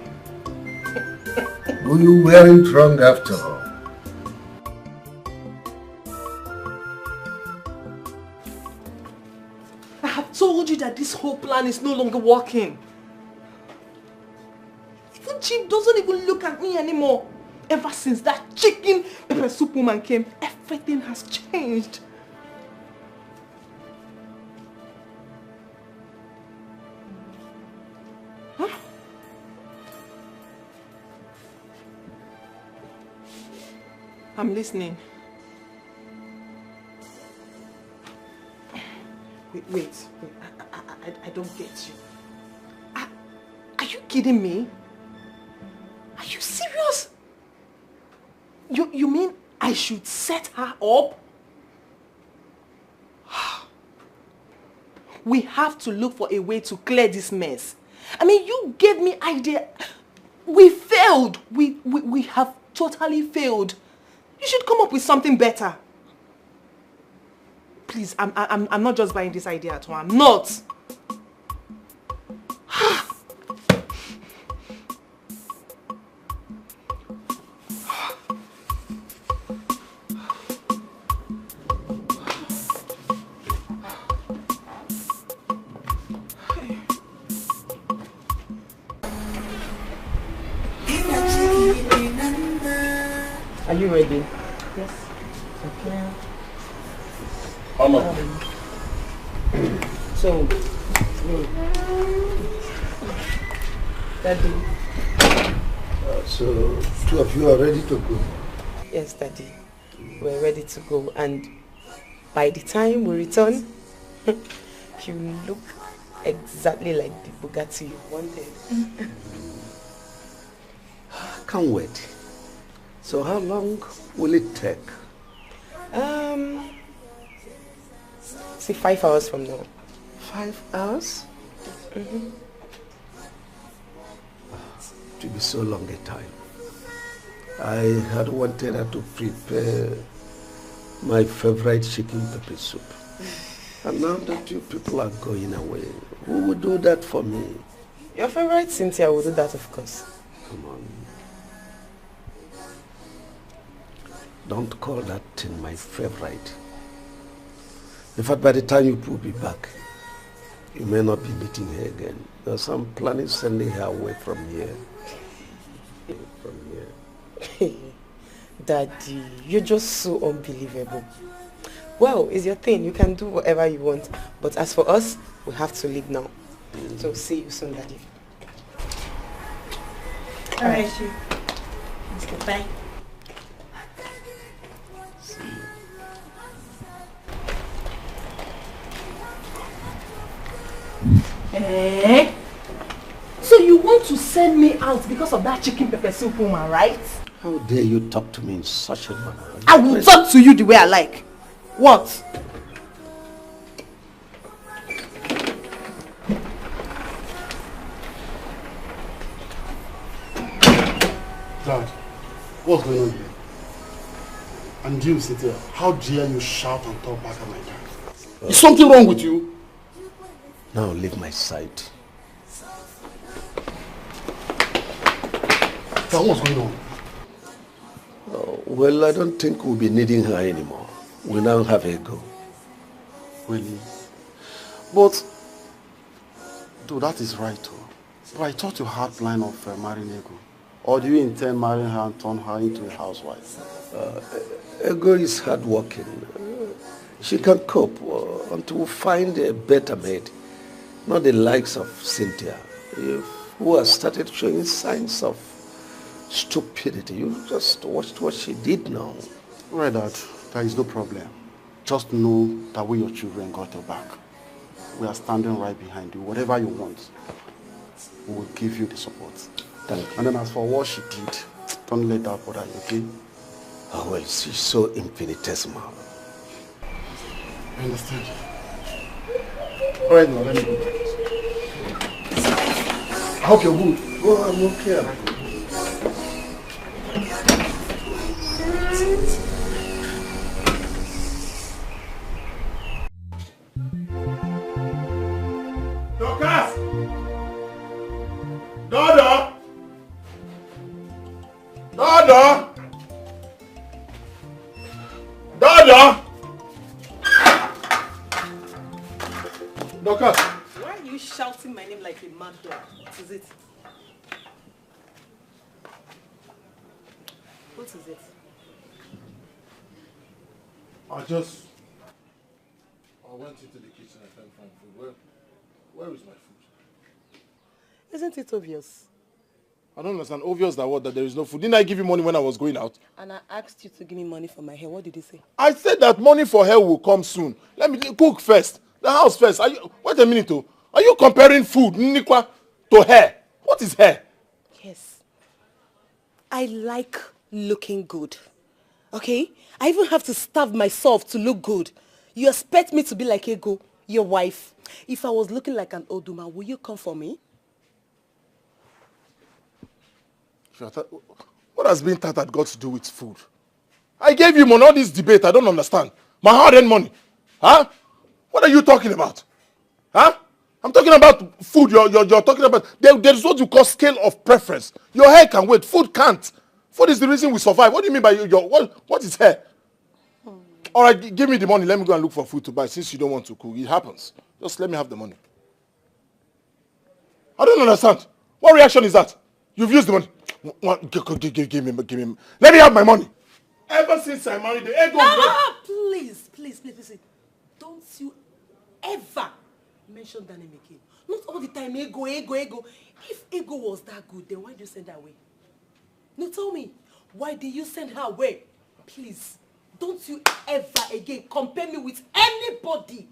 You weren't wrong after all. I have told you that this whole plan is no longer working. Even Chief doesn't even look at me anymore. Ever since that chicken pepper soup woman came, everything has changed. Huh? I'm listening. Wait. I don't get you. Are you kidding me? Are you serious? You mean I should set her up? We have to look for a way to clear this mess. I mean, you gave me idea. We failed. We have totally failed. You should come up with something better. Please, I'm not just buying this idea at all. I'm not. Are you ready? Yes. Okay. So, Daddy. So, two of you are ready to go? Yes, Daddy. We're ready to go, and by the time we return, you look exactly like the Bugatti you wanted. Can't wait. So how long will it take? See, 5 hours from now. 5 hours? Mm-hmm. It will be so long a time. I had wanted her to prepare my favorite chicken pepper soup. And now that you people are going away, who would do that for me? Your favorite Cynthia will do that, of course. Come on. Don't call that thing my favorite. In fact, by the time you will be back, you may not be meeting her again. There's some planning sending her away from here. Daddy, you're just so unbelievable. Well, it's your thing. You can do whatever you want. But as for us, we have to leave now. So see you soon, Daddy. All right, Chief. Let's go. Bye. Eh? So you want to send me out because of that chicken pepper soup woman, right? How dare you talk to me in such a manner? I will talk to you the way I like. What? Dad, what's going on here? And you, Cynthia, how dare you shout and talk back at my dad? Is something wrong with you? Now leave my side. Dad, what's going on? Oh, well, I don't think we'll be needing her anymore. We now have her go. Really? But Though that is right, too. But I thought you had plan of marrying Ego. Or do you intend marrying her and turn her into a housewife? Ego is hardworking. She can cope until we find a better maid. Not the likes of Cynthia, who has started showing signs of stupidity. You just watched what she did now. Right, Dad. There is no problem. Just know that we, your children, got your back. We are standing right behind you. Whatever you want, we will give you the support. Thank you. And then as for what she did, don't let that bother you, okay? Oh, well, she's so infinitesimal. I understand. All right, now, let me go. I hope you're good. Oh, I'm okay. Dorcas! Dodo! Dodo! Dodo! Dorcas! Why are you shouting my name like a mad dog? What is it? What is it? I went into the kitchen and found food. Where is my food? Isn't it obvious? I don't understand. Obvious that there is no food. Didn't I give you money when I was going out? And I asked you to give me money for my hair. What did you say? I said that money for hair will come soon. Let me cook first. The house first. Wait a minute. Are you comparing food, Nikwa, to hair? What is hair? Yes. I like looking good. Okay? I even have to starve myself to look good. You expect me to be like Ego, your wife. If I was looking like an old woman, will you come for me? What has being tattered got to do with food? I gave you money. All this debate, I don't understand. My hard-earned money. Huh? What are you talking about? Huh? I'm talking about food. You're talking about... There's what you call scale of preference. Your hair can wait. Food can't. Food is the reason we survive. What do you mean by what is hair? All right, give me the money. Let me go and look for food to buy since you don't want to cook. It happens. Just let me have the money. I don't understand. What reaction is that? You've used the money. Give me. Let me have my money. Ever since I married the Ego... Please. Don't you ever mention that name again. Not all the time, Ego. If Ego was that good, then why did you send her away? No, tell me. Why did you send her away? Please. Don't you ever again compare me with anybody.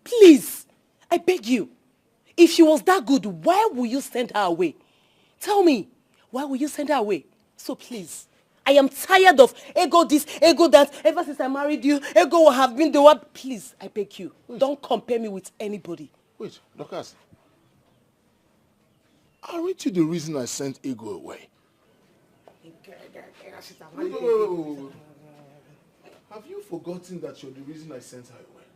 Please. I beg you. If she was that good, why would you send her away? Tell me. Why will you send her away? So please. I am tired of Ego this, Ego that. Ever since I married you, Ego will have been the one. Please, I beg you. Don't compare me with anybody. Wait, Dorcas. Aren't you the reason I sent Ego away? Wait. Have you forgotten that you're the reason I sent her away?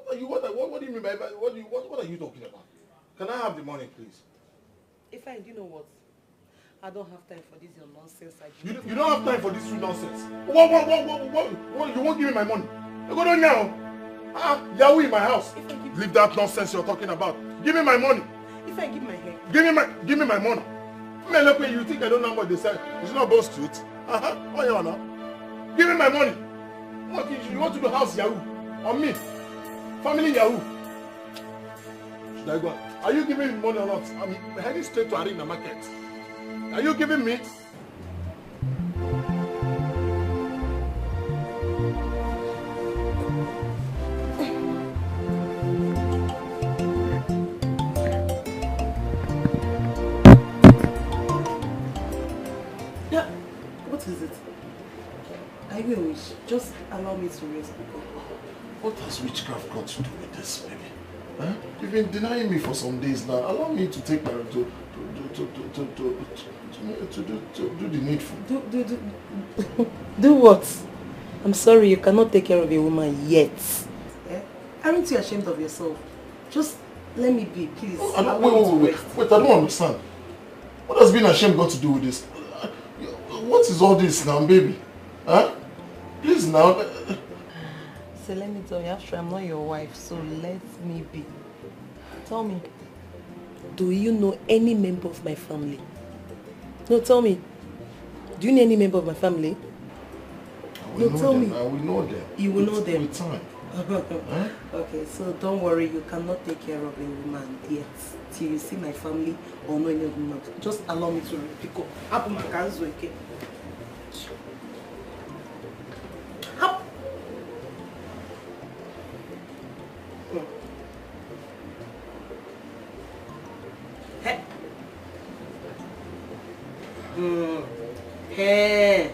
What do you mean by what are you talking about? Can I have the money, please? If I do know what? I don't have time for this your nonsense. You don't have time for this nonsense. What? You won't give me my money. You go down now. Yahoo in my house. Leave that nonsense you're talking about. Give me my money. If I give my hair. Give me my money. Man, look, you think I don't know what they said? It's not Bow Street. Oh, yeah, now. Give me my money. What, you want to do house Yahoo? On me? Family Yahoo? Should I go? Are you giving me money or not? I'm heading straight to Arena Market. Are you giving me? Yeah, what is it? I will. Just allow me to rest. What has witchcraft got to do with this, baby? Huh? You've been denying me for some days now. Allow me to take my to do the needful. Do what? I'm sorry, you cannot take care of a woman yet. Eh? Aren't you ashamed of yourself? Just let me be, please. Wait, I don't understand. What has being ashamed got to do with this? What is all this now, baby? Huh? Please now. So let me tell you, actually I'm not your wife, so let me be. Tell me, do you know any member of my family? No, tell me. Do you know any member of my family? I will know them. You will know them. With time. Okay, so don't worry, you cannot take care of a woman yet till you see my family or know any of them. Just allow me to pick up. Up my hands, okay? Up. Hey. Hey.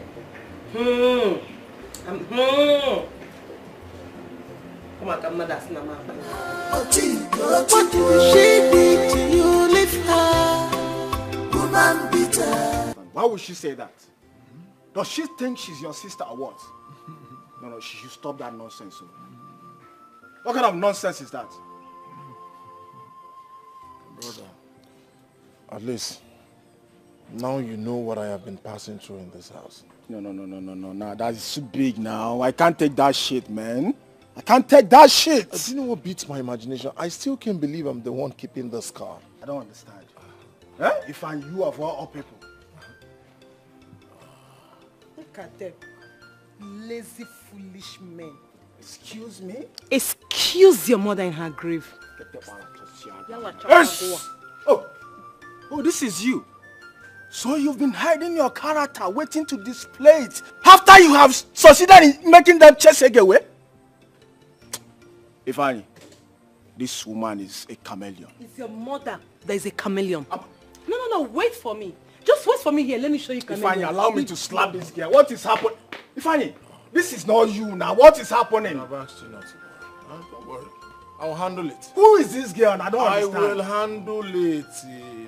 Come on, come on, that's not my plan. What do she need to you leave her? Woman bitter. Why would she say that? Does she think she's your sister or what? No, she should stop that nonsense. So. What kind of nonsense is that? Brother, at least now you know what I have been passing through in this house. No. That is too big now. I can't take that shit, man. I can't take that shit. Do you know what beats my imagination? I still can't believe I'm the one keeping the scar. I don't understand. If I'm you of all people. Look at them. Lazy, foolish men. Excuse me? Excuse your mother in her grave. Yes. Oh, this is you. So you've been hiding your character, waiting to display it after you have succeeded in making them chase away? Ifeanyi, this woman is a chameleon. It's your mother that is a chameleon. No, wait for me. Just wait for me here. Let me show you chameleon. Ifeanyi, allow me to slap this girl. What is happening? Ifeanyi, this is not you now. What is happening? I've asked you not to. Don't worry. I'll handle it. Who is this girl? I don't understand. I will handle it.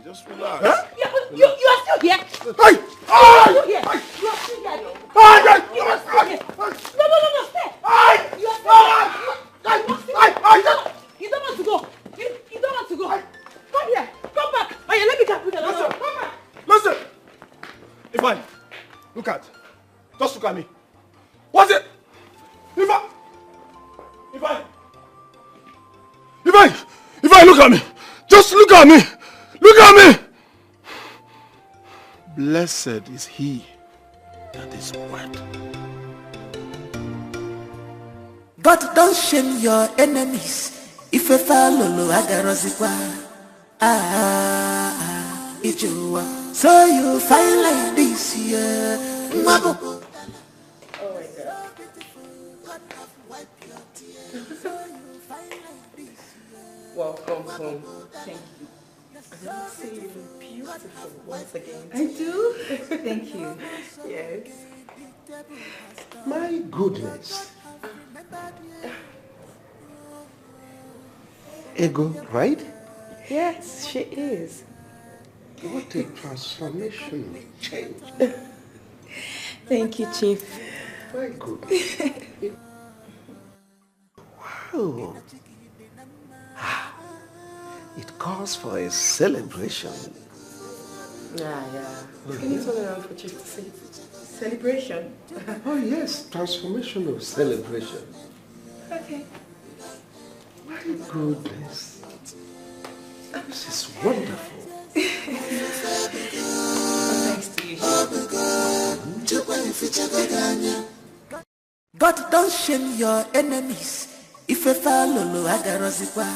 Just relax. Huh? You are still here. Hey! You are still here. You are still here. You are still here. No, stay. You are still here. You don't want to go. You don't want to go. Come here. Come back. Oh, yeah, let me get with Listen. Come back. Listen. Ifeanyi, look at. Just look at me. What's it? Ifeanyi, look at me. Just look at me. Look at me. Blessed is he that is wed. God don't shame your enemies. If you follow agarozikwa. Ijuwa. So you find like this here. Mabo. Oh my God. Welcome home. Thank you. I must say you look beautiful once again. I do? Thank you. Yes. My goodness. Ego, right? Yes, she is. What a transformational change. Thank you, Chief. My goodness. Wow. It calls for a celebration. Yeah. Can you turn around for Chief to see? Celebration? Oh yes, transformational celebration. Okay. My goodness. This is wonderful. Thanks to you. God don't shame your enemies. If you follow agarozikwa.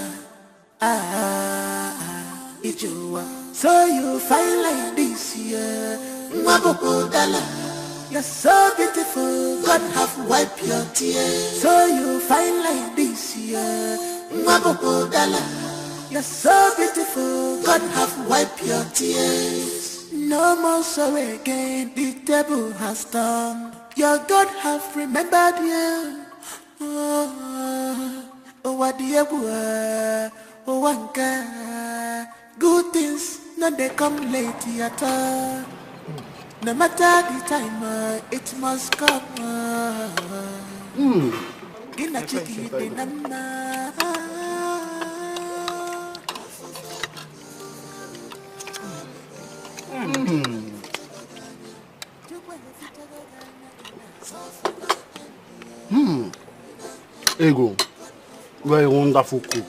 Ijuwa. So you find like this here. You're so beautiful, God have wiped your tears. So you find like this here. You're so beautiful, God have wiped your tears. No more sorrow again, the table has turned. Your God have remembered you. What do you want? Wanka. Good things, no they come late at all. No matter the time, it must come. Gina chiki de nana. Ego, you are a wonderful cook.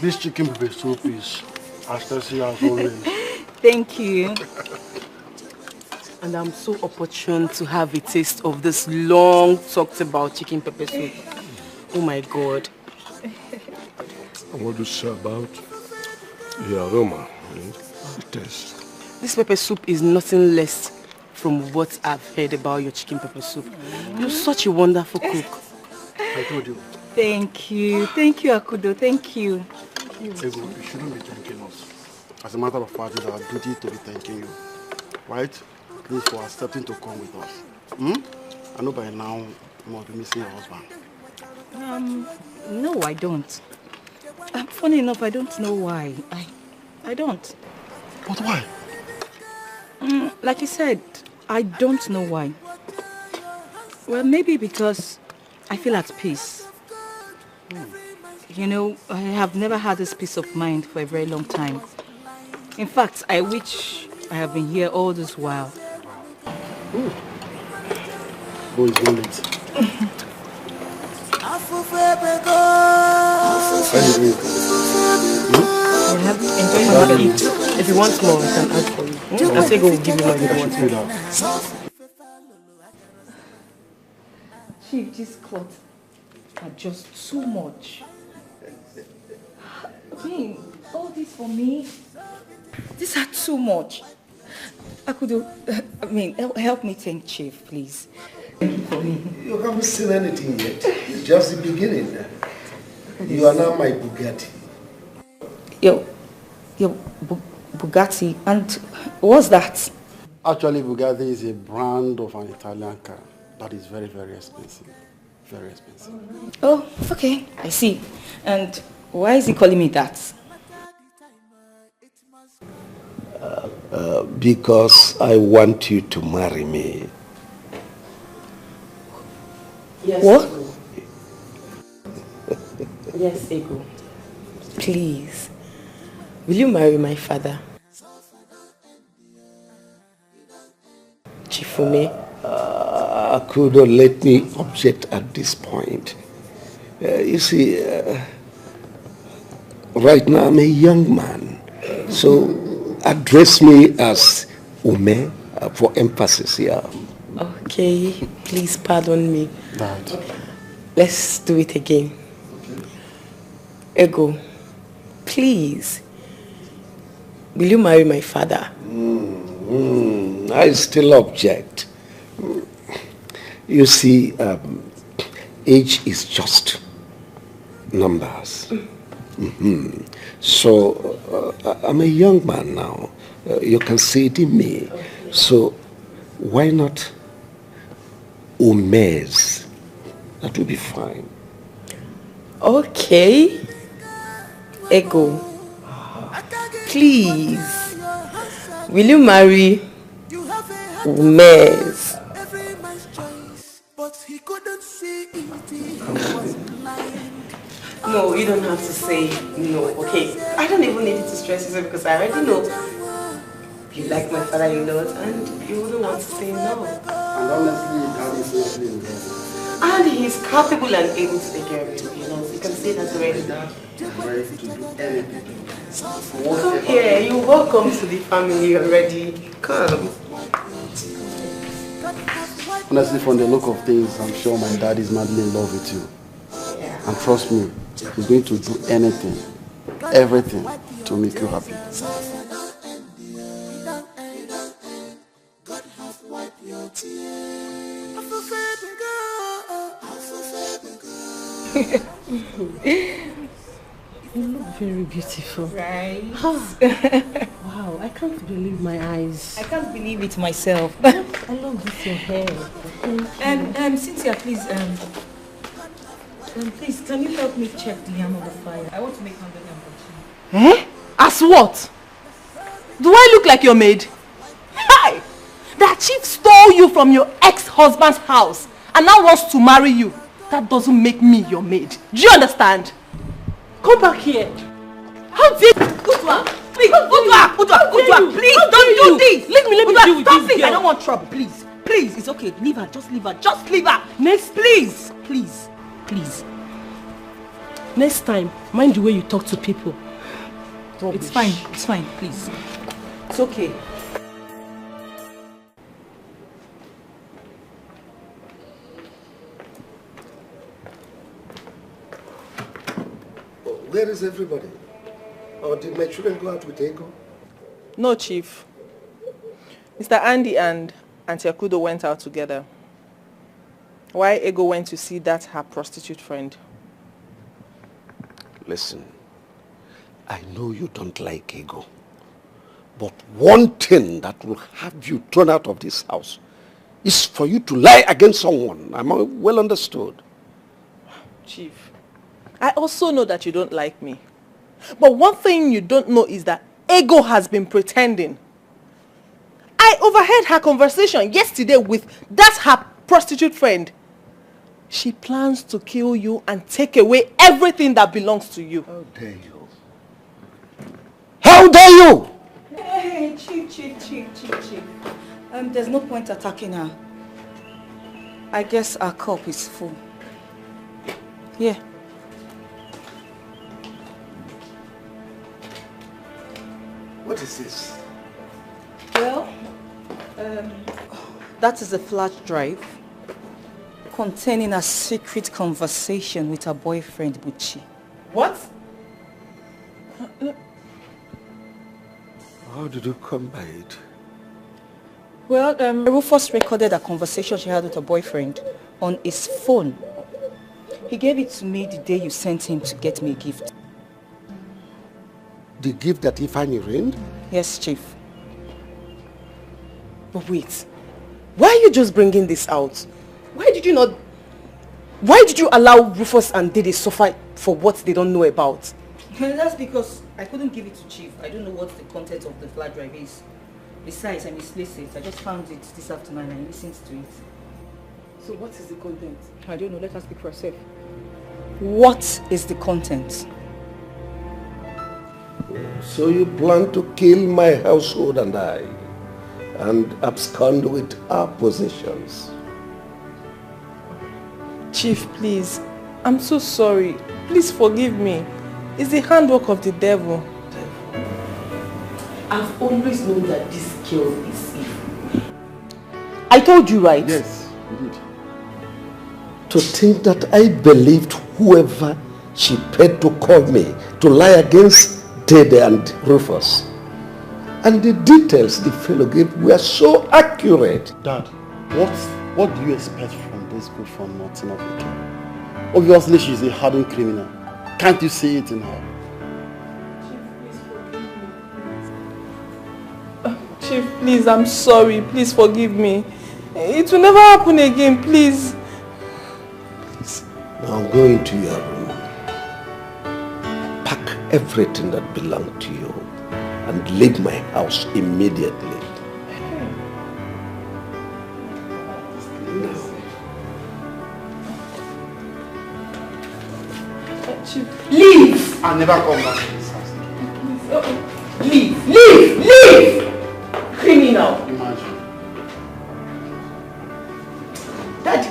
This chicken pepper soup is As tasty as always. Thank you. And I'm so opportune to have a taste of this long talked about chicken pepper soup. Oh my God. What do you say about the aroma, the taste? This pepper soup is nothing less from what I've heard about your chicken pepper soup. You're such a wonderful cook. I told you. Thank you. Thank you, Akudo. Thank you. Ego, you shouldn't be thanking us. As a matter of fact, it's our duty to be thanking you. Right? Please, for accepting to come with us. I know by now you must be missing your husband. No, I don't. Funny enough, I don't know why. I don't. But why? Like you said, I don't know why. Well, maybe because I feel at peace. You know, I have never had this peace of mind for a very long time. In fact, I wish I have been here all this while. Go, it's going late. If you want more, I can add for you. I'll say go will give you money if you want more. Chief, these clothes are just too much. I mean, all this for me, these are too much. Help me thank Chief, please. You haven't seen anything yet. It's just the beginning. You are now my Bugatti. Yo, Bugatti, and what's that? Actually, Bugatti is a brand of an Italian car that is very, very expensive. Very expensive. Oh, okay, I see. And why is he calling me that? Because I want you to marry me. Yes, what? Yes, Ego. Please, will you marry my father? Chifume? Akudo, let me object at this point. You see, right now I'm a young man, so address me as Ume for emphasis here. Okay, please pardon me. Dad. Let's do it again. Ego, please, will you marry my father? I still object. You see, age is just numbers. So, I'm a young man now. You can see it in me. So, why not Umes? That will be fine. Okay. Ego, please, will you marry Umes? No, you don't have to say no, okay? I don't even need you to stress yourself because I already know you like my father a lot and you wouldn't want to say no. And honestly, Dad is seriously involved. And he's capable and able to take care of you, you know, so you can say that already. I'm ready to do anything. Come here, you're welcome to the family already. Come. Honestly, from the look of things, I'm sure my dad is madly in love with you. Yeah. And trust me, he's going to do anything, everything to make you happy. You look very beautiful. Right? Wow, I can't believe my eyes. I can't believe it myself. I love this, your hair. Cynthia, please, please, can you help me check the yam on the fire? I want to make pounded yam. Eh? As what? Do I look like your maid? Hi! That chief stole you from your ex-husband's house and now wants to marry you. That doesn't make me your maid. Do you understand? Come back here. How dare you? Udwa, please, Udwa, please, don't do this. Let me deal with this girl. Please, I don't want trouble, please. Please, it's okay. Leave her, just leave her. Just leave her. Next, please. Please, please. Next time, mind the way you talk to people. It's fine, please. It's okay. Where is everybody? Or did my children go out with Ego? No, Chief. Mr. Andy and Auntie Akudo went out together. Why Ego went to see that her prostitute friend? Listen, I know you don't like Ego. But one thing that will have you thrown out of this house is for you to lie against someone. Am I well understood? Chief, I also know that you don't like me. But one thing you don't know is that Ego has been pretending. I overheard her conversation yesterday with that her prostitute friend. She plans to kill you and take away everything that belongs to you. How dare you? How dare you? Hey, Chief. There's no point attacking her. I guess our cup is full. Here. What is this? Well, that is a flash drive containing a secret conversation with her boyfriend, Buchi. What? How did you come by it? Well, Rufus recorded a conversation she had with her boyfriend on his phone. He gave it to me the day you sent him to get me a gift. The gift that Ifeanyi reigned? Yes, Chief. But wait, why are you just bringing this out? Why did you allow Rufus and Dede suffer for what they don't know about? That's because I couldn't give it to Chief. I don't know what the content of the flash drive is. Besides, I misplaced it. I just found it this afternoon and I listened to it. So what is the content? I don't know. Let her speak for herself. What is the content? So you plan to kill my household and I, and abscond with our possessions? Chief, please. I'm so sorry. Please forgive me. It's the handwork of the devil. I've always known that this girl is evil. I told you, right? Yes, you did. To think that I believed whoever she paid to call me to lie against Dede and Rufus. And the details the fellow gave were so accurate. Dad, what do you expect from this good for nothing of a girl? Obviously she's a hardened criminal. Can't you see it in her? Chief, please, I'm sorry. Please forgive me. It will never happen again, please. Now go into your room. Pack everything that belonged to you and leave my house immediately. Leave! I'll never come back to this house. Leave! Leave! Leave! Criminal! Imagine. Daddy,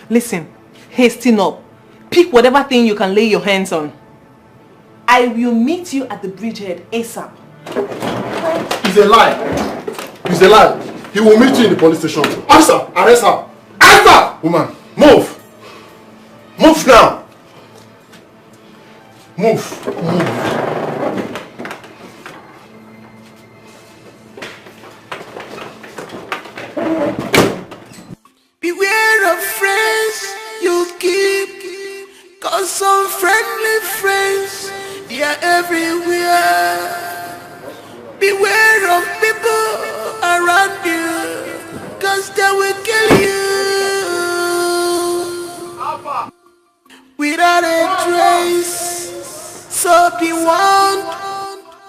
Listen, hasten up. Pick whatever thing you can lay your hands on. I will meet you at the bridgehead ASAP. It's a lie. It's a lie. He will meet you in the police station. Answer! Arrest her! Answer! Woman, move! Move now! Move! Move! Beware of friends you keep, cause some friendly friends, they are everywhere. Beware of people around you, cause they will kill you without a trace. So be warned,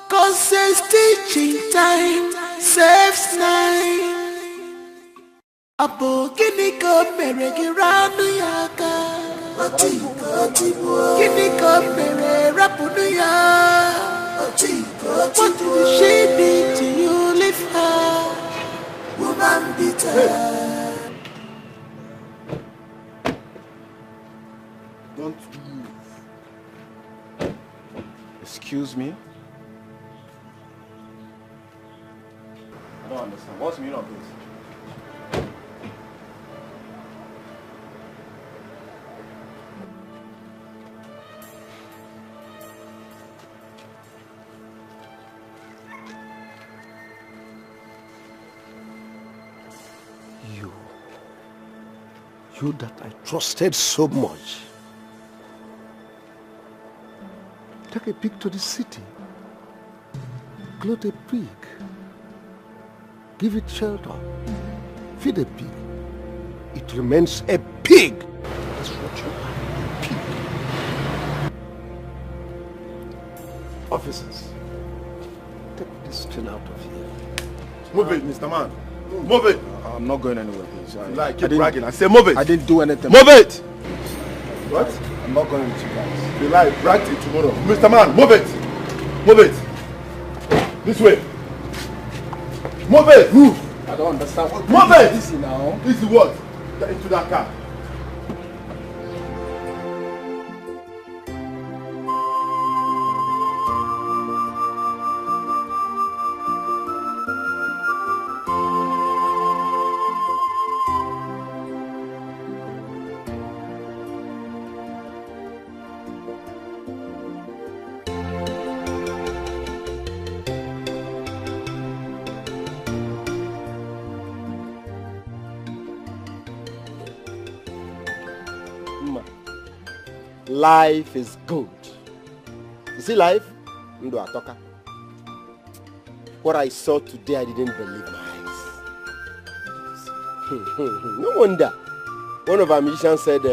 cause it's teaching time saves nine. Apo kini ko mere giranu yaka, kini ko mere rapunu ya. What did she do to you, leave her? Woman bitter. Don't move. Excuse me? I don't understand. What's the meaning of this? You that I trusted so much. Take a pig to the city. Clothe a pig. Give it shelter. Feed a pig. It remains a pig. That's what you are, a pig. Officers, take this thing out of here. Move it, Mr. Man. Move it. I'm not going anywhere, please. Keep bragging. I say move it. I didn't do anything. Move it. What? I'm not going with you guys. You lie. Brag till tomorrow. Mr. Man, move it. Move it. This way. Move it. Move. I don't understand. What move it. This now. This is what? Get into that car. Life is good. You see life? Ndo atoka. What I saw today, I didn't believe my eyes. No wonder. One of our musicians said,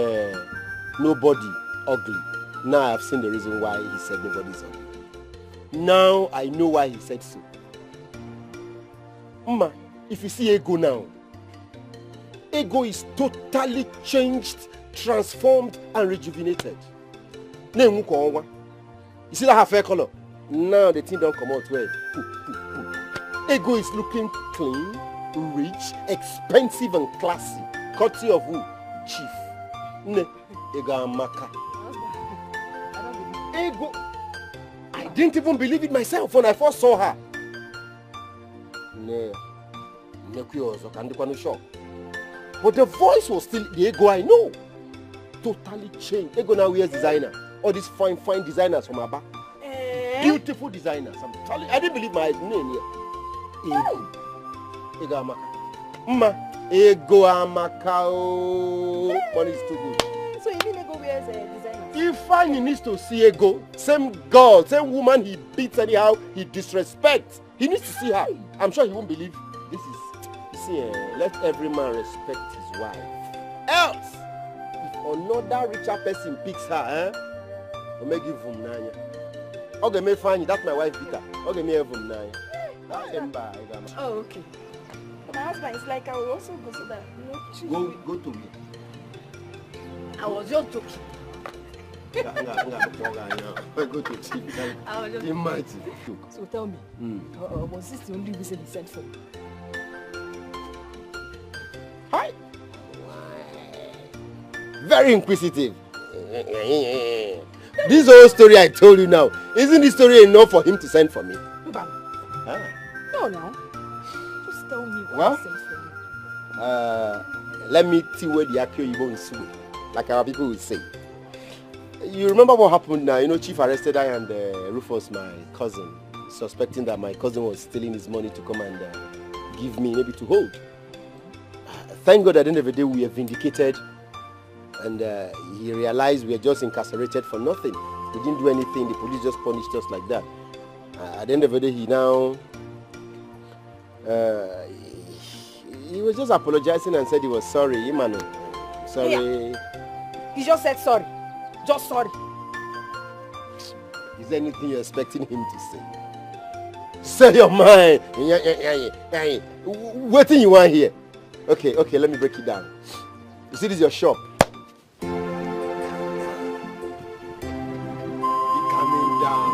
nobody ugly. Now I've seen the reason why he said nobody's ugly. Now I know why he said so. Mma, if you see Ego now, Ego is totally changed, transformed and rejuvenated. You see that her fair color? Now the thing don't come out well. Ego is looking clean, rich, expensive and classy. Courtesy of who? Chief. Ego Amaka. Ego. I didn't even believe it myself when I first saw her. But the voice was still the Ego I know. Totally changed. Ego now wears designer. All these fine designers from Abba. Beautiful designers. I'm telling you, I didn't believe my eyes. Ego Amaka. Mma, Ego Amaka. Money is too good. So you mean Ego wears designers? If I needs to see Ego, same girl, same woman he beats anyhow, he disrespects. He needs to see her. I'm sure he won't believe this is. See, let every man respect his wife. Else, if another richer person picks her, I'll make give him nine. Okay, me find that's my wife Vita. Okay, me have him nine. Oh, okay. But my husband is like I will also go so that go to me. I was just joking. Go to chief. I was just Imagine. So tell me, was this the only reason he sent for me? Hi. Very inquisitive. This whole story I told you now, isn't this story enough for him to send for me? No. Just tell me why he sent for me. Let me see where the Akio is, like our people would say. You remember what happened now? You know, Chief arrested I and Rufus, my cousin, suspecting that my cousin was stealing his money to come and give me, maybe to hold. Thank God at the end of the day we are vindicated, and he realized we are just incarcerated for nothing. We didn't do anything, the police just punished us like that. At the end of the day he now, he was just apologizing and said he was sorry, Emmanuel. Sorry. Yeah. He just said sorry. Just sorry. Is there anything you're expecting him to say? Say your mind. What do you want here? Okay, let me break it down. You see, this is your shop. Be coming down.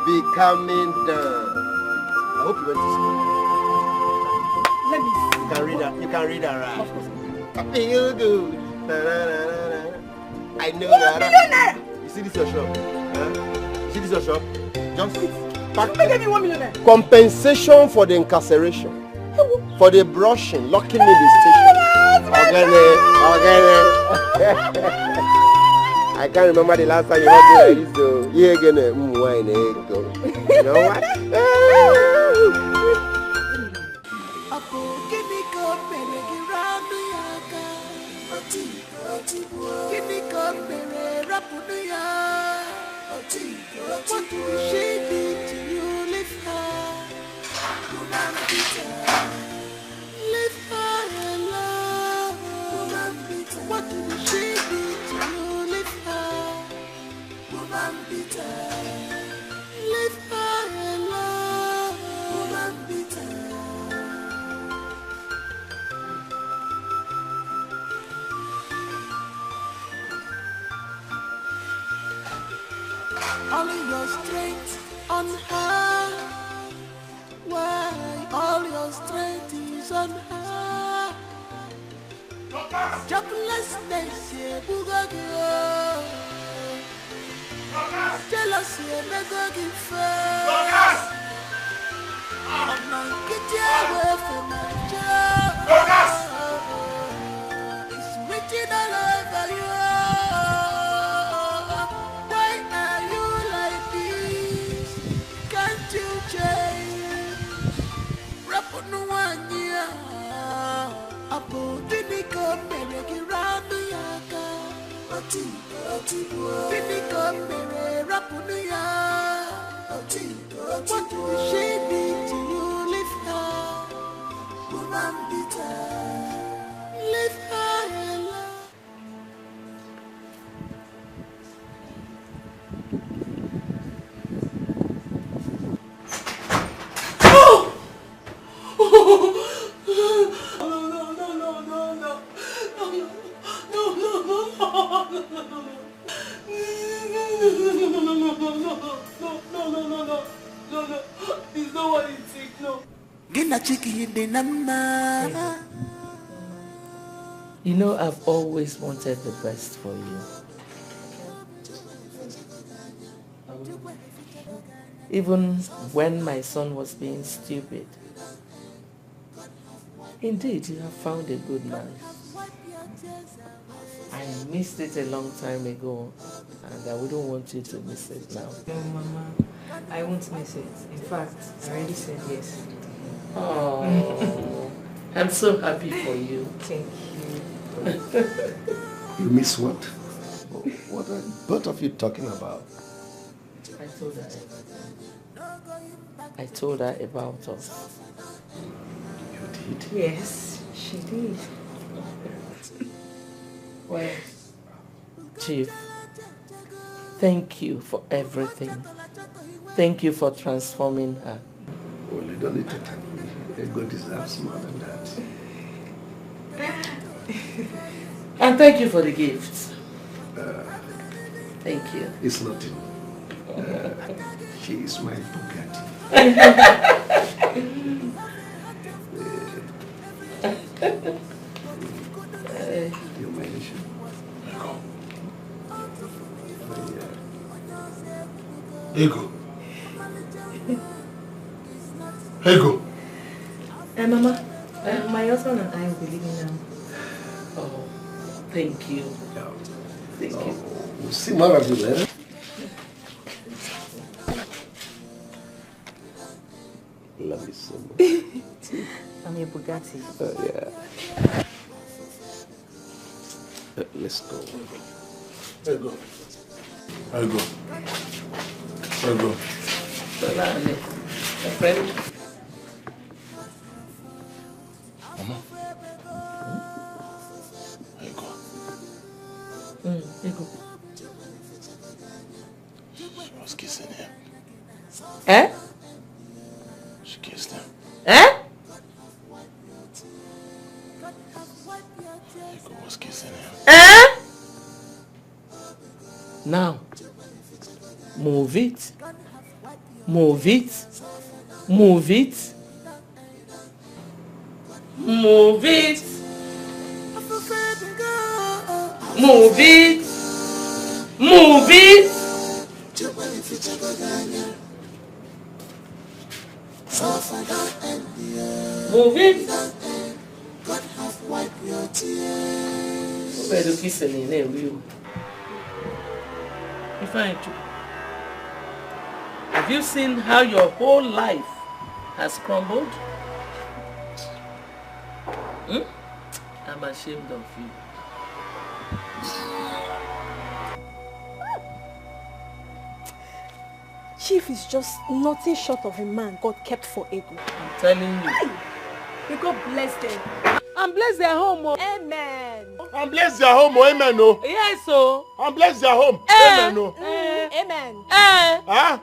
Be coming down. I hope you went to school. Let me see. You can read that right? Of course. Feel good. I know 1 that. million naira. You see this your shop? Huh? You see this your shop? Just Make me 1 million naira. compensation for the incarceration. For the brushing, locking me in the station. I can't remember the last time you heard me like this, so you're gonna wine go. You know what? What will she do to you? Leave her. Woman bitter. Leave her alone. Woman bitter. What will she do to you? Leave her. Woman bitter. Leave her alone. Woman bitter. All your strength on her. Why all your strength is on her? Joblessness, Bugagio. Jealousy, Megagi fair. I'm not getting away from my job. It's written all over you. What will she be to you? Leave her. Woman bitter. Leave her alone. It's not what you think, no. You know, I've always wanted the best for you. Even when my son was being stupid. Indeed, you have found a good man. I missed it a long time ago, and I wouldn't want you to miss it now. No, Mama, I won't miss it. In fact, I already said yes. Oh, I'm so happy for you. Thank you. You miss what? What are both of you talking about? I told her. I told her about us. You did? Yes, she did. Well, Chief, thank you for everything. Thank you for transforming her. Well, you don't need to thank me. God deserves more than that. And thank you for the gifts. Thank you. It's nothing. She is my Bugatti. You mentioned. Ego. Ego. Mama, my husband and I will be leaving now. Oh, thank you. Thank you. We'll see more of you later. Love you so much. I'm your Bugatti. Yeah. Let's go. Ego. Ego. Ego. My friend. Mama. Ego. Ego. She was kissing him. Eh? She kissed him. Eh? Ego was kissing him. Eh? Now, move it. Move it. Move it. Move it. Move it. Move it. Move it. God have wiped your tears. Where do kiss in there, you? Have you seen how your whole life has crumbled? I'm ashamed of you. Chief is just nothing short of a man God kept for ego. I'm telling you. May God bless them. And bless their home. Oh. Amen. And bless their home. Oh, amen. Oh. Yes, so. And bless their home. Amen. Oh. Amen. Huh?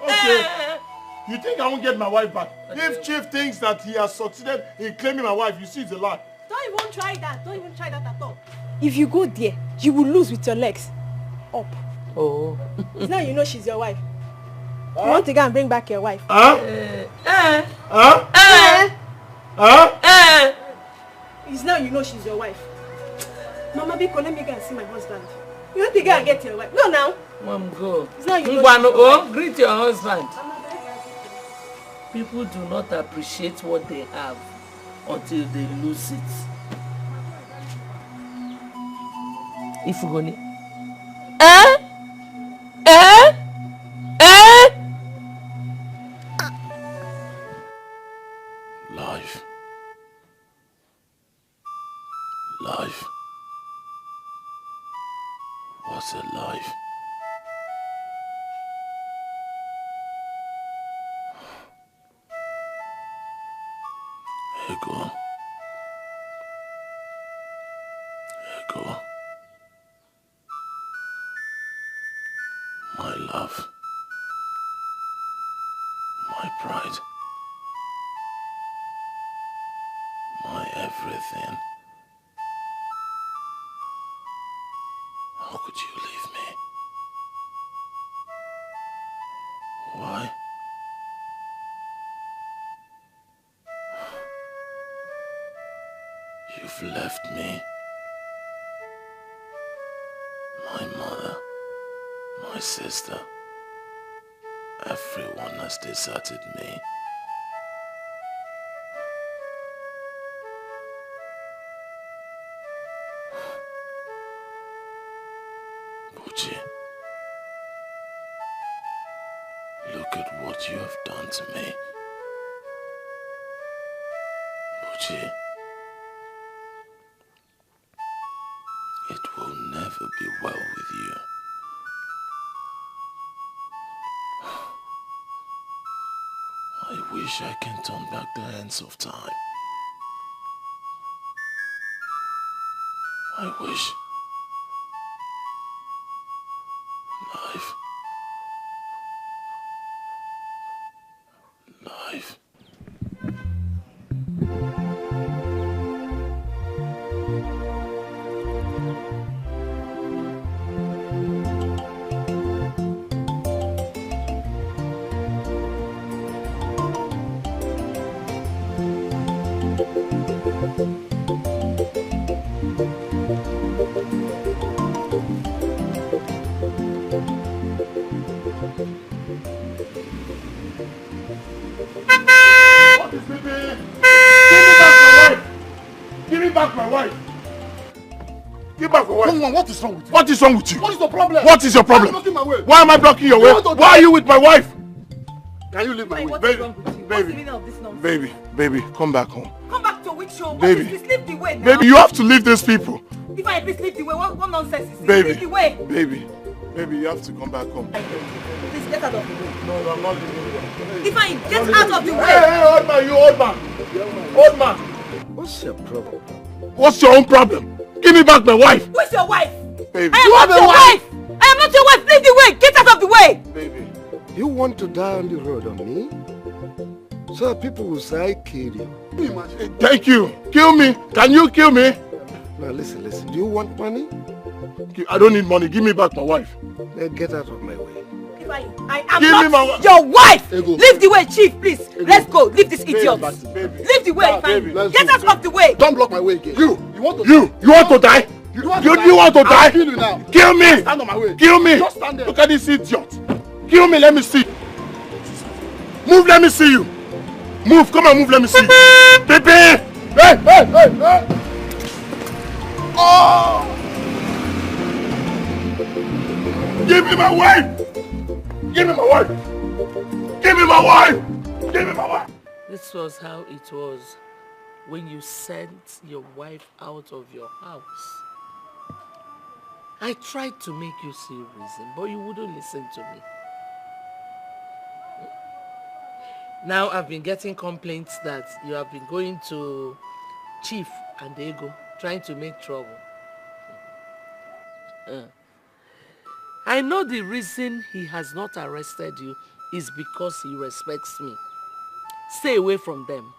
Okay. You think I won't get my wife back? If Chief thinks that he has succeeded in claiming my wife, you see it's a lie. Don't even try that. Don't even try that at all. If you go there, you will lose with your legs up. Oh. It's now you know she's your wife. You want to go and bring back your wife. It's now you know she's your wife. Mama Biko, let me go and see my husband. You want to go and get your wife? No, now. Mom, go. It's now you know greet your husband. People do not appreciate what they have until they lose it. If you go Life. Life. What's a life? Ego. Ego. My love. My pride. My everything. How could you leave me? Why? You've left me. My mother, my sister, everyone has deserted me. Buchi, look at what you have done to me. Buchi, it will never be well with you. I wish I can turn back the hands of time. I wish life. Give me back my wife. Give back my wife. Come on, what is wrong with you? What is wrong with you? What is the problem? What is your problem? Why are you blocking my way? Why am I blocking your way? Why are you with my wife? Can you leave my way? Baby, What's the meaning of this nonsense? baby, come back home. Come back to which show? Baby. What is this? Leave the way now. Baby, you have to leave these people. If I please leave the way, what nonsense is this? Baby, Leave the way. baby, you have to come back home. Please get out of the way. No, I'm not leaving you. If I get out of the way. Hey, old man, you old man. Old man. What's your problem? What's your own problem? Give me back my wife. Who's your wife? Baby. I am not your wife. I am not your wife. Leave the way. Get out of the way. Baby. You want to die on the road on me? So that people will say I killed you. Thank you. Kill me. Can you kill me? Now listen. Do you want money? I don't need money. Give me back my wife. Then get out of my way. I am not your wife. Leave the way, Chief, please. Let's go. Leave this idiot. Leave the way, Ifeanyi. Get out of the way. Don't block my way again. You want to die? You want Do to you want to die? I'll kill you now. Kill me! Stand on my way. Kill me! Just stand there. Look at this idiot. Kill me, let me see. Move, let me see you. Move, come on, move, let me see you. Baby! Hey, hey, hey, hey! Oh! Give me my wife! Give me my wife! Give me my wife! Give me my wife! This was how it was when you sent your wife out of your house. I tried to make you see reason, but you wouldn't listen to me. Now I've been getting complaints that you have been going to Chief and Ego, trying to make trouble. I know the reason he has not arrested you is because he respects me. Stay away from them.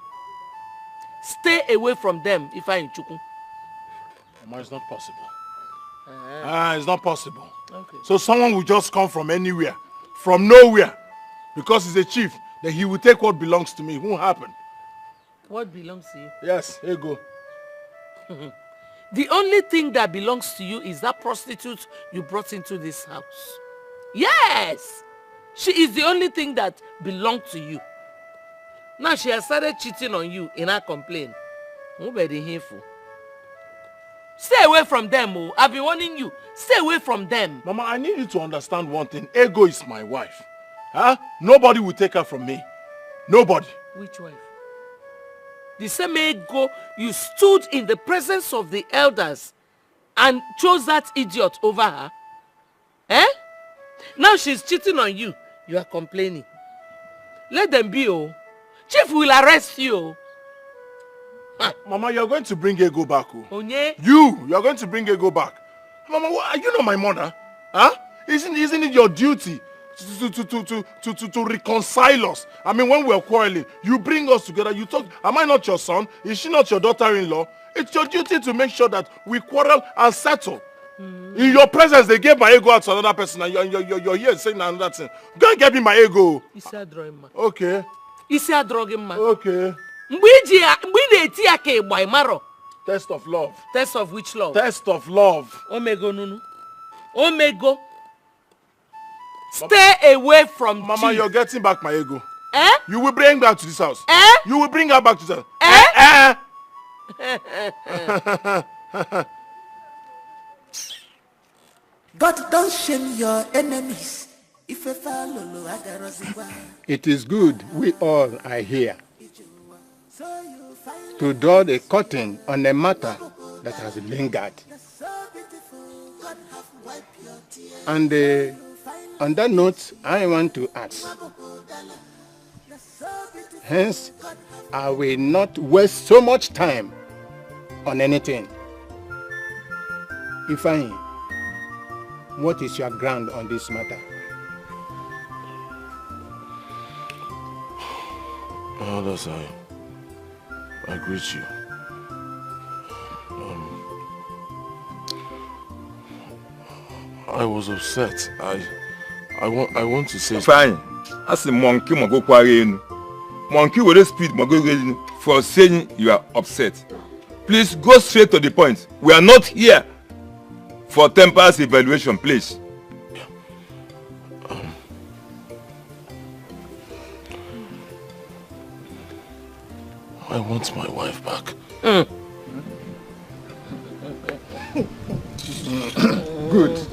Stay away from them, Ifeanyi Chukwu. Mama, it's not possible. Uh-huh. It's not possible. Okay. So someone will just come from anywhere, from nowhere, because he's a chief, then he will take what belongs to me. It won't happen. What belongs to you? Yes, here you go. The only thing that belongs to you is that prostitute you brought into this house. Yes! She is the only thing that belonged to you. Now she has started cheating on you in her complaint. Nobody hateful. Stay away from them, oh. I've been warning you. Stay away from them. Mama, I need you to understand one thing. Ego is my wife. Huh? Nobody will take her from me. Nobody. Which wife? The same Ego you stood in the presence of the elders and chose that idiot over her. Eh? Now she's cheating on you. You are complaining. Let them be, oh. Chief will arrest you. Huh. Mama, you're going to bring Ego back, oh. Onye? You're going to bring Ego back. Mama, are you not my mother? Huh? Isn't it your duty to reconcile us? I mean, when we're quarreling, you bring us together, you talk. Am I not your son? Is she not your daughter-in-law? It's your duty to make sure that we quarrel and settle. In your presence, they gave my ego out to another person, and you're here saying another thing. Go and get me my ego. Okay. Okay. Test of love. Test of which love? Test of love. Omego nunu. Omego. Stay away from Mama, Chief. you're getting back my ego. Eh? You will bring her to this house. Eh? You will bring her back to this house. God don't shame your enemies. It is good we all are here to draw the curtain on a matter that has lingered. And on that note, I want to ask. Hence, I will not waste so much time on anything. Ifeanyi, what is your ground on this matter? Elders, I greet you. I was upset. I want to say fine. As a monkey mago kware monkey with speed mago for saying you are upset. Please go straight to the point. We are not here for temperance evaluation, please. I want my wife back. Good.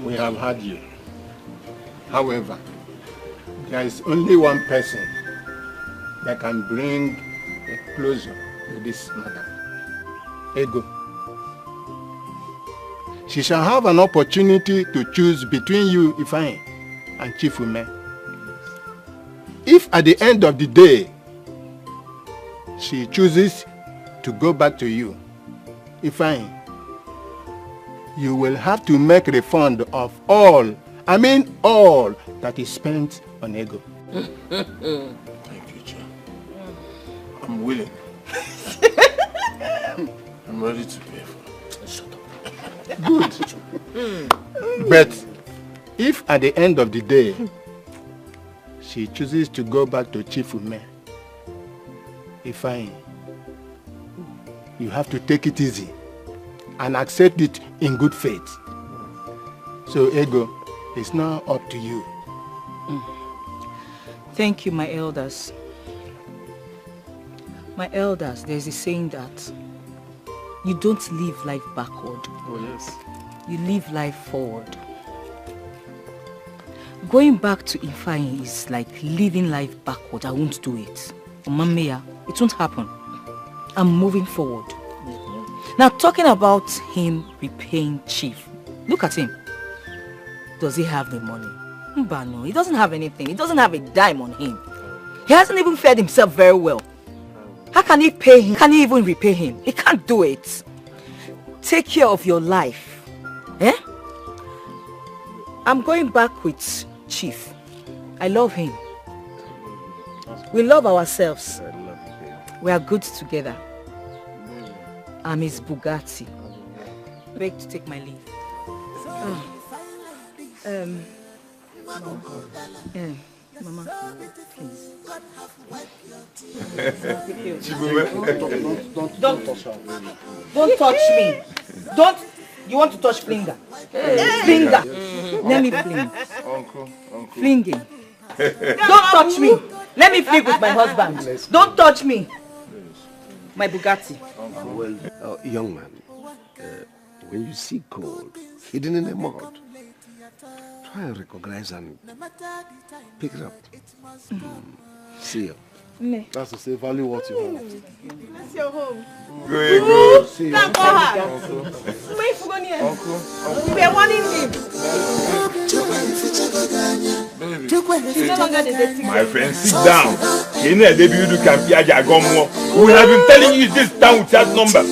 We have had you. However, there is only one person that can bring a closure to this matter. Ego. She shall have an opportunity to choose between you, Ifeanyi, and Chief Ume. If at the end of the day, she chooses to go back to you, Ifeanyi, you will have to make refund of all, I mean all, that is spent on Ego. Thank you, John. I'm willing. I'm ready to pay for it. Shut up. Good. But if at the end of the day, she chooses to go back to Chief Ume, Ifeanyi, you have to take it easy and accept it in good faith. So, Ego, it's now up to you. Thank you, my elders. My elders, there's a saying that you don't live life backward. Oh, yes. You live life forward. Going back to Ifeanyi is like living life backward. I won't do it. Omameya, it won't happen. I'm moving forward. Now, talking about him repaying Chief. Look at him. Does he have the money? No, he doesn't have anything. He doesn't have a dime on him. He hasn't even fed himself very well. How can he pay him? Can he even repay him? He can't do it. Take care of your life. Eh? I'm going back with Chief. I love him. We love ourselves. We are good together. I'm his Bugatti. Beg to take my leave. Mama, please. Don't touch me. Don't. You want to touch Flinger? Flinger. Let me fling. Uncle. Flinging. Don't touch me. Let me fling with my husband. Don't touch me. My Bugatti. Well, young man, when you see gold hidden in a mud, try and recognize and pick it up. See you. That's to say, value what you have. That's your home. Go. See you. Wait we are warning him. My friend, sit down. We have been telling you this town without number.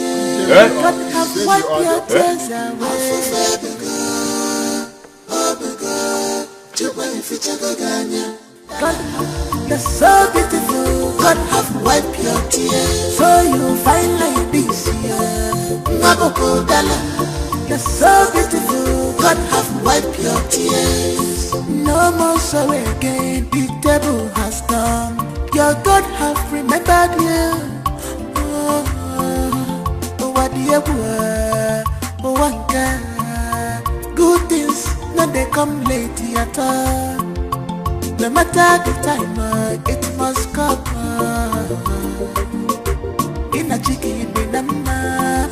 You're so beautiful, God have wiped your tears, so you find like this, Maboko Dala. You're so beautiful, God have wiped your tears. No more sorrow again, the devil has done. Your God have remembered you. What do you want? Good things, no they come late at all. No matter the time, it must come. In a chicken, in a man.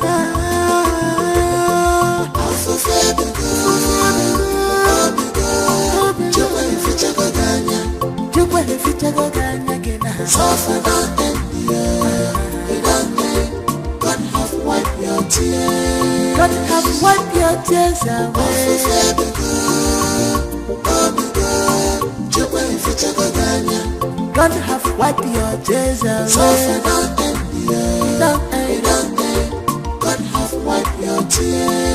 God have wiped your tears. God have wiped your tears away. God have wiped your tears away. God have wiped your tears.